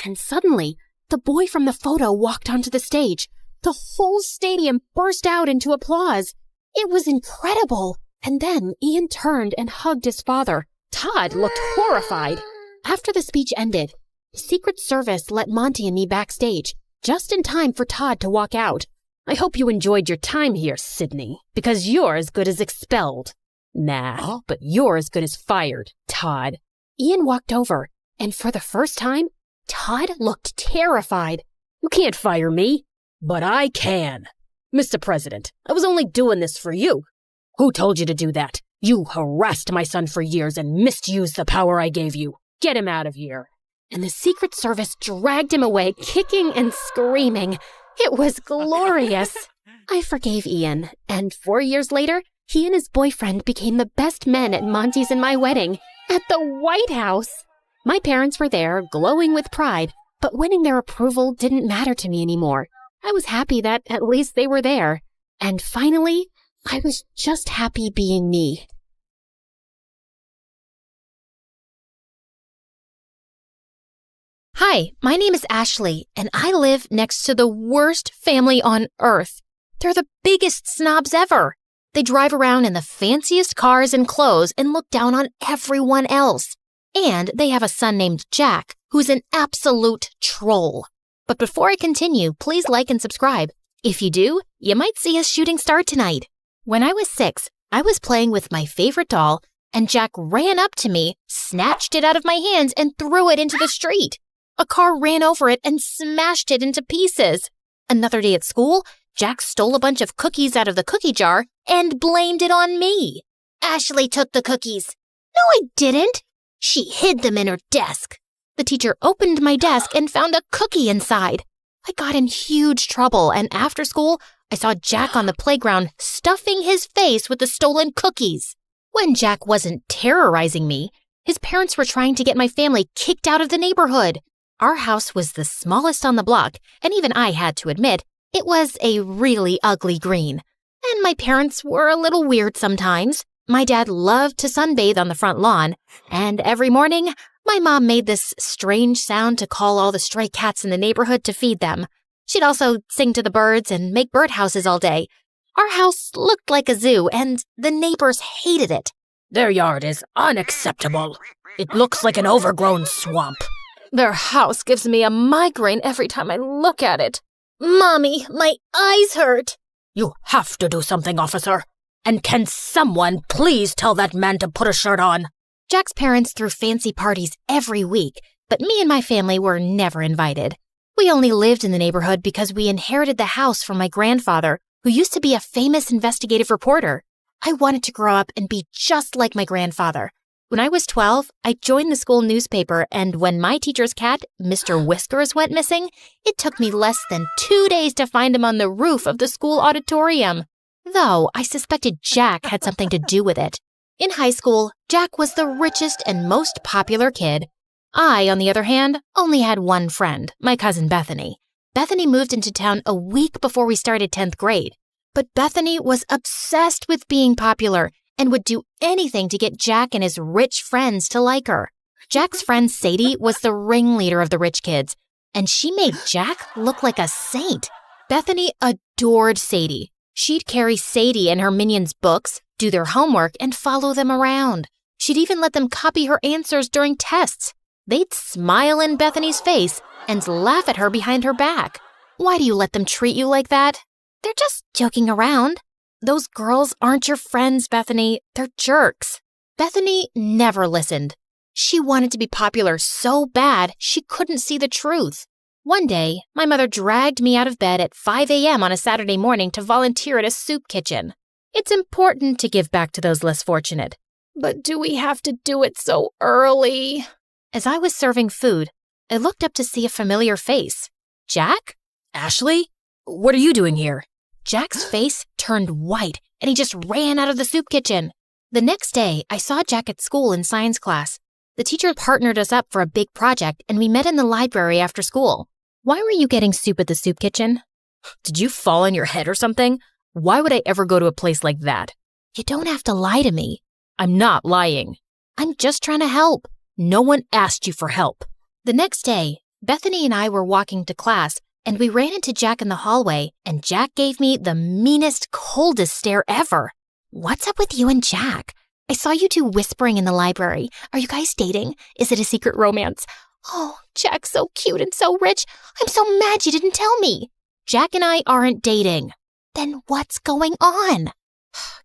And suddenly, the boy from the photo walked onto the stage. The whole stadium burst out into applause. It was incredible. And then Ian turned and hugged his father. Todd looked horrified. After the speech ended, the Secret Service let Monty and me backstage, just in time for Todd to walk out.
I hope you enjoyed your time here, Sydney, because you're as good as expelled. Nah, but you're as good as fired, Todd.
Ian walked over, and for the first time, Todd looked terrified.
You can't fire me, but I can. Mr. President, I was only doing this for you. Who told you to do that? You harassed my son for years and misused the power I gave you. Get him out of here.
And the Secret Service dragged him away, kicking and screaming. It was glorious. I forgave Ian, and 4 years later, he and his boyfriend became the best men at Monty's and my wedding, at the White House. My parents were there, glowing with pride, but winning their approval didn't matter to me anymore. I was happy that at least they were there. And finally, I was just happy being me. Hi, my name is Ashley, and I live next to the worst family on earth. They're the biggest snobs ever. They drive around in the fanciest cars and clothes and look down on everyone else. And they have a son named Jack, who's an absolute troll. But before I continue, please like and subscribe. If you do, you might see a shooting star tonight. When I was 6, I was playing with my favorite doll, and Jack ran up to me, snatched it out of my hands, and threw it into the street. A car ran over it and smashed it into pieces. Another day at school, Jack stole a bunch of cookies out of the cookie jar and blamed it on me. Ashley took the cookies. No, I didn't. She hid them in her desk. The teacher opened my desk and found a cookie inside. I got in huge trouble, and after school, I saw Jack on the playground stuffing his face with the stolen cookies. When Jack wasn't terrorizing me, his parents were trying to get my family kicked out of the neighborhood. Our house was the smallest on the block, and even I had to admit, it was a really ugly green. And my parents were a little weird sometimes. My dad loved to sunbathe on the front lawn, and every morning, my mom made this strange sound to call all the stray cats in the neighborhood to feed them. She'd also sing to the birds and make birdhouses all day. Our house looked like a zoo, and the neighbors hated it.
Their yard is unacceptable. It looks like an overgrown swamp.
Their house gives me a migraine every time I look at it. Mommy, my eyes hurt.
You have to do something, officer. And can someone please tell that man to put a shirt on?
Jack's parents threw fancy parties every week, but me and my family were never invited. We only lived in the neighborhood because we inherited the house from my grandfather, who used to be a famous investigative reporter. I wanted to grow up and be just like my grandfather. When I was 12, I joined the school newspaper, and when my teacher's cat, Mr. Whiskers, went missing, it took me less than 2 days to find him on the roof of the school auditorium. Though I suspected Jack had something to do with it. In high school, Jack was the richest and most popular kid. I, on the other hand, only had one friend, my cousin Bethany. Bethany moved into town a week before we started 10th grade. But Bethany was obsessed with being popular and would do anything to get Jack and his rich friends to like her. Jack's friend Sadie was the ringleader of the rich kids, and she made Jack look like a saint. Bethany adored Sadie. She'd carry Sadie and her minions' books, do their homework, and follow them around. She'd even let them copy her answers during tests. They'd smile in Bethany's face and laugh at her behind her back. Why do you let them treat you like that? They're just joking around. Those girls aren't your friends, Bethany. They're jerks. Bethany never listened. She wanted to be popular so bad she couldn't see the truth. One day, my mother dragged me out of bed at 5 a.m. on a Saturday morning to volunteer at a soup kitchen. It's important to give back to those less fortunate. But do we have to do it so early? As I was serving food, I looked up to see a familiar face. Jack?
Ashley? What are you doing here?
Jack's face turned white, and he just ran out of the soup kitchen. The next day, I saw Jack at school in science class. The teacher partnered us up for a big project, and we met in the library after school. Why were you getting soup at the soup kitchen?
Did you fall on your head or something? Why would I ever go to a place like that?
You don't have to lie to me.
I'm not lying.
I'm just trying to help.
No one asked you for help.
The next day, Bethany and I were walking to class, and we ran into Jack in the hallway, and Jack gave me the meanest, coldest stare ever. What's up with you and Jack? I saw you two whispering in the library. Are you guys dating? Is it a secret romance? Oh, Jack's so cute and so rich. I'm so mad you didn't tell me. Jack and I aren't dating. Then what's going on?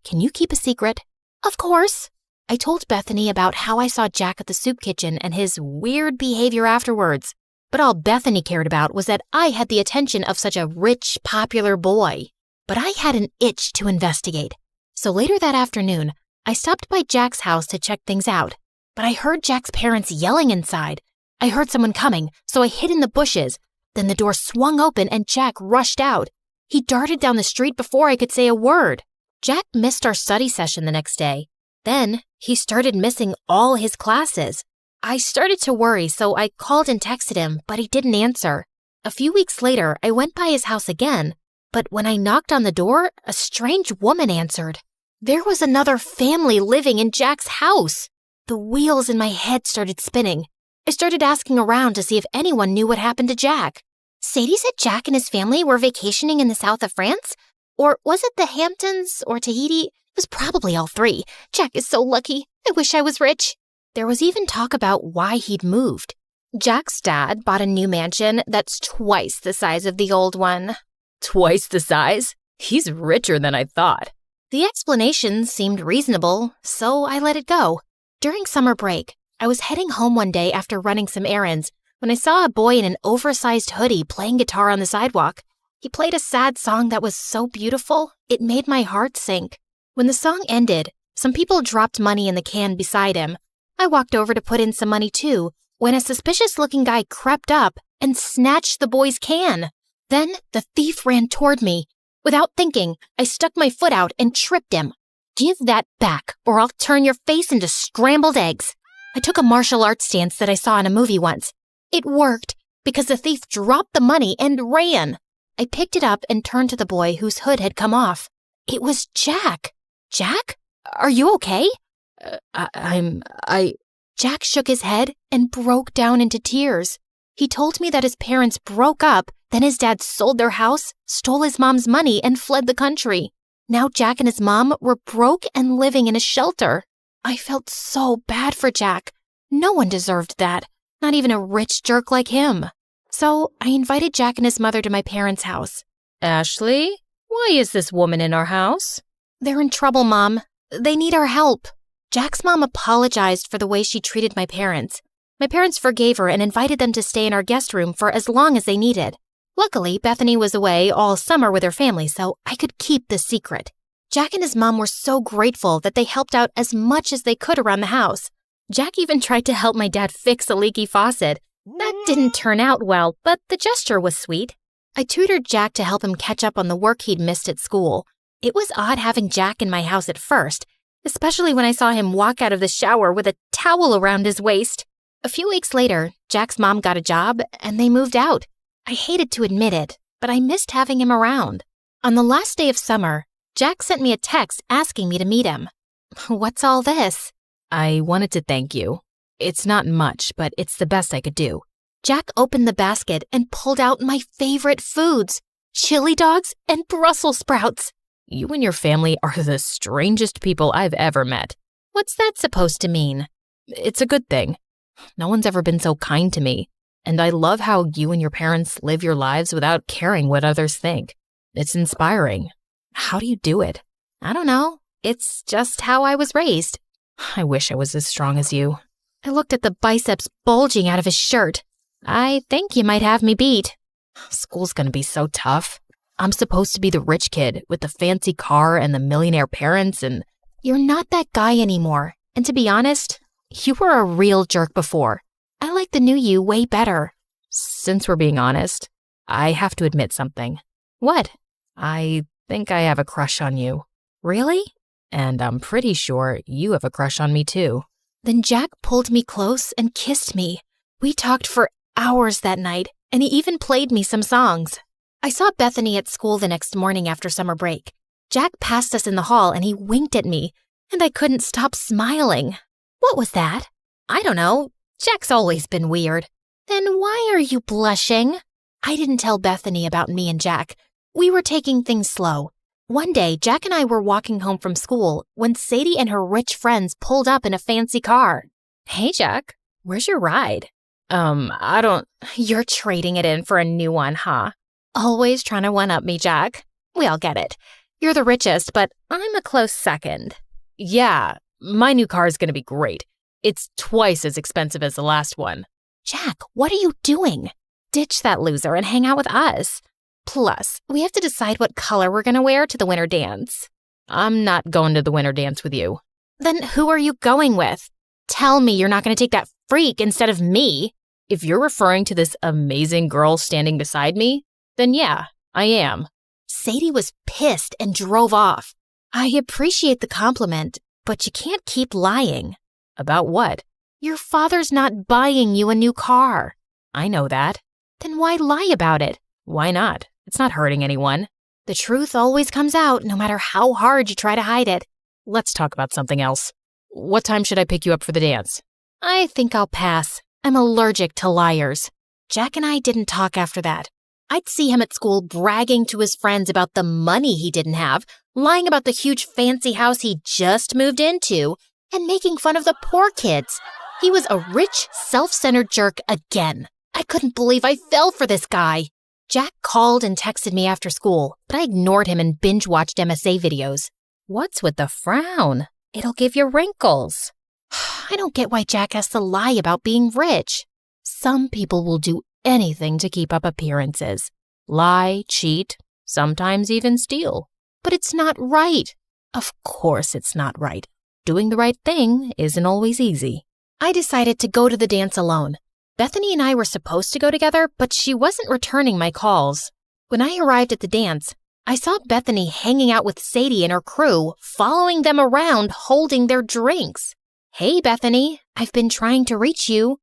Can you keep a secret?
Of course. I told Bethany about how I saw Jack at the soup kitchen and his weird behavior afterwards. But all Bethany cared about was that I had the attention of such a rich, popular boy. But I had an itch to investigate. So later that afternoon, I stopped by Jack's house to check things out. But I heard Jack's parents yelling inside. I heard someone coming, so I hid in the bushes. Then the door swung open and Jack rushed out. He darted down the street before I could say a word. Jack missed our study session the next day. Then he started missing all his classes. I started to worry, so I called and texted him, but he didn't answer. A few weeks later, I went by his house again, but when I knocked on the door, a strange woman answered. There was another family living in Jack's house. The wheels in my head started spinning. I started asking around to see if anyone knew what happened to Jack. Sadie said Jack and his family were vacationing in the south of France? Or was it the Hamptons or Tahiti? It was probably all three. Jack is so lucky. I wish I was rich. There was even talk about why he'd moved. Jack's dad bought a new mansion that's twice the size of the old one.
Twice the size? He's richer than I thought.
The explanation seemed reasonable, so I let it go. During summer break, I was heading home one day after running some errands when I saw a boy in an oversized hoodie playing guitar on the sidewalk. He played a sad song that was so beautiful, it made my heart sink. When the song ended, some people dropped money in the can beside him. I walked over to put in some money too, when a suspicious-looking guy crept up and snatched the boy's can. Then the thief ran toward me. Without thinking, I stuck my foot out and tripped him. Give that back, or I'll turn your face into scrambled eggs. I took a martial arts stance that I saw in a movie once. It worked, because the thief dropped the money and ran. I picked it up and turned to the boy whose hood had come off. It was Jack. Jack? Are you okay? Jack shook his head and broke down into tears. He told me that his parents broke up, then his dad sold their house, stole his mom's money, and fled the country. Now Jack and his mom were broke and living in a shelter. I felt so bad for Jack. No one deserved that, not even a rich jerk like him. So I invited Jack and his mother to my parents' house.
Ashley, why is this woman in our house?
They're in trouble, Mom. They need our help. Jack's mom apologized for the way she treated my parents. My parents forgave her and invited them to stay in our guest room for as long as they needed. Luckily, Bethany was away all summer with her family, so I could keep the secret. Jack and his mom were so grateful that they helped out as much as they could around the house. Jack even tried to help my dad fix a leaky faucet. That didn't turn out well, but the gesture was sweet. I tutored Jack to help him catch up on the work he'd missed at school. It was odd having Jack in my house at first, especially when I saw him walk out of the shower with a towel around his waist. A few weeks later, Jack's mom got a job and they moved out. I hated to admit it, but I missed having him around. On the last day of summer, Jack sent me a text asking me to meet him. What's all this?
I wanted to thank you. It's not much, but it's the best I could do.
Jack opened the basket and pulled out my favorite foods, chili dogs and Brussels sprouts.
You and your family are the strangest people I've ever met.
What's that supposed to mean?
It's a good thing.
No one's ever been so kind to me. And I love how you and your parents live your lives without caring what others think. It's inspiring. How do you do it?
I don't know. It's just how I was raised.
I wish I was as strong as you.
I looked at the biceps bulging out of his shirt. I think you might have me beat.
School's gonna be so tough. I'm supposed to be the rich kid with the fancy car and the millionaire parents and...
You're not that guy anymore. And to be honest, you were a real jerk before. I like the new you way better.
Since we're being honest, I have to admit something.
What?
I think I have a crush on you.
Really?
And I'm pretty sure you have a crush on me too.
Then Jack pulled me close and kissed me. We talked for hours that night, and he even played me some songs. I saw Bethany at school the next morning after summer break. Jack passed us in the hall and he winked at me, and I couldn't stop smiling. What was that? I don't know. Jack's always been weird. Then why are you blushing? I didn't tell Bethany about me and Jack. We were taking things slow. One day, Jack and I were walking home from school when Sadie and her rich friends pulled up in a fancy car. Hey, Jack, where's your ride?
I don't...
You're trading it in for a new one, huh? Always trying to one-up me, Jack. We all get it. You're the richest, but I'm a close second.
Yeah, my new car is going to be great. It's twice as expensive as the last one.
Jack, what are you doing? Ditch that loser and hang out with us. Plus, we have to decide what color we're going to wear to the winter dance.
I'm not going to the winter dance with you.
Then who are you going with? Tell me you're not going to take that freak instead of me.
If you're referring to this amazing girl standing beside me, then yeah, I am.
Sadie was pissed and drove off. I appreciate the compliment, but you can't keep lying.
About what?
Your father's not buying you a new car.
I know that.
Then why lie about it?
Why not? It's not hurting anyone.
The truth always comes out, no matter how hard you try to hide it.
Let's talk about something else. What time should I pick you up for the dance?
I think I'll pass. I'm allergic to liars. Jack and I didn't talk after that. I'd see him at school bragging to his friends about the money he didn't have, lying about the huge fancy house he just moved into, and making fun of the poor kids. He was a rich, self-centered jerk again. I couldn't believe I fell for this guy. Jack called and texted me after school, but I ignored him and binge-watched MSA videos.
What's with the frown? It'll give you wrinkles.
I don't get why Jack has to lie about being rich.
Some people will do anything to keep up appearances. Lie, cheat, sometimes even steal.
But it's not right.
Of course it's not right. Doing the right thing isn't always easy.
I decided to go to the dance alone. Bethany and I were supposed to go together, but she wasn't returning my calls. When I arrived at the dance, I saw Bethany hanging out with Sadie and her crew, following them around, holding their drinks. Hey, Bethany, I've been trying to reach you.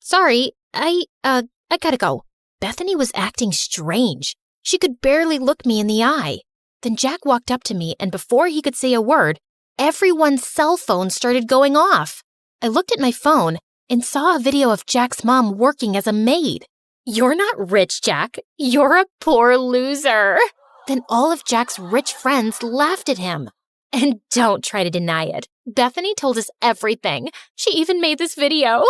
Sorry, I gotta go. Bethany was acting strange. She could barely look me in the eye. Then Jack walked up to me, and before he could say a word, everyone's cell phone started going off. I looked at my phone and saw a video of Jack's mom working as a maid. You're not rich, Jack. You're a poor loser. Then all of Jack's rich friends laughed at him. And don't try to deny it. Bethany told us everything. She even made this video.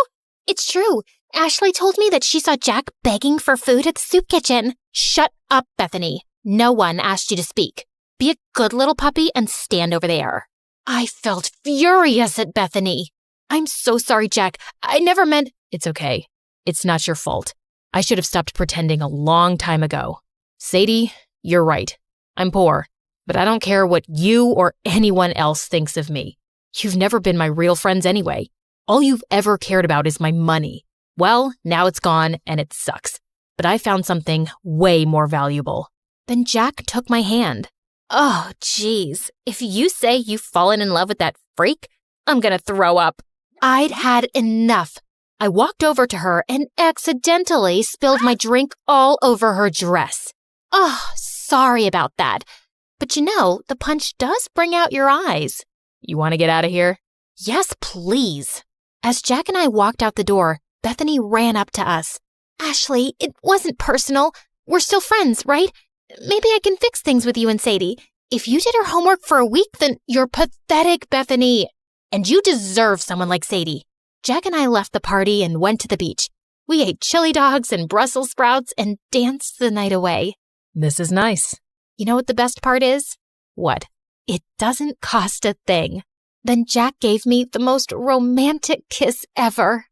It's true. Ashley told me that she saw Jack begging for food at the soup kitchen. Shut up, Bethany. No one asked you to speak. Be a good little puppy and stand over there. I felt furious at Bethany. I'm so sorry, Jack. I never meant...
It's okay. It's not your fault. I should have stopped pretending a long time ago. Sadie, you're right. I'm poor, but I don't care what you or anyone else thinks of me. You've never been my real friends anyway. All you've ever cared about is my money. Well, now it's gone and it sucks. But I found something way more valuable.
Then Jack took my hand. Oh, geez. If you say you've fallen in love with that freak, I'm gonna throw up. I'd had enough. I walked over to her and accidentally spilled my drink all over her dress. Oh, sorry about that. But you know, the punch does bring out your eyes.
You want to get out of here?
Yes, please. As Jack and I walked out the door, Bethany ran up to us. Ashley, it wasn't personal. We're still friends, right? Maybe I can fix things with you and Sadie. If you did her homework for a week, then you're pathetic, Bethany. And you deserve someone like Sadie. Jack and I left the party and went to the beach. We ate chili dogs and Brussels sprouts and danced the night away.
This is nice.
You know what the best part is?
What?
It doesn't cost a thing. Then Jack gave me the most romantic kiss ever.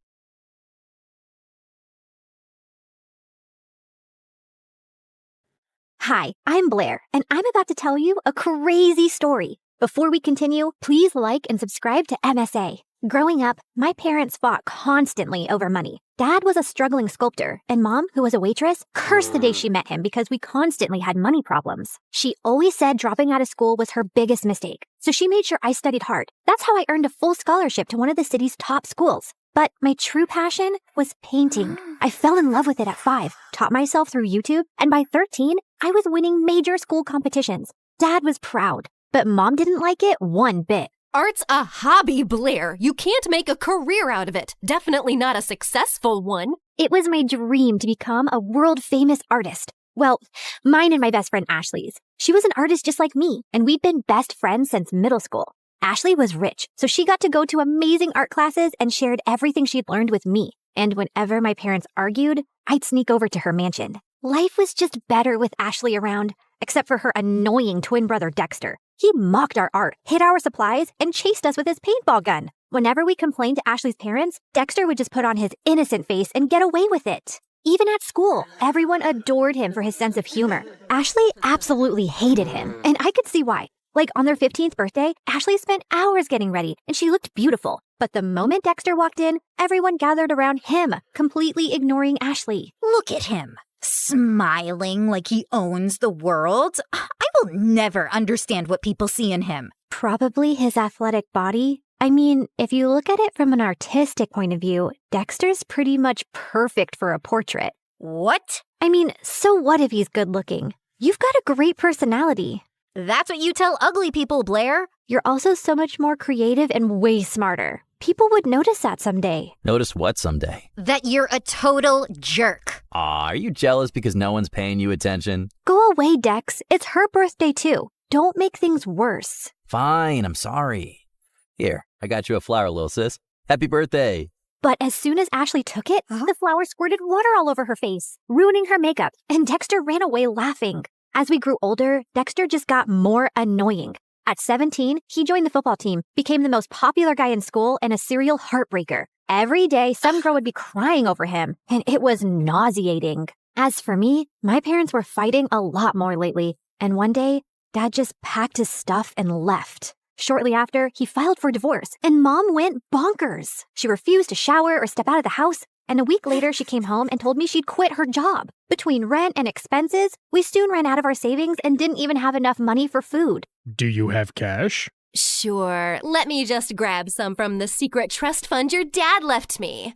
Hi, I'm Blair, and I'm about to tell you a crazy story. Before we continue, please like and subscribe to MSA. Growing up, my parents fought constantly over money. Dad was a struggling sculptor, and Mom, who was a waitress, cursed the day she met him because we constantly had money problems. She always said dropping out of school was her biggest mistake, so she made sure I studied hard. That's how I earned a full scholarship to one of the city's top schools. But my true passion was painting. I fell in love with it at 5, taught myself through YouTube, and by 13, I was winning major school competitions. Dad was proud, but Mom didn't like it one bit.
Art's a hobby, Blair. You can't make a career out of it. Definitely not a successful one.
It was my dream to become a world-famous artist. Well, mine and my best friend Ashley's. She was an artist just like me, and we'd been best friends since middle school. Ashley was rich, so she got to go to amazing art classes and shared everything she'd learned with me. And whenever my parents argued, I'd sneak over to her mansion. Life was just better with Ashley around, except for her annoying twin brother Dexter. He mocked our art, hid our supplies, and chased us with his paintball gun. Whenever we complained to Ashley's parents, Dexter would just put on his innocent face and get away with it. Even at school, everyone adored him for his sense of humor. Ashley absolutely hated him, and I could see why. Like on their 15th birthday, Ashley spent hours getting ready, and she looked beautiful. But the moment Dexter walked in, everyone gathered around him, completely ignoring Ashley.
Look at him, smiling like he owns the world. I will never understand what people see in him.
Probably his athletic body. I mean, if you look at it from an artistic point of view, Dexter's pretty much perfect for a portrait.
What?
I mean, so what if he's good looking? You've got a great personality.
That's what you tell ugly people, Blair.
You're also so much more creative and way smarter. People would notice that someday.
Notice what someday?
That you're a total jerk.
Aw, are you jealous because no one's paying you attention?
Go away, Dex. It's her birthday too. Don't make things worse.
Fine, I'm sorry. Here, I got you a flower, little sis. Happy birthday.
But as soon as Ashley took it, the flower squirted water all over her face, ruining her makeup, and Dexter ran away laughing. As we grew older, Dexter just got more annoying. At 17, he joined the football team, became the most popular guy in school, and a serial heartbreaker. Every day, some girl would be crying over him, and it was nauseating. As for me, my parents were fighting a lot more lately, and one day, Dad just packed his stuff and left. Shortly after, he filed for divorce, and Mom went bonkers. She refused to shower or step out of the house, and a week later, she came home and told me she'd quit her job. Between rent and expenses, we soon ran out of our savings and didn't even have enough money for food.
Do you have cash?
Sure. Let me just grab some from the secret trust fund your dad left me.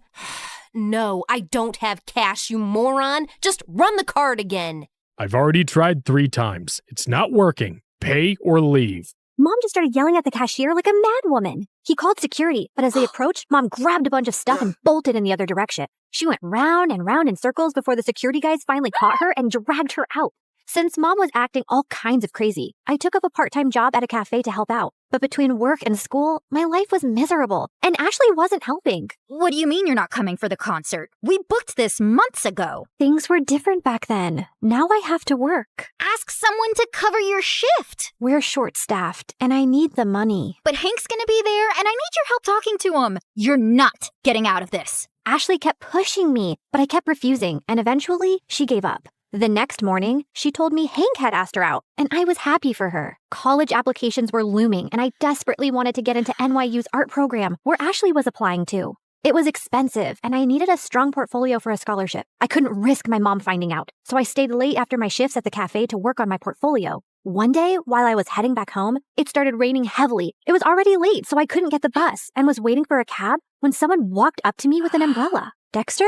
No, I don't have cash, you moron. Just run the card again.
I've already tried 3 times. It's not working. Pay or leave.
Mom just started yelling at the cashier like a madwoman. He called security, but as they approached, Mom grabbed a bunch of stuff and bolted in the other direction. She went round and round in circles before the security guys finally caught her and dragged her out. Since Mom was acting all kinds of crazy, I took up a part-time job at a cafe to help out. But between work and school, my life was miserable, and Ashley wasn't helping.
What do you mean you're not coming for the concert? We booked this months ago.
Things were different back then. Now I have to work.
Ask someone to cover your shift.
We're short-staffed, and I need the money.
But Hank's gonna be there, and I need your help talking to him. You're not getting out of this.
Ashley kept pushing me, but I kept refusing, and eventually she gave up. The next morning, she told me Hank had asked her out, and I was happy for her. College applications were looming, and I desperately wanted to get into NYU's art program, where Ashley was applying to. It was expensive, and I needed a strong portfolio for a scholarship. I couldn't risk my mom finding out, so I stayed late after my shifts at the cafe to work on my portfolio. One day, while I was heading back home, it started raining heavily. It was already late, so I couldn't get the bus, and was waiting for a cab when someone walked up to me with an umbrella. Dexter,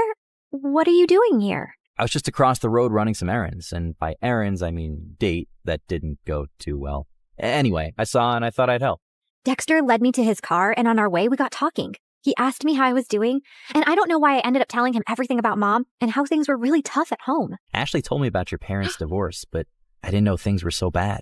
what are you doing here?
I was just across the road running some errands, and by errands, I mean date that didn't go too well. Anyway, I saw and I thought I'd help.
Dexter led me to his car, and on our way, we got talking. He asked me how I was doing, and I don't know why I ended up telling him everything about Mom and how things were really tough at home.
Ashley told me about your parents' divorce, but I didn't know things were so bad.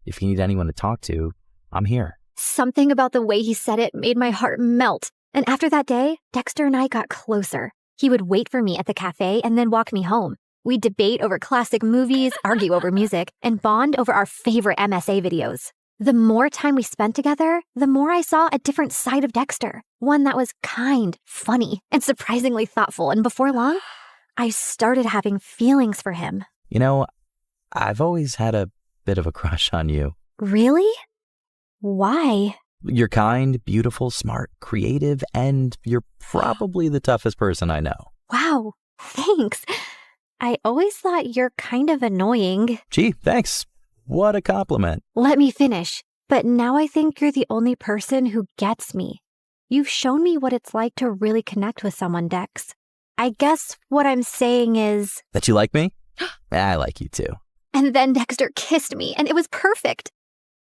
If you need anyone to talk to, I'm here.
Something about the way he said it made my heart melt, And after that day, Dexter and I got closer. He would wait for me at the cafe and then walk me home. We'd debate over classic movies, argue over music, and bond over our favorite MSA videos. The more time we spent together, the more I saw a different side of Dexter. One that was kind, funny, and surprisingly thoughtful. And before long, I started having feelings for him.
You know, I've always had a bit of a crush on you.
Really? Why?
You're kind, beautiful, smart, creative, and you're probably the toughest person I know.
Wow, thanks. I always thought you're kind of annoying.
Gee, thanks. What a compliment.
Let me finish. But now I think you're the only person who gets me. You've shown me what it's like to really connect with someone, Dex. I guess what I'm saying is...
That you like me? I like you too.
And then Dexter kissed me, and it was perfect.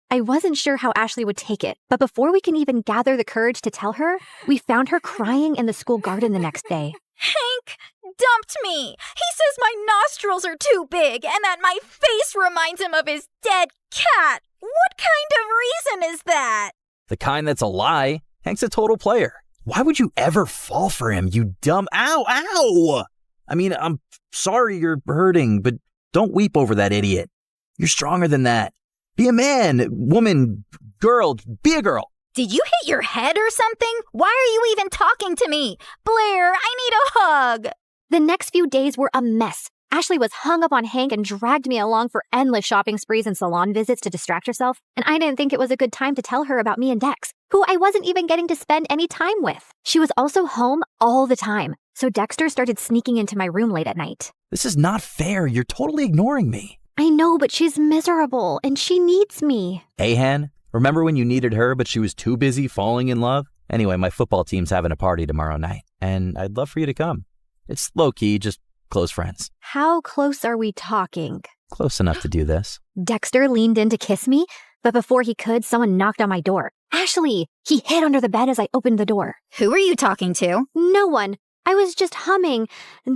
I wasn't sure how Ashley would take it, but before we can even gather the courage to tell her, we found her crying in the school garden the next day.
Hank dumped me. He says my nostrils are too big and that my face reminds him of his dead cat. What kind of reason is that?
The kind that's a lie. Hank's a total player. Why would you ever fall for him, you dumb... Ow! I mean, I'm sorry you're hurting, but don't weep over that idiot. You're stronger than that. Be a man, woman, girl, be a girl.
Did you hit your head or something? Why are you even talking to me? Blair, I need a hug.
The next few days were a mess. Ashley was hung up on Hank and dragged me along for endless shopping sprees and salon visits to distract herself, and I didn't think it was a good time to tell her about me and Dex, who I wasn't even getting to spend any time with. She was also home all the time, so Dexter started sneaking into my room late at night.
This is not fair. You're totally ignoring me.
I know, but she's miserable, and she needs me.
Hey, Han, remember when you needed her, but she was too busy falling in love? Anyway, my football team's having a party tomorrow night, and I'd love for you to come. It's low-key, just close friends.
How close are we talking?
Close enough to do this.
Dexter leaned in to kiss me, but before he could, someone knocked on my door. Ashley! He hid under the bed as I opened the door.
Who are you talking to?
No one. I was just humming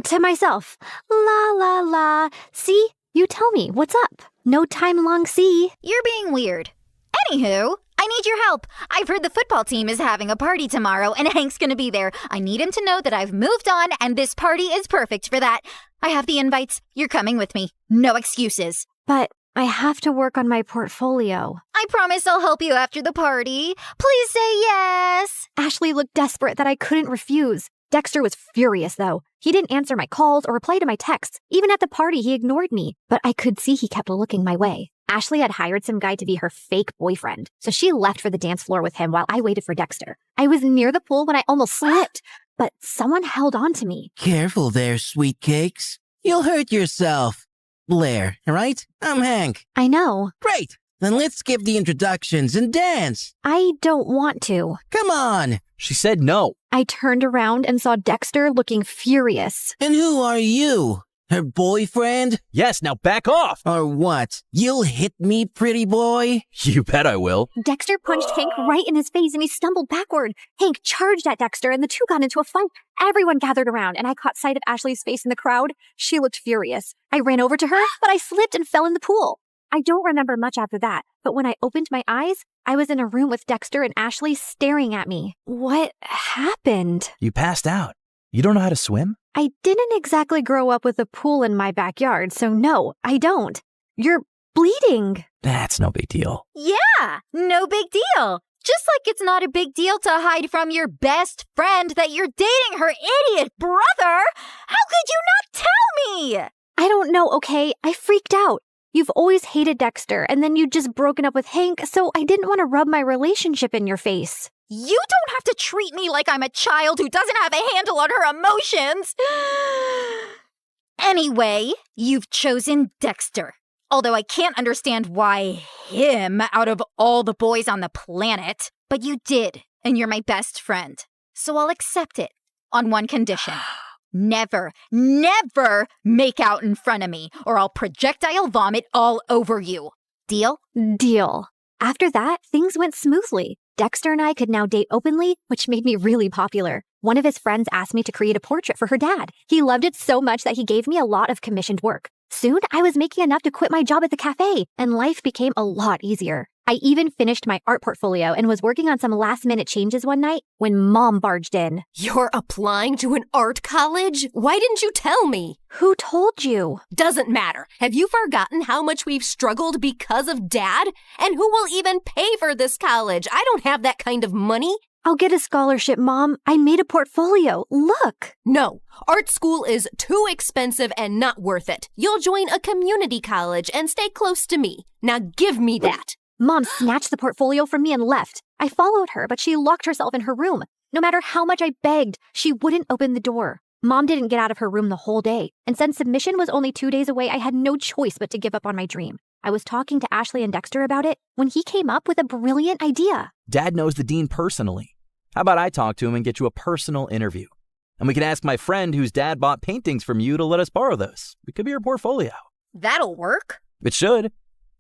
to myself. La la la. See? You tell me, what's up? No time long see.
You're being weird. Anywho, I need your help. I've heard the football team is having a party tomorrow and Hank's gonna be there. I need him to know that I've moved on and this party is perfect for that. I have the invites. You're coming with me. No excuses.
But I have to work on my portfolio.
I promise I'll help you after the party. Please say yes.
Ashley looked desperate that I couldn't refuse. Dexter was furious, though. He didn't answer my calls or reply to my texts. Even at the party, he ignored me. But I could see he kept looking my way. Ashley had hired some guy to be her fake boyfriend, so she left for the dance floor with him while I waited for Dexter. I was near the pool when I almost slipped, but someone held on to me.
Careful there, sweet cakes. You'll hurt yourself. Blair, right? I'm Hank.
I know.
Great. Then let's skip the introductions and dance.
I don't want to.
Come on.
She said no.
I turned around and saw Dexter looking furious.
And who are you? Her boyfriend?
Yes, now back off.
Or what? You'll hit me, pretty boy?
You bet I will.
Dexter punched Hank right in his face and he stumbled backward. Hank charged at Dexter and the two got into a fight. Everyone gathered around and I caught sight of Ashley's face in the crowd. She looked furious. I ran over to her, but I slipped and fell in the pool. I don't remember much after that, but when I opened my eyes, I was in a room with Dexter and Ashley staring at me. What happened?
You passed out. You don't know how to swim?
I didn't exactly grow up with a pool in my backyard, so no, I don't. You're bleeding.
That's no big deal.
Yeah, no big deal. Just like it's not a big deal to hide from your best friend that you're dating her idiot brother. How could you not tell me?
I don't know, okay? I freaked out. You've always hated Dexter, and then you'd just broken up with Hank, so I didn't want to rub my relationship in your face.
You don't have to treat me like I'm a child who doesn't have a handle on her emotions. Anyway, you've chosen Dexter. Although I can't understand why him out of all the boys on the planet. But you did, and you're my best friend. So I'll accept it on one condition. Never, never make out in front of me, or I'll projectile vomit all over you. Deal?
Deal. After that, things went smoothly. Dexter and I could now date openly, which made me really popular. One of his friends asked me to create a portrait for her dad. He loved it so much that he gave me a lot of commissioned work. Soon, I was making enough to quit my job at the cafe, and life became a lot easier. I even finished my art portfolio and was working on some last-minute changes one night when Mom barged in.
You're applying to an art college? Why didn't you tell me?
Who told you?
Doesn't matter. Have you forgotten how much we've struggled because of Dad? And who will even pay for this college? I don't have that kind of money.
I'll get a scholarship, Mom. I made a portfolio. Look.
No, art school is too expensive and not worth it. You'll join a community college and stay close to me. Now give me that.
Mom snatched the portfolio from me and left. I followed her, but she locked herself in her room. No matter how much I begged, she wouldn't open the door. Mom didn't get out of her room the whole day, and since submission was only 2 days away, I had no choice but to give up on my dream. I was talking to Ashley and Dexter about it when he came up with a brilliant idea.
Dad knows the dean personally. How about I talk to him and get you a personal interview? And we can ask my friend whose dad bought paintings from you to let us borrow those. It could be your portfolio.
That'll work.
It should.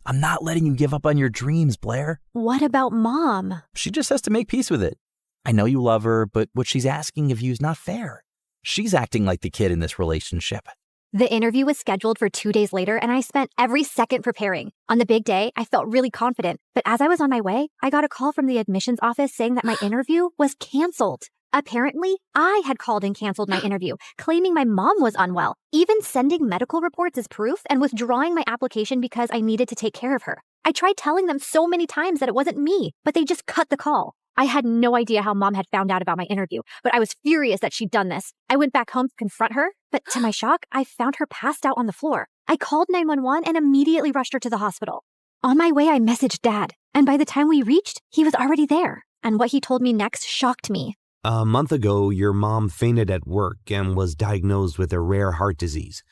I'm not letting you give up on your dreams, Blair.
What about Mom?
She just has to make peace with it. I know you love her, but what she's asking of you is not fair. She's acting like the kid in this relationship.
The interview was scheduled for 2 days later, and I spent every second preparing. On the big day, I felt really confident. But as I was on my way, I got a call from the admissions office saying that my interview was canceled. Apparently, I had called and canceled my interview, claiming my mom was unwell, even sending medical reports as proof and withdrawing my application because I needed to take care of her. I tried telling them so many times that it wasn't me, but they just cut the call. I had no idea how Mom had found out about my interview, but I was furious that she'd done this. I went back home to confront her, but to my shock, I found her passed out on the floor. I called 911 and immediately rushed her to the hospital. On my way, I messaged Dad, and by the time we reached, he was already there. And what he told me next shocked me.
A month ago, your mom fainted at work and was diagnosed with a rare heart disease.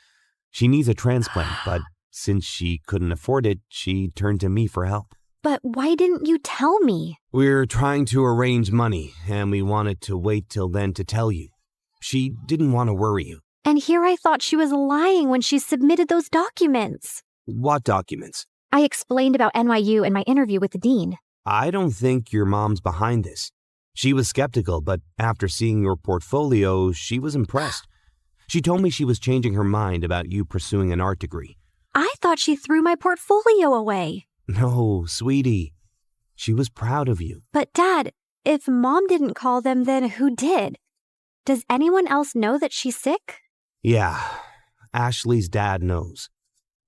She needs a transplant, but since she couldn't afford it, she turned to me for help.
But why didn't you tell me?
We're trying to arrange money, and we wanted to wait till then to tell you. She didn't want to worry you.
And here I thought she was lying when she submitted those documents.
What documents?
I explained about NYU and my interview with the dean.
I don't think your mom's behind this. She was skeptical, but after seeing your portfolio, she was impressed. She told me she was changing her mind about you pursuing an art degree.
I thought she threw my portfolio away.
No, sweetie. She was proud of you.
But Dad, if Mom didn't call them, then who did? Does anyone else know that she's sick?
Yeah, Ashley's dad knows.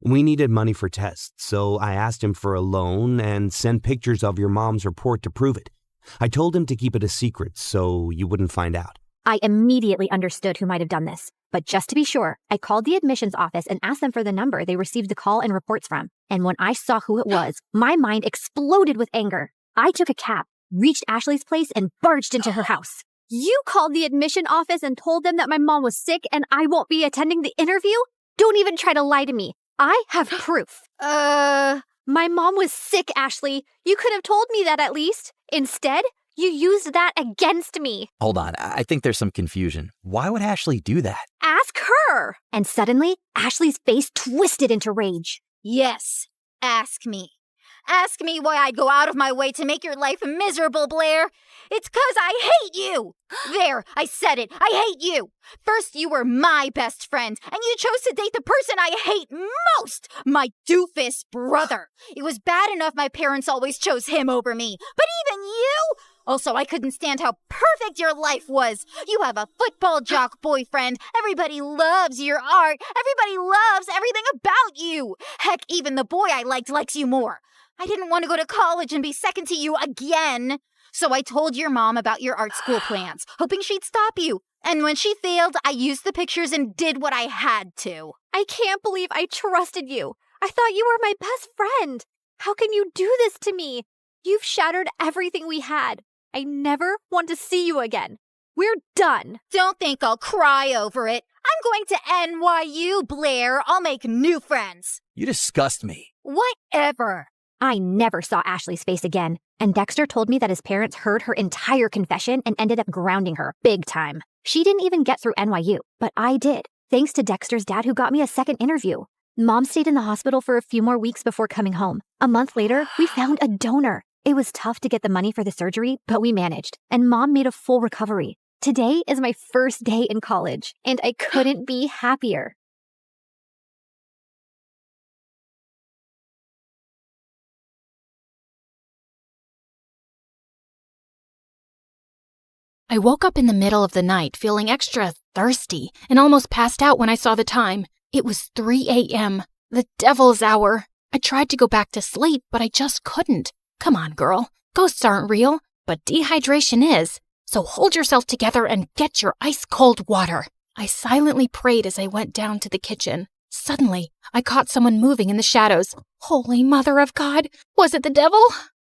We needed money for tests, so I asked him for a loan and sent pictures of your mom's report to prove it. I told him to keep it a secret so you wouldn't find out.
I immediately understood who might have done this. But just to be sure, I called the admissions office and asked them for the number they received the call and reports from. And when I saw who it was, my mind exploded with anger. I took a cab, reached Ashley's place, and barged into her house. You called the admission office and told them that my mom was sick and I won't be attending the interview? Don't even try to lie to me. I have proof. My mom was sick, Ashley. You could have told me that at least. Instead, you used that against me.
Hold on, I think there's some confusion. Why would Ashley do that?
Ask her. And suddenly, Ashley's face twisted into rage.
Yes, ask me. Ask me why I'd go out of my way to make your life miserable, Blair. It's 'cause I hate you. There, I said it. I hate you. First, you were my best friend, and you chose to date the person I hate most, my doofus brother. It was bad enough my parents always chose him over me, but even you? Also, I couldn't stand how perfect your life was. You have a football jock boyfriend. Everybody loves your art. Everybody loves everything about you. Heck, even the boy I liked likes you more. I didn't want to go to college and be second to you again. So I told your mom about your art school plans, hoping she'd stop you. And when she failed, I used the pictures and did what I had to.
I can't believe I trusted you. I thought you were my best friend. How can you do this to me? You've shattered everything we had. I never want to see you again. We're done.
Don't think I'll cry over it. I'm going to NYU, Blair. I'll make new friends.
You disgust me.
Whatever.
I never saw Ashley's face again, and Dexter told me that his parents heard her entire confession and ended up grounding her big time. She didn't even get through NYU, but I did, thanks to Dexter's dad who got me a second interview. Mom stayed in the hospital for a few more weeks before coming home. A month later, we found a donor. It was tough to get the money for the surgery, but we managed, and Mom made a full recovery. Today is my first day in college, and I couldn't be happier.
I woke up in the middle of the night feeling extra thirsty and almost passed out when I saw the time. It was 3 a.m., the devil's hour. I tried to go back to sleep, but I just couldn't. Come on, girl. Ghosts aren't real, but dehydration is. So hold yourself together and get your ice-cold water. I silently prayed as I went down to the kitchen. Suddenly, I caught someone moving in the shadows. Holy Mother of God! Was it the devil?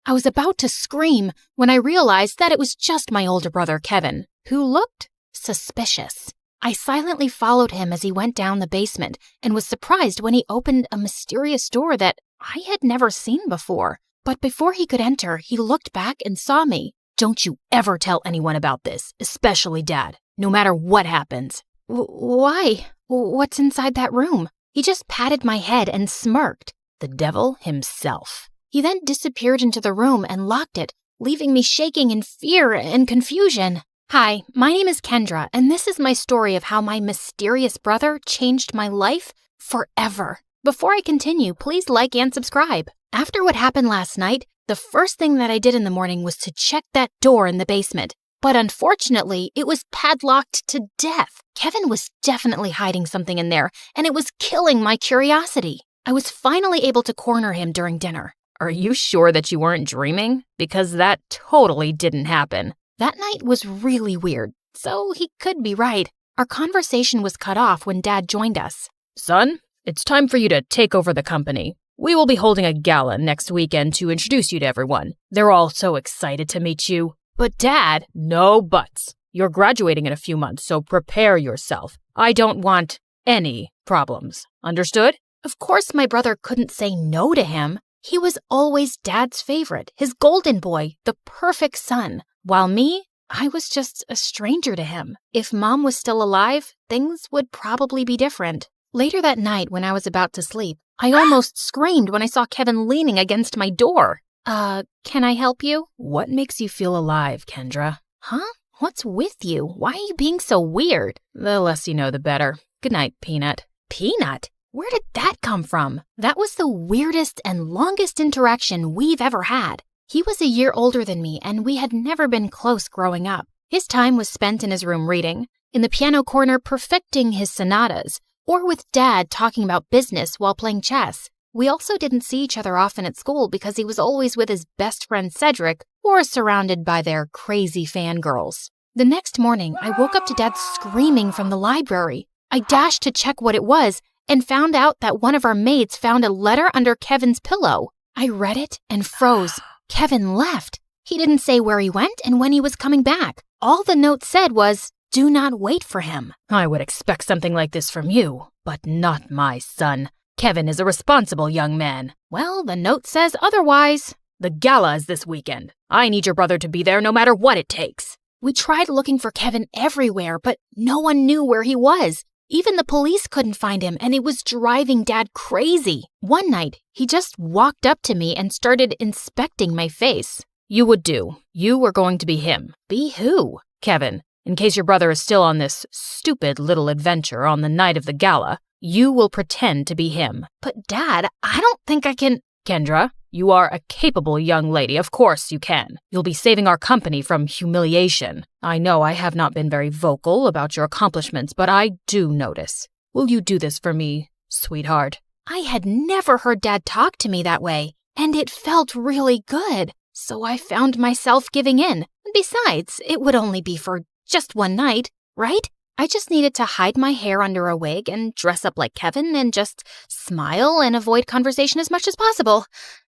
I was about to scream when I realized that it was just my older brother, Kevin, who looked suspicious. I silently followed him as he went down the basement and was surprised when he opened a mysterious door that I had never seen before. But before he could enter, he looked back and saw me. Don't you ever tell anyone about this, especially Dad, no matter what happens. Why? What's inside that room? He just patted my head and smirked. The devil himself. He then disappeared into the room and locked it, leaving me shaking in fear and confusion. Hi, my name is Kendra, and this is my story of how my mysterious brother changed my life forever. Before I continue, please like and subscribe. After what happened last night, the first thing that I did in the morning was to check that door in the basement. But unfortunately, it was padlocked to death. Kevin was definitely hiding something in there, and it was killing my curiosity. I was finally able to corner him during dinner. Are you sure that you weren't dreaming? Because that totally didn't happen. That night was really weird, so he could be right. Our conversation was cut off when Dad joined us.
Son, it's time for you to take over the company. We will be holding a gala next weekend to introduce you to everyone. They're all so excited to meet you. But Dad, no buts. You're graduating in a few months, so prepare yourself. I don't want any problems. Understood?
Of course my brother couldn't say no to him. He was always Dad's favorite, his golden boy, the perfect son. While me, I was just a stranger to him. If Mom was still alive, things would probably be different. Later that night, when I was about to sleep, I almost screamed when I saw Kevin leaning against my door. Can I help you?
What makes you feel alive, Kendra?
Huh? What's with you? Why are you being so weird?
The less you know, the better. Good night, Peanut.
Peanut? Where did that come from? That was the weirdest and longest interaction we've ever had. He was a year older than me, and we had never been close growing up. His time was spent in his room reading, in the piano corner perfecting his sonatas, or with Dad talking about business while playing chess. We also didn't see each other often at school because he was always with his best friend Cedric or surrounded by their crazy fangirls. The next morning, I woke up to Dad screaming from the library. I dashed to check what it was and found out that one of our mates found a letter under Kevin's pillow. I read it and froze. Kevin left. He didn't say where he went and when he was coming back. All the note said was, "Do not wait for him."
I would expect something like this from you, but not my son. Kevin is a responsible young man.
Well, the note says otherwise.
The gala is this weekend. I need your brother to be there no matter what it takes.
We tried looking for Kevin everywhere, but no one knew where he was. Even the police couldn't find him, and it was driving Dad crazy. One night, he just walked up to me and started inspecting my face.
You would do. You were going to be him.
Be who?
Kevin. In case your brother is still on this stupid little adventure on the night of the gala, you will pretend to be him.
But Dad, I don't think I can...
Kendra, you are a capable young lady. Of course you can. You'll be saving our company from humiliation. I know I have not been very vocal about your accomplishments, but I do notice. Will you do this for me, sweetheart?
I had never heard Dad talk to me that way, and it felt really good. So I found myself giving in. Besides, it would only be for just one night, right? I just needed to hide my hair under a wig and dress up like Kevin and just smile and avoid conversation as much as possible.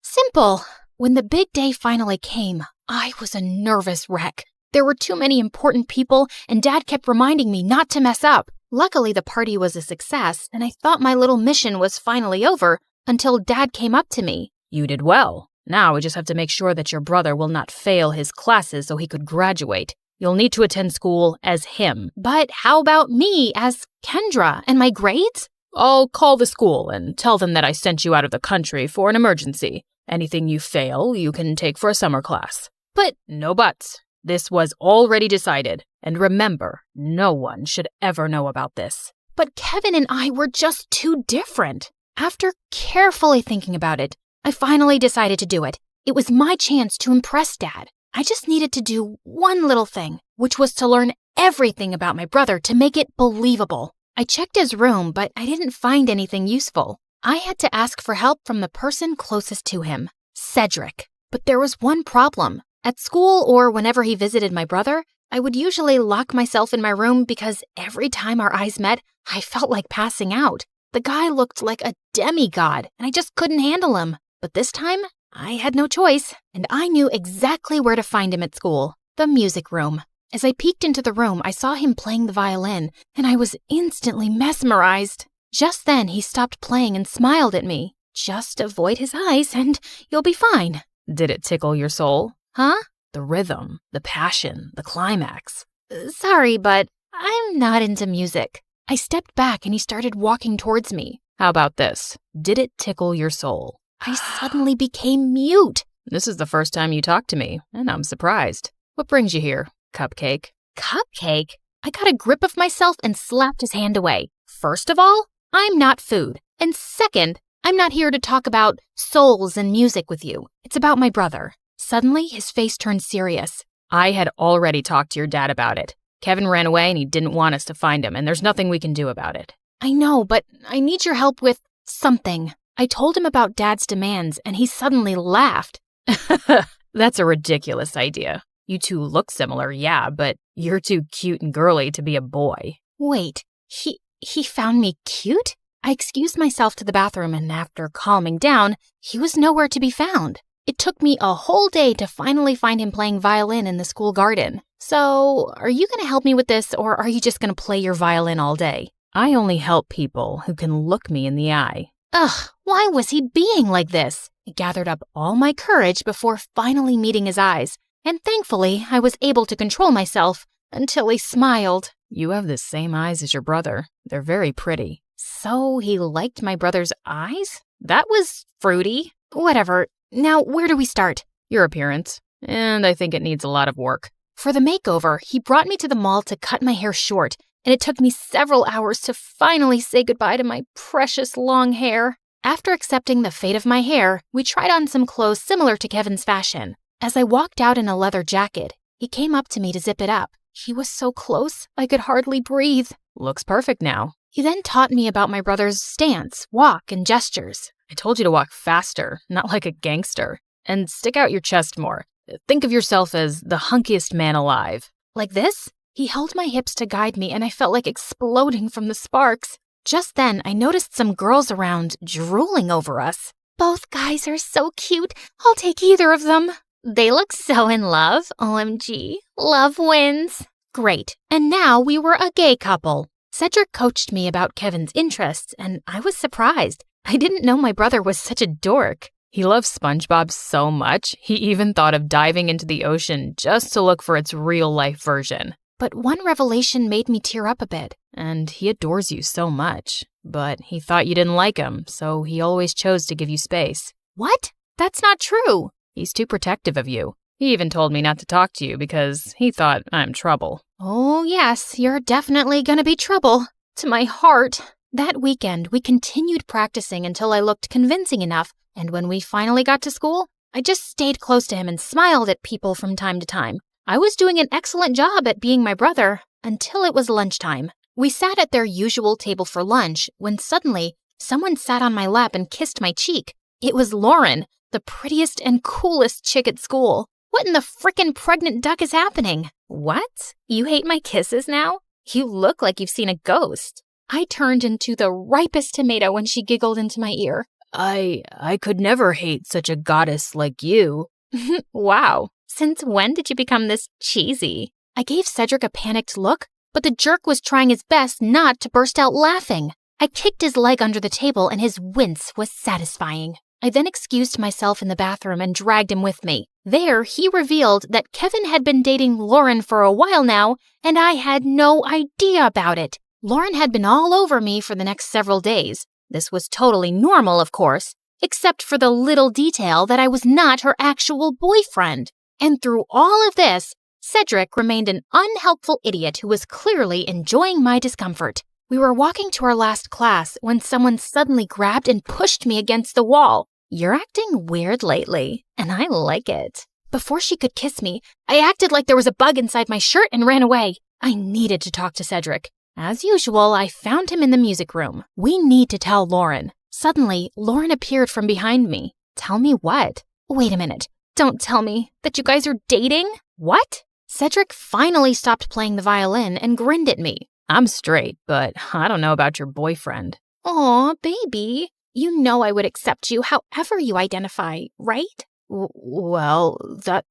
Simple. When the big day finally came, I was a nervous wreck. There were too many important people, and Dad kept reminding me not to mess up. Luckily, the party was a success, and I thought my little mission was finally over until Dad came up to me.
You did well. Now we just have to make sure that your brother will not fail his classes so he could graduate. You'll need to attend school as him.
But how about me as Kendra and my grades?
I'll call the school and tell them that I sent you out of the country for an emergency. Anything you fail, you can take for a summer class.
But
no buts. This was already decided. And remember, no one should ever know about this.
But Kevin and I were just too different. After carefully thinking about it, I finally decided to do it. It was my chance to impress Dad. I just needed to do one little thing, which was to learn everything about my brother to make it believable. I checked his room, but I didn't find anything useful. I had to ask for help from the person closest to him, Cedric. But there was one problem. At school or whenever he visited my brother, I would usually lock myself in my room because every time our eyes met, I felt like passing out. The guy looked like a demigod, and I just couldn't handle him. But this time, I had no choice, and I knew exactly where to find him at school, the music room. As I peeked into the room, I saw him playing the violin, and I was instantly mesmerized. Just then, he stopped playing and smiled at me. Just avoid his eyes, and you'll be fine.
Did it tickle your soul?
Huh?
The rhythm, the passion, the climax.
Sorry, but I'm not into music. I stepped back and he started walking towards me.
How about this? Did it tickle your soul?
I suddenly became mute.
This is the first time you talked to me, and I'm surprised. What brings you here, Cupcake?
Cupcake? I got a grip of myself and slapped his hand away. First of all, I'm not food. And second, I'm not here to talk about souls and music with you. It's about my brother. Suddenly, his face turned serious.
I had already talked to your dad about it. Kevin ran away and he didn't want us to find him, and there's nothing we can do about it.
I know, but I need your help with something. I told him about Dad's demands, and he suddenly laughed.
That's a ridiculous idea. You two look similar, yeah, but you're too cute and girly to be a boy.
Wait, he found me cute? I excused myself to the bathroom, and after calming down, he was nowhere to be found. It took me a whole day to finally find him playing violin in the school garden. So, are you going to help me with this, or are you just going to play your violin all day?
I only help people who can look me in the eye.
Ugh, why was he being like this? I gathered up all my courage before finally meeting his eyes, and thankfully I was able to control myself until he smiled.
You have the same eyes as your brother. They're very pretty.
So he liked my brother's eyes? That was fruity. Whatever. Now, where do we start?
Your appearance. And I think it needs a lot of work.
For the makeover, he brought me to the mall to cut my hair short, and it took me several hours to finally say goodbye to my precious long hair. After accepting the fate of my hair, we tried on some clothes similar to Kevin's fashion. As I walked out in a leather jacket, he came up to me to zip it up. He was so close, I could hardly breathe.
Looks perfect now.
He then taught me about my brother's stance, walk, and gestures.
I told you to walk faster, not like a gangster. And stick out your chest more. Think of yourself as the hunkiest man alive.
Like this? He held my hips to guide me, and I felt like exploding from the sparks. Just then, I noticed some girls around drooling over us. Both guys are so cute. I'll take either of them. They look so in love. OMG. Love wins. Great. And now we were a gay couple. Cedric coached me about Kevin's interests, and I was surprised. I didn't know my brother was such a dork.
He loves SpongeBob so much, he even thought of diving into the ocean just to look for its real-life version.
But one revelation made me tear up a bit.
And he adores you so much. But he thought you didn't like him, so he always chose to give you space.
What? That's not true.
He's too protective of you. He even told me not to talk to you because he thought I'm trouble.
Oh, yes, you're definitely gonna be trouble. To my heart. That weekend, we continued practicing until I looked convincing enough, and when we finally got to school, I just stayed close to him and smiled at people from time to time. I was doing an excellent job at being my brother until it was lunchtime. We sat at their usual table for lunch when suddenly someone sat on my lap and kissed my cheek. It was Lauren, the prettiest and coolest chick at school. What in the frickin' pregnant duck is happening? What? You hate my kisses now? You look like you've seen a ghost. I turned into the ripest tomato when she giggled into my ear.
I could never hate such a goddess like you.
Wow. Since when did you become this cheesy? I gave Cedric a panicked look, but the jerk was trying his best not to burst out laughing. I kicked his leg under the table and his wince was satisfying. I then excused myself in the bathroom and dragged him with me. There, he revealed that Kevin had been dating Lauren for a while now, and I had no idea about it. Lauren had been all over me for the next several days. This was totally normal, of course, except for the little detail that I was not her actual boyfriend. And through all of this, Cedric remained an unhelpful idiot who was clearly enjoying my discomfort. We were walking to our last class when someone suddenly grabbed and pushed me against the wall. You're acting weird lately, and I like it. Before she could kiss me, I acted like there was a bug inside my shirt and ran away. I needed to talk to Cedric. As usual, I found him in the music room. We need to tell Lauren. Suddenly, Lauren appeared from behind me. Tell me what? Wait a minute. Don't tell me that you guys are dating? What? Cedric finally stopped playing the violin and grinned at me. I'm straight, but I don't know about your boyfriend. Aw, baby. You know I would accept you however you identify, right? Well,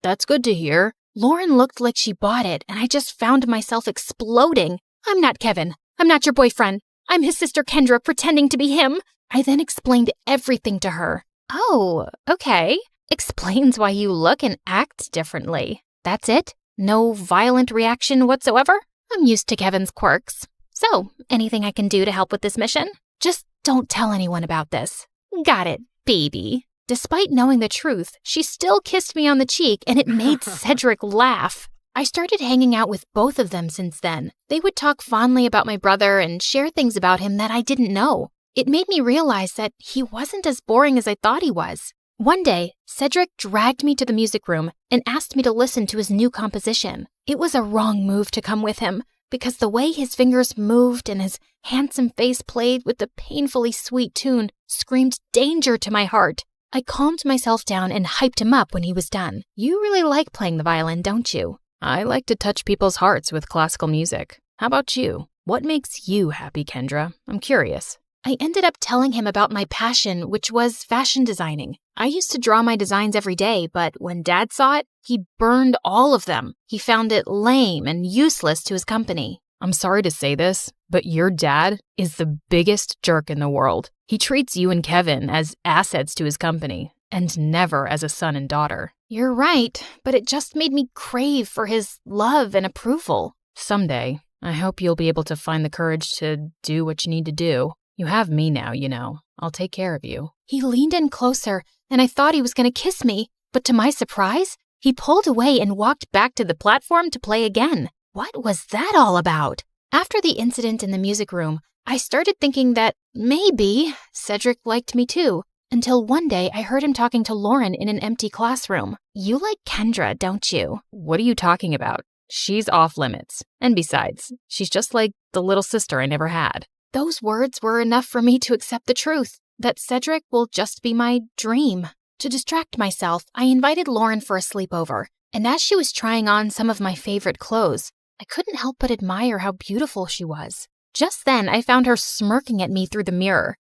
that's good to hear. Lauren looked like she bought it, and I just found myself exploding. I'm not Kevin. I'm not your boyfriend. I'm his sister Kendra pretending to be him. I then explained everything to her. Oh, okay. Explains why you look and act differently. That's it? No violent reaction whatsoever? I'm used to Kevin's quirks. So, anything I can do to help with this mission? Just don't tell anyone about this. Got it, baby. Despite knowing the truth, she still kissed me on the cheek, and it made Cedric laugh. I started hanging out with both of them since then. They would talk fondly about my brother and share things about him that I didn't know. It made me realize that he wasn't as boring as I thought he was. One day, Cedric dragged me to the music room and asked me to listen to his new composition. It was a wrong move to come with him, because the way his fingers moved and his handsome face played with the painfully sweet tune screamed danger to my heart. I calmed myself down and hyped him up when he was done. You really like playing the violin, don't you? I like to touch people's hearts with classical music. How about you? What makes you happy, Kendra? I'm curious. I ended up telling him about my passion, which was fashion designing. I used to draw my designs every day, but when Dad saw it, he burned all of them. He found it lame and useless to his company. I'm sorry to say this, but your dad is the biggest jerk in the world. He treats you and Kevin as assets to his company, and never as a son and daughter. You're right, but it just made me crave for his love and approval. Someday, I hope you'll be able to find the courage to do what you need to do. You have me now, you know. I'll take care of you. He leaned in closer, and I thought he was going to kiss me, but to my surprise, he pulled away and walked back to the platform to play again. What was that all about? After the incident in the music room, I started thinking that maybe Cedric liked me too, until one day I heard him talking to Lauren in an empty classroom. You like Kendra, don't you? What are you talking about? She's off limits. And besides, she's just like the little sister I never had. Those words were enough for me to accept the truth, that Cedric will just be my dream. To distract myself, I invited Lauren for a sleepover, and as she was trying on some of my favorite clothes, I couldn't help but admire how beautiful she was. Just then, I found her smirking at me through the mirror.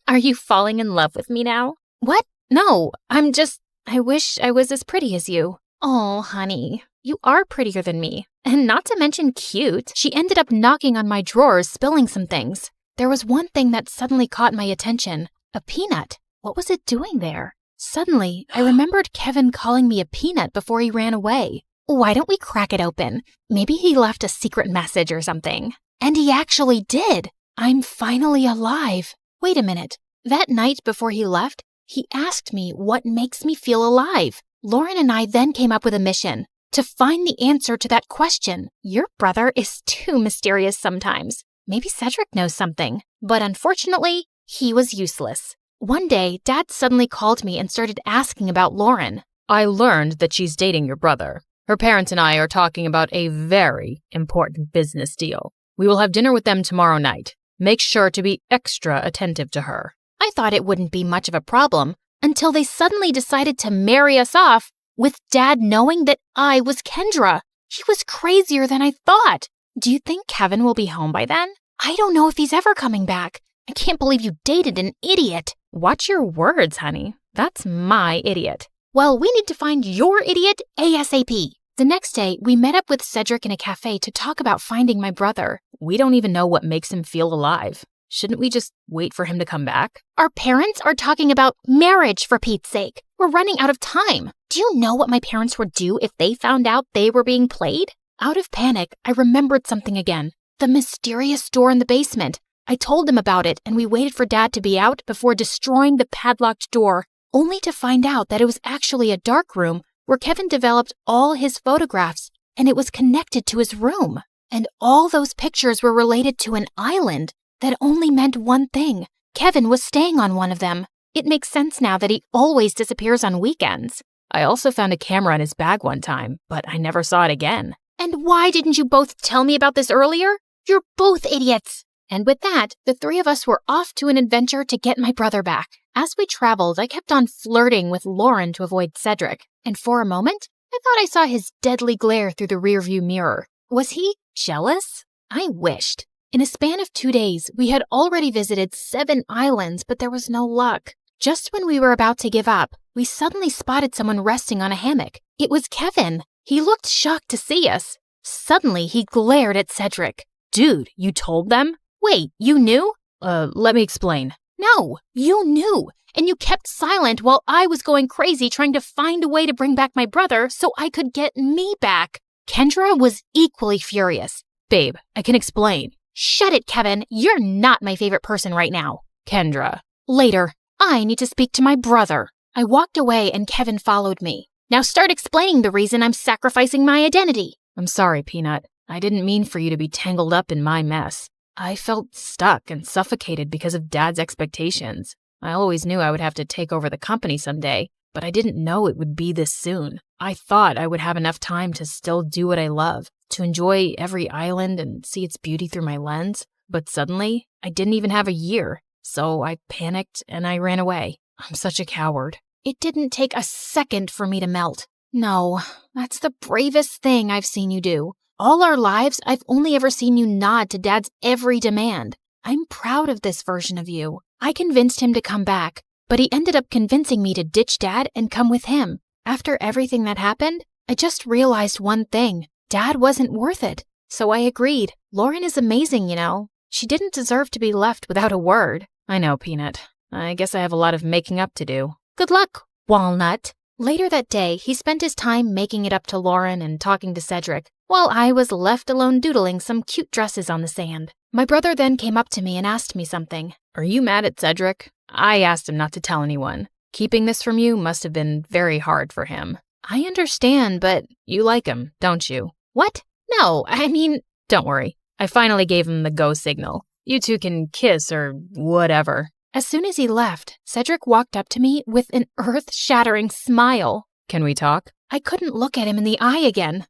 Are you falling in love with me now? What? No, I wish I was as pretty as you. Oh, honey, you are prettier than me. And not to mention cute. She ended up knocking on my drawers, spilling some things. There was one thing that suddenly caught my attention. A peanut. What was it doing there? Suddenly, I remembered Kevin calling me a peanut before he ran away. Why don't we crack it open? Maybe he left a secret message or something. And he actually did. I'm finally alive. Wait a minute. That night before he left, he asked me what makes me feel alive. Lauren and I then came up with a mission to find the answer to that question. Your brother is too mysterious sometimes. Maybe Cedric knows something. But unfortunately, he was useless. One day, Dad suddenly called me and started asking about Lauren. I learned that she's dating your brother. Her parents and I are talking about a very important business deal. We will have dinner with them tomorrow night. Make sure to be extra attentive to her. I thought it wouldn't be much of a problem until they suddenly decided to marry us off with Dad knowing that I was Kendra. He was crazier than I thought. Do you think Kevin will be home by then? I don't know if he's ever coming back. I can't believe you dated an idiot. Watch your words, honey. That's my idiot. Well, we need to find your idiot ASAP. The next day, we met up with Cedric in a cafe to talk about finding my brother. We don't even know what makes him feel alive. Shouldn't we just wait for him to come back? Our parents are talking about marriage, for Pete's sake. We're running out of time. Do you know what my parents would do if they found out they were being played? Out of panic, I remembered something again. The mysterious door in the basement. I told them about it, and we waited for Dad to be out before destroying the padlocked door, only to find out that it was actually a dark room where Kevin developed all his photographs, and it was connected to his room. And all those pictures were related to an island that only meant one thing. Kevin was staying on one of them. It makes sense now that he always disappears on weekends.
I also found a camera in his bag one time, but I never saw it again.
And why didn't you both tell me about this earlier? You're both idiots. And with that, the three of us were off to an adventure to get my brother back. As we traveled, I kept on flirting with Lauren to avoid Cedric. And for a moment, I thought I saw his deadly glare through the rearview mirror. Was he jealous? I wished. In a span of 2 days, we had already visited 7 islands, but there was no luck. Just when we were about to give up, we suddenly spotted someone resting on a hammock. It was Kevin. He looked shocked to see us. Suddenly, he glared at Cedric.
Dude, you told them?
Wait, you knew?
Let me explain.
No, you knew. And you kept silent while I was going crazy trying to find a way to bring back my brother so I could get me back. Kendra was equally furious.
Babe, I can explain.
Shut it, Kevin. You're not my favorite person right now.
Kendra.
Later. I need to speak to my brother. I walked away and Kevin followed me. Now start explaining the reason I'm sacrificing my identity.
I'm sorry, Peanut. I didn't mean for you to be tangled up in my mess. I felt stuck and suffocated because of Dad's expectations. I always knew I would have to take over the company someday, but I didn't know it would be this soon. I thought I would have enough time to still do what I love, to enjoy every island and see its beauty through my lens, but suddenly, I didn't even have a year. So I panicked and I ran away. I'm such a coward.
It didn't take a second for me to melt. No, that's the bravest thing I've seen you do. All our lives, I've only ever seen you nod to Dad's every demand. I'm proud of this version of you. I convinced him to come back, but he ended up convincing me to ditch Dad and come with him. After everything that happened, I just realized one thing. Dad wasn't worth it. So I agreed. Lauren is amazing, you know. She didn't deserve to be left without a word.
I know, Peanut. I guess I have a lot of making up to do.
Good luck, Walnut. Later that day, he spent his time making it up to Lauren and talking to Cedric, while I was left alone doodling some cute dresses on the sand. My brother then came up to me and asked me something.
Are you mad at Cedric? I asked him not to tell anyone. Keeping this from you must have been very hard for him.
I understand, but
you like him, don't you?
What? No, I mean...
Don't worry. I finally gave him the go signal. You two can kiss or whatever.
As soon as he left, Cedric walked up to me with an earth-shattering smile.
Can we talk?
I couldn't look at him in the eye again.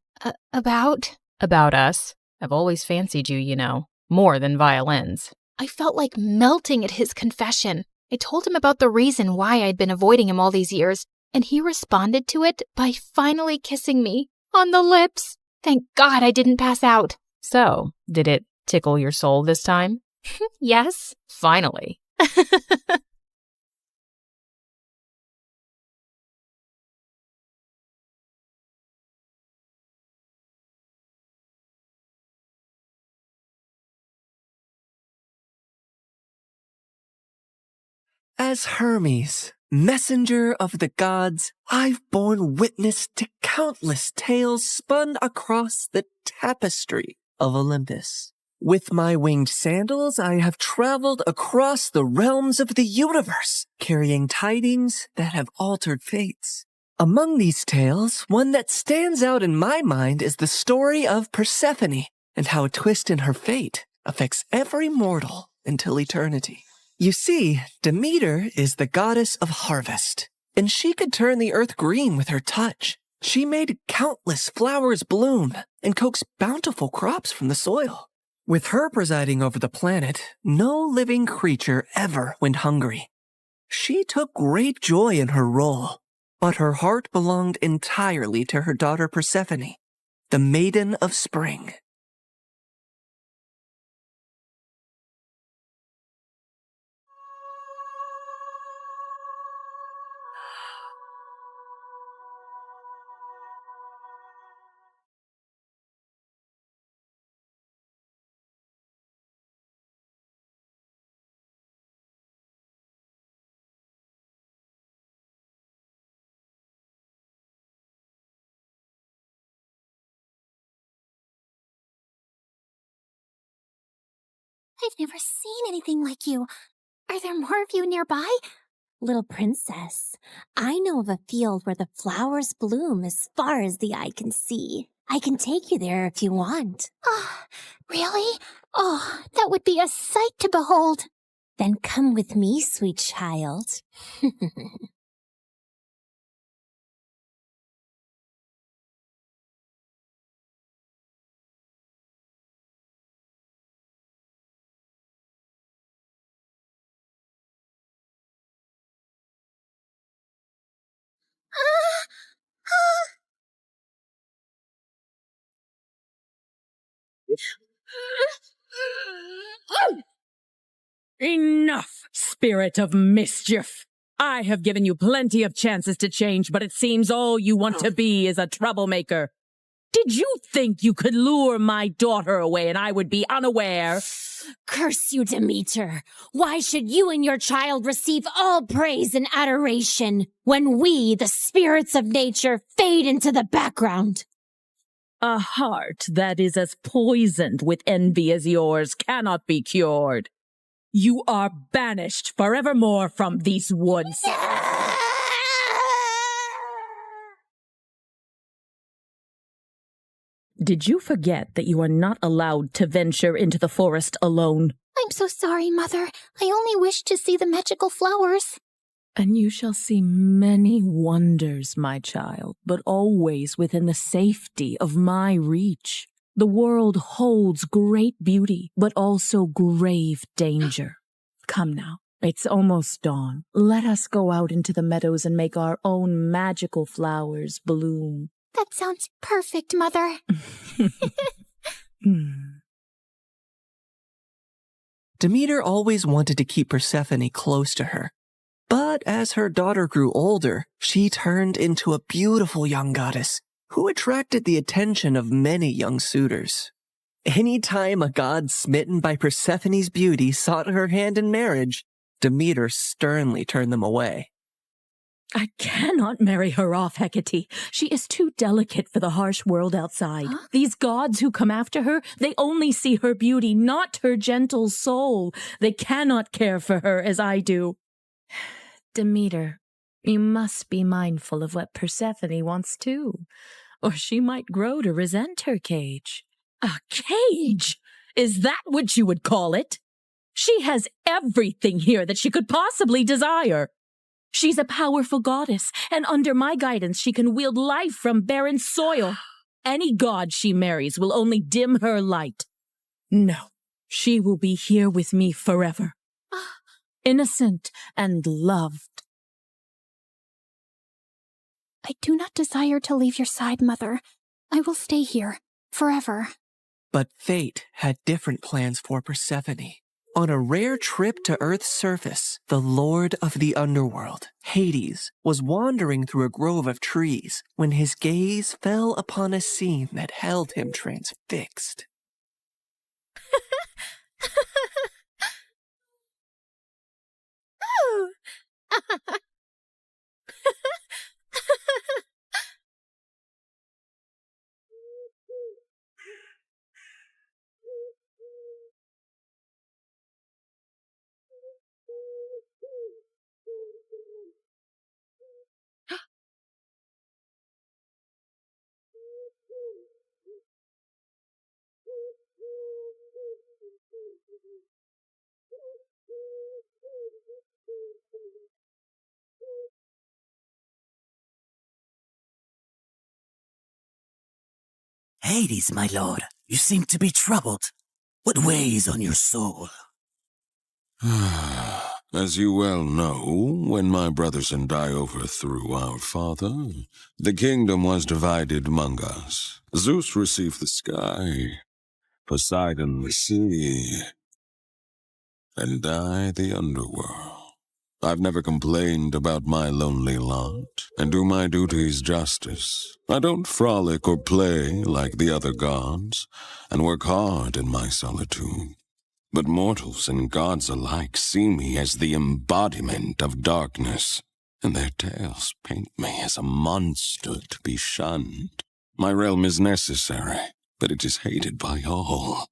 About
us. I've always fancied you, you know. More than violins.
I felt like melting at his confession. I told him about the reason why I'd been avoiding him all these years, and he responded to it by finally kissing me on the lips. Thank God I didn't pass out.
So, did it tickle your soul this time?
Yes.
Finally.
As Hermes, messenger of the gods, I've borne witness to countless tales spun across the tapestry of Olympus. With my winged sandals, I have traveled across the realms of the universe, carrying tidings that have altered fates. Among these tales, one that stands out in my mind is the story of Persephone and how a twist in her fate affects every mortal until eternity. You see, Demeter is the goddess of harvest, and she could turn the earth green with her touch. She made countless flowers bloom and coax bountiful crops from the soil. With her presiding over the planet, no living creature ever went hungry. She took great joy in her role, but her heart belonged entirely to her daughter Persephone, the Maiden of Spring.
I've never seen anything like you. Are there more of you nearby? Little princess, I know of a field where the flowers bloom as far as the eye can see. I can take you there if you want. Oh, really? Oh, that would be a sight to behold. Then come with me, sweet child.
Enough, spirit of mischief! I have given you plenty of chances to change, but it seems all you want to be is a troublemaker. Did you think you could lure my daughter away and I would be unaware?
Curse you, Demeter! Why should you and your child receive all praise and adoration when we, the spirits of nature, fade into the background?
A heart that is as poisoned with envy as yours cannot be cured. You are banished forevermore from these woods. Did you forget that you are not allowed to venture into the forest alone?
I'm so sorry, Mother. I only wished to see the magical flowers.
And you shall see many wonders, my child, but always within the safety of my reach. The world holds great beauty, but also grave danger. Come now, it's almost dawn. Let us go out into the meadows and make our own magical flowers bloom.
That sounds perfect, Mother.
Demeter always wanted to keep Persephone close to her. But as her daughter grew older, she turned into a beautiful young goddess who attracted the attention of many young suitors. Anytime a god smitten by Persephone's beauty sought her hand in marriage, Demeter sternly turned them away.
I cannot marry her off, Hecate. She is too delicate for the harsh world outside. Huh? These gods who come after her, they only see her beauty, not her gentle soul. They cannot care for her as I do. Demeter, you must be mindful of what Persephone wants too, or she might grow to resent her cage. A cage? Is that what you would call it? She has everything here that she could possibly desire. She's a powerful goddess, and under my guidance she can wield life from barren soil. Any god she marries will only dim her light. No, she will be here with me forever. Innocent and loved.
I do not desire to leave your side, Mother. I will stay here, forever.
But fate had different plans for Persephone. On a rare trip to Earth's surface, the Lord of the Underworld, Hades, was wandering through a grove of trees when his gaze fell upon a scene that held him transfixed.
Hades, my lord, you seem to be troubled. What weighs on your soul?
As you well know, when my brothers and I overthrew our father, the kingdom was divided among us. Zeus received the sky, Poseidon the sea, and I the underworld. I've never complained about my lonely lot, and do my duties justice. I don't frolic or play like the other gods, and work hard in my solitude. But mortals and gods alike see me as the embodiment of darkness, and their tales paint me as a monster to be shunned. My realm is necessary, but it is hated by all,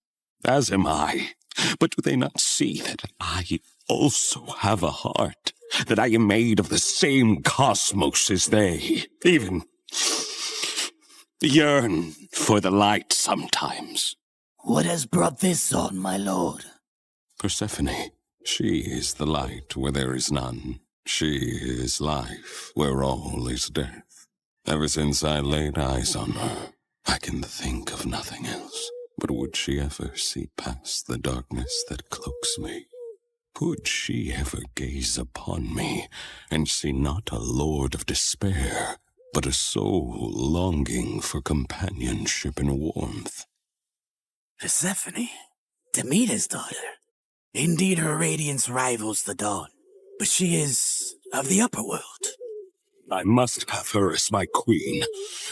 as am I. But do they not see that I also have a heart, that I am made of the same cosmos as they, even yearn for the light sometimes?
What has brought this on, my lord?
Persephone, she is the light where there is none. She is life where all is death. Ever since I laid eyes on her, I can think of nothing else. But would she ever see past the darkness that cloaks me? Could she ever gaze upon me and see not a lord of despair, but a soul longing for companionship and warmth?
Persephone, Demeter's daughter. Indeed, her radiance rivals the dawn, but she is of the upper world.
I must have her as my queen,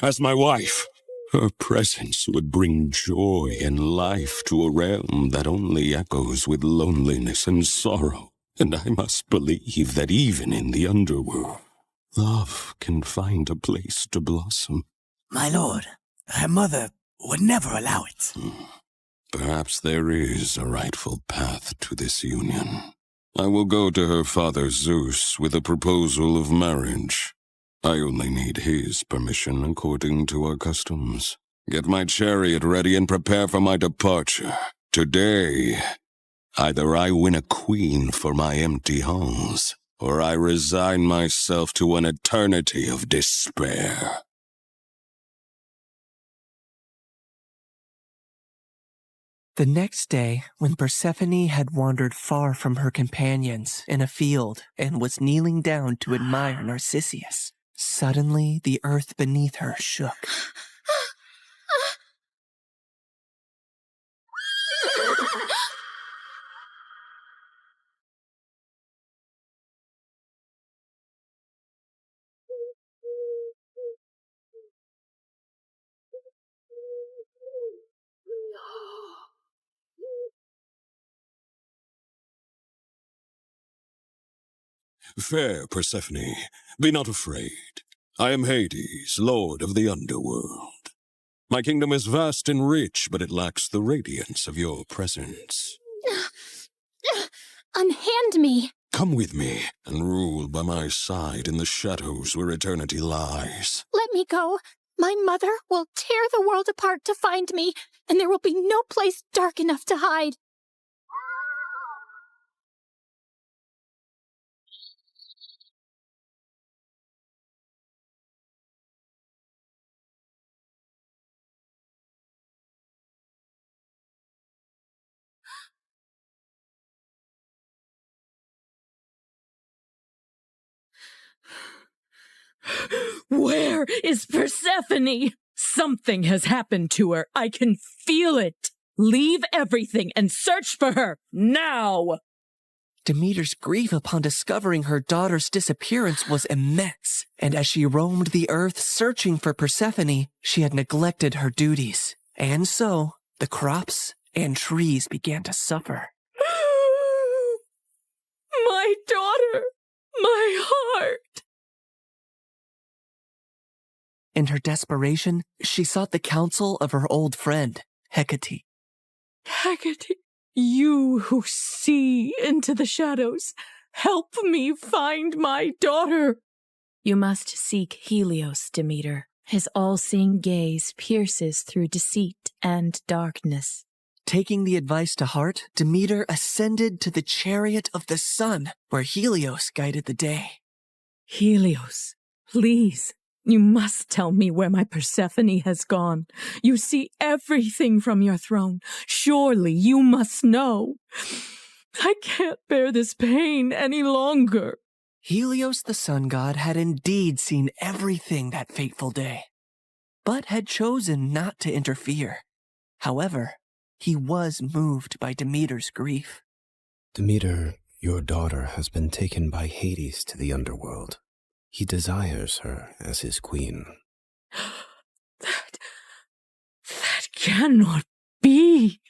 as my wife. Her presence would bring joy and life to a realm that only echoes with loneliness and sorrow. And I must believe that even in the underworld, love can find a place to blossom.
My lord, her mother would never allow it.
Perhaps there is a rightful path to this union. I will go to her father Zeus with a proposal of marriage. I only need his permission according to our customs. Get my chariot ready and prepare for my departure. Today, either I win a queen for my empty halls, or I resign myself to an eternity of despair.
The next day, when Persephone had wandered far from her companions in a field and was kneeling down to admire Narcissus, suddenly the earth beneath her shook.
Fair Persephone, be not afraid. I am Hades, lord of the underworld. My kingdom is vast and rich, but it lacks the radiance of your presence.
Unhand me!
Come with me and rule by my side in the shadows where eternity lies.
Let me go. My mother will tear the world apart to find me, and there will be no place dark enough to hide.
Where is Persephone? Something has happened to her. I can feel it. Leave everything and search for her, now!
Demeter's grief upon discovering her daughter's disappearance was immense, and as she roamed the earth searching for Persephone, she had neglected her duties. And so, the crops and trees began to suffer.
My daughter! My heart!
In her desperation, she sought the counsel of her old friend, Hecate.
Hecate, you who see into the shadows, help me find my daughter.
You must seek Helios, Demeter. His all-seeing gaze pierces through deceit and darkness.
Taking the advice to heart, Demeter ascended to the chariot of the sun, where Helios guided the day.
Helios, please. You must tell me where my Persephone has gone. You see everything from your throne. Surely you must know. I can't bear this pain any longer.
Helios the sun god had indeed seen everything that fateful day, but had chosen not to interfere. However, he was moved by Demeter's grief.
Demeter, your daughter has been taken by Hades to the underworld. He desires her as his queen.
That cannot be.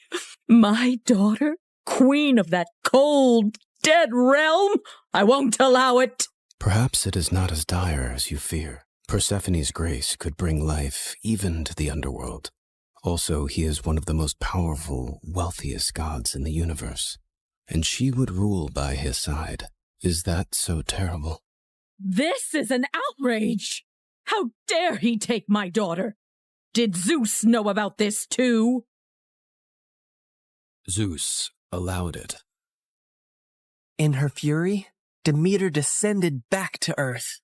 My daughter, queen of that cold, dead realm? I won't allow it.
Perhaps it is not as dire as you fear. Persephone's grace could bring life even to the underworld. Also, he is one of the most powerful, wealthiest gods in the universe, and she would rule by his side. Is that so terrible?
This is an outrage! How dare he take my daughter? Did Zeus know about this too?
Zeus allowed it.
In her fury, Demeter descended back to earth.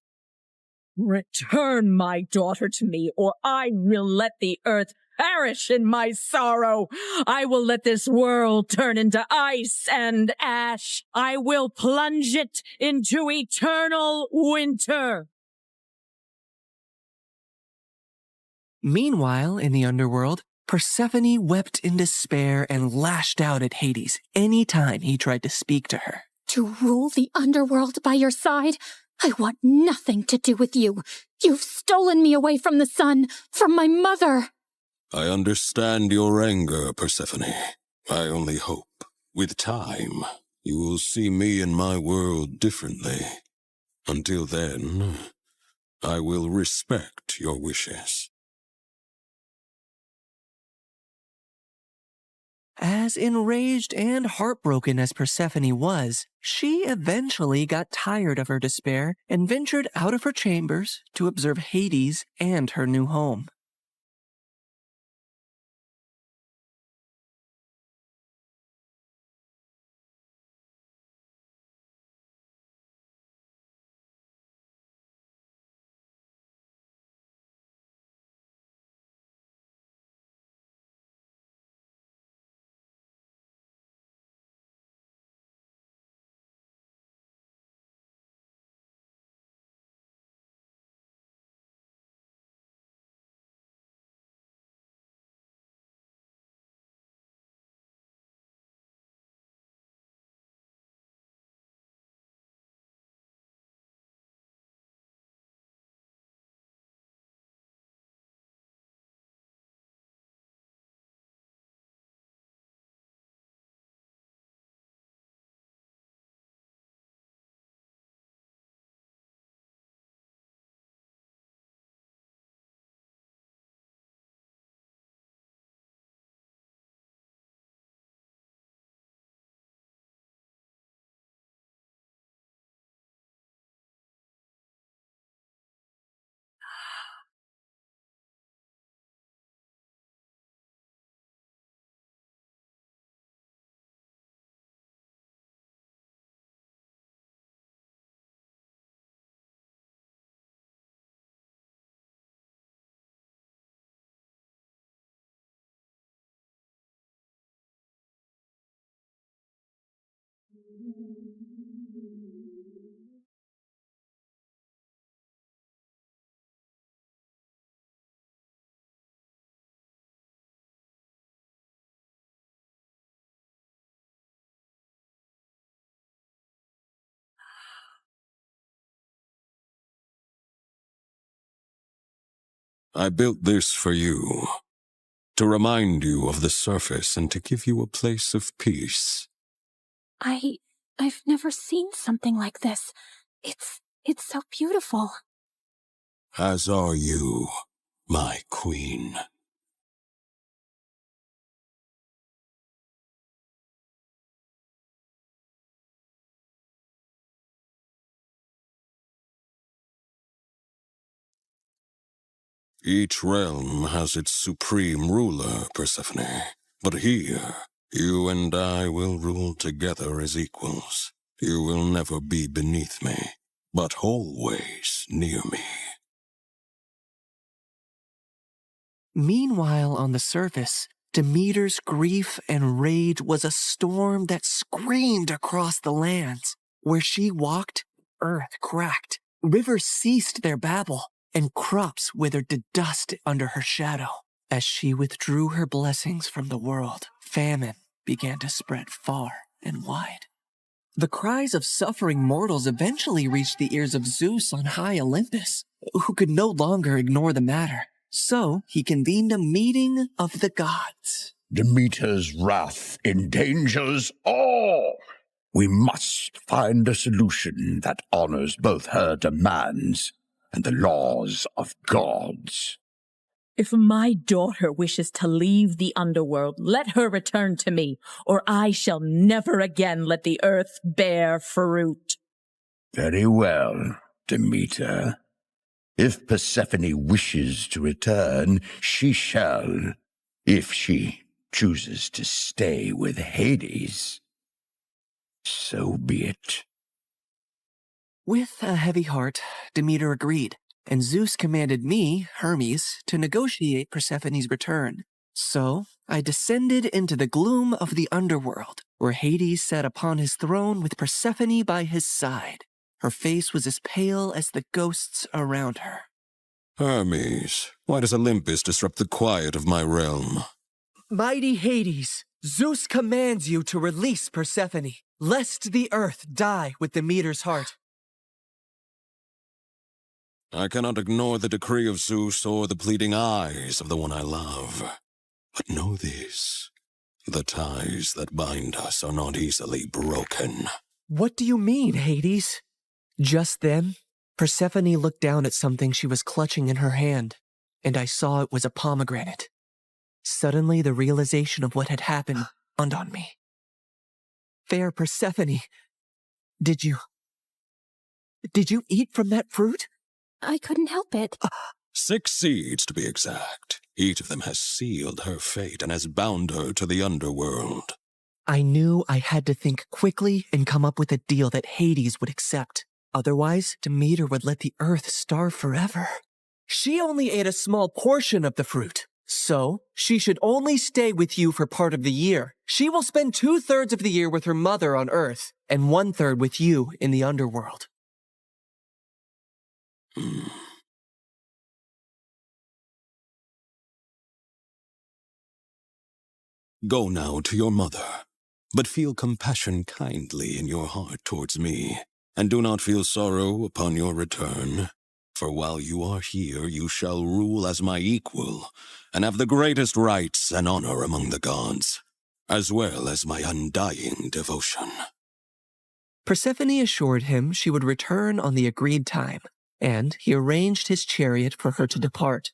Return my daughter to me, or I will let the earth perish in my sorrow. I will let this world turn into ice and ash. I will plunge it into eternal winter.
Meanwhile, in the underworld, Persephone wept in despair and lashed out at Hades any time he tried to speak to her.
To rule the underworld by your side? I want nothing to do with you. You've stolen me away from the sun, from my mother.
I understand your anger, Persephone. I only hope, with time, you will see me and my world differently. Until then, I will respect your wishes.
As enraged and heartbroken as Persephone was, she eventually got tired of her despair and ventured out of her chambers to observe Hades and her new home.
I built this for you, to remind you of the surface and to give you a place of peace.
I've never seen something like this. It's so beautiful.
As are you, my queen. Each realm has its supreme ruler, Persephone. But here, you and I will rule together as equals. You will never be beneath me, but always near me.
Meanwhile, on the surface, Demeter's grief and rage was a storm that screamed across the lands. Where she walked, earth cracked, rivers ceased their babble, and crops withered to dust under her shadow. As she withdrew her blessings from the world, famine began to spread far and wide. The cries of suffering mortals eventually reached the ears of Zeus on high Olympus, who could no longer ignore the matter. So he convened a meeting of the gods.
Demeter's wrath endangers all. We must find a solution that honors both her demands and the laws of gods.
If my daughter wishes to leave the underworld, let her return to me, or I shall never again let the earth bear fruit.
Very well, Demeter. If Persephone wishes to return, she shall. If she chooses to stay with Hades, so be it.
With a heavy heart, Demeter agreed, and Zeus commanded me, Hermes, to negotiate Persephone's return. So I descended into the gloom of the underworld, where Hades sat upon his throne with Persephone by his side. Her face was as pale as the ghosts around her.
Hermes, why does Olympus disrupt the quiet of my realm?
Mighty Hades, Zeus commands you to release Persephone, lest the earth die with Demeter's heart.
I cannot ignore the decree of Zeus or the pleading eyes of the one I love. But know this, the ties that bind us are not easily broken.
What do you mean, Hades? Just then, Persephone looked down at something she was clutching in her hand, and I saw it was a pomegranate. Suddenly, the realization of what had happened dawned on me. Fair Persephone, did you eat from that fruit?
I couldn't help it.
6 seeds, to be exact. Each of them has sealed her fate and has bound her to the underworld.
I knew I had to think quickly and come up with a deal that Hades would accept. Otherwise, Demeter would let the earth starve forever. She only ate a small portion of the fruit, so she should only stay with you for part of the year. She will spend 2/3 of the year with her mother on Earth, and 1/3 with you in the underworld.
Go now to your mother, but feel compassion kindly in your heart towards me, and do not feel sorrow upon your return. For while you are here, you shall rule as my equal, and have the greatest rights and honor among the gods, as well as my undying devotion.
Persephone assured him she would return on the agreed time, and he arranged his chariot for her to depart.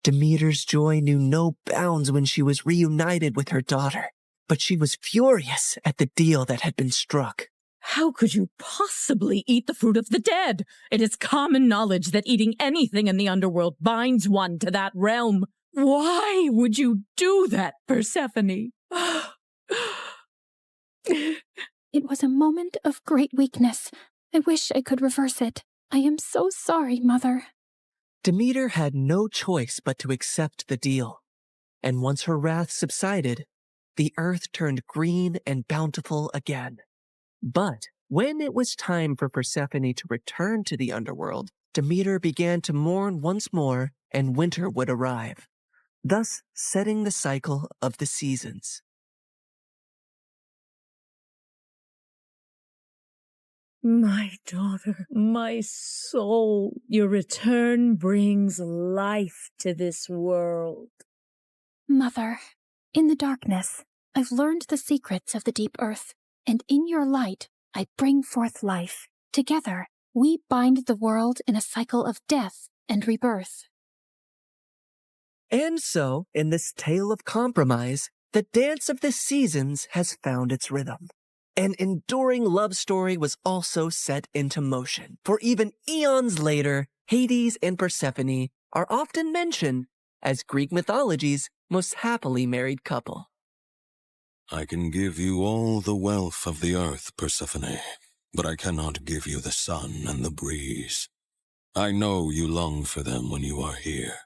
Demeter's joy knew no bounds when she was reunited with her daughter, but she was furious at the deal that had been struck.
How could you possibly eat the fruit of the dead? It is common knowledge that eating anything in the underworld binds one to that realm. Why would you do that, Persephone?
It was a moment of great weakness. I wish I could reverse it. I am so sorry, Mother.
Demeter had no choice but to accept the deal, and once her wrath subsided, the earth turned green and bountiful again. But when it was time for Persephone to return to the underworld, Demeter began to mourn once more, and winter would arrive, thus setting the cycle of the seasons.
My daughter, my soul, your return brings life to this world.
Mother, in the darkness, I've learned the secrets of the deep earth, and in your light, I bring forth life. Together, we bind the world in a cycle of death and rebirth.
And so, in this tale of compromise, the dance of the seasons has found its rhythm. An enduring love story was also set into motion, for even eons later, Hades and Persephone are often mentioned as Greek mythology's most happily married couple.
I can give you all the wealth of the earth, Persephone, but I cannot give you the sun and the breeze. I know you long for them when you are here.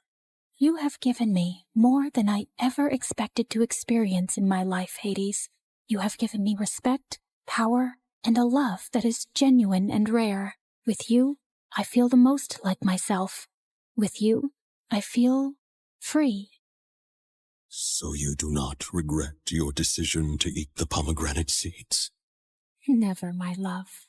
You have given me more than I ever expected to experience in my life, Hades. You have given me respect, power, and a love that is genuine and rare. With you, I feel the most like myself. With you, I feel free.
So you do not regret your decision to eat the pomegranate seeds?
Never, my love.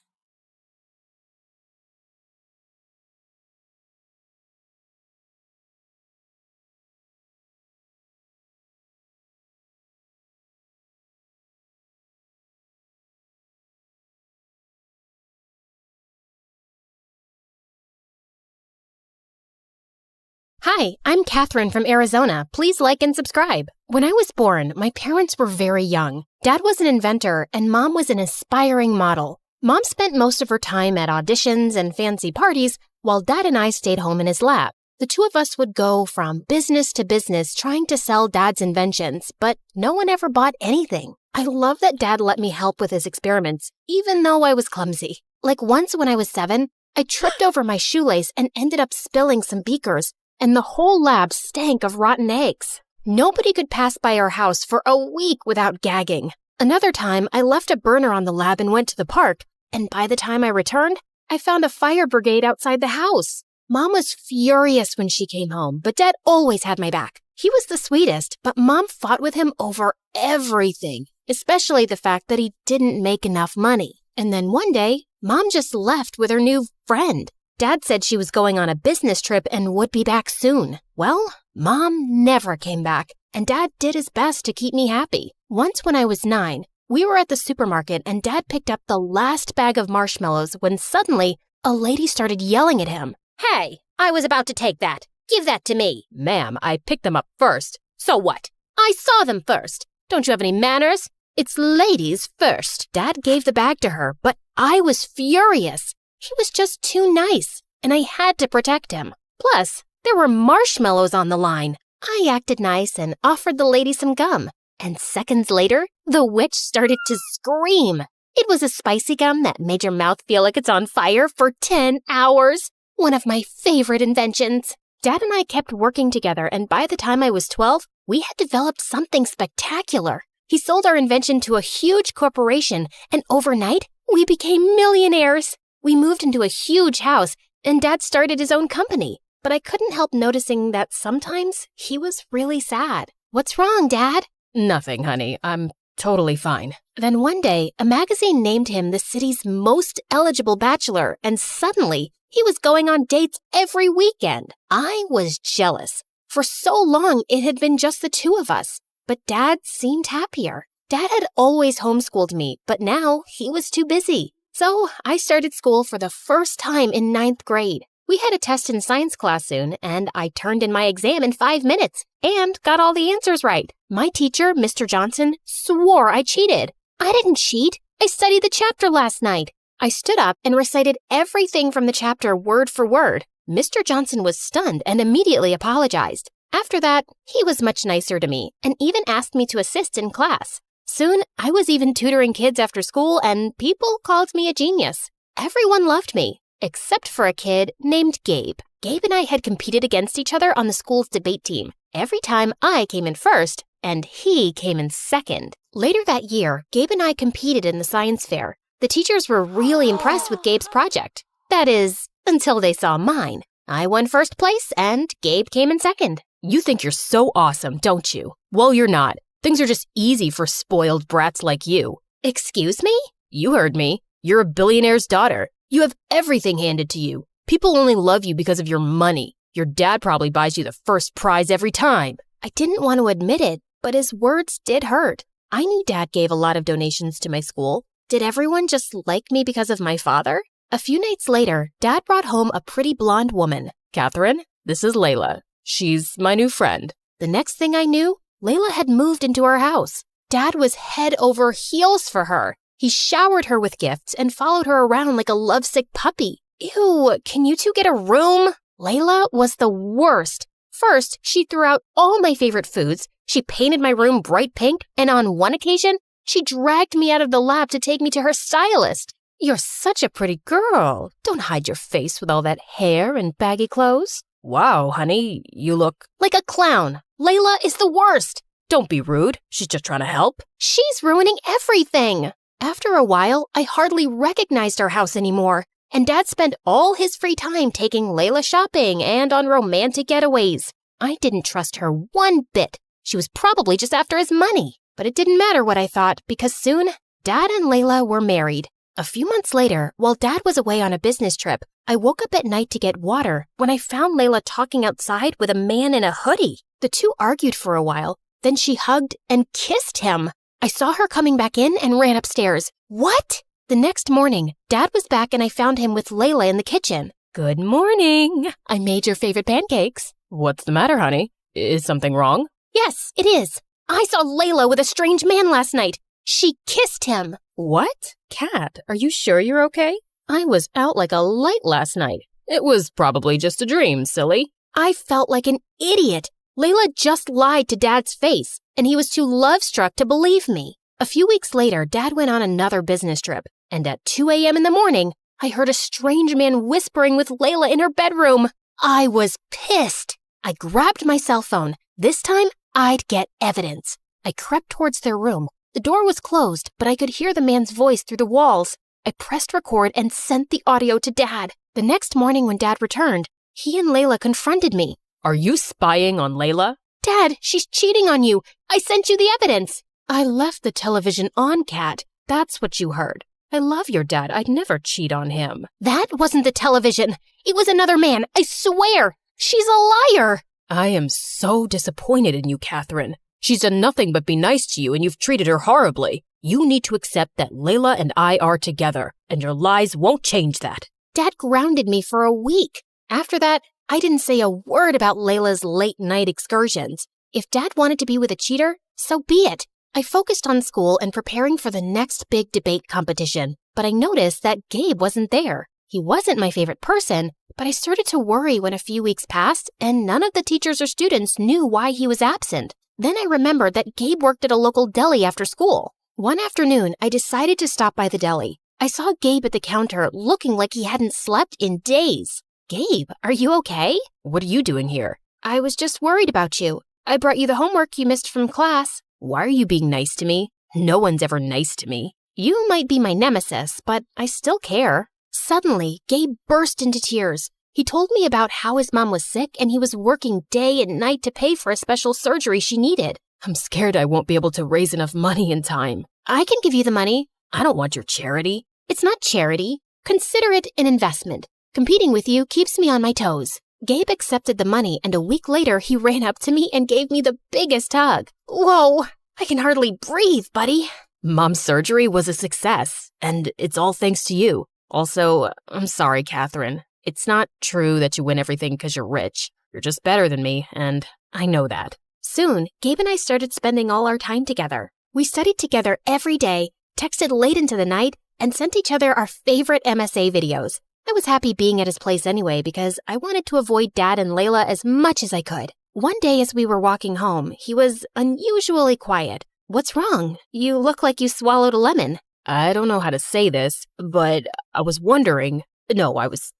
Hi, I'm Catherine from Arizona. Please like and subscribe. When I was born, my parents were very young. Dad was an inventor and Mom was an aspiring model. Mom spent most of her time at auditions and fancy parties, while Dad and I stayed home in his lab. The two of us would go from business to business trying to sell Dad's inventions, but no one ever bought anything. I love that Dad let me help with his experiments, even though I was clumsy. Like once when I was 7, I tripped over my shoelace and ended up spilling some beakers. and the whole lab stank of rotten eggs. Nobody could pass by our house for a week without gagging. Another time, I left a burner on the lab and went to the park, and by the time I returned, I found a fire brigade outside the house. Mom was furious when she came home, but Dad always had my back. He was the sweetest, but Mom fought with him over everything, especially the fact that he didn't make enough money. And then one day, Mom just left with her new friend. Dad said she was going on a business trip and would be back soon. Well, Mom never came back, and Dad did his best to keep me happy. Once when I was 9, we were at the supermarket and Dad picked up the last bag of marshmallows when suddenly a lady started yelling at him.
Hey, I was about to take that. Give that to me. Ma'am, I picked them up first. So what? I saw them first. Don't you have any manners? It's ladies first. Dad gave the bag to her, but I was furious. He was just too nice, and I had to protect him. Plus, there were marshmallows on the line. I acted nice and offered the lady some gum. And seconds later, the witch started to scream. It was a spicy gum that made your mouth feel like it's on fire for 10 hours. One of my favorite inventions. Dad and I kept working together, and by the time I was 12, we had developed something spectacular. He sold our invention to a huge corporation, and overnight, we became millionaires. We moved into a huge house, and Dad started his own company. But I couldn't help noticing that sometimes he was really sad. What's wrong, Dad? Nothing, honey. I'm totally fine. Then one day, a magazine named him the city's most eligible bachelor, and suddenly, he was going on dates every weekend. I was jealous. For so long, it had been just the two of us. But Dad seemed happier. Dad had always homeschooled me, but now he was too busy. So I started school for the first time in 9th grade. We had a test in science class soon, and I turned in my exam in 5 minutes and got all the answers right. My teacher, Mr. Johnson, swore I cheated. I didn't cheat. I studied the chapter last night. I stood up and recited everything from the chapter word for word. Mr. Johnson was stunned and immediately apologized. After that, he was much nicer to me and even asked me to assist in class. Soon, I was even tutoring kids after school, and people called me a genius. Everyone loved me, except for a kid named Gabe. Gabe and I had competed against each other on the school's debate team. Every time I came in first, and he came in second. Later that year, Gabe and I competed in the science fair. The teachers were really impressed with Gabe's project. That is, until they saw mine. I won first place, and Gabe came in second. You think you're so awesome, don't you? Well, you're not. Things are just easy for spoiled brats like you. Excuse me? You heard me. You're a billionaire's daughter. You have everything handed to you. People only love you because of your money. Your dad probably buys you the first prize every time. I didn't want to admit it, but his words did hurt. I knew Dad gave a lot of donations to my school. Did everyone just like me because of my father? A few nights later, Dad brought home a pretty blonde woman. Catherine, this is Layla. She's my new friend. The next thing I knew, Layla had moved into our house. Dad was head over heels for her. He showered her with gifts and followed her around like a lovesick puppy. Ew, can you two get a room? Layla was the worst. First, she threw out all my favorite foods. She painted my room bright pink, and on one occasion, she dragged me out of the lab to take me to her stylist. You're such a pretty girl. Don't hide your face with all that hair and baggy clothes. Wow, honey, you look like a clown. Layla is the worst. Don't be rude. She's just trying to help. She's ruining everything. After a while, I hardly recognized our house anymore, and Dad spent all his free time taking Layla shopping and on romantic getaways. I didn't trust her one bit. She was probably just after his money. But it didn't matter what I thought, because soon, Dad and Layla were married. A few months later, while Dad was away on a business trip, I woke up at night to get water when I found Layla talking outside with a man in a hoodie. The two argued for a while, then she hugged and kissed him. I saw her coming back in and ran upstairs. What? The next morning, Dad was back and I found him with Layla in the kitchen. Good morning. I made your favorite pancakes. What's the matter, honey? Is something wrong? Yes, it is. I saw Layla with a strange man last night. She kissed him. What? Kat, are you sure you're okay? I was out like a light last night. It was probably just a dream, silly. I felt like an idiot. Layla just lied to Dad's face, and he was too love-struck to believe me. A few weeks later, Dad went on another business trip, and at 2 a.m. in the morning, I heard a strange man whispering with Layla in her bedroom. I was pissed.
I grabbed my cell phone. This time, I'd get evidence. I crept towards their room. The door was closed, but I could hear the man's voice through the walls. I pressed record and sent the audio to Dad. The next morning when Dad returned, he and Layla confronted me.
Are you spying on Layla?
Dad, she's cheating on you. I sent you the evidence. I left the television on, Kat.
That's what you heard. I love your dad. I'd never cheat on him.
That wasn't the television. It was another man. I swear. She's a liar.
I am so disappointed in you, Catherine. She's done nothing but be nice to you, and you've treated her horribly. You need to accept that Layla and I are together, and your lies won't change that.
Dad grounded me for a week. After that, I didn't say a word about Layla's late-night excursions. If Dad wanted to be with a cheater, so be it. I focused on school and preparing for the next big debate competition, but I noticed that Gabe wasn't there. He wasn't my favorite person, but I started to worry when a few weeks passed and none of the teachers or students knew why he was absent. Then I remembered that Gabe worked at a local deli after school. One afternoon, I decided to stop by the deli. I saw Gabe at the counter looking like he hadn't slept in days. Gabe, are you okay?
What are you doing here?
I was just worried about you. I brought you the homework you missed from class.
Why are you being nice to me? No one's ever nice to me.
You might be my nemesis, but I still care. Suddenly, Gabe burst into tears. He told me about how his mom was sick and he was working day and night to pay for a special surgery she needed.
I'm scared I won't be able to raise enough money in time.
I can give you the money.
I don't want your charity.
It's not charity. Consider it an investment. Competing with you keeps me on my toes. Gabe accepted the money, and a week later, he ran up to me and gave me the biggest hug. Whoa, I can hardly breathe, buddy.
Mom's surgery was a success, and it's all thanks to you. Also, I'm sorry, Catherine. It's not true that you win everything because you're rich. You're just better than me, and I know that.
Soon, Gabe and I started spending all our time together. We studied together every day, texted late into the night, and sent each other our favorite MSA videos. I was happy being at his place anyway because I wanted to avoid Dad and Layla as much as I could. One day as we were walking home, he was unusually quiet. What's wrong? You look like you swallowed a lemon.
I don't know how to say this, but I was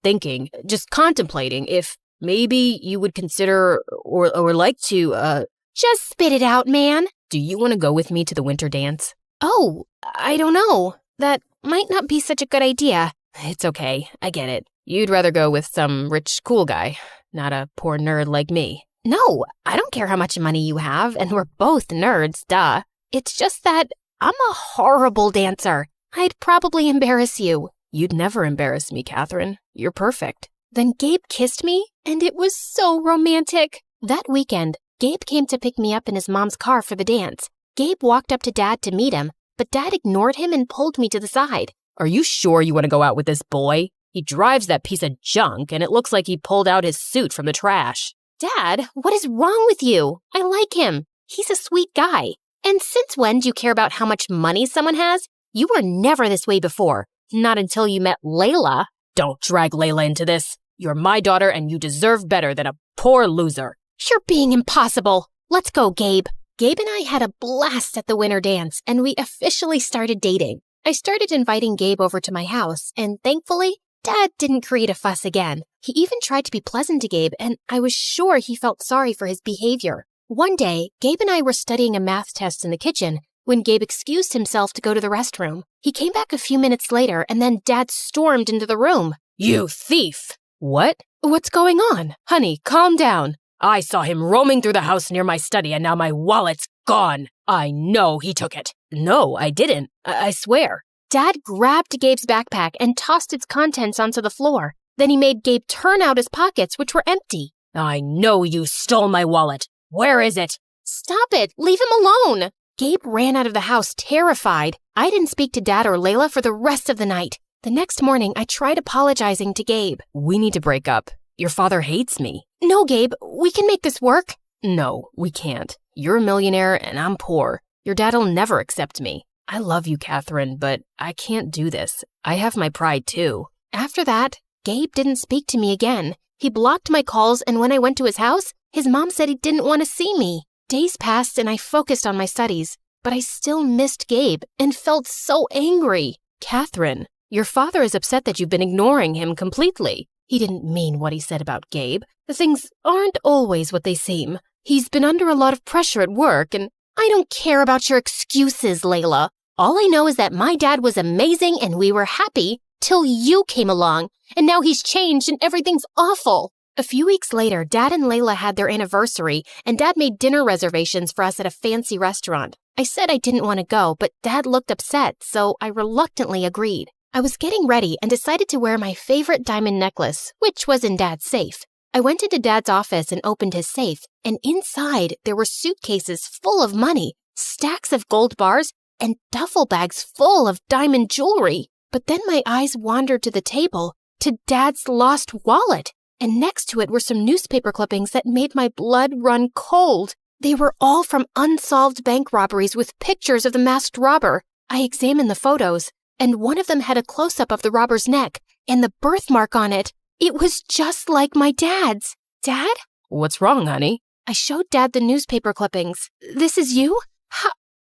thinking, just contemplating if maybe you would consider or like to,
Just spit it out, man.
Do you want to go with me to the winter dance?
Oh, I don't know. That might not be such a good idea.
It's okay, I get it. You'd rather go with some rich, cool guy, not a poor nerd like me.
No, I don't care how much money you have, and we're both nerds, duh. It's just that I'm a horrible dancer. I'd probably embarrass you.
You'd never embarrass me, Catherine. You're perfect.
Then Gabe kissed me, and it was so romantic. That weekend, Gabe came to pick me up in his mom's car for the dance. Gabe walked up to Dad to meet him, but Dad ignored him and pulled me to the side.
Are you sure you want to go out with this boy? He drives that piece of junk, and it looks like he pulled out his suit from the trash.
Dad, what is wrong with you? I like him. He's a sweet guy. And since when do you care about how much money someone has? You were never this way before. Not until you met Layla.
Don't drag Layla into this. You're my daughter, and you deserve better than a poor loser.
You're being impossible. Let's go, Gabe. Gabe and I had a blast at the winter dance, and we officially started dating. I started inviting Gabe over to my house, and thankfully, Dad didn't create a fuss again. He even tried to be pleasant to Gabe, and I was sure he felt sorry for his behavior. One day, Gabe and I were studying a math test in the kitchen when Gabe excused himself to go to the restroom. He came back a few minutes later, and then Dad stormed into the room.
You thief! What? What's going on? Honey, calm down. I saw him roaming through the house near my study, and now my wallet's gone. I know he took it. No, I didn't. I swear.
Dad grabbed Gabe's backpack and tossed its contents onto the floor. Then he made Gabe turn out his pockets, which were empty.
I know you stole my wallet. Where is it?
Stop it. Leave him alone. Gabe ran out of the house terrified. I didn't speak to Dad or Layla for the rest of the night. The next morning, I tried apologizing to Gabe.
We need to break up. Your father hates me.
No, Gabe, we can make this work.
No, we can't. You're a millionaire and I'm poor. Your dad'll never accept me. I love you, Catherine, but I can't do this. I have my pride too.
After that, Gabe didn't speak to me again. He blocked my calls, and when I went to his house, his mom said he didn't want to see me. Days passed and I focused on my studies, but I still missed Gabe and felt so angry.
Catherine, your father is upset that you've been ignoring him completely.
He didn't mean what he said about Gabe. The things aren't always what they seem. He's been under a lot of pressure at work, and I don't care about your excuses, Layla. All I know is that my dad was amazing and we were happy till you came along, and now he's changed and everything's awful. A few weeks later, Dad and Layla had their anniversary, and Dad made dinner reservations for us at a fancy restaurant. I said I didn't want to go, but Dad looked upset, so I reluctantly agreed. I was getting ready and decided to wear my favorite diamond necklace, which was in Dad's safe. I went into Dad's office and opened his safe, and inside there were suitcases full of money, stacks of gold bars, and duffel bags full of diamond jewelry. But then my eyes wandered to the table, to Dad's lost wallet, and next to it were some newspaper clippings that made my blood run cold. They were all from unsolved bank robberies with pictures of the masked robber. I examined the photos, and one of them had a close-up of the robber's neck and the birthmark on it. It was just like my dad's. Dad?
What's wrong, honey?
I showed Dad the newspaper clippings. This is you?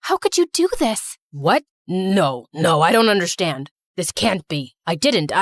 How could you do this?
What? No, I don't understand. This can't be. I didn't.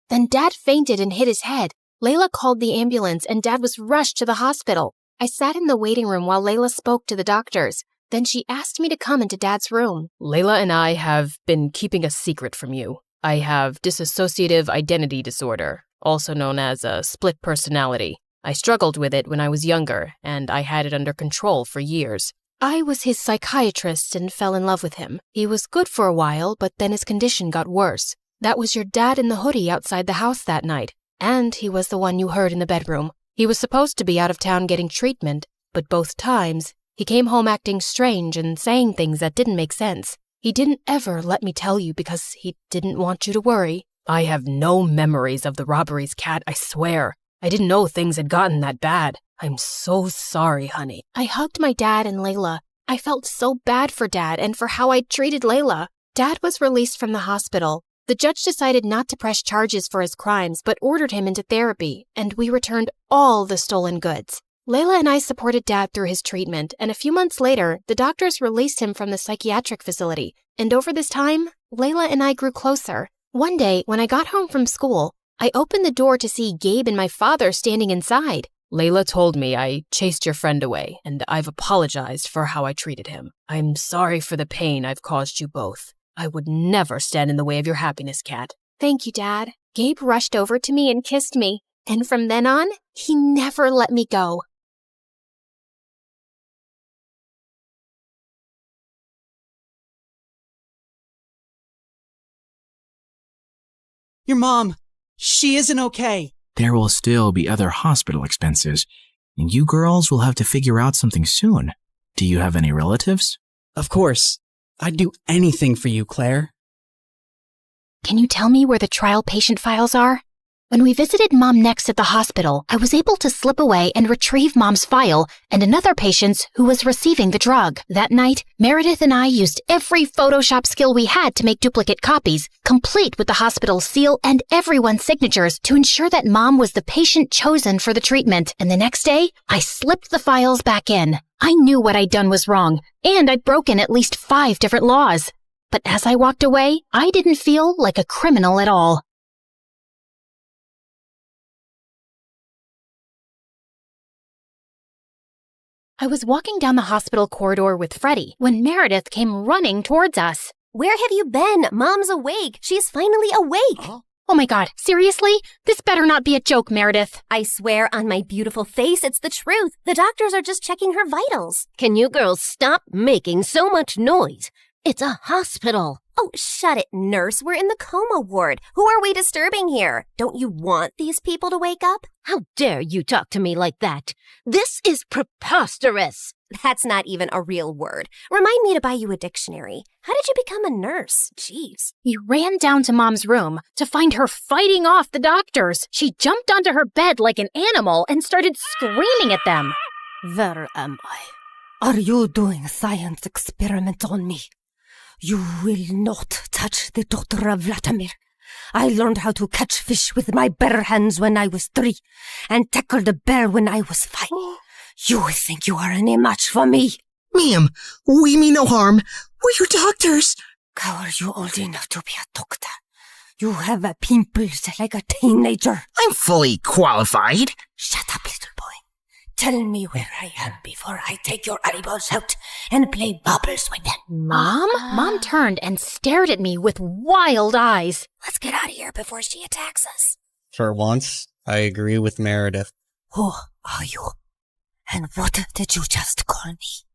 Then Dad fainted and hit his head. Layla called the ambulance and Dad was rushed to the hospital. I sat in the waiting room while Layla spoke to the doctors. Then she asked me to come into Dad's room.
Layla and I have been keeping a secret from you. I have dissociative identity disorder, also known as a split personality. I struggled with it when I was younger, and I had it under control for years.
I was his psychiatrist and fell in love with him. He was good for a while, but then his condition got worse. That was your dad in the hoodie outside the house that night, and he was the one you heard in the bedroom. He was supposed to be out of town getting treatment, but both times, he came home acting strange and saying things that didn't make sense. He didn't ever let me tell you because he didn't want you to worry.
I have no memories of the robberies, Kat, I swear. I didn't know things had gotten that bad. I'm so sorry, honey.
I hugged my dad and Layla. I felt so bad for Dad and for how I'd treated Layla. Dad was released from the hospital. The judge decided not to press charges for his crimes, but ordered him into therapy, and we returned all the stolen goods. Layla and I supported Dad through his treatment, and a few months later, the doctors released him from the psychiatric facility. And over this time, Layla and I grew closer. One day, when I got home from school, I opened the door to see Gabe and my father standing inside.
Layla told me I chased your friend away, and I've apologized for how I treated him. I'm sorry for the pain I've caused you both. I would never stand in the way of your happiness, Kat.
Thank you, Dad. Gabe rushed over to me and kissed me, and from then on, he never let me go.
Your mom, she isn't okay.
There will still be other hospital expenses, and you girls will have to figure out something soon. Do you have any relatives?
Of course. I'd do anything for you, Claire.
Can you tell me where the trial patient files are? When we visited Mom next at the hospital, I was able to slip away and retrieve Mom's file and another patient's who was receiving the drug. That night, Meredith and I used every Photoshop skill we had to make duplicate copies, complete with the hospital seal and everyone's signatures to ensure that Mom was the patient chosen for the treatment. And the next day, I slipped the files back in. I knew what I'd done was wrong, and I'd broken at least 5 different laws. But as I walked away, I didn't feel like a criminal at all. I was walking down the hospital corridor with Freddie when Meredith came running towards us.
Where have you been? Mom's awake. She's finally awake.
Oh my God, seriously? This better not be a joke, Meredith.
I swear on my beautiful face, it's the truth. The doctors are just checking her vitals. Can you girls stop making so much noise? It's a hospital. Oh, shut it, nurse. We're in the coma ward. Who are we disturbing here? Don't you want these people to wake up?
How dare you talk to me like that? This is preposterous.
That's not even a real word. Remind me to buy you a dictionary. How did you become a nurse? Jeez.
You ran down to Mom's room to find her fighting off the doctors. She jumped onto her bed like an animal and started screaming at them.
Where am I? Are you doing a science experiment on me? You will not touch the daughter of Vladimir. I learned how to catch fish with my bare hands when I was 3 and tackled a bear when I was 5. You think you are any match for me?
Ma'am, we mean no harm. We're your doctors.
How are you old enough to be a doctor? You have pimples like a teenager.
I'm fully qualified.
Shut up, little boy. Tell me where I am before I take your eyeballs out and play bubbles with them.
Mom? Mom turned and stared at me with wild eyes.
Let's get out of here before she attacks us.
For once, I agree with Meredith.
Who are you? And what did you just call me?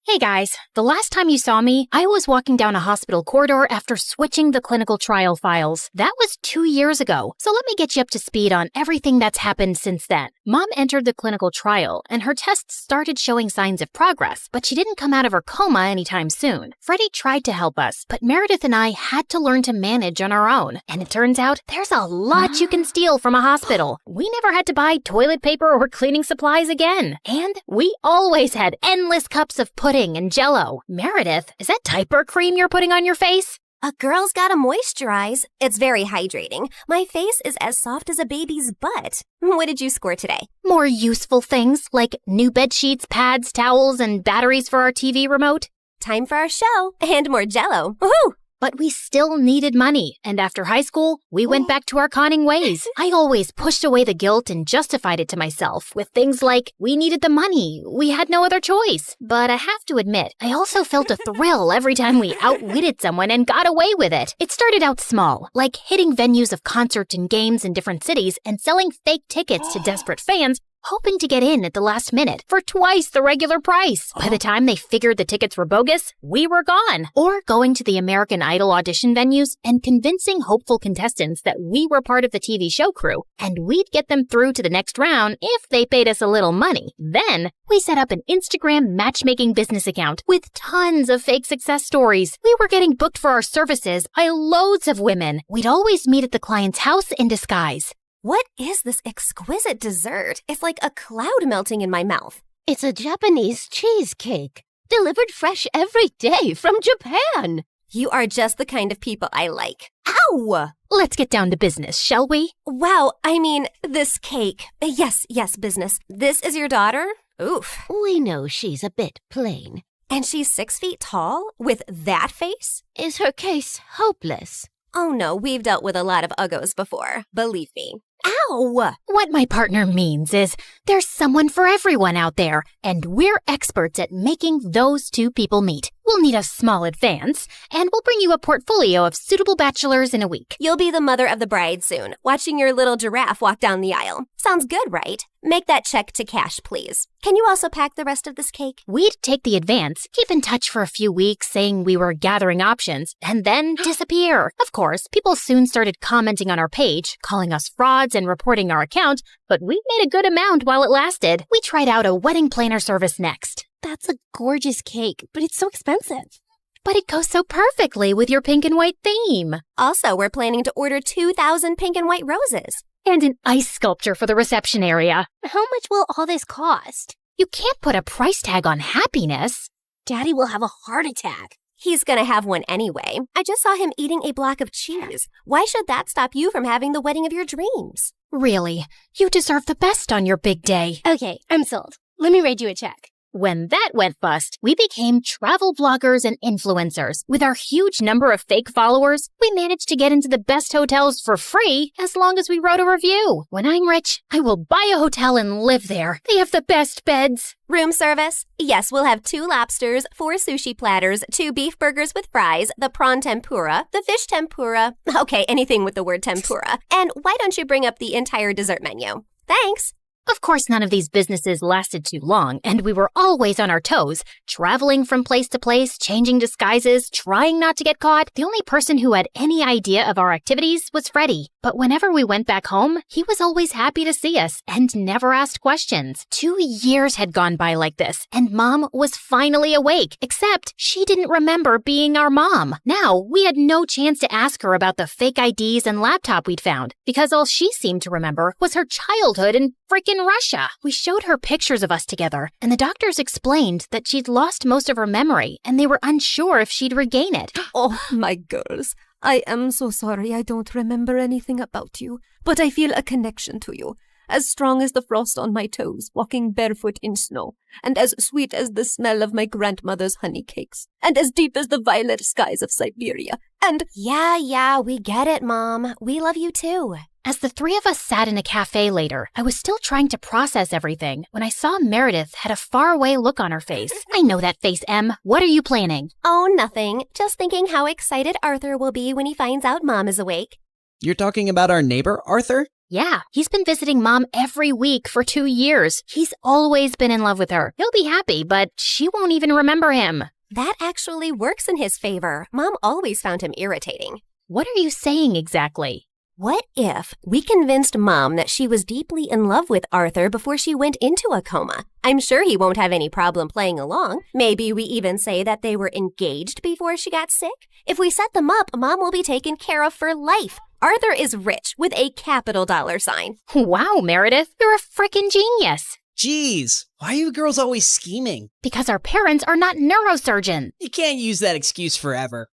Hey guys, the last time you saw me, I was walking down a hospital corridor after switching the clinical trial files. That was 2 years ago, so let me get you up to speed on everything that's happened since then. Mom entered the clinical trial, and her tests started showing signs of progress, but she didn't come out of her coma anytime soon. Freddie tried to help us, but Meredith and I had to learn to manage on our own, and it turns out there's a lot you can steal from a hospital. We never had to buy toilet paper or cleaning supplies again, and we always had endless cups of pudding and Jell-O. Meredith, is that diaper cream you're putting on your face?
A girl's gotta moisturize. It's very hydrating. My face is as soft as a baby's butt. What did you score today?
More useful things like new bed sheets, pads, towels, and batteries for our TV remote.
Time for our show and more Jell-O. Woohoo!
But we still needed money, and after high school, we went back to our conning ways. I always pushed away the guilt and justified it to myself with things like, we needed the money, we had no other choice. But I have to admit, I also felt a thrill every time we outwitted someone and got away with it. It started out small, like hitting venues of concerts and games in different cities and selling fake tickets to desperate fans, hoping to get in at the last minute for twice the regular price. By the time they figured the tickets were bogus, we were gone. Or going to the American Idol audition venues and convincing hopeful contestants that we were part of the TV show crew, and we'd get them through to the next round if they paid us a little money. Then, we set up an Instagram matchmaking business account with tons of fake success stories. We were getting booked for our services by loads of women. We'd always meet at the client's house in disguise.
What is this exquisite dessert? It's like a cloud melting in my mouth.
It's a Japanese cheesecake, delivered fresh every day from Japan.
You are just the kind of people I like. Ow!
Let's get down to business, shall we?
Wow, I mean, this cake. Yes, business. This is your daughter? Oof.
We know she's a bit plain.
And she's 6 feet tall? With that face?
Is her case hopeless?
Oh no, we've dealt with a lot of uggos before. Believe me. Ow!
What my partner means is there's someone for everyone out there, and we're experts at making those two people meet. We'll need a small advance, and we'll bring you a portfolio of suitable bachelors in a week.
You'll be the mother of the bride soon, watching your little giraffe walk down the aisle. Sounds good, right? Make that check to cash, please. Can you also pack the rest of this cake?
We'd take the advance, keep in touch for a few weeks saying we were gathering options, and then disappear. Of course, people soon started commenting on our page, calling us frauds and reporting our account, but we made a good amount while it lasted. We tried out a wedding planner service next.
That's a gorgeous cake, but it's so expensive.
But it goes so perfectly with your pink and white theme.
Also, we're planning to order 2,000 pink and white roses.
And an ice sculpture for the reception area.
How much will all this cost?
You can't put a price tag on happiness.
Daddy will have a heart attack.
He's gonna have one anyway. I just saw him eating a block of cheese. Why should that stop you from having the wedding of your dreams?
Really, you deserve the best on your big day.
Okay, I'm sold. Let me write you a check.
When that went bust, we became travel bloggers and influencers. With our huge number of fake followers, we managed to get into the best hotels for free as long as we wrote a review. When I'm rich, I will buy a hotel and live there. They have the best beds.
Room service? Yes, we'll have 2 lobsters, 4 sushi platters, 2 beef burgers with fries, the prawn tempura, the fish tempura. Okay, anything with the word tempura. And why don't you bring up the entire dessert menu? Thanks.
Of course, none of these businesses lasted too long, and we were always on our toes, traveling from place to place, changing disguises, trying not to get caught. The only person who had any idea of our activities was Freddie. But whenever we went back home, he was always happy to see us and never asked questions. 2 years had gone by like this, and Mom was finally awake, except she didn't remember being our mom. Now, we had no chance to ask her about the fake IDs and laptop we'd found, because all she seemed to remember was her childhood in frickin' Russia. We showed her pictures of us together, and the doctors explained that she'd lost most of her memory, and they were unsure if she'd regain it.
Oh, my girls, I am so sorry I don't remember anything about you, but I feel a connection to you.
as strong as the frost on my toes, walking barefoot in snow, and as sweet as the smell of my grandmother's honey cakes, and as deep as the violet skies of Siberia, and—
Yeah, we get it, Mom. We love you too.
As the three of us sat in a cafe later, I was still trying to process everything when I saw Meredith had a faraway look on her face. I know that face, Em. What are you planning?
Oh, nothing. Just thinking how excited Arthur will be when he finds out Mom is awake.
You're talking about our neighbor, Arthur?
Yeah, he's been visiting Mom every week for 2 years. He's always been in love with her. He'll be happy, but she won't even remember him.
That actually works in his favor. Mom always found him irritating.
What are you saying exactly?
What if we convinced Mom that she was deeply in love with Arthur before she went into a coma? I'm sure he won't have any problem playing along. Maybe we even say that they were engaged before she got sick. If we set them up, Mom will be taken care of for life. Arthur is rich with a capital $sign.
Wow, Meredith, you're a frickin' genius.
Jeez, why are you girls always scheming?
Because our parents are not neurosurgeons.
You can't use that excuse forever.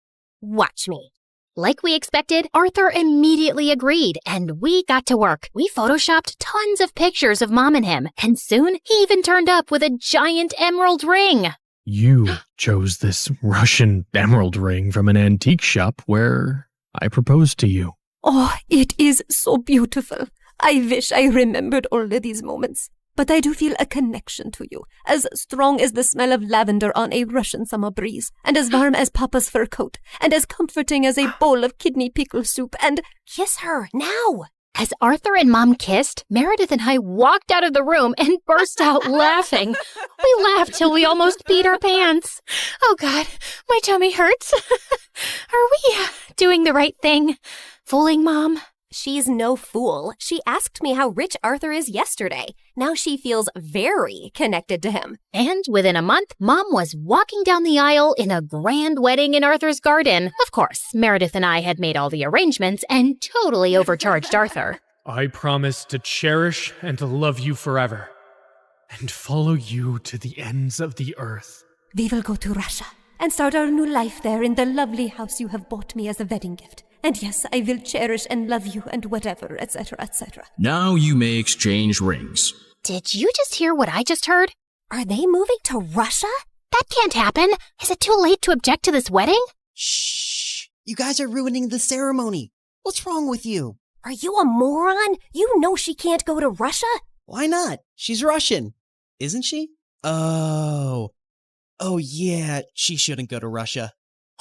Watch me.
Like we expected, Arthur immediately agreed, and we got to work. We photoshopped tons of pictures of Mom and him, and soon he even turned up with a giant emerald ring.
You chose this Russian emerald ring from an antique shop where I proposed to you.
Oh, it is so beautiful. I wish I remembered all of these moments. But I do feel a connection to you, as strong as the smell of lavender on a Russian summer breeze, and as warm as Papa's fur coat, and as comforting as a bowl of kidney pickle soup, and—
Kiss her, now!
As Arthur and Mom kissed, Meredith and I walked out of the room and burst out laughing. We laughed till we almost peed our pants. Oh God, my tummy hurts. Are we doing the right thing? Fooling Mom?
She's no fool. She asked me how rich Arthur is yesterday. Now she feels very connected to him.
And within a month, Mom was walking down the aisle in a grand wedding in Arthur's garden. Of course, Meredith and I had made all the arrangements and totally overcharged Arthur.
I promise to cherish and to love you forever, and follow you to the ends of the earth.
We will go to Russia and start our new life there in the lovely house you have bought me as a wedding gift. And yes, I will cherish and love you and whatever, etc., etc.
Now you may exchange rings.
Did you just hear what I just heard?
Are they moving to Russia?
That can't happen. Is it too late to object to this wedding?
Shh! You guys are ruining the ceremony. What's wrong with you?
Are you a moron? You know she can't go to Russia.
Why not? She's Russian, isn't she? Oh yeah, she shouldn't go to Russia.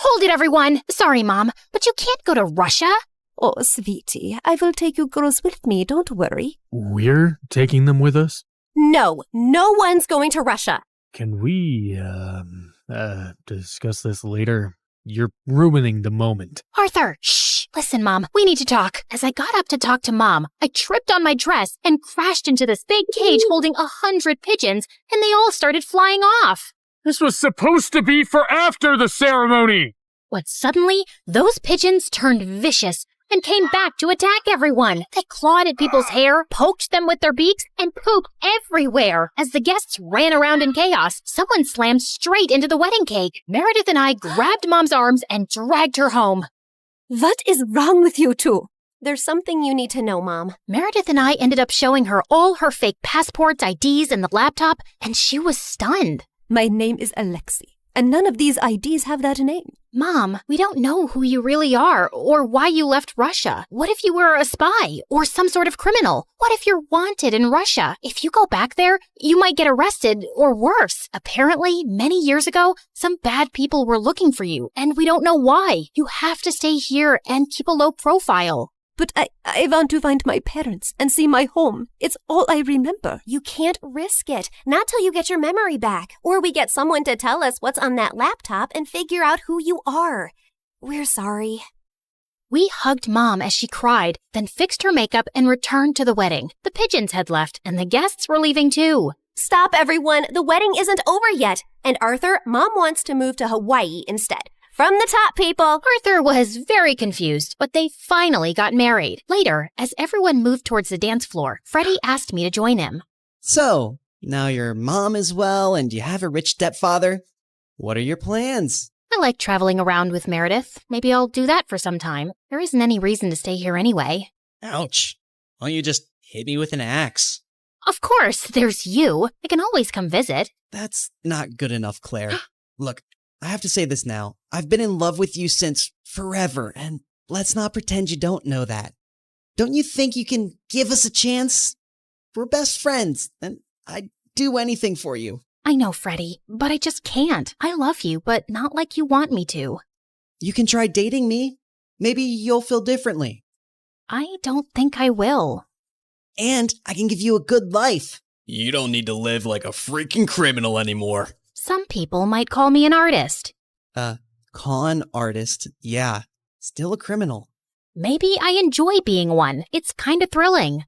Hold it, everyone. Sorry, Mom, but you can't go to Russia.
Oh, sweetie, I will take you girls with me, don't worry.
We're taking them with us?
No one's going to Russia.
Can we, discuss this later? You're ruining the moment.
Arthur, shh. Listen, Mom, we need to talk. As I got up to talk to Mom, I tripped on my dress and crashed into this big cage holding 100 pigeons, and they all started flying off.
This was supposed to be for after the ceremony!
But suddenly, those pigeons turned vicious and came back to attack everyone. They clawed at people's hair, poked them with their beaks, and pooped everywhere. As the guests ran around in chaos, someone slammed straight into the wedding cake. Meredith and I grabbed Mom's arms and dragged her home.
What is wrong with you two?
There's something you need to know, Mom.
Meredith and I ended up showing her all her fake passports, IDs, and the laptop, and she was stunned.
My name is Alexei, and none of these IDs have that name.
Mom, we don't know who you really are or why you left Russia. What if you were a spy or some sort of criminal? What if you're wanted in Russia? If you go back there, you might get arrested or worse. Apparently, many years ago, some bad people were looking for you, and we don't know why. You have to stay here and keep a low profile.
But I want to find my parents and see my home. It's all I remember.
You can't risk it. Not till you get your memory back. Or we get someone to tell us what's on that laptop and figure out who you are. We're sorry.
We hugged Mom as she cried, then fixed her makeup and returned to the wedding. The pigeons had left, and the guests were leaving too.
Stop, everyone. The wedding isn't over yet. And Arthur, Mom wants to move to Hawaii instead. From the top, people!
Arthur was very confused, but they finally got married. Later, as everyone moved towards the dance floor, Freddie asked me to join him.
So, now your mom is well and you have a rich stepfather. What are your plans?
I like traveling around with Meredith. Maybe I'll do that for some time. There isn't any reason to stay here anyway.
Ouch. Why don't you just hit me with an axe.
Of course, there's you. I can always come visit.
That's not good enough, Claire. Look, I have to say this now. I've been in love with you since forever, and let's not pretend you don't know that. Don't you think you can give us a chance? We're best friends, and I'd do anything for you.
I know, Freddie, but I just can't. I love you, but not like you want me to.
You can try dating me. Maybe you'll feel differently.
I don't think I will.
And I can give you a good life.
You don't need to live like a freaking criminal anymore.
Some people might call me an artist.
Con artist, yeah. Still a criminal.
Maybe I enjoy being one. It's kind of thrilling.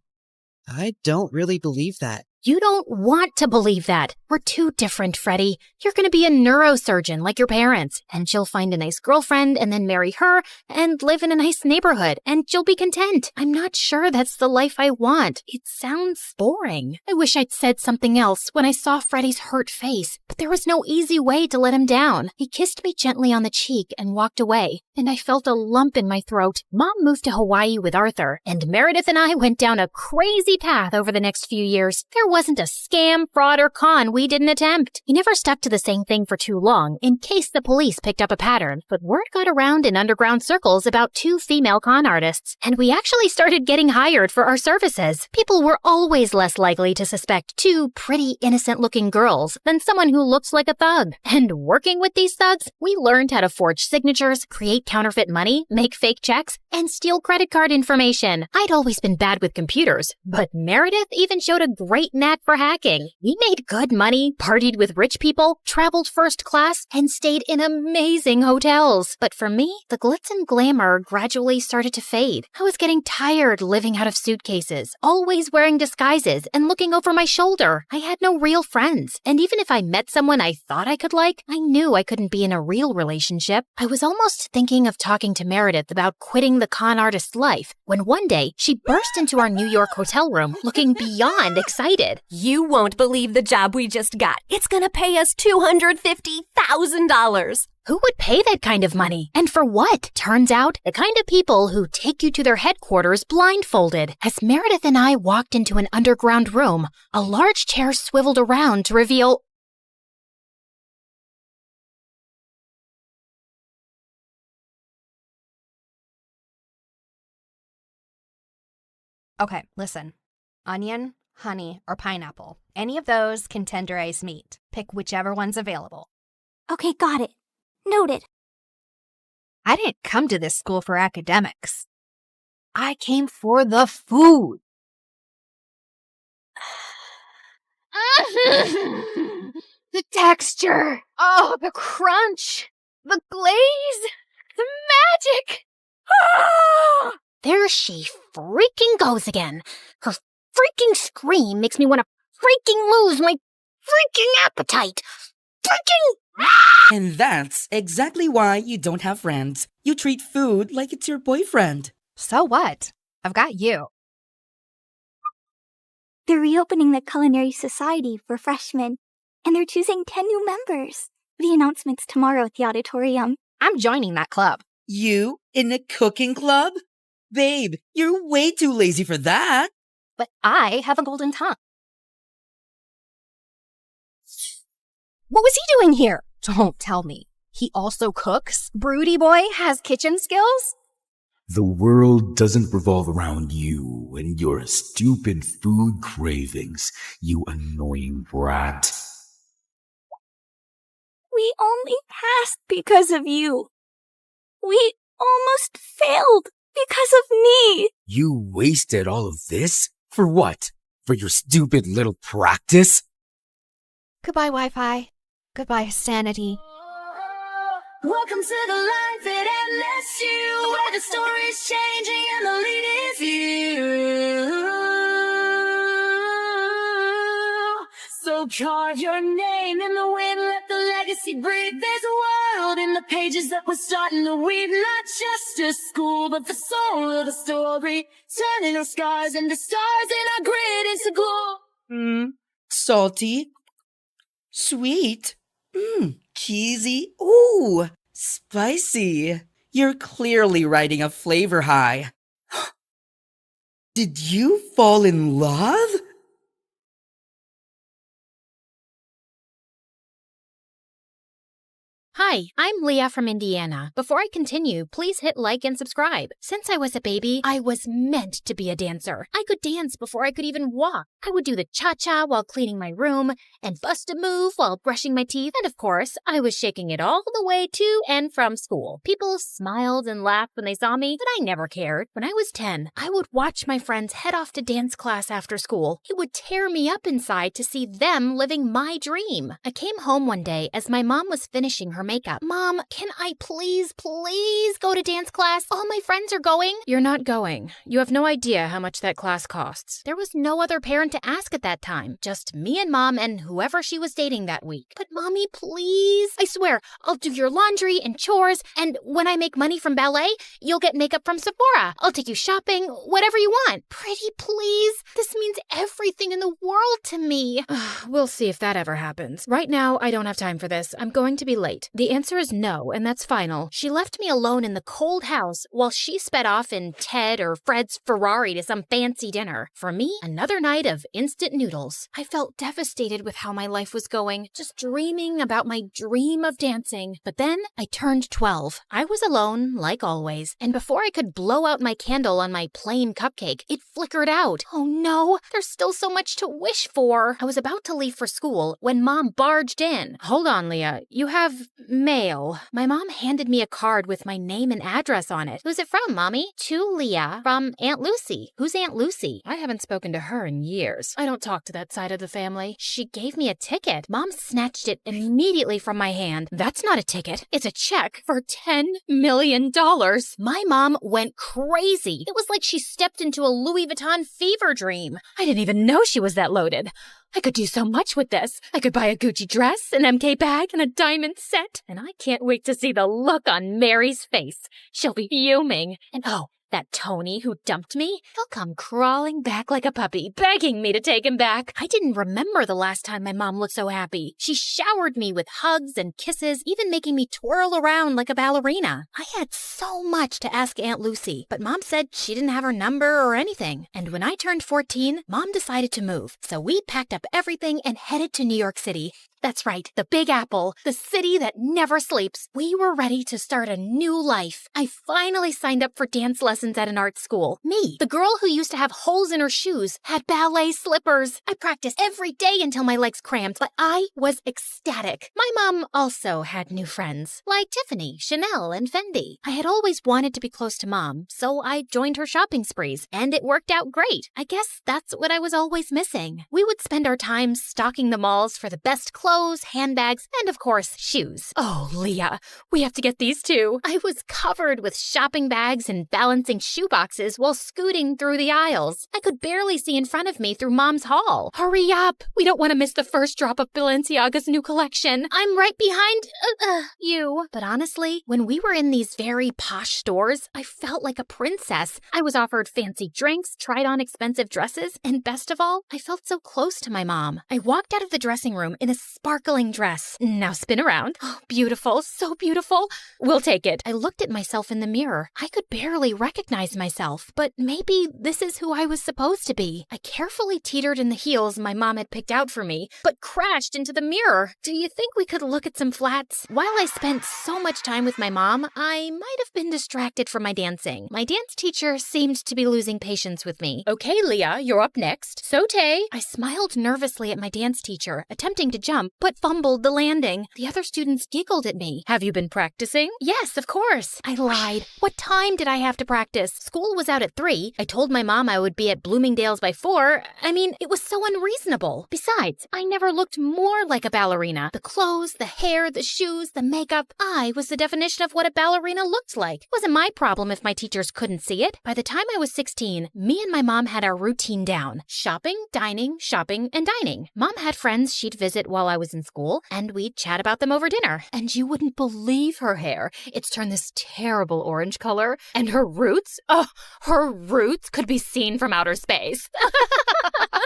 I don't really believe that.
You don't want to believe that. We're too different, Freddie. You're going to be a neurosurgeon like your parents, and she'll find a nice girlfriend and then marry her and live in a nice neighborhood, and you'll be content. I'm not sure that's the life I want. It sounds boring. I wish I'd said something else when I saw Freddie's hurt face, but there was no easy way to let him down. He kissed me gently on the cheek and walked away, and I felt a lump in my throat. Mom moved to Hawaii with Arthur, and Meredith and I went down a crazy path over the next few years. There wasn't a scam, fraud, or con we didn't attempt. We never stuck to the same thing for too long, in case the police picked up a pattern, but word got around in underground circles about 2 female con artists, and we actually started getting hired for our services. People were always less likely to suspect 2 pretty, innocent-looking girls than someone who looked like a thug. And working with these thugs, we learned how to forge signatures, create counterfeit money, make fake checks, and steal credit card information. I'd always been bad with computers, but Meredith even showed a great knack for hacking. We made good money, partied with rich people, traveled first class, and stayed in amazing hotels. But for me, the glitz and glamour gradually started to fade. I was getting tired living out of suitcases, always wearing disguises and looking over my shoulder. I had no real friends, and even if I met someone I thought I could like, I knew I couldn't be in a real relationship. I was almost thinking of talking to Meredith about quitting the con artist life, when one day she burst into our New York hotel room looking beyond excited.
You won't believe the job we just got. It's gonna pay us $250,000.
Who would pay that kind of money? And for what? Turns out, the kind of people who take you to their headquarters blindfolded. As Meredith and I walked into an underground room, a large chair swiveled around to reveal...
Okay, listen. Onion, honey, or pineapple. Any of those can tenderize meat. Pick whichever one's available.
Okay, got it. Noted.
I didn't come to this school for academics. I came for the food.
The texture. Oh, the crunch. The glaze. The magic. Ah!
There she freaking goes again. Her freaking scream makes me want to freaking lose my freaking appetite. Freaking...
And that's exactly why you don't have friends. You treat food like it's your boyfriend.
So what? I've got you.
They're reopening the Culinary Society for freshmen, and they're choosing 10 new members. The announcement's tomorrow at the auditorium.
I'm joining that club.
You in a cooking club? Babe, you're way too lazy for that.
But I have a golden tongue. What was he doing here? Don't tell me. He also cooks? Broody boy has kitchen skills?
The world doesn't revolve around you and your stupid food cravings, you annoying brat.
We only passed because of you. We almost failed because of me.
You wasted all of this? For what? For your stupid little practice?
Goodbye, Wi-Fi. Goodbye, sanity.
Welcome to the life it endless you, where the story's changing and the lead is you. So carve your name in the wind, let the legacy breathe. There's a world in the pages that we're starting to weave. Not just a school, but the soul of the story, turning our scars into stars and our grit into glow.
Salty. Sweet. Cheesy. Ooh, spicy. You're clearly riding a flavor high. Did you fall in love?
Hi, I'm Leah from Indiana. Before I continue, please hit like and subscribe. Since I was a baby, I was meant to be a dancer. I could dance before I could even walk. I would do the cha-cha while cleaning my room, and bust a move while brushing my teeth, and of course, I was shaking it all the way to and from school. People smiled and laughed when they saw me, but I never cared. When I was 10, I would watch my friends head off to dance class after school. It would tear me up inside to see them living my dream. I came home one day as my mom was finishing her makeup. Mom, can I please go to dance class? All my friends are going.
You're not going. You have no idea how much that class costs.
There was no other parent to ask at that time. Just me and Mom and whoever she was dating that week. But Mommy, please. I swear, I'll do your laundry and chores, and when I make money from ballet, you'll get makeup from Sephora. I'll take you shopping, whatever you want. Pretty please. This means everything in the world to me.
We'll see if that ever happens. Right now, I don't have time for this. I'm going to be late. The answer is no, and that's final.
She left me alone in the cold house while she sped off in Ted or Fred's Ferrari to some fancy dinner. For me, another night of instant noodles. I felt devastated with how my life was going, just dreaming about my dream of dancing. But then I turned 12. I was alone, like always, and before I could blow out my candle on my plain cupcake, it flickered out. Oh no, there's still so much to wish for. I was about to leave for school when Mom barged in.
Hold on, Leah. You have mail.
My mom handed me a card with my name and address on it. Who's it from, Mommy? To Leah from Aunt Lucy. Who's Aunt Lucy?
I haven't spoken to her in years. I don't talk to that side of the family.
She gave me a ticket. Mom snatched it immediately from my hand. That's not a ticket. It's a check for $10 million. My mom went crazy. It was like she stepped into a Louis Vuitton fever dream. I didn't even know she was that loaded. I could do so much with this. I could buy a Gucci dress, an MK bag, and a diamond set. And I can't wait to see the look on Mary's face. She'll be fuming. And oh, that Tony who dumped me, he'll come crawling back like a puppy, begging me to take him back. I didn't remember the last time my mom looked so happy. She showered me with hugs and kisses, even making me twirl around like a ballerina. I had so much to ask Aunt Lucy, but Mom said she didn't have her number or anything. And when I turned 14, Mom decided to move. So we packed up everything and headed to New York City. That's right, the Big Apple, the city that never sleeps. We were ready to start a new life. I finally signed up for dance lessons at an art school. Me, the girl who used to have holes in her shoes, had ballet slippers. I practiced every day until my legs cramped, but I was ecstatic. My mom also had new friends, like Tiffany, Chanel, and Fendi. I had always wanted to be close to Mom, so I joined her shopping sprees, and it worked out great. I guess that's what I was always missing. We would spend our time stalking the malls for the best clothes, handbags, and of course, shoes. Oh, Leah, we have to get these too. I was covered with shopping bags and balancing shoe boxes while scooting through the aisles. I could barely see in front of me through Mom's haul. Hurry up! We don't want to miss the first drop of Balenciaga's new collection. I'm right behind you. But honestly, when we were in these very posh stores, I felt like a princess. I was offered fancy drinks, tried on expensive dresses, and best of all, I felt so close to my mom. I walked out of the dressing room in a sparkling dress. Now spin around. Oh, beautiful, so beautiful. We'll take it. I looked at myself in the mirror. I could barely recognize myself, but maybe this is who I was supposed to be. I carefully teetered in the heels my mom had picked out for me, but crashed into the mirror. Do you think we could look at some flats? While I spent so much time with my mom, I might have been distracted from my dancing. My dance teacher seemed to be losing patience with me. Okay, Leah, you're up next. Saute. I smiled nervously at my dance teacher, attempting to jump, but fumbled the landing. The other students giggled at me. Have you been practicing? Yes, of course. I lied. What time did I have to practice? School was out at 3. I told my mom I would be at Bloomingdale's by 4. I mean, it was so unreasonable. Besides, I never looked more like a ballerina. The clothes, the hair, the shoes, the makeup. I was the definition of what a ballerina looked like. It wasn't my problem if my teachers couldn't see it. By the time I was 16, me and my mom had our routine down. Shopping, dining, and dining. Mom had friends she'd visit while I was in school, and we'd chat about them over dinner. And you wouldn't believe her hair. It's turned this terrible orange color. And her roots? Oh, her roots could be seen from outer space.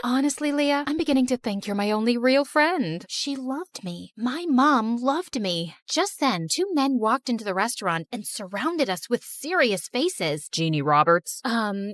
Honestly, Leah, I'm beginning to think you're my only real friend. She loved me. My mom loved me. Just then, two men walked into the restaurant and surrounded us with serious faces.
Jeannie Roberts?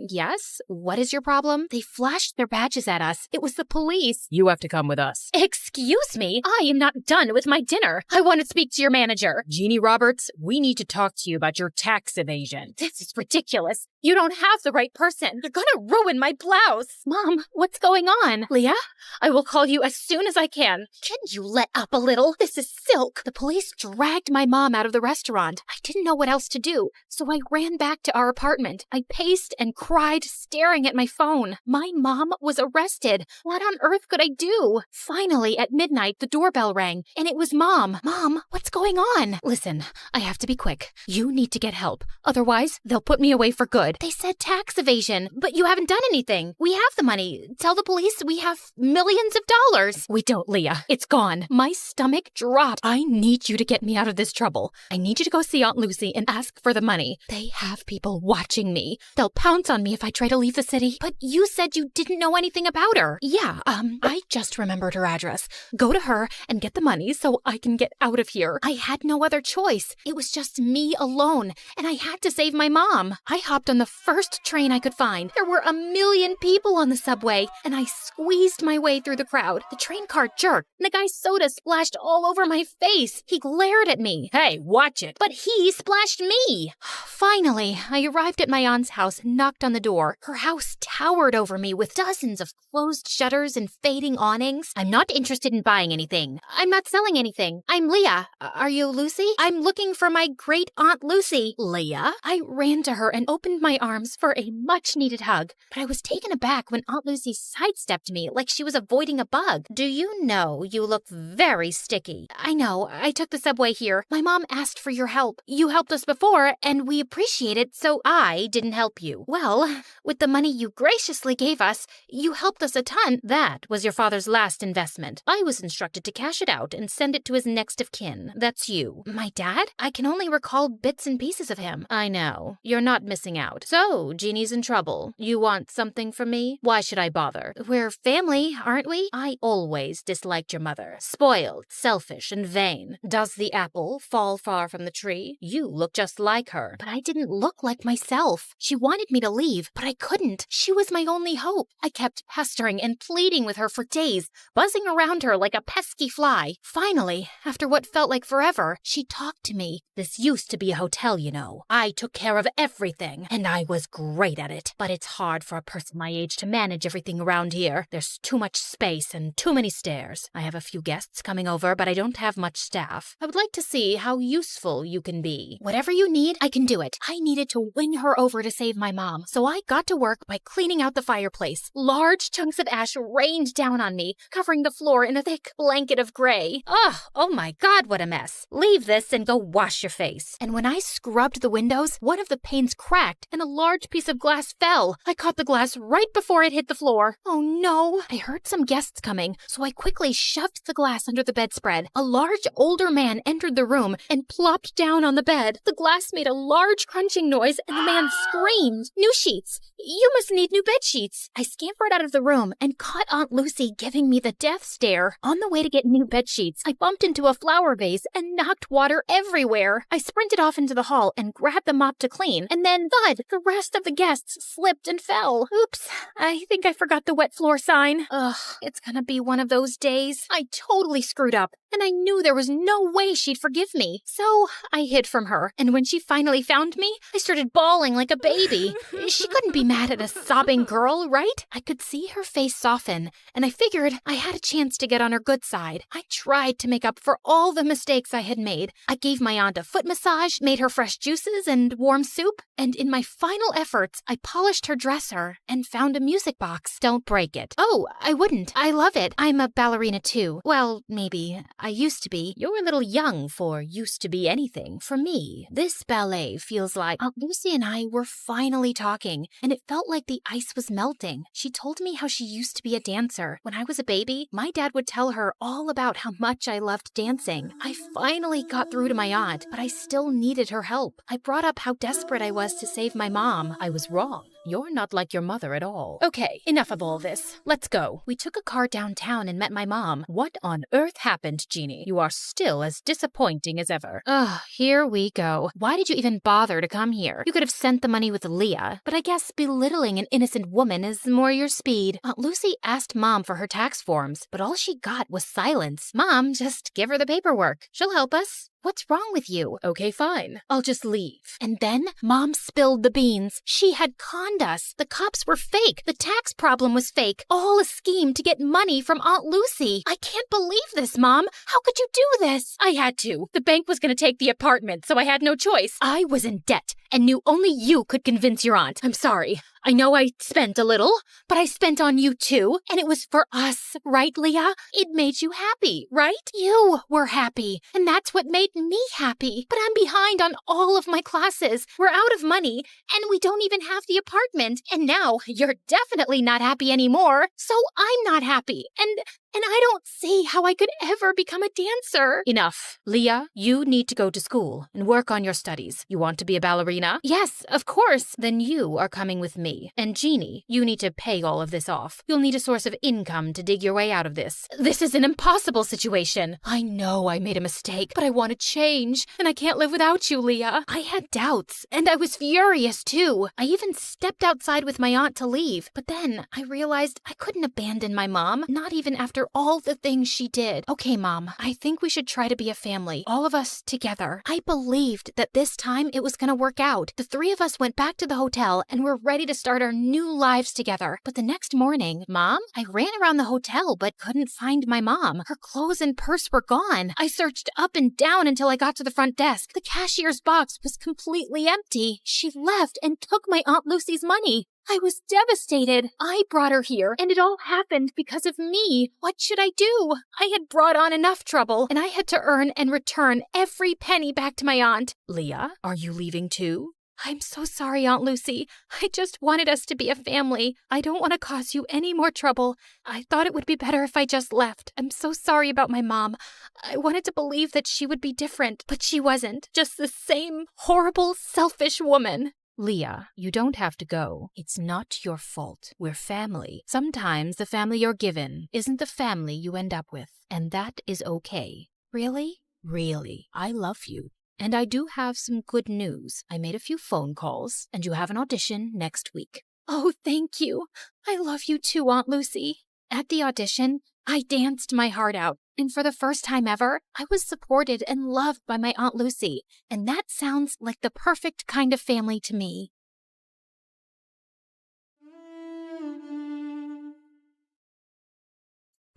Yes? What is your problem? They flashed their badges at us. It was the police.
You have to come with us.
Excuse me? I am not done with my dinner. I want to speak to your manager.
Jeannie Roberts, we need to talk to you about your tax evasion.
This is ridiculous. You don't have the right person. You're gonna ruin my blouse. Mom, what's going on? Leah, I will call you as soon as I can. Can you let up a little? This is silk. The police dragged my mom out of the restaurant. I didn't know what else to do, so I ran back to our apartment. I paced and cried, staring at my phone. My mom was arrested. What on earth could I do? Finally, at midnight, the doorbell rang, and it was Mom. Mom, what's going on? Listen, I have to be quick. You need to get help. Otherwise, they'll put me away for good. They said tax evasion, but you haven't done anything. We have the money. Tell the police we have millions of dollars. We don't, Leah. It's gone. My stomach dropped. I need you to get me out of this trouble. I need you to go see Aunt Lucy and ask for the money. They have people watching me. They'll pounce on me if I try to leave the city. But you said you didn't know anything about her. Yeah, I just remembered her address. Go to her and get the money so I can get out of here. I had no other choice. It was just me alone, and I had to save my mom. I hopped on the first train I could find. There were 1 million people on the subway, and I squeezed my way through the crowd. The train car jerked, and the guy's soda splashed all over my face. He glared at me.
Hey, watch it.
But he splashed me. Finally, I arrived at my aunt's house and knocked on the door. Her house towered over me with dozens of closed shutters and fading awnings. I'm not interested in buying anything. I'm not selling anything. I'm Leah. Are you Lucy? I'm looking for my great Aunt Lucy. Leah? I ran to her and opened my arms for a much-needed hug, but I was taken aback when Aunt Lucy sidestepped me like she was avoiding a bug. Do you know you look very sticky? I know. I took the subway here. My mom asked for your help. You helped us before, and we appreciate it, so I didn't help you. Well, with the money you graciously gave us, you helped us a ton. That was your father's last investment. I was instructed to cash it out and send it to his next of kin. That's you. My dad? I can only recall bits and pieces of him. I know. You're not missing out. So, Jeannie's in trouble. You want something from me? Why should I bother? We're family, aren't we? I always disliked your mother. Spoiled, selfish, and vain. Does the apple fall far from the tree? You look just like her. But I didn't look like myself. She wanted me to leave, but I couldn't. She was my only hope. I kept pestering and pleading with her for days, buzzing around her like a pesky fly. Finally, after what felt like forever, she talked to me. This used to be a hotel, you know. I took care of everything, and I was great at it. But it's hard for a person my age to manage everything around here. There's too much space and too many stairs. I have a few guests coming over, but I don't have much staff. I would like to see how useful you can be. Whatever you need, I can do it. I needed to win her over to save my mom, so I got to work by cleaning out the fireplace. Large chunks of ash rained down on me, covering the floor in a thick blanket of gray. Oh my God, what a mess. Leave this and go wash your face. And when I scrubbed the windows, one of the panes cracked and a large piece of glass fell. I caught the glass right before it hit the floor. Oh no. I heard some guests coming, so I quickly shoved the glass under the bedspread. A large older man entered the room and plopped down on the bed. The glass made a large crunching noise and the man screamed, "New sheets! You must need new bed sheets!" I scampered out of the room and caught Aunt Lucy giving me the death stare. On the way to get new bed sheets, I bumped into a flower vase and knocked water everywhere. I sprinted off into the hall and grabbed the mop to clean, and then thud! The rest of the guests slipped and fell. Oops, I think I forgot the wet floor sign. Ugh, it's gonna be one of those days. I totally screwed up, and I knew there was no way she'd forgive me. So I hid from her, and when she finally found me, I started bawling like a baby. She couldn't be mad at a sobbing girl, right? I could see her face soften, and I figured I had a chance to get on her good side. I tried to make up for all the mistakes I had made. I gave my aunt a foot massage, made her fresh juices and warm soup, and in my final efforts, I polished her dresser and found a music box. Don't break it. Oh, I wouldn't. I love it. I'm a ballerina too. Well, maybe. I used to be. You're a little young for used to be anything. For me, this ballet feels like Aunt Lucy and I were finally talking, and it felt like the ice was melting. She told me how she used to be a dancer. When I was a baby, my dad would tell her all about how much I loved dancing. I finally got through to my aunt, but I still needed her help. I brought up how desperate I was to save my mom. I was wrong. you're not like your mother at all. Okay, enough of all this. Let's go. We took a car downtown and met my mom. What on earth happened, Jeannie? You are still as disappointing as ever. Ugh, here we go. Why did you even bother to come here? You could have sent the money with Leah, but I guess belittling an innocent woman is more your speed. Aunt Lucy asked Mom for her tax forms, but all she got was silence. Mom, just give her the paperwork. She'll help us. What's wrong with you? Okay, fine. I'll just leave. And then Mom spilled the beans. She had conned us. The cops were fake. The tax problem was fake. All a scheme to get money from Aunt Lucy. I can't believe this, Mom. How could you do this? I had to. The bank was going to take the apartment, so I had no choice. I was in debt and knew only you could convince your aunt. I'm sorry. I know I spent a little, but I spent on you too, and it was for us, right, Leah? It made you happy, right? You were happy, and that's what made me happy. But I'm behind on all of my classes. We're out of money, and we don't even have the apartment. And now you're definitely not happy anymore, so I'm not happy. And I don't see how I could ever become a dancer. Enough. Leah, you need to go to school and work on your studies. You want to be a ballerina? Yes, of course. Then you are coming with me. And Jeannie, you need to pay all of this off. You'll need a source of income to dig your way out of this. This is an impossible situation. I know I made a mistake, but I want to change. And I can't live without you, Leah. I had doubts, and I was furious too. I even stepped outside with my aunt to leave. But then I realized I couldn't abandon my mom, not even after all the things she did. Okay, Mom, I think we should try to be a family, all of us together. I believed that this time it was going to work out. The three of us went back to the hotel and were ready to start our new lives together. But the next morning, Mom, I ran around the hotel but couldn't find my mom. Her clothes and purse were gone. I searched up and down until I got to the front desk. The cashier's box was completely empty. She left and took my Aunt Lucy's money. I was devastated. I brought her here, and it all happened because of me. What should I do? I had brought on enough trouble, and I had to earn and return every penny back to my aunt. Leah, are you leaving too? I'm so sorry, Aunt Lucy. I just wanted us to be a family. I don't want to cause you any more trouble. I thought it would be better if I just left. I'm so sorry about my mom. I wanted to believe that she would be different, but she wasn't. Just the same horrible, selfish woman. Leah, you don't have to go. It's not your fault. We're family. Sometimes the family you're given isn't the family you end up with, and that is okay. Really? Really. I love you. And I do have some good news. I made a few phone calls, and you have an audition next week. Oh, thank you. I love you too, Aunt Lucy. At the audition, I danced my heart out, and for the first time ever, I was supported and loved by my Aunt Lucy, and that sounds like the perfect kind of family to me.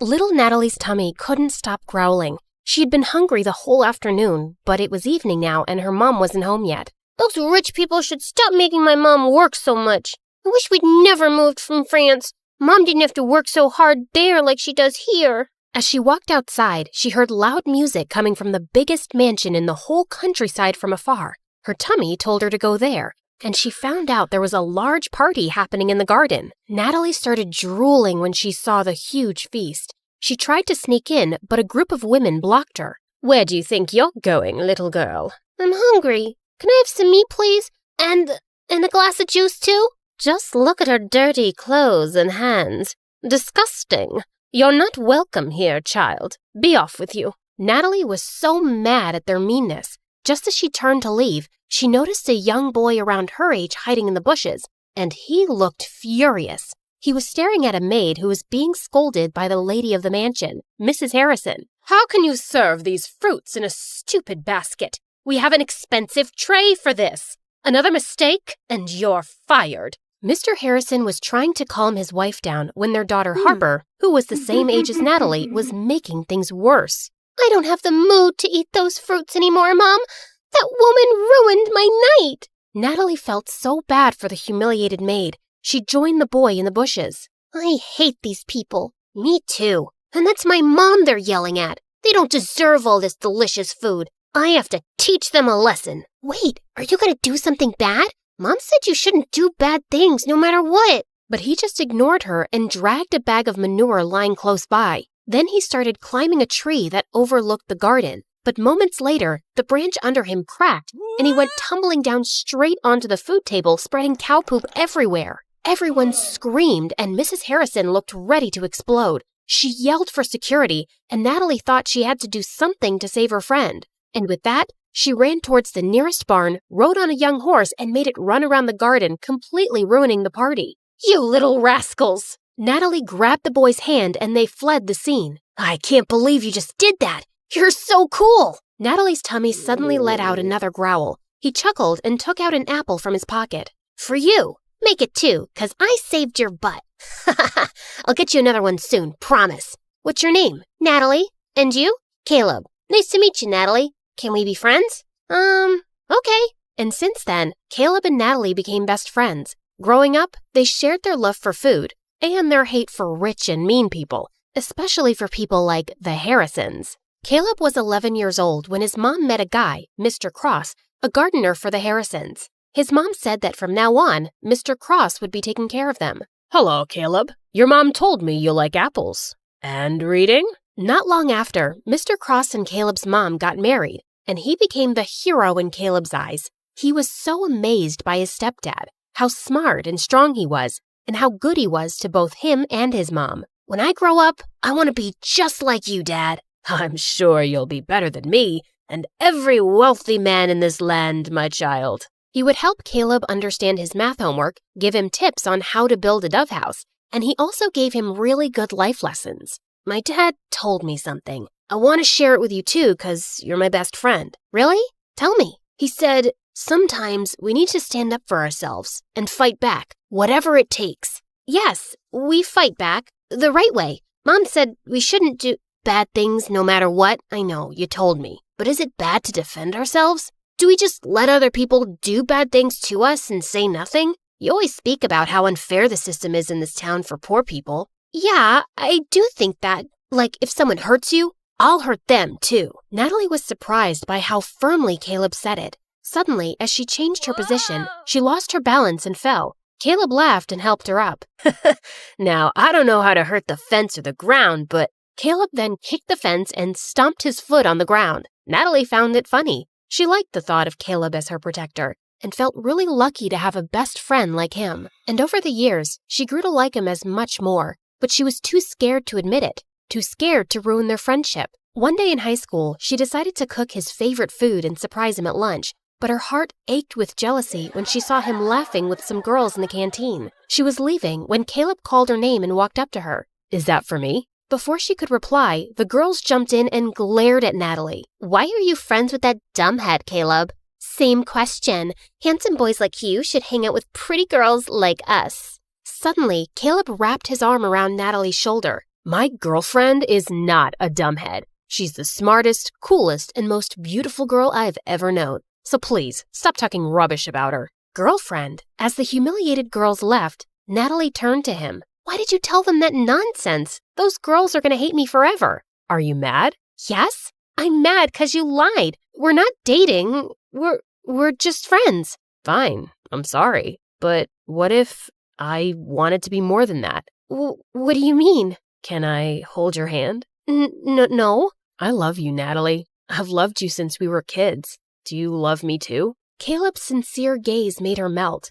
Little Natalie's tummy couldn't stop growling. She had been hungry the whole afternoon, but it was evening now and her mom wasn't home yet. Those rich people should stop making my mom work so much. I wish we'd never moved from France. Mom didn't have to work so hard there like she does here. As she walked outside, she heard loud music coming from the biggest mansion in the whole countryside from afar. Her tummy told her to go there, and she found out there was a large party happening in the garden. Natalie started drooling when she saw the huge feast. She tried to sneak in, but a group of women blocked her. Where do you think you're going, little girl? I'm hungry. Can I have some meat, please? And a glass of juice, too? Just look at her dirty clothes and hands. Disgusting. You're not welcome here, child. Be off with you. Natalie was so mad at their meanness. Just as she turned to leave, she noticed a young boy around her age hiding in the bushes, and he looked furious. He was staring at a maid who was being scolded by the lady of the mansion, Mrs. Harrison. How can you serve these fruits in a stupid basket? We have an expensive tray for this. Another mistake, and you're fired. Mr. Harrison was trying to calm his wife down when their daughter Harper, who was the same age as Natalie, was making things worse. I don't have the mood to eat those fruits anymore, Mom. That woman ruined my night. Natalie felt so bad for the humiliated maid. She joined the boy in the bushes. I hate these people. Me too. And that's my mom they're yelling at. They don't deserve all this delicious food. I have to teach them a lesson. Wait, are you going to do something bad? Mom said you shouldn't do bad things no matter what. But he just ignored her and dragged a bag of manure lying close by. Then he started climbing a tree that overlooked the garden.
But moments later, the branch under him cracked, and he went tumbling down straight onto the food table, spreading cow poop everywhere. Everyone screamed, and Mrs. Harrison looked ready to explode. She yelled for security, and Natalie thought she had to do something to save her friend. And with that, she ran towards the nearest barn, rode on a young horse, and made it run around the garden, completely ruining the party. "You little rascals!" Natalie grabbed the boy's hand, and they fled the scene. "I can't believe you just did that! You're so cool!" Natalie's tummy suddenly let out another growl. He chuckled and took out an apple from his pocket. "For you! Make it 2, 'cause I saved your butt. I'll get you another one soon, promise. What's your name?" "Natalie. And you?" "Caleb. Nice to meet you, Natalie. Can we be friends?" Okay." And since then, Caleb and Natalie became best friends. Growing up, they shared their love for food and their hate for rich and mean people, especially for people like the Harrisons. Caleb was 11 years old when his mom met a guy, Mr. Cross, a gardener for the Harrisons. His mom said that from now on, Mr. Cross would be taking care of them.
"Hello, Caleb. Your mom told me you like apples. And reading?"
Not long after, Mr. Cross and Caleb's mom got married, and he became the hero in Caleb's eyes. He was so amazed by his stepdad, how smart and strong he was, and how good he was to both him and his mom. "When I grow up, I want to be just like you, Dad."
"I'm sure you'll be better than me and every wealthy man in this land, my child."
He would help Caleb understand his math homework, give him tips on how to build a dove house, and he also gave him really good life lessons. "My dad told me something. I want to share it with you too, 'cause you're my best friend." "Really? Tell me." "He said, sometimes we need to stand up for ourselves and fight back, whatever it takes." "Yes, we fight back, the right way. Mom said we shouldn't do bad things no matter what. I know, you told me. But is it bad to defend ourselves? Do we just let other people do bad things to us and say nothing? You always speak about how unfair the system is in this town for poor people." "Yeah, I do think that. Like, if someone hurts you, I'll hurt them too." Natalie was surprised by how firmly Caleb said it. Suddenly, as she changed her position, she lost her balance and fell. Caleb laughed and helped her up.
"Now, I don't know how to hurt the fence or the ground, but..."
Caleb then kicked the fence and stomped his foot on the ground. Natalie found it funny. She liked the thought of Caleb as her protector and felt really lucky to have a best friend like him. And over the years, she grew to like him as much more, but she was too scared to admit it, too scared to ruin their friendship. One day in high school, she decided to cook his favorite food and surprise him at lunch, but her heart ached with jealousy when she saw him laughing with some girls in the canteen. She was leaving when Caleb called her name and walked up to her.
"Is that for me?"
Before she could reply, the girls jumped in and glared at Natalie. "Why are you friends with that dumbhead, Caleb?" "Same question. Handsome boys like you should hang out with pretty girls like us." Suddenly, Caleb wrapped his arm around Natalie's shoulder.
"My girlfriend is not a dumbhead. She's the smartest, coolest, and most beautiful girl I've ever known. So please, stop talking rubbish about her."
"Girlfriend?" As the humiliated girls left, Natalie turned to him. "Why did you tell them that nonsense? Those girls are going to hate me forever."
"Are you mad?"
"Yes, I'm mad because you lied. We're not dating. We're just friends."
"Fine, I'm sorry. But what if I wanted to be more than that?"
What do you mean?"
"Can I hold your hand?"
No.
"I love you, Natalie. I've loved you since we were kids. Do you love me too?"
Caleb's sincere gaze made her melt.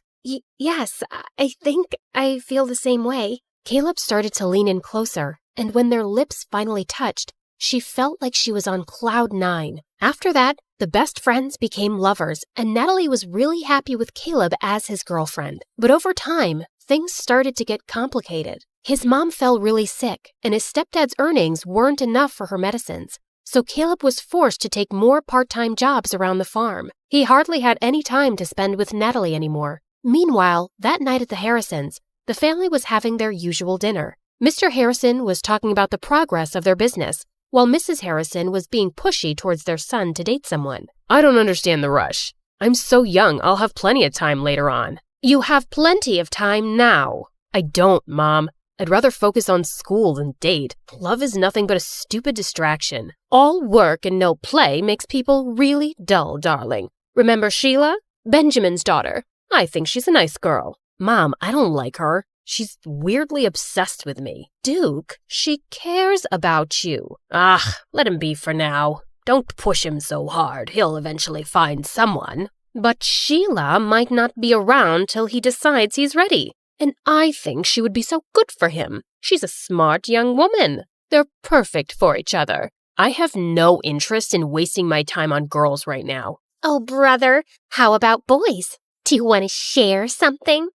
Yes, I think I feel the same way." Caleb started to lean in closer, and when their lips finally touched, she felt like she was on cloud 9. After that, the best friends became lovers, and Natalie was really happy with Caleb as his girlfriend. But over time, things started to get complicated. His mom fell really sick, and his stepdad's earnings weren't enough for her medicines. So Caleb was forced to take more part-time jobs around the farm. He hardly had any time to spend with Natalie anymore. Meanwhile, that night at the Harrisons, the family was having their usual dinner. Mr. Harrison was talking about the progress of their business, while Mrs. Harrison was being pushy towards their son to date someone.
"I don't understand the rush. I'm so young, I'll have plenty of time later on."
"You have plenty of time now."
"I don't, Mom. I'd rather focus on school than date. Love is nothing but a stupid distraction."
"All work and no play makes people really dull, darling. Remember Sheila? Benjamin's daughter. I think she's a nice girl."
"Mom, I don't like her. She's weirdly obsessed with me."
"Duke, she cares about you."
Let him be for now. Don't push him so hard. He'll eventually find someone. But Sheila might not be around till he decides he's ready. And I think she would be so good for him. She's a smart young woman. They're perfect for each other. I have no interest in wasting my time on girls right now.
Oh, brother, how about boys? Do you want to share something?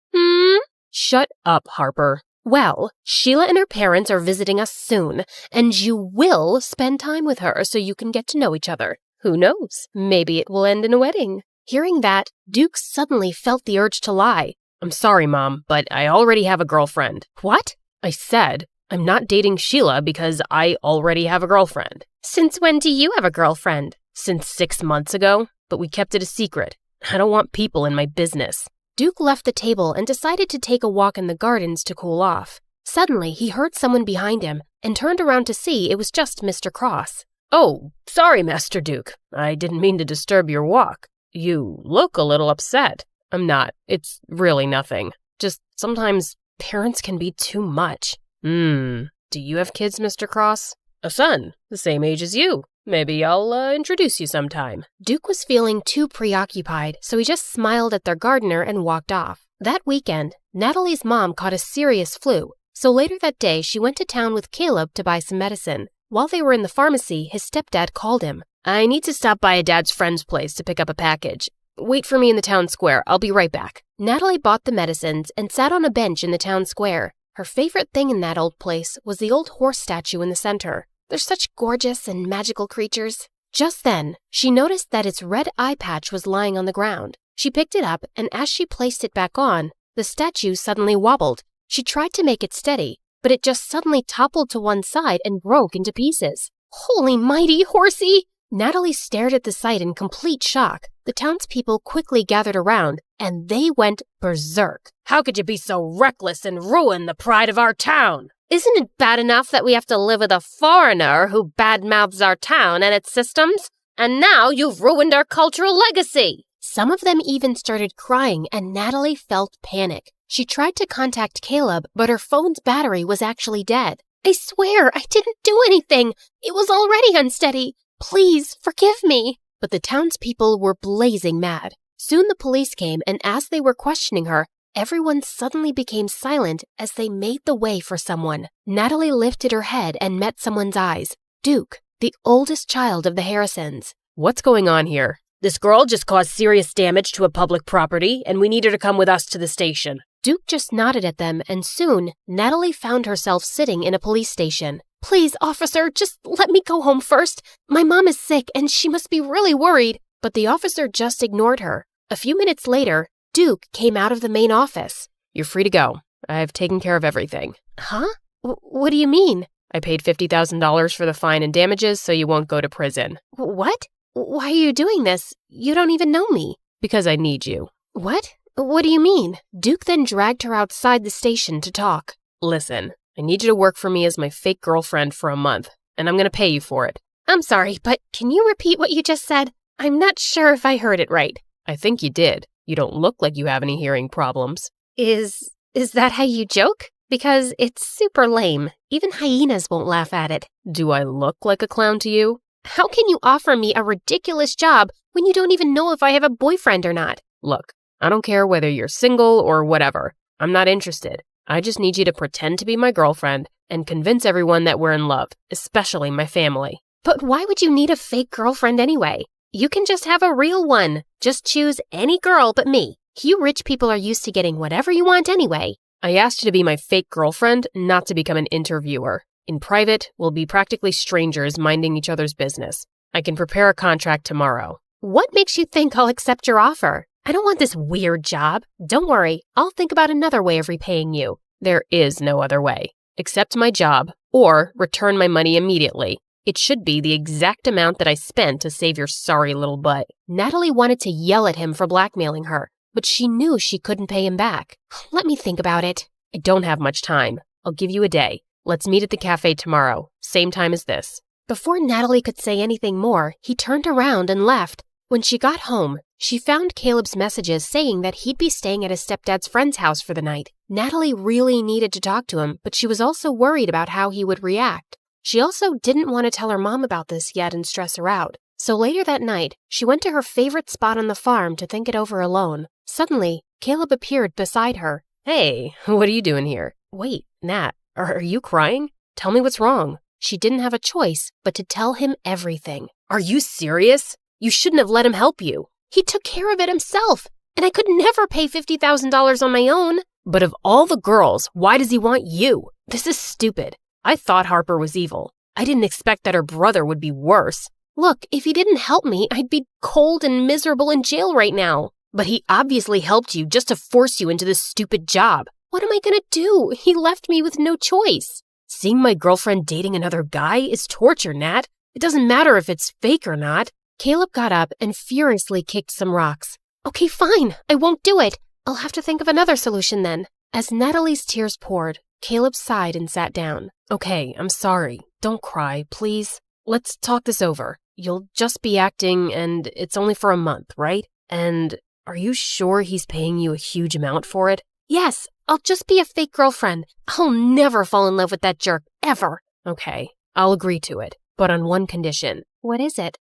Shut up, Harper. Well, Sheila and her parents are visiting us soon, and you will spend time with her so you can get to know each other. Who knows? Maybe it will end in a wedding. Hearing that, Duke suddenly felt the urge to lie. I'm sorry, Mom, but I already have a girlfriend. What? I said, I'm not dating Sheila because I already have a girlfriend.
Since when do you have a girlfriend?
Since 6 months ago, but we kept it a secret. I don't want people in my business. Duke left the table and decided to take a walk in the gardens to cool off. Suddenly, he heard someone behind him and turned around to see it was just Mr. Cross. Oh, sorry, Master Duke. I didn't mean to disturb your walk. You look a little upset. I'm not. It's really nothing. Just sometimes parents can be too much. Do you have kids, Mr. Cross? A son, the same age as you. Maybe I'll introduce you sometime. Duke was feeling too preoccupied, so he just smiled at their gardener and walked off. That weekend, Natalie's mom caught a serious flu, so later that day she went to town with Caleb to buy some medicine. While they were in the pharmacy, his stepdad called him. I need to stop by a dad's friend's place to pick up a package. Wait for me in the town square. I'll be right back. Natalie bought the medicines and sat on a bench in the town square. Her favorite thing in that old place was the old horse statue in the center. They're such gorgeous and magical creatures. Just then, she noticed that its red eye patch was lying on the ground. She picked it up, and as she placed it back on, the statue suddenly wobbled. She tried to make it steady, but it just suddenly toppled to one side and broke into pieces. Holy mighty horsey! Natalie stared at the sight in complete shock. The townspeople quickly gathered around, and they went berserk. How could you be so reckless and ruin the pride of our town?
Isn't it bad enough that we have to live with a foreigner who badmouths our town and its systems? And now you've ruined our cultural legacy!
Some of them even started crying, and Natalie felt panic. She tried to contact Caleb, but her phone's battery was actually dead.
I swear, I didn't do anything. It was already unsteady. Please, forgive me.
But the townspeople were blazing mad. Soon the police came, and as they were questioning her, everyone suddenly became silent as they made the way for someone. Natalie lifted her head and met someone's eyes. Duke, the oldest child of the Harrisons. What's going on here? This girl just caused serious damage to a public property, and we need her to come with us to the station. Duke just nodded at them, and soon, Natalie found herself sitting in a police station.
Please, officer, just let me go home first. My mom is sick, and she must be really worried.
But the officer just ignored her. A few minutes later, Duke came out of the main office. You're free to go. I've taken care of everything.
Huh? What do you mean?
I paid $50,000 for the fine and damages, so you won't go to prison.
What? Why are you doing this? You don't even know me.
Because I need you.
What? What do you mean?
Duke then dragged her outside the station to talk. Listen, I need you to work for me as my fake girlfriend for a month, and I'm going to pay you for it.
I'm sorry, but can you repeat what you just said? I'm not sure if I heard it right.
I think you did. You don't look like you have any hearing problems.
Is that how you joke? Because it's super lame. Even hyenas won't laugh at it.
Do I look like a clown to you?
How can you offer me a ridiculous job when you don't even know if I have a boyfriend or not?
Look, I don't care whether you're single or whatever. I'm not interested. I just need you to pretend to be my girlfriend and convince everyone that we're in love, especially my family.
But why would you need a fake girlfriend anyway? You can just have a real one. Just choose any girl but me. You rich people are used to getting whatever you want anyway.
I asked you to be my fake girlfriend, not to become an interviewer. In private, we'll be practically strangers minding each other's business. I can prepare a contract tomorrow.
What makes you think I'll accept your offer? I don't want this weird job. Don't worry, I'll think about another way of repaying you.
There is no other way. Accept my job, or return my money immediately. It should be the exact amount that I spent to save your sorry little butt.
Natalie wanted to yell at him for blackmailing her, but she knew she couldn't pay him back. Let me think about it.
I don't have much time. I'll give you a day. Let's meet at the cafe tomorrow, same time as this.
Before Natalie could say anything more, he turned around and left. When she got home, she found Caleb's messages saying that he'd be staying at his stepdad's friend's house for the night. Natalie really needed to talk to him, but she was also worried about how he would react.
She also didn't want to tell her mom about this yet and stress her out. So later that night, she went to her favorite spot on the farm to think it over alone. Suddenly, Caleb appeared beside her. Hey, what are you doing here? Wait, Nat, are you crying? Tell me what's wrong. She didn't have a choice but to tell him everything. Are you serious? You shouldn't have let him help you. He took care of it himself, and I could never pay $50,000 on my own. But of all the girls, why does he want you? This is stupid. I thought Harper was evil. I didn't expect that her brother would be worse. Look, if he didn't help me, I'd be cold and miserable in jail right now. But he obviously helped you just to force you into this stupid job. What am I gonna do? He left me with no choice. Seeing my girlfriend dating another guy is torture, Nat. It doesn't matter if it's fake or not. Caleb got up and furiously kicked some rocks. Okay, fine. I won't do it. I'll have to think of another solution then. As Natalie's tears poured, Caleb sighed and sat down. Okay, I'm sorry. Don't cry, please. Let's talk this over. You'll just be acting, and it's only for a month, right? And are you sure he's paying you a huge amount for it? Yes, I'll just be a fake girlfriend. I'll never fall in love with that jerk, ever. Okay, I'll agree to it, but on one condition. What is it?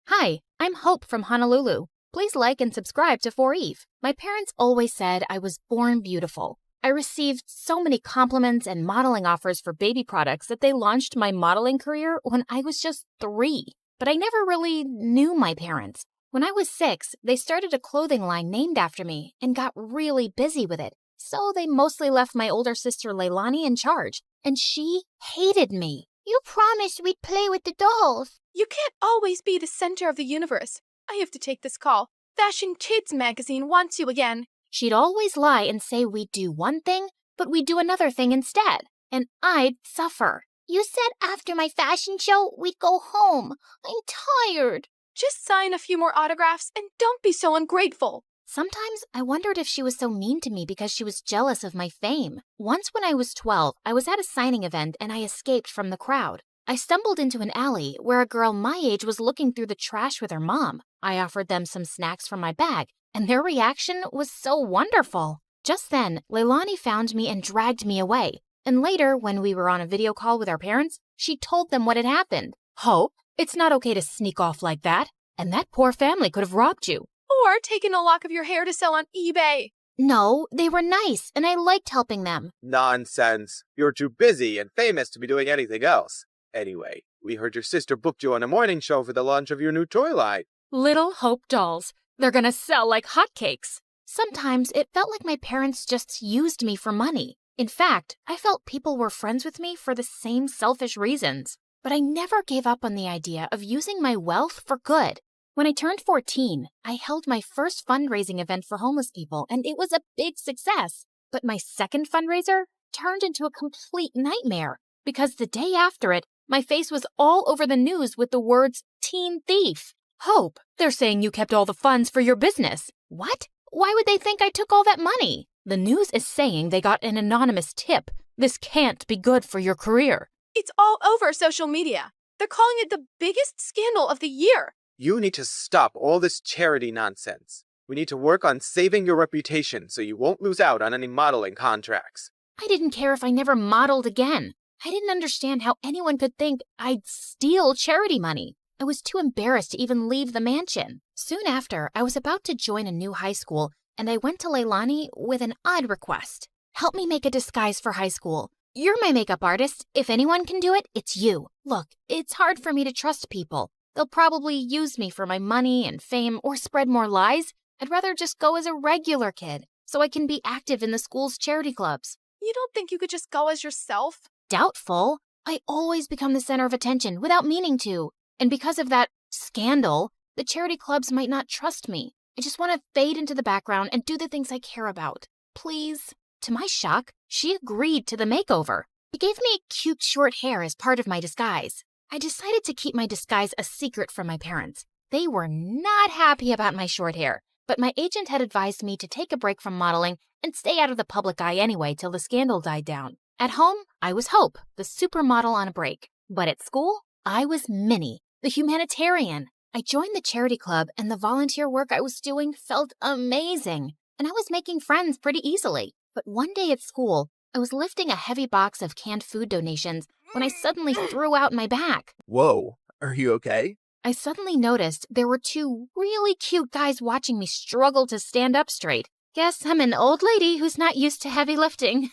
Hi, I'm Hope from Honolulu. Please like and subscribe to 4Eve. My parents always said I was born beautiful. I received so many compliments and modeling offers for baby products that they launched my modeling career when I was just 3. But I never really knew my parents. When I was 6, they started a clothing line named after me and got really busy with it. So they mostly left my older sister Leilani in charge, and she hated me.
You promised we'd play with the dolls.
You can't always be the center of the universe. I have to take this call. Fashion Kids magazine wants you again.
She'd always lie and say we'd do one thing, but we'd do another thing instead, and I'd suffer.
You said after my fashion show, we'd go home. I'm tired.
Just sign a few more autographs and don't be so ungrateful.
Sometimes I wondered if she was so mean to me because she was jealous of my fame. Once when I was 12, I was at a signing event and I escaped from the crowd. I stumbled into an alley where a girl my age was looking through the trash with her mom. I offered them some snacks from my bag, and their reaction was so wonderful. Just then, Leilani found me and dragged me away. And later, when we were on a video call with our parents, she told them what had happened. Hope, it's not okay to sneak off like that. And that poor family could have robbed you.
Or taken a lock of your hair to sell on eBay.
No, they were nice, and I liked helping them.
Nonsense. You're too busy and famous to be doing anything else. Anyway, we heard your sister booked you on a morning show for the launch of your new toy line.
Little Hope dolls. They're gonna sell like hotcakes. Sometimes it felt like my parents just used me for money. In fact, I felt people were friends with me for the same selfish reasons. But I never gave up on the idea of using my wealth for good. When I turned 14, I held my first fundraising event for homeless people, and it was a big success. But my second fundraiser turned into a complete nightmare, because the day after it, my face was all over the news with the words, teen thief. Hope, they're saying you kept all the funds for your business. What? Why would they think I took all that money? The news is saying they got an anonymous tip. This can't be good for your career.
It's all over social media. They're calling it the biggest scandal of the year.
You need to stop all this charity nonsense. We need to work on saving your reputation so you won't lose out on any modeling contracts.
I didn't care if I never modeled again. I didn't understand how anyone could think I'd steal charity money. I was too embarrassed to even leave the mansion. Soon after, I was about to join a new high school, and I went to Leilani with an odd request. Help me make a disguise for high school. You're my makeup artist. If anyone can do it, it's you. Look, it's hard for me to trust people. They'll probably use me for my money and fame or spread more lies. I'd rather just go as a regular kid so I can be active in the school's charity clubs.
You don't think you could just go as yourself?
Doubtful. I always become the center of attention without meaning to. And because of that scandal, the charity clubs might not trust me. I just want to fade into the background and do the things I care about. Please. To my shock, she agreed to the makeover. She gave me cute short hair as part of my disguise. I decided to keep my disguise a secret from my parents. They were not happy about my short hair, but my agent had advised me to take a break from modeling and stay out of the public eye anyway till the scandal died down. At home, I was Hope, the supermodel on a break. But at school, I was Minnie, the humanitarian. I joined the charity club, and the volunteer work I was doing felt amazing. And I was making friends pretty easily. But one day at school, I was lifting a heavy box of canned food donations when I suddenly threw out my back.
Whoa, are you okay?
I suddenly noticed there were two really cute guys watching me struggle to stand up straight. Guess I'm an old lady who's not used to heavy lifting.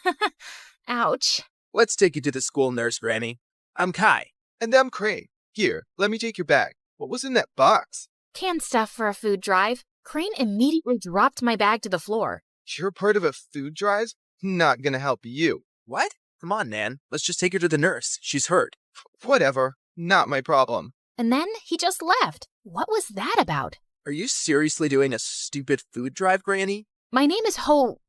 Ouch.
Let's take you to the school nurse, Granny. I'm Kai. And I'm Crane. Here, let me take your bag. What was in that box?
Canned stuff for a food drive. Crane immediately dropped my bag to the floor.
You're part of a food drive? Not gonna help you.
What? Come on, Nan. Let's just take her to the nurse. She's hurt.
Whatever. Not my problem.
And then he just left. What was that about?
Are you seriously doing a stupid food drive, Granny?
My name is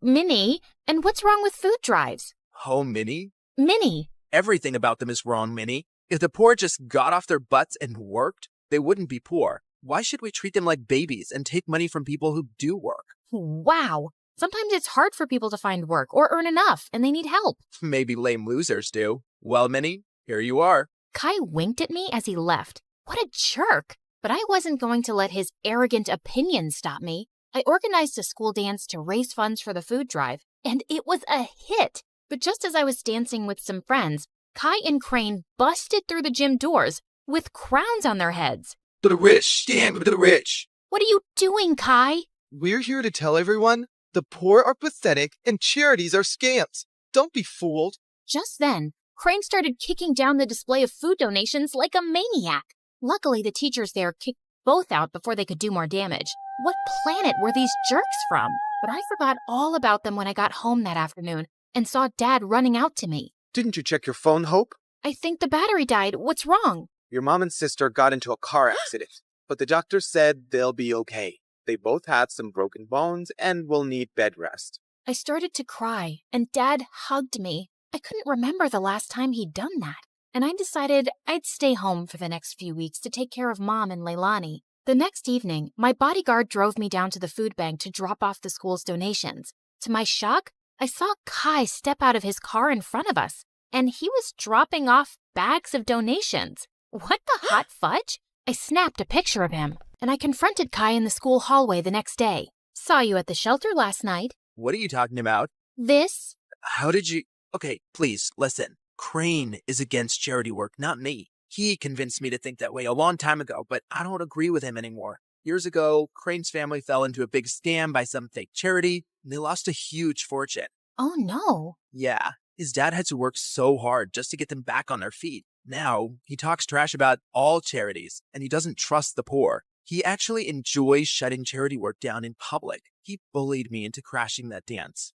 Minnie, and what's wrong with food drives?
Minnie?
Minnie.
Everything about them is wrong, Minnie. If the poor just got off their butts and worked, they wouldn't be poor. Why should we treat them like babies and take money from people who do work?
Wow. Sometimes it's hard for people to find work or earn enough, and they need help.
Maybe lame losers do. Well, Minnie, here you are.
Kai winked at me as he left. What a jerk. But I wasn't going to let his arrogant opinions stop me. I organized a school dance to raise funds for the food drive, and it was a hit. But just as I was dancing with some friends, Kai and Crane busted through the gym doors with crowns on their heads.
To the rich, stand with the rich.
What are you doing, Kai?
We're here to tell everyone the poor are pathetic and charities are scams. Don't be fooled.
Just then, Crane started kicking down the display of food donations like a maniac. Luckily, the teachers there kicked both out before they could do more damage. What planet were these jerks from? But I forgot all about them when I got home that afternoon and saw Dad running out to me.
Didn't you check your phone, Hope?
I think the battery died. What's wrong?
Your mom and sister got into a car accident, but the doctor said they'll be okay. They both had some broken bones and will need bed rest.
I started to cry, and Dad hugged me. I couldn't remember the last time he'd done that, and I decided I'd stay home for the next few weeks to take care of Mom and Leilani. The next evening, my bodyguard drove me down to the food bank to drop off the school's donations. To my shock, I saw Kai step out of his car in front of us, and he was dropping off bags of donations. What the hot fudge? I snapped a picture of him, and I confronted Kai in the school hallway the next day. Saw you at the shelter last night.
What are you talking about?
This?
How did you... Okay, please, listen. Crane is against charity work, not me. He convinced me to think that way a long time ago, but I don't agree with him anymore. Years ago, Crane's family fell into a big scam by some fake charity, and they lost a huge fortune.
Oh, no.
Yeah, his dad had to work so hard just to get them back on their feet. Now, he talks trash about all charities, and he doesn't trust the poor. He actually enjoys shutting charity work down in public. He bullied me into crashing that dance.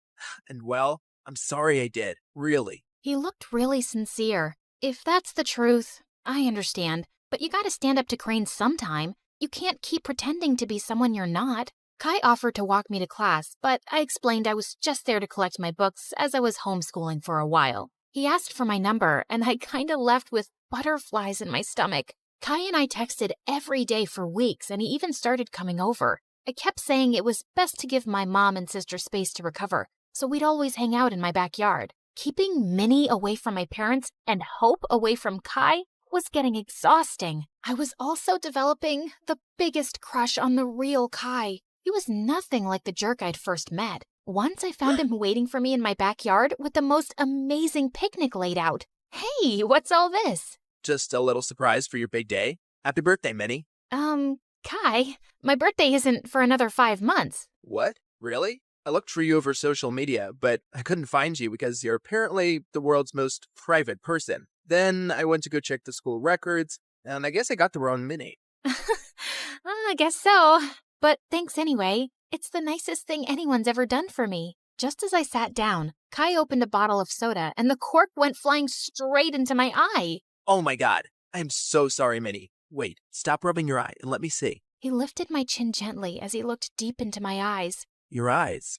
And well, I'm sorry I did, really.
He looked really sincere. If that's the truth, I understand. But you gotta stand up to Crane sometime. You can't keep pretending to be someone you're not. Kai offered to walk me to class, but I explained I was just there to collect my books as I was homeschooling for a while. He asked for my number, and I kinda left with butterflies in my stomach. Kai and I texted every day for weeks, and he even started coming over. I kept saying it was best to give my mom and sister space to recover, so we'd always hang out in my backyard. Keeping Minnie away from my parents and Hope away from Kai was getting exhausting. I was also developing the biggest crush on the real Kai. He was nothing like the jerk I'd first met. Once I found him waiting for me in my backyard with the most amazing picnic laid out. Hey, what's all this?
Just a little surprise for your big day. Happy birthday, Minnie.
Kai, my birthday isn't for another 5 months.
What? Really? I looked for you over social media, but I couldn't find you because you're apparently the world's most private person. Then I went to go check the school records, and I guess I got the wrong Minnie.
I guess so. But thanks anyway. It's the nicest thing anyone's ever done for me. Just as I sat down, Kai opened a bottle of soda, and the cork went flying straight into my eye.
Oh my god. I am so sorry, Minnie. Wait, stop rubbing your eye and let me see.
He lifted my chin gently as he looked deep into my eyes.
Your eyes,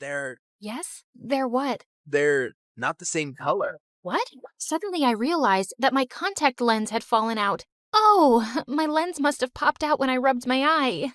they're...
Yes? They're what?
They're not the same color.
What? Suddenly I realized that my contact lens had fallen out. Oh, my lens must have popped out when I rubbed my eye.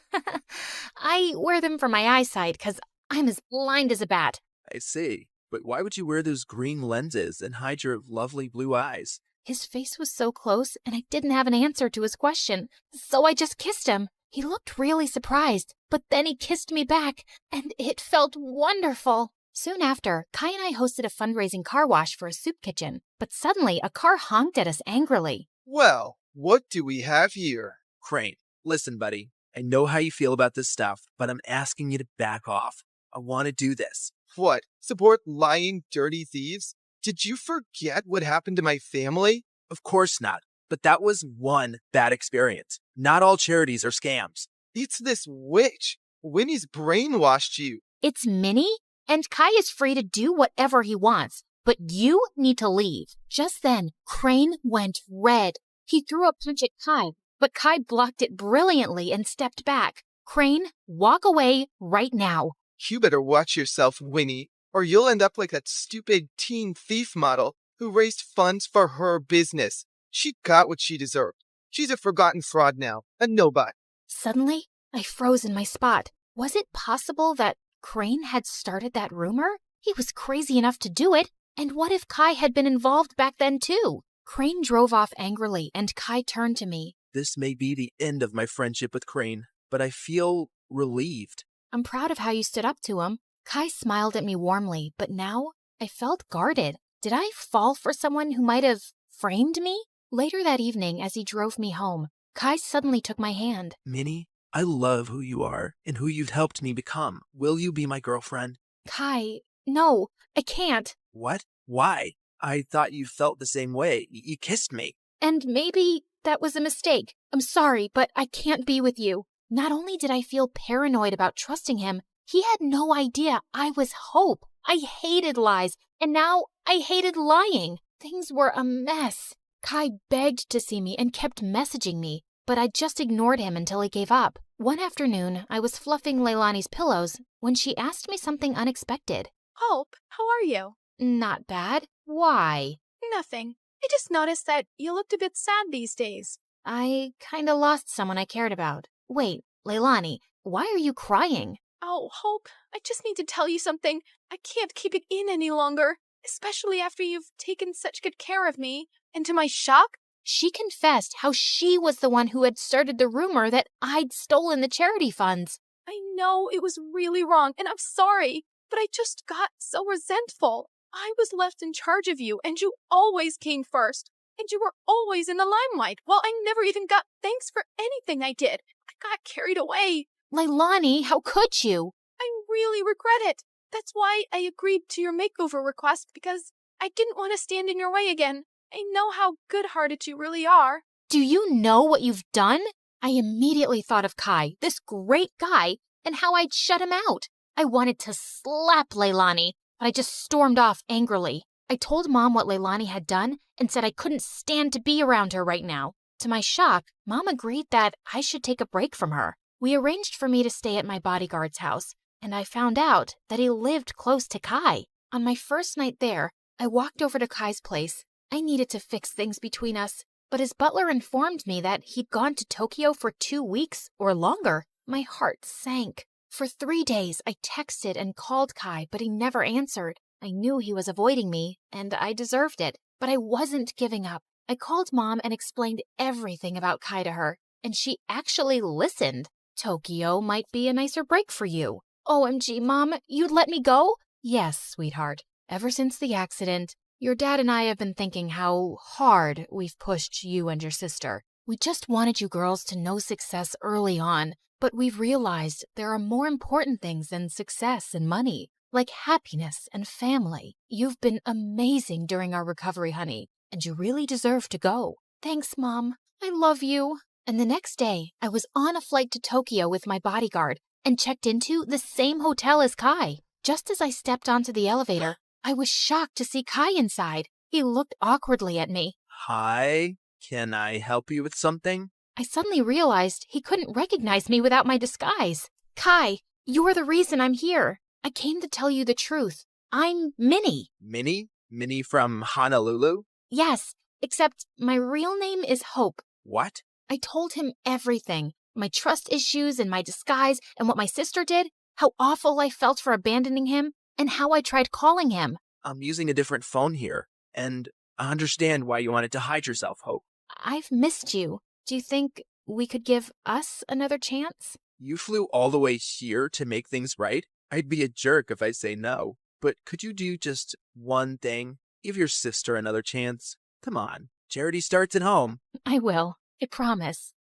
I wear them for my eyesight because I'm as blind as a bat.
I see. But why would you wear those green lenses and hide your lovely blue eyes?
His face was so close, and I didn't have an answer to his question, so I just kissed him. He looked really surprised, but then he kissed me back, and it felt wonderful. Soon after, Kai and I hosted a fundraising car wash for a soup kitchen, but suddenly a car honked at us angrily.
Well, what do we have here?
Crane, listen, buddy. I know how you feel about this stuff, but I'm asking you to back off. I want to do this.
What? Support lying, dirty thieves? Did you forget what happened to my family?
Of course not. But that was one bad experience. Not all charities are scams.
It's this witch. Winnie's brainwashed you.
It's Minnie? And Kai is free to do whatever he wants, but you need to leave. Just then, Crane went red. He threw a punch at Kai, but Kai blocked it brilliantly and stepped back. Crane, walk away right now.
You better watch yourself, Winnie, or you'll end up like that stupid teen thief model who raised funds for her business. She got what she deserved. She's a forgotten fraud now, a nobody.
Suddenly, I froze in my spot. Was it possible that Crane had started that rumor? He was crazy enough to do it. And what if Kai had been involved back then too? Crane drove off angrily, and Kai turned to me.
This may be the end of my friendship with Crane, but I feel relieved.
I'm proud of how you stood up to him. Kai smiled at me warmly, but now I felt guarded. Did I fall for someone who might have framed me? Later that evening, as he drove me home, Kai suddenly took my hand.
Minnie, I love who you are and who you've helped me become. Will you be my girlfriend?
Kai, no, I can't.
What? Why? I thought you felt the same way. You kissed me.
And maybe that was a mistake. I'm sorry, but I can't be with you. Not only did I feel paranoid about trusting him, he had no idea I was Hope. I hated lies, and now I hated lying. Things were a mess. Kai begged to see me and kept messaging me, but I just ignored him until he gave up. One afternoon, I was fluffing Leilani's pillows when she asked me something unexpected.
Hope, how are you?
Not bad. Why?
Nothing. I just noticed that you looked a bit sad these days.
I kinda lost someone I cared about. Wait, Leilani, why are you crying?
Oh, Hope, I just need to tell you something. I can't keep it in any longer, especially after you've taken such good care of me. And to my shock,
she confessed how she was the one who had started the rumor that I'd stolen the charity funds.
I know it was really wrong, and I'm sorry, but I just got so resentful. I was left in charge of you, and you always came first. And you were always in the limelight, while I never even got thanks for anything I did. I got carried away.
Leilani, how could you?
I really regret it. That's why I agreed to your makeover request, because I didn't want to stand in your way again. I know how good-hearted you really are.
Do you know what you've done? I immediately thought of Kai, this great guy, and how I'd shut him out. I wanted to slap Leilani, but I just stormed off angrily. I told Mom what Leilani had done and said I couldn't stand to be around her right now. To my shock, Mom agreed that I should take a break from her. We arranged for me to stay at my bodyguard's house, and I found out that he lived close to Kai. On my first night there, I walked over to Kai's place. I needed to fix things between us, but his butler informed me that he'd gone to Tokyo for 2 weeks or longer. My heart sank. For 3 days, I texted and called Kai, but he never answered. I knew he was avoiding me, and I deserved it, but I wasn't giving up. I called Mom and explained everything about Kai to her, and she actually listened. Tokyo might be a nicer break for you. OMG, Mom, you'd let me go? Yes, sweetheart. Ever since the accident, your dad and I have been thinking how hard we've pushed you and your sister. We just wanted you girls to know success early on, but we've realized there are more important things than success and money, like happiness and family. You've been amazing during our recovery, honey, and you really deserve to go. Thanks, Mom. I love you. And the next day, I was on a flight to Tokyo with my bodyguard and checked into the same hotel as Kai. Just as I stepped onto the elevator, I was shocked to see Kai inside. He looked awkwardly at me.
Hi, can I help you with something?
I suddenly realized he couldn't recognize me without my disguise. Kai, you're the reason I'm here. I came to tell you the truth. I'm Minnie.
Minnie? Minnie from Honolulu?
Yes, except my real name is Hope.
What?
I told him everything. My trust issues and my disguise and what my sister did, how awful I felt for abandoning him, and how I tried calling him.
I'm using a different phone here, and I understand why you wanted to hide yourself, Hope.
I've missed you. Do you think we could give us another chance?
You flew all the way here to make things right? I'd be a jerk if I say no. But could you do just one thing? Give your sister another chance. Come on. Charity starts at home.
I will. I promise.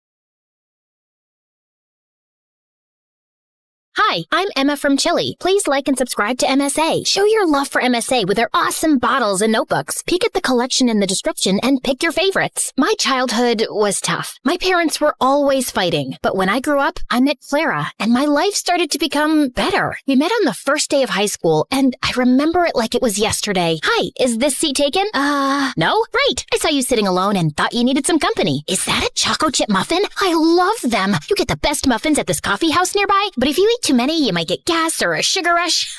Hi, I'm Emma from Chile. Please like and subscribe to MSA. Show your love for MSA with their awesome bottles and notebooks. Peek at the collection in the description and pick your favorites. My childhood was tough. My parents were always fighting. But when I grew up, I met Clara, and my life started to become better. We met on the first day of high school, and I remember it like it was yesterday. Hi, is this seat taken? No? Right. I saw you sitting alone and thought you needed some company. Is that a choco chip muffin? I love them. You get the best muffins at this coffee house nearby, but if you eat too many, you might get gas or a sugar rush.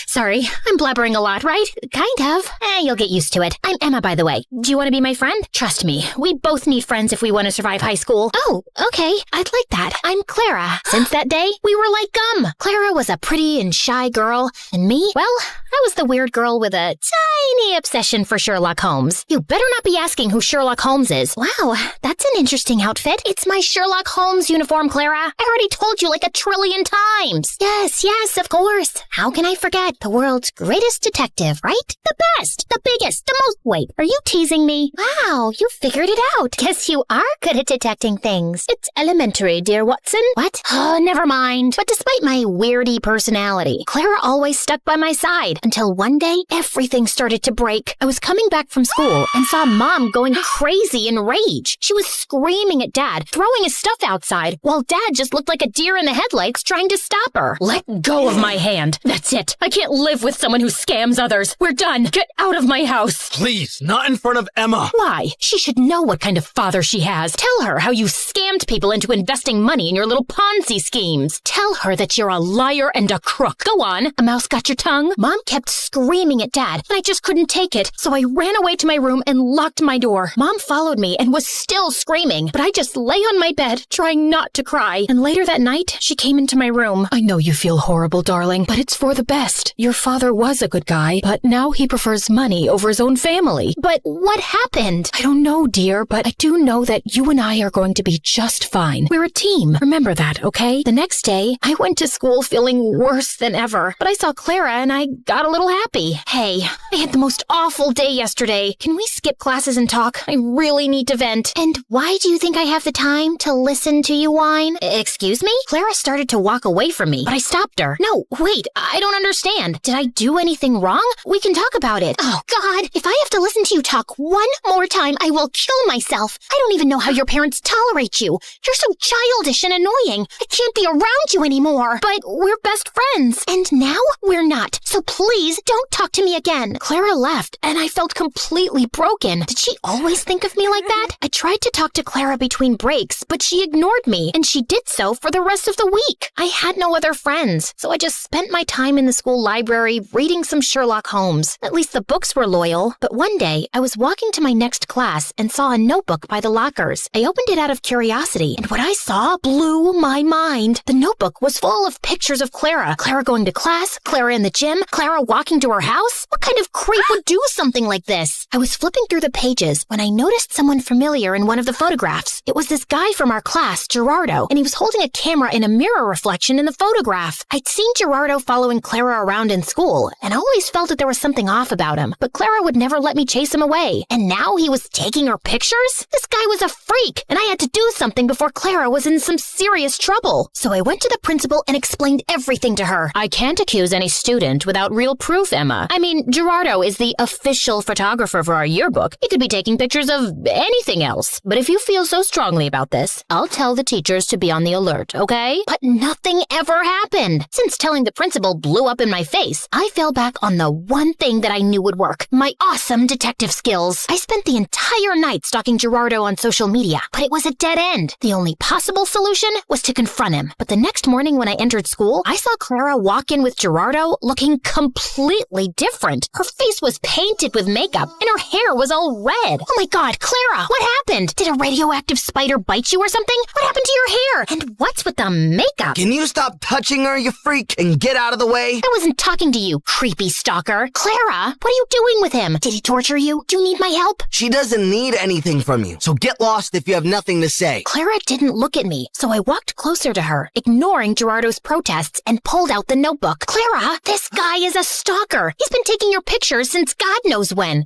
Sorry, I'm blabbering a lot, right? Kind of. You'll get used to it. I'm Emma, by the way. Do you want to be my friend? Trust me, we both need friends if we want to survive high school. Oh, okay. I'd like that. I'm Clara. Since that day, we were like gum. Clara was a pretty and shy girl, and me, well, I was the weird girl with a tiny obsession for Sherlock Holmes. You better not be asking who Sherlock Holmes is. Wow, that's an interesting outfit. It's my Sherlock Holmes uniform, Clara. I already told you like 1 trillion times. Yes, of course. How can I forget? The world's greatest detective, right? The best, the biggest, the most... Wait, are you teasing me? Wow, you figured it out. Guess you are good at detecting things. It's elementary, dear Watson. What? Oh, never mind. But despite my weirdy personality, Clara always stuck by my side until one day, everything started to break. I was coming back from school and saw Mom going crazy in rage. She was screaming at Dad, throwing his stuff outside, while Dad just looked like a deer in the headlights trying to stop her.
Let go of my hand. That's it. I can't live with someone who scams others. We're done. Get out of my house.
Please, not in front of Emma.
Why? She should know what kind of father she has. Tell her how you scammed people into investing money in your little Ponzi schemes. Tell her that you're a liar and a crook. Go on. A mouse got your tongue? Mom kept screaming at Dad, and I just couldn't take it. So I ran away to my room and locked my door. Mom followed me and was still screaming, but I just lay on my bed, trying not to cry. And later that night, she came into my room. I know you feel horrible, darling, but it's for the best. Your father was a good guy, but now he prefers money over his own family.
But what happened?
I don't know, dear, but I do know that you and I are going to be just fine. We're a team. Remember that, okay? The next day, I went to school feeling worse than ever, but I saw Clara and I got a little happy. Hey, I had the most awful day yesterday. Can we skip classes and talk? I really need to vent.
And why do you think I have the time to listen to you whine? Excuse me? Clara started to walk away from me, but I stopped her. No, wait, I don't understand. Did I do anything wrong? We can talk about it. Oh, God, if I have to listen to you talk one more time, I will kill myself. I don't even know how your parents tolerate you. You're so childish and annoying. I can't be around you anymore. But we're best friends. And now we're not. So please don't talk to me again. Clara left, and I felt completely broken. Did she always think of me like that? I tried to talk to Clara between breaks, but she ignored me, and she did so for the rest of the week. I had no other friends, so I just spent my time in the school library reading some Sherlock Holmes. At least the books were loyal. But one day, I was walking to my next class and saw a notebook by the lockers. I opened it out of curiosity, and what I saw blew my mind. The notebook was full of pictures of Clara. Clara going to class, Clara in the gym, Clara walking to her house. What kind of creep would do something like this? I was flipping through the pages when I noticed someone familiar in one of the photographs. It was this guy from our class, Gerardo, and he was holding a camera in a mirror reflection in the photograph. I'd seen Gerardo following Clara around in school, and I always felt that there was something off about him, but Clara would never let me chase him away. And now he was taking her pictures? This guy was a freak, and I had to do something before Clara was in some serious trouble. So I went to the principal and explained everything to her. I can't accuse any student without real proof, Emma. I mean, Gerardo is the official photographer for our yearbook. He could be taking pictures of anything else. But if you feel so strongly about this, I'll tell the teachers to be on the alert, okay? But nothing ever happened. Since telling the principal blew up in my face, I fell back on the one thing that I knew would work, my awesome detective skills. I spent the entire night stalking Gerardo on social media, but it was a dead end. The only possible solution was to confront him. But the next morning when I entered school, I saw Clara walk in with Gerardo looking completely different. Her face was painted with makeup, and her hair was all red. Oh my God, Clara, what happened? Did a radioactive spider bite you or something? What happened to your hair? And what's with the makeup?
Can you stop
stop touching her, you freak, and get out of the way?
I wasn't talking to you, creepy stalker. Clara, what are you doing with him? Did he torture you? Do you need my help?
She doesn't need anything from you, so get lost if you have nothing to say.
Clara didn't look at me, so I walked closer to her, ignoring Gerardo's protests, and pulled out the notebook. Clara, this guy is a stalker. He's been taking your pictures since God knows when.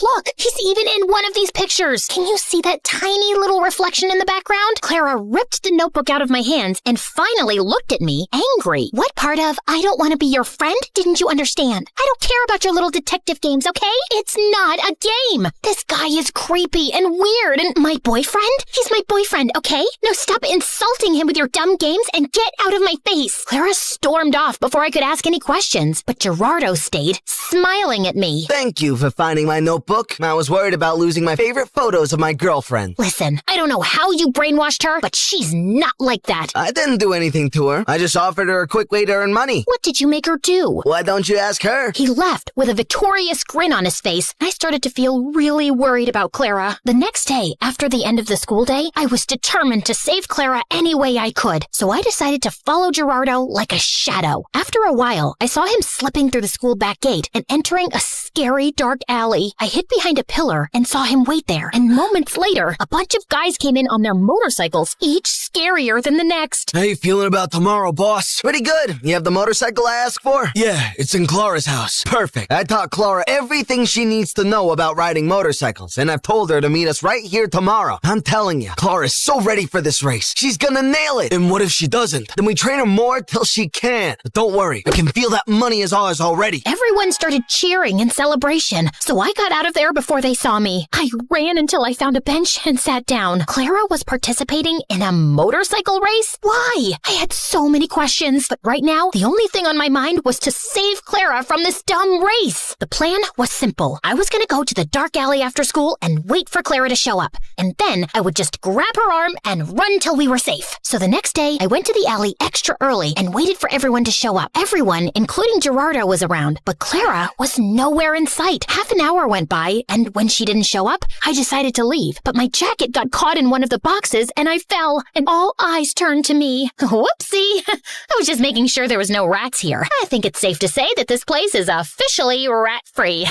Look, he's even in one of these pictures. Can you see that tiny little reflection in the background? Clara ripped the notebook out of my hands and finally looked at me, angry. What part of I don't want to be your friend didn't you understand? I don't care about your little detective games, okay? It's not a game. This guy is creepy and weird and my boyfriend? He's my boyfriend, okay? Now stop insulting him with your dumb games and get out of my face. Clara stormed off before I could ask any questions, but Gerardo stayed, smiling at me.
Thank you for finding my notebook. I was worried about losing my favorite photos of my girlfriend.
Listen, I don't know how you brainwashed her, but she's not like that.
I didn't do anything to her. I just offered her a quick way to earn money.
What did you make her do?
Why don't you ask her?
He left with a victorious grin on his face. I started to feel really worried about Clara. The next day, after the end of the school day, I was determined to save Clara any way I could, so I decided to follow Gerardo like a shadow. After a while, I saw him slipping through the school back gate and entering a scary dark alley. I hid behind a pillar and saw him wait there, and moments later, a bunch of guys came in on their motorcycles, each scarier than the next.
How you feeling about tomorrow, boss? Pretty good. You have the motorcycle I asked for? Yeah, it's in Clara's house. Perfect. I taught Clara everything she needs to know about riding motorcycles, and I've told her to meet us right here tomorrow. I'm telling you, Clara's so ready for this race. She's gonna nail it. And what if she doesn't? Then we train her more till she can. But don't worry, I can feel that money is ours already.
Everyone started cheering in celebration, so I got out of there before they saw me. I ran until I found a bench and sat down. Clara was participating in a motorcycle race? Why? I had so many questions, but right now, the only thing on my mind was to save Clara from this dumb race. The plan was simple. I was gonna go to the dark alley after school and wait for Clara to show up, and then I would just grab her arm and run till we were safe. So the next day, I went to the alley extra early and waited for everyone to show up. Everyone, including Gerardo, was around, but Clara was nowhere in sight. Half an hour went by, and when she didn't show up, I decided to leave. But my jacket got caught in one of the boxes, and I fell, and all eyes turned to me. Whoopsie! I was just making sure there was no rats here. I think it's safe to say that this place is officially rat-free.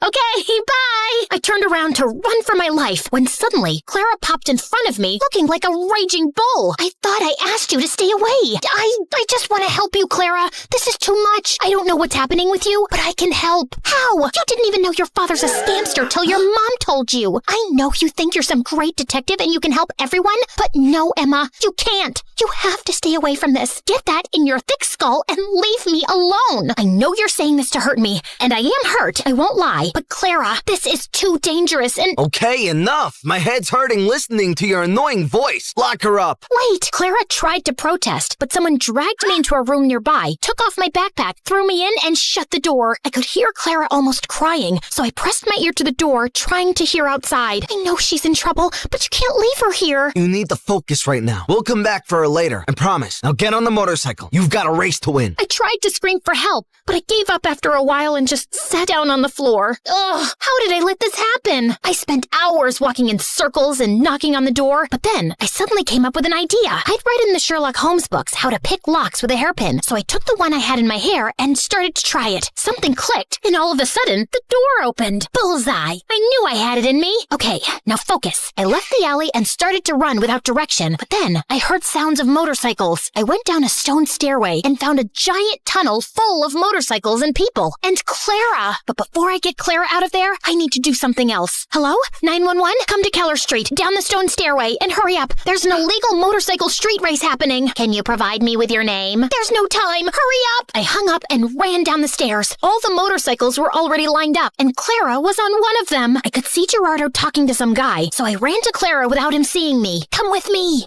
Okay, bye! I turned around to run for my life when suddenly Clara popped in front of me looking like a raging bull. I thought I asked you to stay away. I just want to help you, Clara. This is too much. I don't know what's happening with you, but I can help. How? You didn't even know your father's a scamster till your mom told you. I know you think you're some great detective and you can help everyone, but no, Emma, you can't. You have to stay away from this. Get that in your thick skull and leave me alone. I know you're saying this to hurt me, and I am hurt, I won't lie. But Clara, this is too dangerous and—
Okay, enough. My head's hurting listening to your annoying voice. Lock her up.
Wait, Clara tried to protest, but someone dragged me into a room nearby, took off my backpack, threw me in, and shut the door. I could hear Clara almost crying, so I pressed my ear to the door, trying to hear outside. I know she's in trouble, but you can't leave her here.
You need to focus right now. We'll come back for her later, I promise. Now get on the motorcycle. You've got a race to win.
I tried to scream for help, but I gave up after a while and just sat down on the floor. Ugh, how did I let this happen? I spent hours walking in circles and knocking on the door, but then I suddenly came up with an idea. I'd read in the Sherlock Holmes books how to pick locks with a hairpin, so I took the one I had in my hair and started to try it. Something clicked, and all of a sudden, the door opened. Bullseye! I knew I had it in me. Okay, now focus. I left the alley and started to run without direction, but then I heard sounds of motorcycles. I went down a stone stairway and found a giant tunnel full of motorcycles and people. And Clara! But before I get Clara out of there, I need to do something else. Hello? 911? Come to Keller Street, down the stone stairway, and hurry up. There's an illegal motorcycle street race happening. Can you provide me with your name? There's no time. Hurry up! I hung up and ran down the stairs. All the motorcycles were already lined up, and Clara was on one of them. I could see Gerardo talking to some guy, so I ran to Clara without him seeing me. Come with me.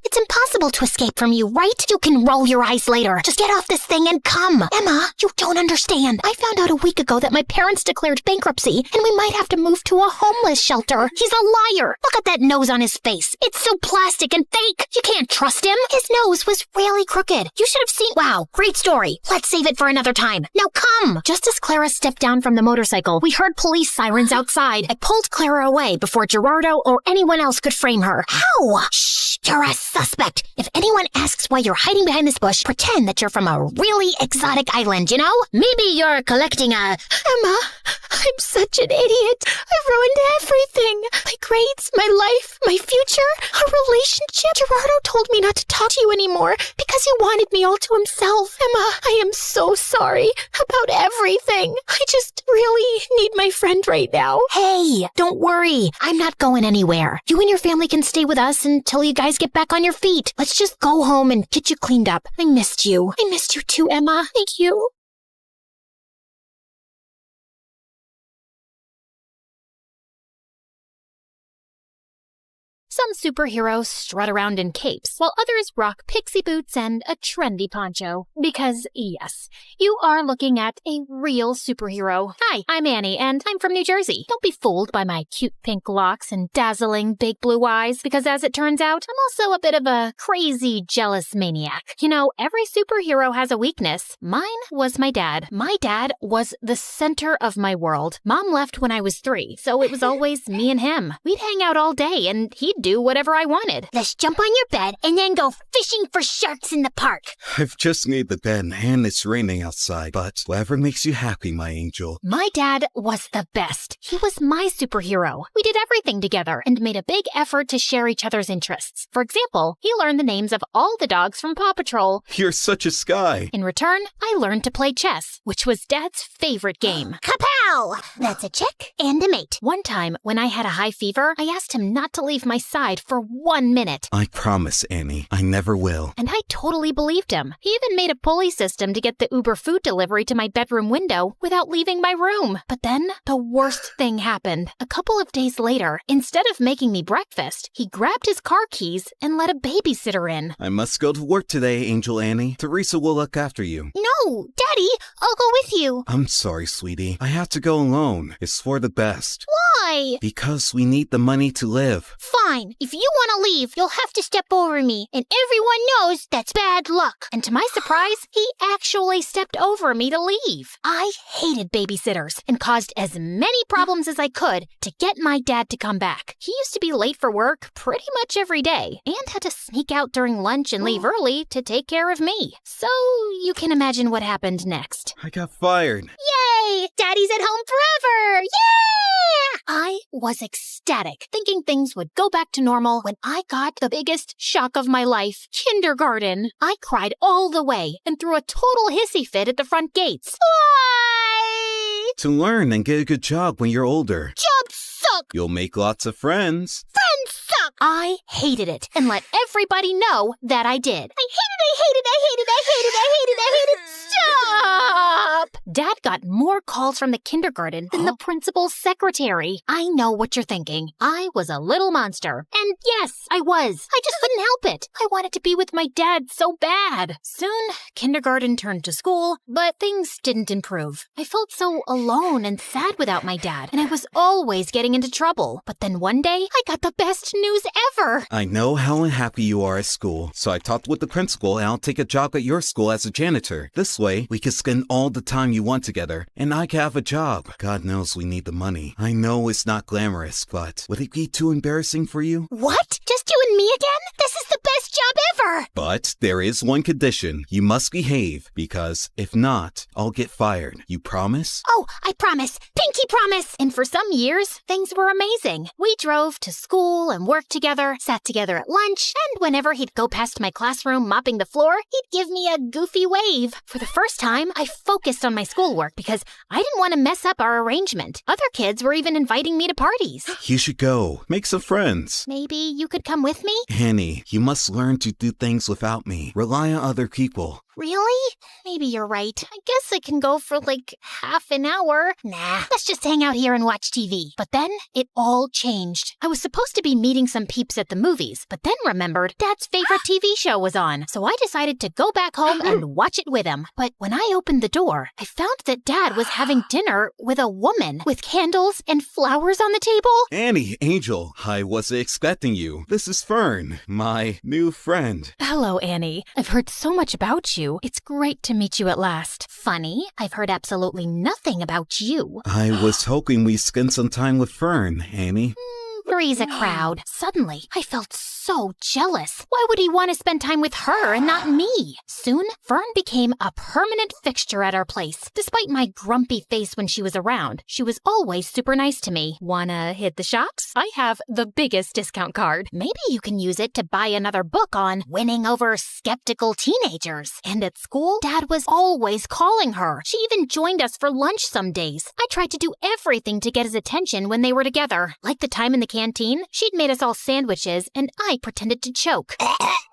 It's impossible to escape from you, right? You can roll your eyes later. Just get off this thing and come. Emma, you don't understand. I found out a week ago that my parents declared bankruptcy, and we might have to move to a homeless shelter. He's a liar. Look at that nose on his face. It's so plastic and fake. You can't trust him. His nose was really crooked. You should have seen— Wow, great story. Let's save it for another time. Now come. Just as Clara stepped down from the motorcycle, we heard police sirens outside. I pulled Clara away before Gerardo or anyone else could frame her. How? Shh, you're a suspect. If anyone asks why you're hiding
hiding behind this bush, pretend that you're from a really exotic island, you know? Maybe you're collecting a...
Emma, I'm such an idiot. I've ruined everything. My grades, my life, my future, our relationship. Gerardo told me not to talk to you anymore because he wanted me all to himself. Emma, I am so sorry about everything. I just really need my friend right now.
Hey, don't worry. I'm not going anywhere. You and your family can stay with us until you guys get back on your feet. Let's just go home and get you cleaned up. I missed you.
I missed you too, Emma. Thank you.
Some superheroes strut around in capes, while others rock pixie boots and a trendy poncho. Because, yes, you are looking at a real superhero. Hi, I'm Annie, and I'm from New Jersey. Don't be fooled by my cute pink locks and dazzling big blue eyes, because as it turns out, I'm also a bit of a crazy, jealous maniac. You know, every superhero has a weakness. Mine was my dad. My dad was the center of my world. Mom left when I was 3, so it was always me and him. We'd hang out all day, and he'd do whatever I wanted.
Let's jump on your bed and then go fishing for sharks in the park.
I've just made the bed and it's raining outside, but whatever makes you happy, my angel.
My dad was the best. He was my superhero. We did everything together and made a big effort to share each other's interests. For example, he learned the names of all the dogs from Paw Patrol.
You're such a sky.
In return, I learned to play chess, which was Dad's favorite game.
Kapow! That's a chick and a mate.
One time, when I had a high fever, I asked him not to leave my side for 1 minute.
I promise, Annie, I never will.
And I totally believed him. He even made a pulley system to get the Uber food delivery to my bedroom window without leaving my room. But then, the worst thing happened. A couple of days later, instead of making me breakfast, he grabbed his car keys and let a babysitter in.
I must go to work today, Angel Annie. Teresa will look after you.
No, Daddy, I'll go with you.
I'm sorry, sweetie. I have to go alone. It's for the best.
Why?
Because we need the money to live.
Fine. If you want to leave, you'll have to step over me, and everyone knows that's bad luck.
And to my surprise, he actually stepped over me to leave. I hated babysitters and caused as many problems as I could to get my dad to come back. He used to be late for work pretty much every day and had to sneak out during lunch and leave early to take care of me. So you can imagine what happened next.
I got fired.
Yay! Daddy's at home forever! Yeah!
I was ecstatic, thinking things would go back to normal when I got the biggest shock of my life, kindergarten. I cried all the way and threw a total hissy fit at the front gates.
Why?
To learn and get a good job when you're older.
Jobs suck!
You'll make lots of friends.
Friends suck!
I hated it and let everybody know that I did.
I hated it. Stop!
Dad got more calls from the kindergarten than the principal's secretary. I know what you're thinking. I was a little monster. And yes, I was. I just couldn't help it. I wanted to be with my dad so bad. Soon, kindergarten turned to school, but things didn't improve. I felt so alone and sad without my dad, and I was always getting into trouble. But then one day, I got the best news ever.
I know how unhappy you are at school, so I talked with the principal and I'll take a job at your school as a janitor. This way, we can spend all the time you want together, and I can have a job. God knows we need the money. I know it's not glamorous, but would it be too embarrassing for you?
What? Just you and me again? This is the best job ever!
But there is one condition. You must behave, because if not, I'll get fired. You promise?
Oh, I promise. Pinky promise!
And for some years, things were amazing. We drove to school and worked together, sat together at lunch, and whenever he'd go past my classroom mopping the floor, he'd give me a goofy wave. For the first time, I focused on my schoolwork because I didn't want to mess up our arrangement. Other kids were even inviting me to parties.
You should go. Make some friends.
Maybe you could come with me?
Annie, you must learn to do things without me. Rely on other people.
Really? Maybe you're right. I guess I can go for like half an hour. Nah, let's just hang out here and watch TV. But then it all changed. I was supposed to be meeting some peeps at the movies, but then remembered Dad's favorite TV show was on. So I decided to go back home and watch it with him. But when I opened the door, I found that Dad was having dinner with a woman with candles and flowers on the table.
Annie, Angel, I wasn't expecting you. This is Fern, my new friend.
Hello, Annie. I've heard so much about you. It's great to meet you at last. Funny, I've heard absolutely nothing about you.
I was hoping we'd spend some time with Fern, Annie.
three's a crowd. Suddenly, I felt so jealous. Why would he want to spend time with her and not me? Soon, Fern became a permanent fixture at our place. Despite my grumpy face when she was around, she was always super nice to me. Wanna hit the shops? I have the biggest discount card. Maybe you can use it to buy another book on winning over skeptical teenagers. And at school, Dad was always calling her. She even joined us for lunch some days. I tried to do everything to get his attention when they were together. Like the time in the canteen, she'd made us all sandwiches, and I pretended to choke.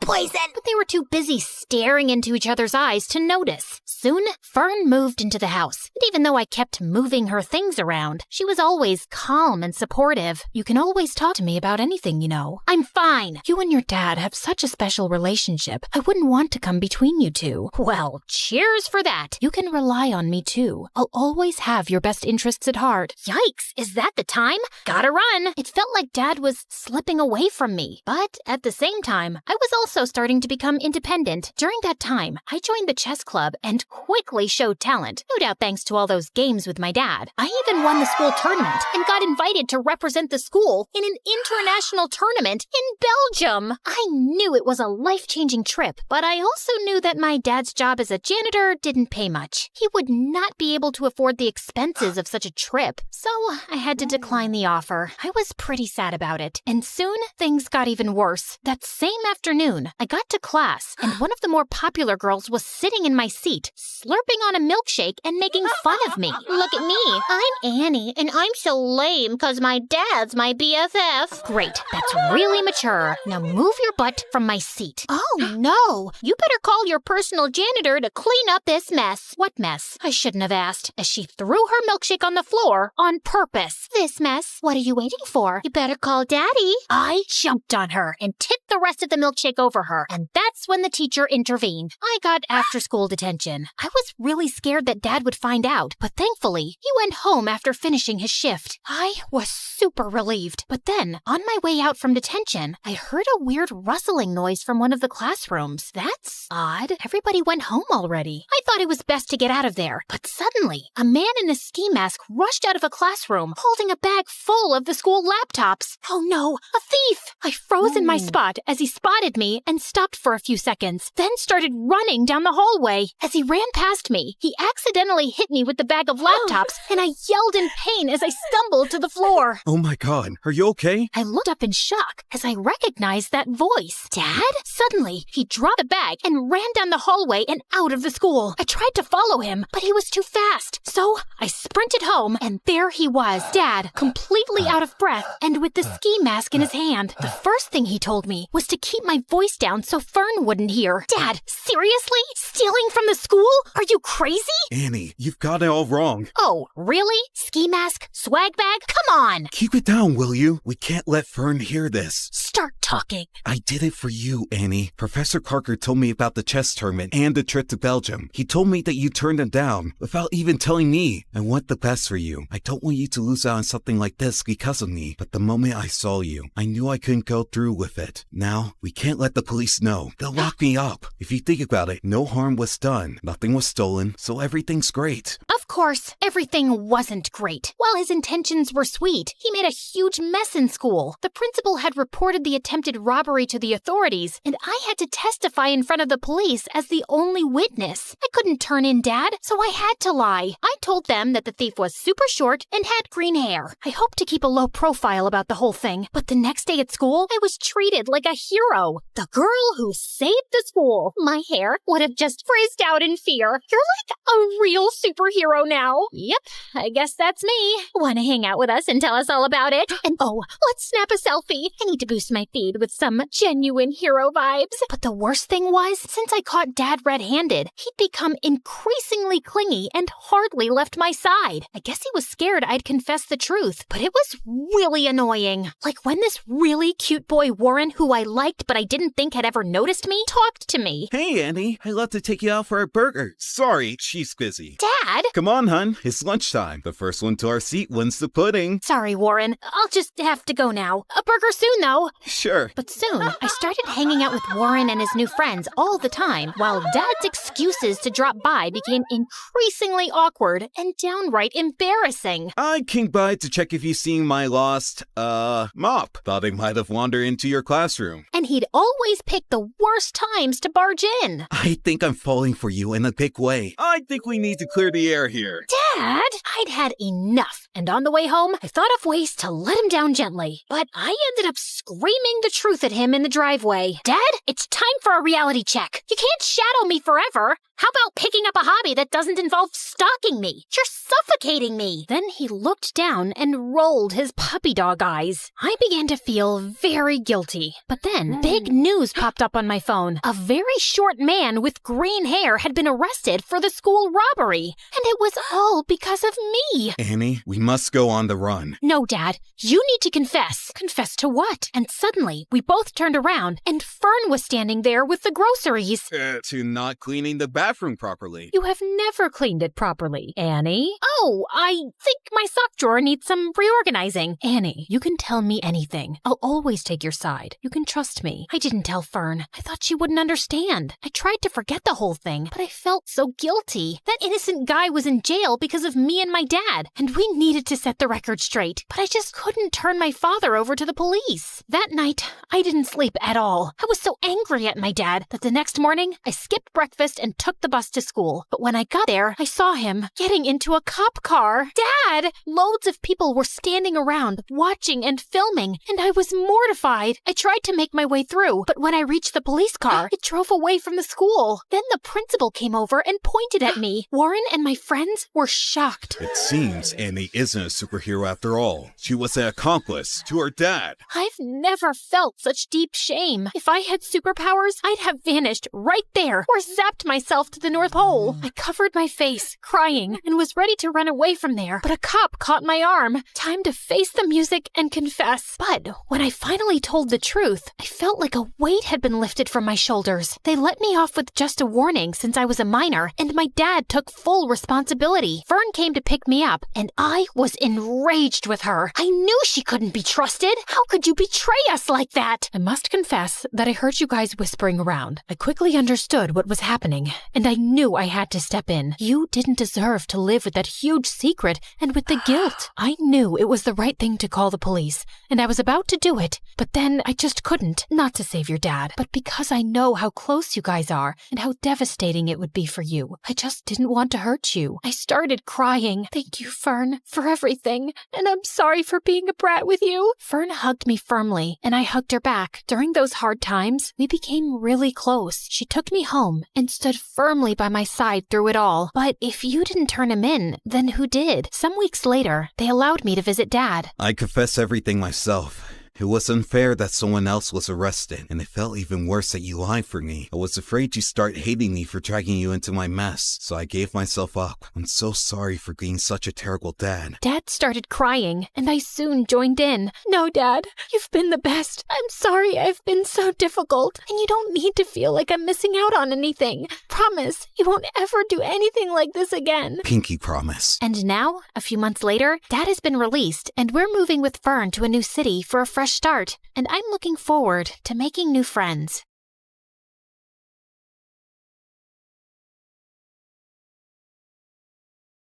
Poison! But they were too busy staring into each other's eyes to notice. Soon, Fern moved into the house. And even though I kept moving her things around, she was always calm and supportive. You can always talk to me about anything, you know. I'm fine. You and your dad have such a special relationship. I wouldn't want to come between you two. Well, cheers for that. You can rely on me too. I'll always have your best interests at heart. Yikes, is that the time? Gotta run. It felt like Dad was slipping away from me. But at the same time, I was also starting to become independent. During that time, I joined the chess club and quickly showed talent. No doubt thanks to all those games with my dad. I even won the school tournament and got invited to represent the school in an international tournament in Belgium. I knew it was a life-changing trip, but I also knew that my dad's job as a janitor didn't pay much. He would not be able to afford the expenses of such a trip, so I had to decline the offer. I was pretty sad about it, and soon things got even worse. That same afternoon, I got to class, and one of the more popular girls was sitting in my seat, slurping on a milkshake and making fun of me. Look at me. I'm Annie, and I'm so lame because my dad's my BFF. Great, that's really mature. Now move your butt from my seat. Oh no, you better call your personal janitor to clean up this mess. What mess? I shouldn't have asked, as she threw her milkshake on the floor on purpose. This mess? What are you waiting for? You better call Daddy. I jumped on her and tipped the rest of the milkshake over her, and that's when the teacher intervened. I got after-school detention. I was really scared that Dad would find out, but thankfully, he went home after finishing his shift. I was super relieved, but then, on my way out from detention, I heard a weird rustling noise from one of the classrooms. That's odd. Everybody went home already. I thought it was best to get out of there, but suddenly, a man in a ski mask rushed out of a classroom, holding a bag full of the school laptops. Oh no, a thief! I froze in my spot as he spotted me and stopped for a few seconds, then started running down the hallway. As he ran past me, he accidentally hit me with the bag of laptops, and I yelled in pain as I stumbled to the floor.
Oh my god, are you okay?
I looked up in shock as I recognized that voice. Dad? Suddenly, he dropped the bag and ran down the hallway and out of the school. I tried to follow him, but he was too fast. So I sprinted home, and there he was, Dad, completely out of breath and with the ski mask in his hand. The first thing he told me was to keep my voice down so Fern wouldn't hear. Dad, seriously? Stealing from the school? Are you crazy?
Annie, you've got it all wrong.
Oh, really? Ski mask? Swag bag? Come on!
Keep it down, will you? We can't let Fern hear this.
Start talking.
I did it for you, Annie. Professor Parker told me about the chess tournament and the trip to Belgium. He told me that you turned him down without even telling me. I want the best for you. I don't want you to lose out on something like this because of me. But the moment I saw you, I knew I couldn't go through with it. Now, we can't let the police know. They'll lock me up. If you think about it, no harm was done. Nothing was stolen, so everything's great.
Of course, everything wasn't great. While his intentions were sweet, he made a huge mess in school. The principal had reported the attempted robbery to the authorities, and I had to testify in front of the police as the only witness. I couldn't turn in Dad, so I had to lie. I told them that the thief was super short and had green hair. I hoped to keep a low profile about the whole thing, but the next day at school, I was treated like a hero. The girl who saved the school. My hair would have just frizzed out in fear. You're like a real superhero now. Yep, I guess that's me. Want to hang out with us and tell us all about it? And oh, let's snap a selfie. I need to boost my feed with some genuine hero vibes. But the worst thing was, since I caught Dad red-handed, he'd become increasingly clingy and hardly left my side. I guess he was scared I'd confess the truth, but it was really annoying. Like when this really cute boy Warren, who I liked but I didn't think had ever noticed me, talked to me.
Hey, Annie. I'd love to take you out for a burger. Sorry, she's busy.
Dad?
Come on, hun. It's lunchtime. The first one to our seat wins the pudding.
Sorry, Warren. I'll just have to go now. A burger soon, though.
Sure.
But soon, I started hanging out with Warren and his new friends all the time, while Dad's excuses to drop by became increasingly awkward and downright embarrassing.
I came by by to check if you've seen my lost, mop. Thought I might have wandered into your classroom.
And he'd always pick the worst times to barge in.
I think I'm falling for you in a big way. I think we need to clear the air here.
Dad! I'd had enough, and on the way home, I thought of ways to let him down gently. But I ended up screaming the truth at him in the driveway. Dad, it's time for a reality check. You can't shadow me forever. How about picking up a hobby that doesn't involve stalking me? You're suffocating me. Then he looked down and rolled his puppy dog eyes. I began to feel very guilty. But then big news popped up on my phone. A very short man with green hair had been arrested for the school robbery. And it was all because of me.
Annie, we must go on the run.
No, Dad. You need to confess. Confess to what? And suddenly, we both turned around, and Fern was standing there with the groceries.
To not cleaning the bathroom properly.
You have never cleaned it properly, Annie. Oh, I think my sock drawer needs some reorganizing. Annie, you can tell me anything. I'll always take your side. You can trust me. I didn't tell Fern. I thought she wouldn't understand. I tried to forget the whole thing, but I felt so guilty. That innocent guy was in jail because of me and my dad, and we needed to set the record straight. But I just couldn't turn my father over to the police. That night, I didn't sleep at all. I was so angry at my dad that the next morning, I skipped breakfast and took the bus to school. But when I got there, I saw him getting into a cop car. Dad! Loads of people were standing around, watching and filming, and I was mortified. I tried to make my way through, but when I reached the police car, it drove away from the school. Then the principal came over and pointed at me. Warren and my friends were shocked.
It seems Annie isn't a superhero after all. She was an accomplice to her dad.
I've never felt such deep shame. If I had superpowers, I'd have vanished right there or zapped myself to the North Pole. I covered my face, crying, and was ready to run away from there, but a cop caught my arm. Time to face the music and confess. But when I finally told the truth, I felt like a weight had been lifted from my shoulders. They let me off with just a warning since I was a minor, and my dad took full responsibility. Fern came to pick me up, and I was enraged with her. I knew she couldn't be trusted. How could you betray us like that? I must confess that I heard you guys whispering around. I quickly understood what was happening, and I knew I had to step in. You didn't deserve to live with that huge secret and with the guilt. I knew it was the right thing to call the police, and I was about to do it, but then I just couldn't. Not to save your dad, but because I know how close you guys are and how devastating it would be for you. I just didn't want to hurt you. I started crying. Thank you, Fern, for everything, and I'm sorry for being a brat with you. Fern hugged me firmly, and I hugged her back. During those hard times, we became really close. She took me home and stood firmly by my side through it all. But if you didn't turn him in, then who did? Some weeks later, they allowed me to visit Dad.
I confess everything myself. It was unfair that someone else was arrested, and it felt even worse that you lied for me. I was afraid you'd start hating me for dragging you into my mess, so I gave myself up. I'm so sorry for being such a terrible dad.
Dad started crying, and I soon joined in. No, Dad, you've been the best. I'm sorry I've been so difficult, and you don't need to feel like I'm missing out on anything. Promise, you won't ever do anything like this again.
Pinky promise.
And now, a few months later, Dad has been released, and we're moving with Fern to a new city for a fresh start, and I'm looking forward to making new friends.